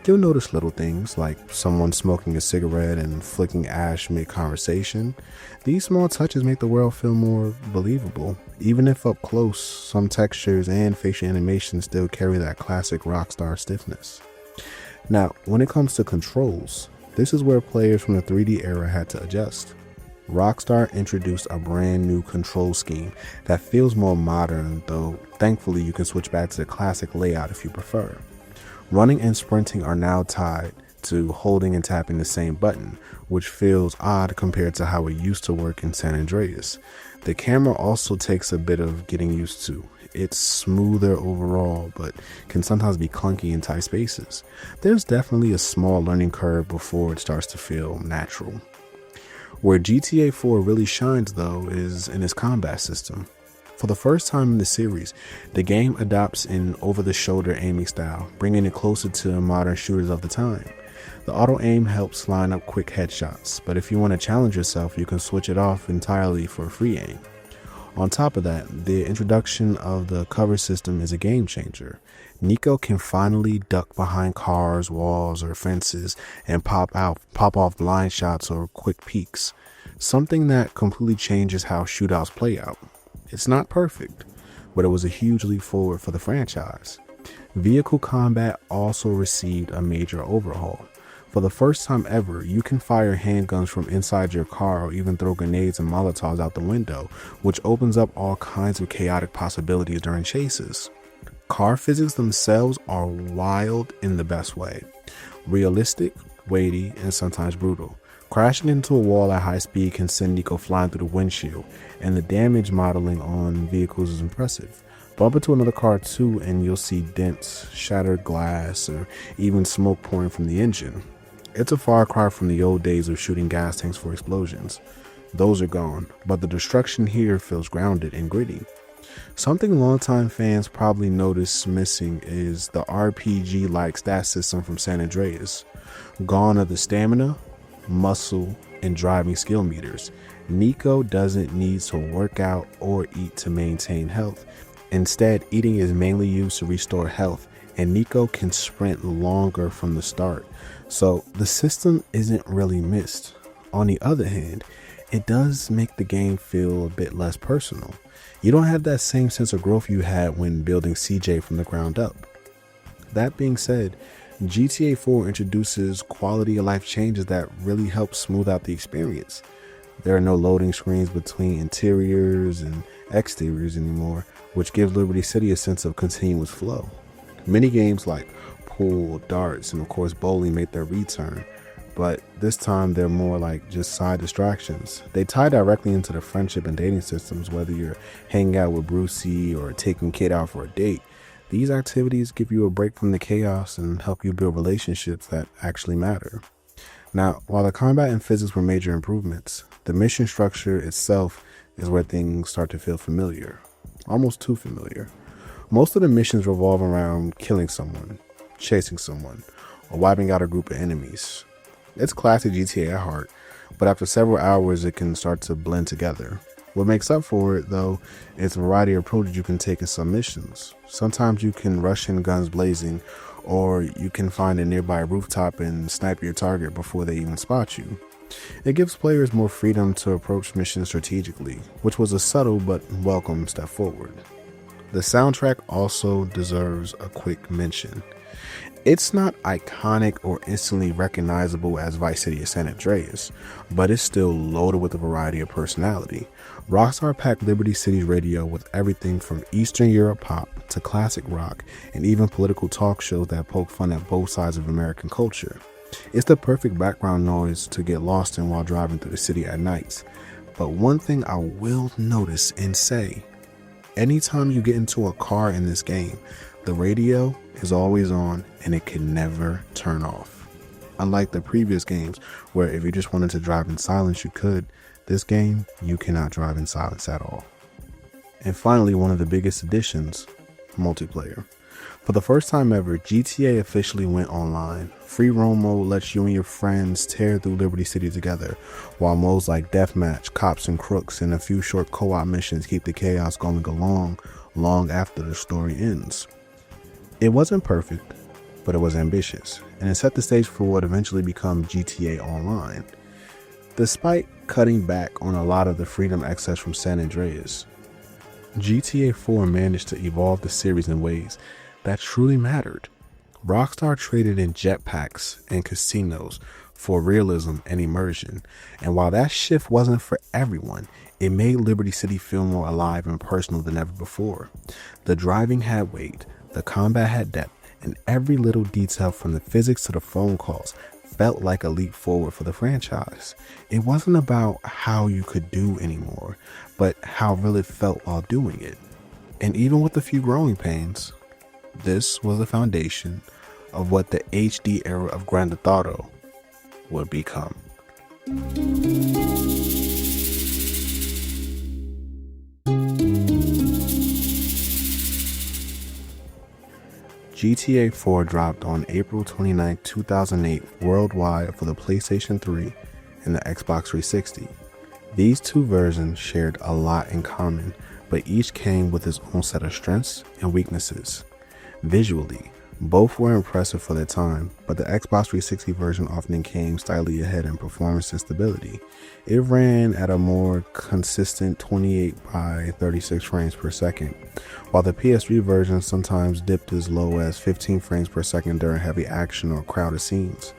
You'll notice little things like someone smoking a cigarette and flicking ash mid-conversation. These small touches make the world feel more believable. Even if up close, some textures and facial animations still carry that classic Rockstar stiffness. Now, when it comes to controls, this is where players from the 3D era had to adjust. Rockstar introduced a brand new control scheme that feels more modern, though thankfully you can switch back to the classic layout if you prefer. Running and sprinting are now tied to holding and tapping the same button, which feels odd compared to how it used to work in San Andreas. The camera also takes a bit of getting used to. It's smoother overall, but can sometimes be clunky in tight spaces. There's definitely a small learning curve before it starts to feel natural. Where GTA 4 really shines, though, is in its combat system. For the first time in the series, the game adopts an over-the-shoulder aiming style, bringing it closer to modern shooters of the time. The auto-aim helps line up quick headshots, but if you want to challenge yourself, you can switch it off entirely for free aim. On top of that, the introduction of the cover system is a game changer. Niko can finally duck behind cars, walls, or fences and pop off blind shots or quick peeks, something that completely changes how shootouts play out. It's not perfect, but it was a huge leap forward for the franchise. Vehicle combat also received a major overhaul. For the first time ever, you can fire handguns from inside your car or even throw grenades and molotovs out the window, which opens up all kinds of chaotic possibilities during chases. Car physics themselves are wild in the best way. Realistic, weighty, and sometimes brutal. Crashing into a wall at high speed can send Niko flying through the windshield, and the damage modeling on vehicles is impressive. Bump into another car too and you'll see dents, shattered glass, or even smoke pouring from the engine. It's a far cry from the old days of shooting gas tanks for explosions. Those are gone, but the destruction here feels grounded and gritty. Something longtime fans probably noticed missing is the RPG-like stat system from San Andreas. Gone are the stamina, muscle, and driving skill meters. Niko doesn't need to work out or eat to maintain health. Instead, eating is mainly used to restore health, and Niko can sprint longer from the start. So the system isn't really missed. On the other hand, it does make the game feel a bit less personal. You don't have that same sense of growth you had when building CJ from the ground up. That being said, GTA 4 introduces quality of life changes that really help smooth out the experience. There are no loading screens between interiors and exteriors anymore, which gives Liberty City a sense of continuous flow. Many games like pool, darts, and of course bowling make their return, but this time they're more like just side distractions. They tie directly into the friendship and dating systems, whether you're hanging out with Brucey or taking Kid out for a date. These activities give you a break from the chaos and help you build relationships that actually matter. Now, while the combat and physics were major improvements, the mission structure itself is where things start to feel familiar. Almost too familiar. Most of the missions revolve around killing someone, chasing someone, or wiping out a group of enemies. It's classic GTA at heart, but after several hours it can start to blend together. What makes up for it, though, is the variety of approaches you can take in some missions. Sometimes you can rush in guns blazing, or you can find a nearby rooftop and snipe your target before they even spot you. It gives players more freedom to approach missions strategically, which was a subtle but welcome step forward. The soundtrack also deserves a quick mention. It's not iconic or instantly recognizable as Vice City or San Andreas, but it's still loaded with a variety of personality. Rockstar packed Liberty City's radio with everything from Eastern Europe pop to classic rock and even political talk shows that poke fun at both sides of American culture. It's the perfect background noise to get lost in while driving through the city at nights. But one thing I will notice and say, anytime you get into a car in this game, the radio is always on and it can never turn off. Unlike the previous games where if you just wanted to drive in silence you could, this game you cannot drive in silence at all. And finally, one of the biggest additions, multiplayer. For the first time ever, GTA officially went online. Free roam mode lets you and your friends tear through Liberty City together, while modes like Deathmatch, Cops and Crooks, and a few short co-op missions keep the chaos going along long after the story ends. It wasn't perfect, but it was ambitious, and it set the stage for what eventually became GTA Online. Despite cutting back on a lot of the freedom excess from San Andreas, GTA 4 managed to evolve the series in ways that truly mattered. Rockstar traded in jetpacks and casinos for realism and immersion, and while that shift wasn't for everyone, it made Liberty City feel more alive and personal than ever before. The driving had weight, the combat had depth, and every little detail from the physics to the phone calls felt like a leap forward for the franchise. It wasn't about how you could do anymore, but how real it felt while doing it. And even with a few growing pains, this was the foundation of what the HD era of Grand Theft Auto would become. GTA 4 dropped on April 29, 2008 worldwide for the PlayStation 3 and the Xbox 360. These two versions shared a lot in common, but each came with its own set of strengths and weaknesses. Visually, both were impressive for their time, but the Xbox 360 version often came slightly ahead in performance and stability. It ran at a more consistent 28 by 36 frames per second, while the PS3 version sometimes dipped as low as 15 frames per second during heavy action or crowded scenes.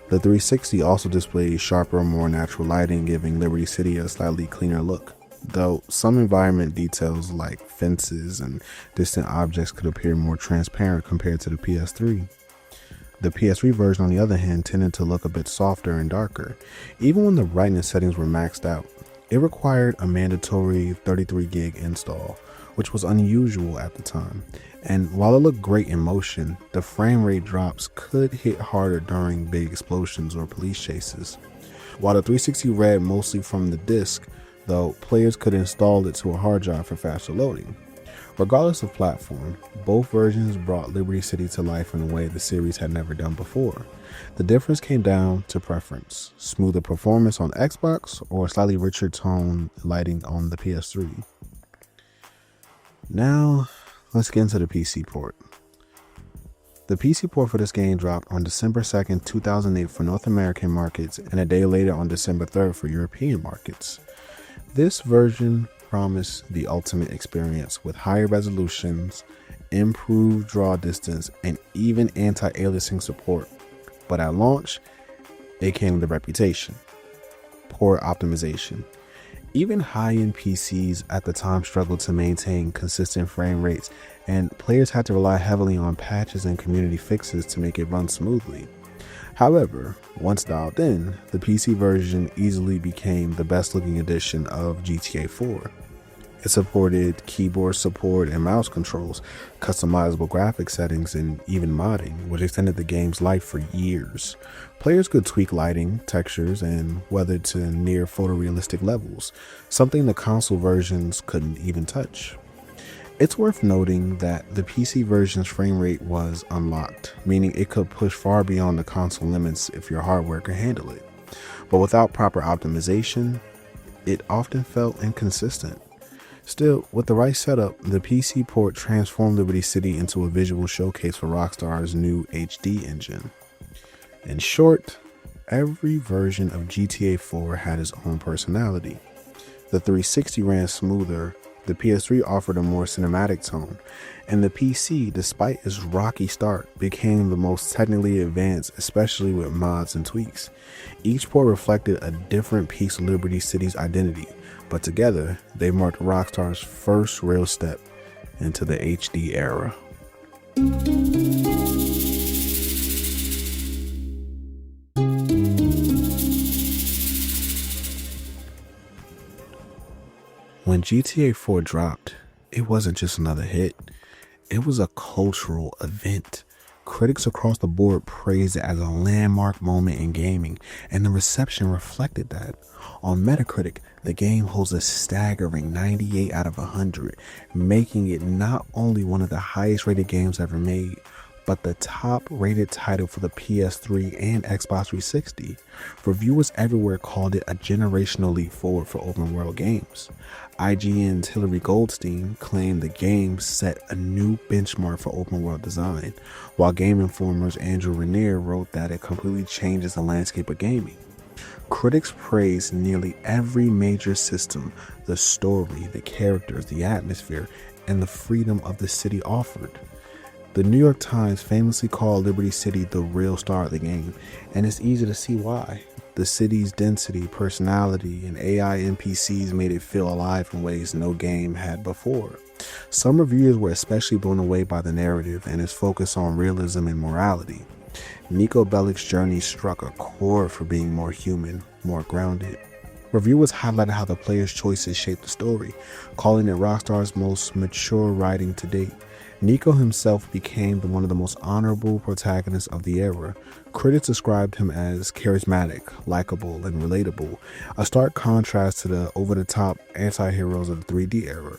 The 360 also displayed sharper, more natural lighting, giving Liberty City a slightly cleaner look, though some environment details like fences and distant objects could appear more transparent compared to the PS3. The PS3 version, on the other hand, tended to look a bit softer and darker. Even when the brightness settings were maxed out, it required a mandatory 33 gig install, which was unusual at the time. And while it looked great in motion, the frame rate drops could hit harder during big explosions or police chases. While the 360 read mostly from the disc, though players could install it to a hard drive for faster loading. Regardless of platform, both versions brought Liberty City to life in a way the series had never done before. The difference came down to preference: smoother performance on Xbox or slightly richer tone lighting on the PS3. Now, let's get into the PC port. The PC port for this game dropped on December 2nd, 2008 for North American markets and a day later on December 3rd for European markets. This version promised the ultimate experience with higher resolutions, improved draw distance, and even anti-aliasing support. But at launch, it came with a reputation: poor optimization. Even high-end PCs at the time struggled to maintain consistent frame rates, and players had to rely heavily on patches and community fixes to make it run smoothly. However, once dialed in, the PC version easily became the best-looking edition of GTA 4. It supported keyboard support and mouse controls, customizable graphic settings, and even modding, which extended the game's life for years. Players could tweak lighting, textures, and weather to near photorealistic levels, something the console versions couldn't even touch. It's worth noting that the PC version's frame rate was unlocked, meaning it could push far beyond the console limits if your hardware could handle it. But without proper optimization, it often felt inconsistent. Still, with the right setup, the PC port transformed Liberty City into a visual showcase for Rockstar's new HD engine. In short, every version of GTA 4 had its own personality. The 360 ran smoother, the PS3 offered a more cinematic tone, and the PC, despite its rocky start, became the most technically advanced, especially with mods and tweaks. Each port reflected a different piece of Liberty City's identity, but together, they marked Rockstar's first real step into the HD era. When GTA 4 dropped, it wasn't just another hit, it was a cultural event. Critics across the board praised it as a landmark moment in gaming, and the reception reflected that. On Metacritic, the game holds a staggering 98 out of 100, making it not only one of the highest rated games ever made, but the top rated title for the PS3 and Xbox 360. Reviewers everywhere called it a generational leap forward for open world games. IGN's Hillary Goldstein claimed the game set a new benchmark for open world design, while Game Informer's Andrew Raniere wrote that it completely changes the landscape of gaming. Critics praised nearly every major system, the story, the characters, the atmosphere, and the freedom of the city offered. The New York Times famously called Liberty City the real star of the game, and it's easy to see why. The city's density, personality, and AI NPCs made it feel alive in ways no game had before. Some reviewers were especially blown away by the narrative and its focus on realism and morality. Niko Bellic's journey struck a chord for being more human, more grounded. Reviewers highlighted how the player's choices shaped the story, calling it Rockstar's most mature writing to date. Niko himself became one of the most honorable protagonists of the era. Critics described him as charismatic, likable, and relatable, a stark contrast to the over-the-top anti-heroes of the 3D era.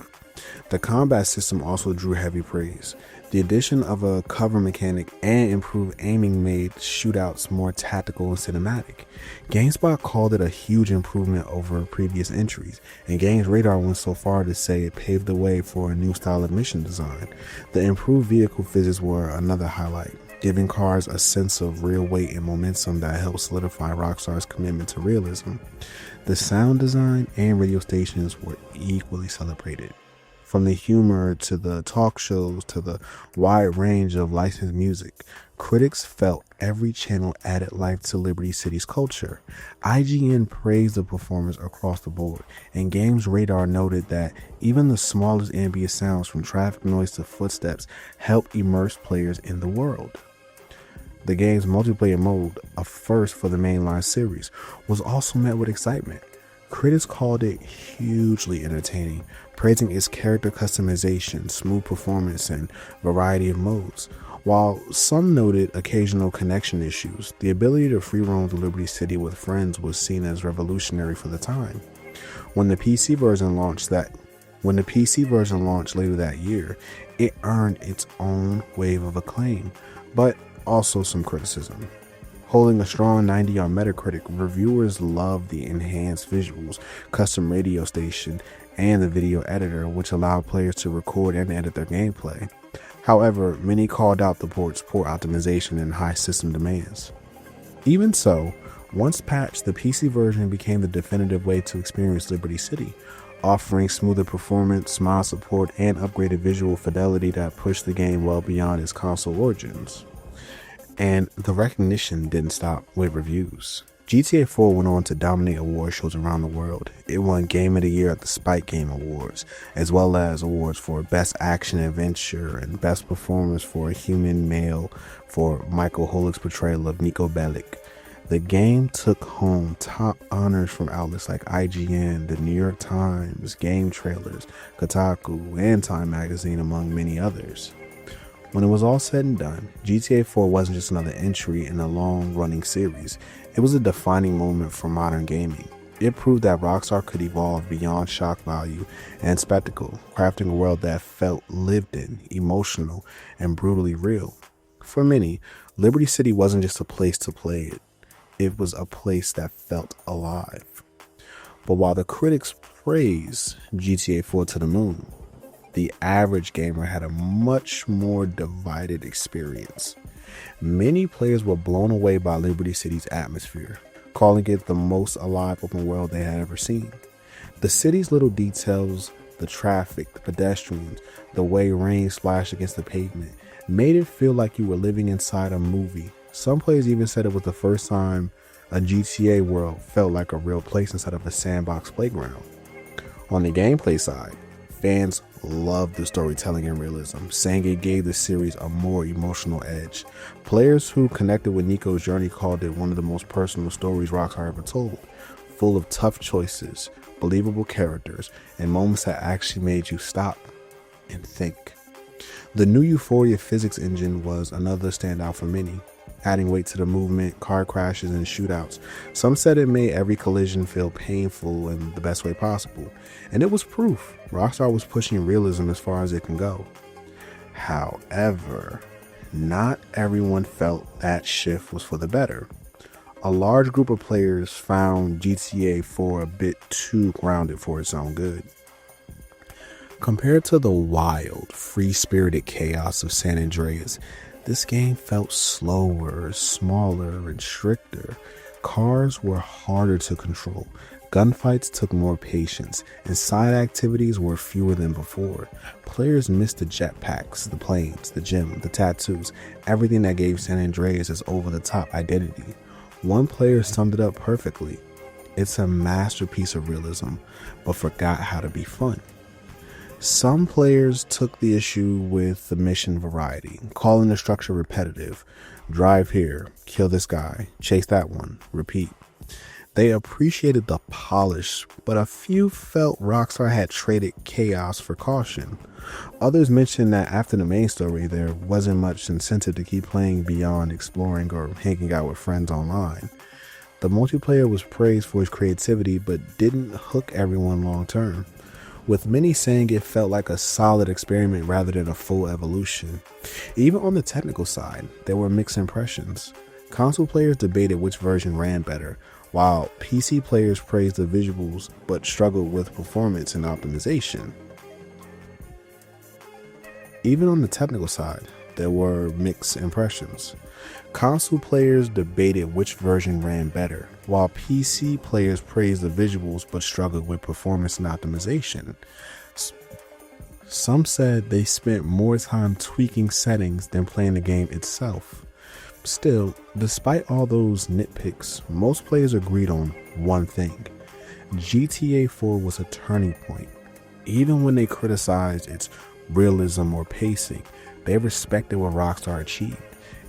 The combat system also drew heavy praise. The addition of a cover mechanic and improved aiming made shootouts more tactical and cinematic. GameSpot called it a huge improvement over previous entries, and Games Radar went so far to say it paved the way for a new style of mission design. The improved vehicle physics were another highlight, giving cars a sense of real weight and momentum that helped solidify Rockstar's commitment to realism. The sound design and radio stations were equally celebrated. From the humor to the talk shows to the wide range of licensed music, critics felt every channel added life to Liberty City's culture. IGN praised the performance across the board, and Games Radar noted that even the smallest ambient sounds from traffic noise to footsteps helped immerse players in the world. The game's multiplayer mode, a first for the mainline series, was also met with excitement. Critics called it hugely entertaining, praising its character customization, smooth performance, and variety of modes. While some noted occasional connection issues, the ability to free roam the Liberty City with friends was seen as revolutionary for the time. When the PC version launched later that year, it earned its own wave of acclaim, but also some criticism. Holding a strong 90 on Metacritic, reviewers loved the enhanced visuals, custom radio station, and the video editor, which allowed players to record and edit their gameplay. However, many called out the port's poor optimization and high system demands. Even so, once patched, the PC version became the definitive way to experience Liberty City, offering smoother performance, mild support, and upgraded visual fidelity that pushed the game well beyond its console origins. And the recognition didn't stop with reviews. GTA 4 went on to dominate award shows around the world. It won Game of the Year at the Spike Game Awards, as well as awards for Best Action Adventure and Best Performance for a Human Male for Michael Holig's portrayal of Niko Bellic. The game took home top honors from outlets like IGN, the New York Times, Game Trailers, Kotaku, and Time Magazine, among many others. When it was all said and done, GTA 4 wasn't just another entry in a long-running series. It was a defining moment for modern gaming. It proved that Rockstar could evolve beyond shock value and spectacle, crafting a world that felt lived in, emotional, and brutally real. For many, Liberty City wasn't just a place to play it. It was a place that felt alive. But while the critics praised GTA 4 to the moon, the average gamer had a much more divided experience. Many players were blown away by Liberty City's atmosphere, calling it the most alive open world they had ever seen. The city's little details, the traffic, the pedestrians, the way rain splashed against the pavement, made it feel like you were living inside a movie. Some players even said it was the first time a GTA world felt like a real place instead of a sandbox playground. On the gameplay side, fans loved the storytelling and realism, saying it gave the series a more emotional edge. Players who connected with Niko's journey called it one of the most personal stories Rockstar ever told, full of tough choices, believable characters, and moments that actually made you stop and think. The new Euphoria physics engine was another standout for many, adding weight to the movement, car crashes, and shootouts. Some said it made every collision feel painful in the best way possible, and it was proof Rockstar was pushing realism as far as it can go. However, not everyone felt that shift was for the better. A large group of players found GTA 4 a bit too grounded for its own good. Compared to the wild, free-spirited chaos of San Andreas, this game felt slower, smaller, and stricter. Cars were harder to control. Gunfights took more patience, and side activities were fewer than before. Players missed the jetpacks, the planes, the gym, the tattoos, everything that gave San Andreas its over-the-top identity. One player summed it up perfectly. It's a masterpiece of realism, but forgot how to be fun. Some players took the issue with the mission variety, calling the structure repetitive. Drive here, kill this guy, chase that one, repeat. They appreciated the polish, but a few felt Rockstar had traded chaos for caution. Others mentioned that after the main story, there wasn't much incentive to keep playing beyond exploring or hanging out with friends online. The multiplayer was praised for its creativity, but didn't hook everyone long term. with many saying it felt like a solid experiment rather than a full evolution. Even on the technical side, there were mixed impressions. Console players debated which version ran better, while PC players praised the visuals but struggled with performance and optimization. Even on the technical side, there were mixed impressions. Console players debated which version ran better, while PC players praised the visuals but struggled with performance and optimization. Some said they spent more time tweaking settings than playing the game itself. Still, despite all those nitpicks, most players agreed on one thing. GTA 4 was a turning point. Even when they criticized its realism or pacing, they respected what Rockstar achieved.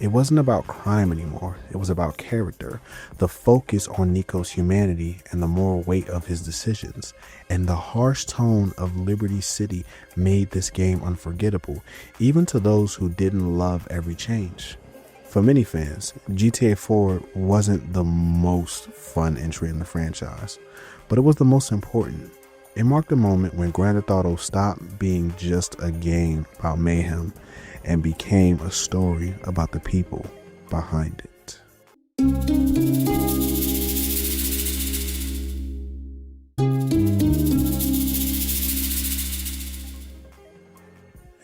It wasn't about crime anymore, it was about character, the focus on Niko's humanity and the moral weight of his decisions, and the harsh tone of Liberty City made this game unforgettable, even to those who didn't love every change. For many fans, GTA 4 wasn't the most fun entry in the franchise, but it was the most important. It marked a moment when Grand Theft Auto stopped being just a game about mayhem and became a story about the people behind it.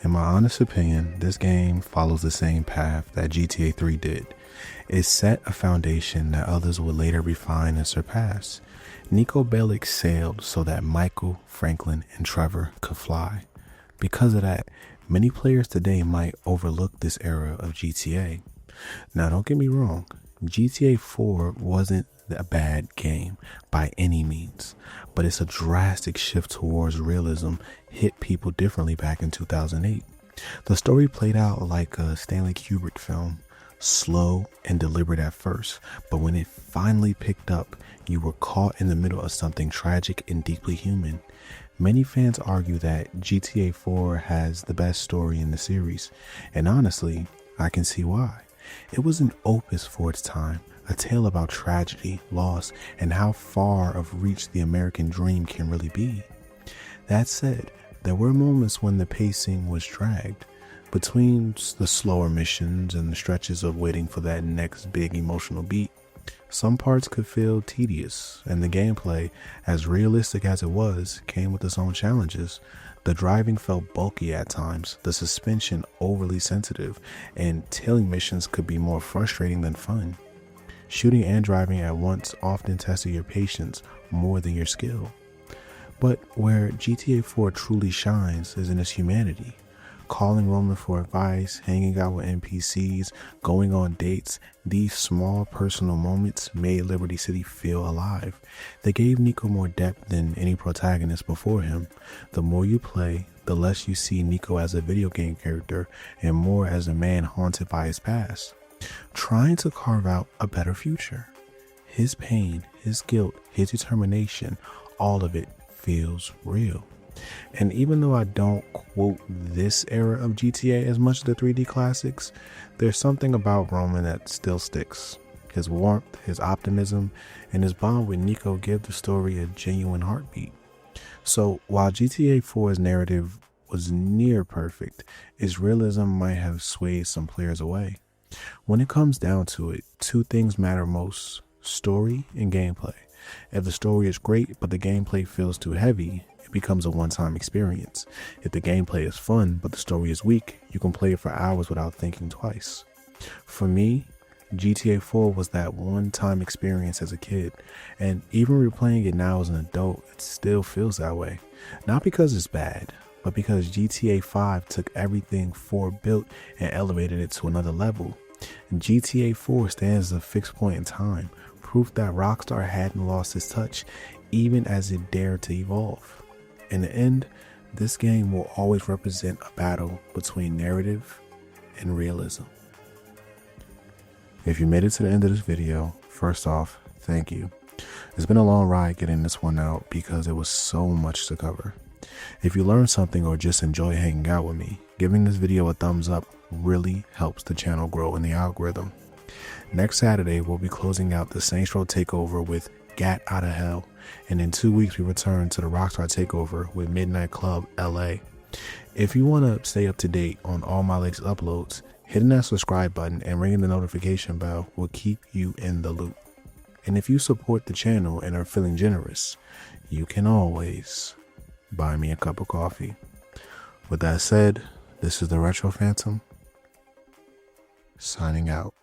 In my honest opinion, this game follows the same path that GTA 3 did. It set a foundation that others would later refine and surpass. Niko Bellic sailed so that Michael, Franklin, and Trevor could fly. Because of that, many players today might overlook this era of GTA. Now, don't get me wrong, GTA 4 wasn't a bad game by any means, but it's a drastic shift towards realism hit people differently back in 2008. The story played out like a Stanley Kubrick film, slow and deliberate at first, but when it finally picked up, you were caught in the middle of something tragic and deeply human. Many fans argue that GTA 4 has the best story in the series, and honestly, I can see why. It was an opus for its time, a tale about tragedy, loss, and how far of reach the American dream can really be. That said, there were moments when the pacing was dragged. Between the slower missions and the stretches of waiting for that next big emotional beat, some parts could feel tedious, and the gameplay, as realistic as it was, came with its own challenges. The driving felt bulky at times, the suspension overly sensitive, and tailing missions could be more frustrating than fun. Shooting and driving at once often tested your patience more than your skill. But where GTA 4 truly shines is in its humanity. Calling Roman for advice, hanging out with NPCs, going on dates, these small personal moments made Liberty City feel alive. They gave Niko more depth than any protagonist before him. The more you play, the less you see Niko as a video game character and more as a man haunted by his past, trying to carve out a better future. His pain, his guilt, his determination, all of it feels real. And even though I don't quote this era of GTA as much as the 3D classics, there's something about Roman that still sticks. His warmth, his optimism, and his bond with Niko give the story a genuine heartbeat. So while GTA 4's narrative was near perfect, its realism might have swayed some players away. When it comes down to it, two things matter most: story and gameplay. If the story is great but the gameplay feels too heavy, it becomes a one-time experience. If the gameplay is fun but the story is weak, you can play it for hours without thinking twice. For me, GTA 4 was that one-time experience as a kid, and even replaying it now as an adult, it still feels that way. Not because it's bad, but because GTA 5 took everything 4 built and elevated it to another level. And GTA 4 stands as a fixed point in time, proof that Rockstar hadn't lost its touch even as it dared to evolve. In the end, this game will always represent a battle between narrative and realism. If you made it to the end of this video, first off, thank you. It's been a long ride getting this one out because there was so much to cover. If you learned something or just enjoy hanging out with me, giving this video a thumbs up really helps the channel grow in the algorithm. Next Saturday, we'll be closing out the Saints Row takeover with gat out of hell. And in 2 weeks, we return to the Rockstar Takeover with Midnight Club LA. If you want to stay up to date on all my latest uploads, hitting that subscribe button and ringing the notification bell will keep you in the loop. And if you support the channel and are feeling generous, you can always buy me a cup of coffee. With that said, this is the Retro Phantom, signing out.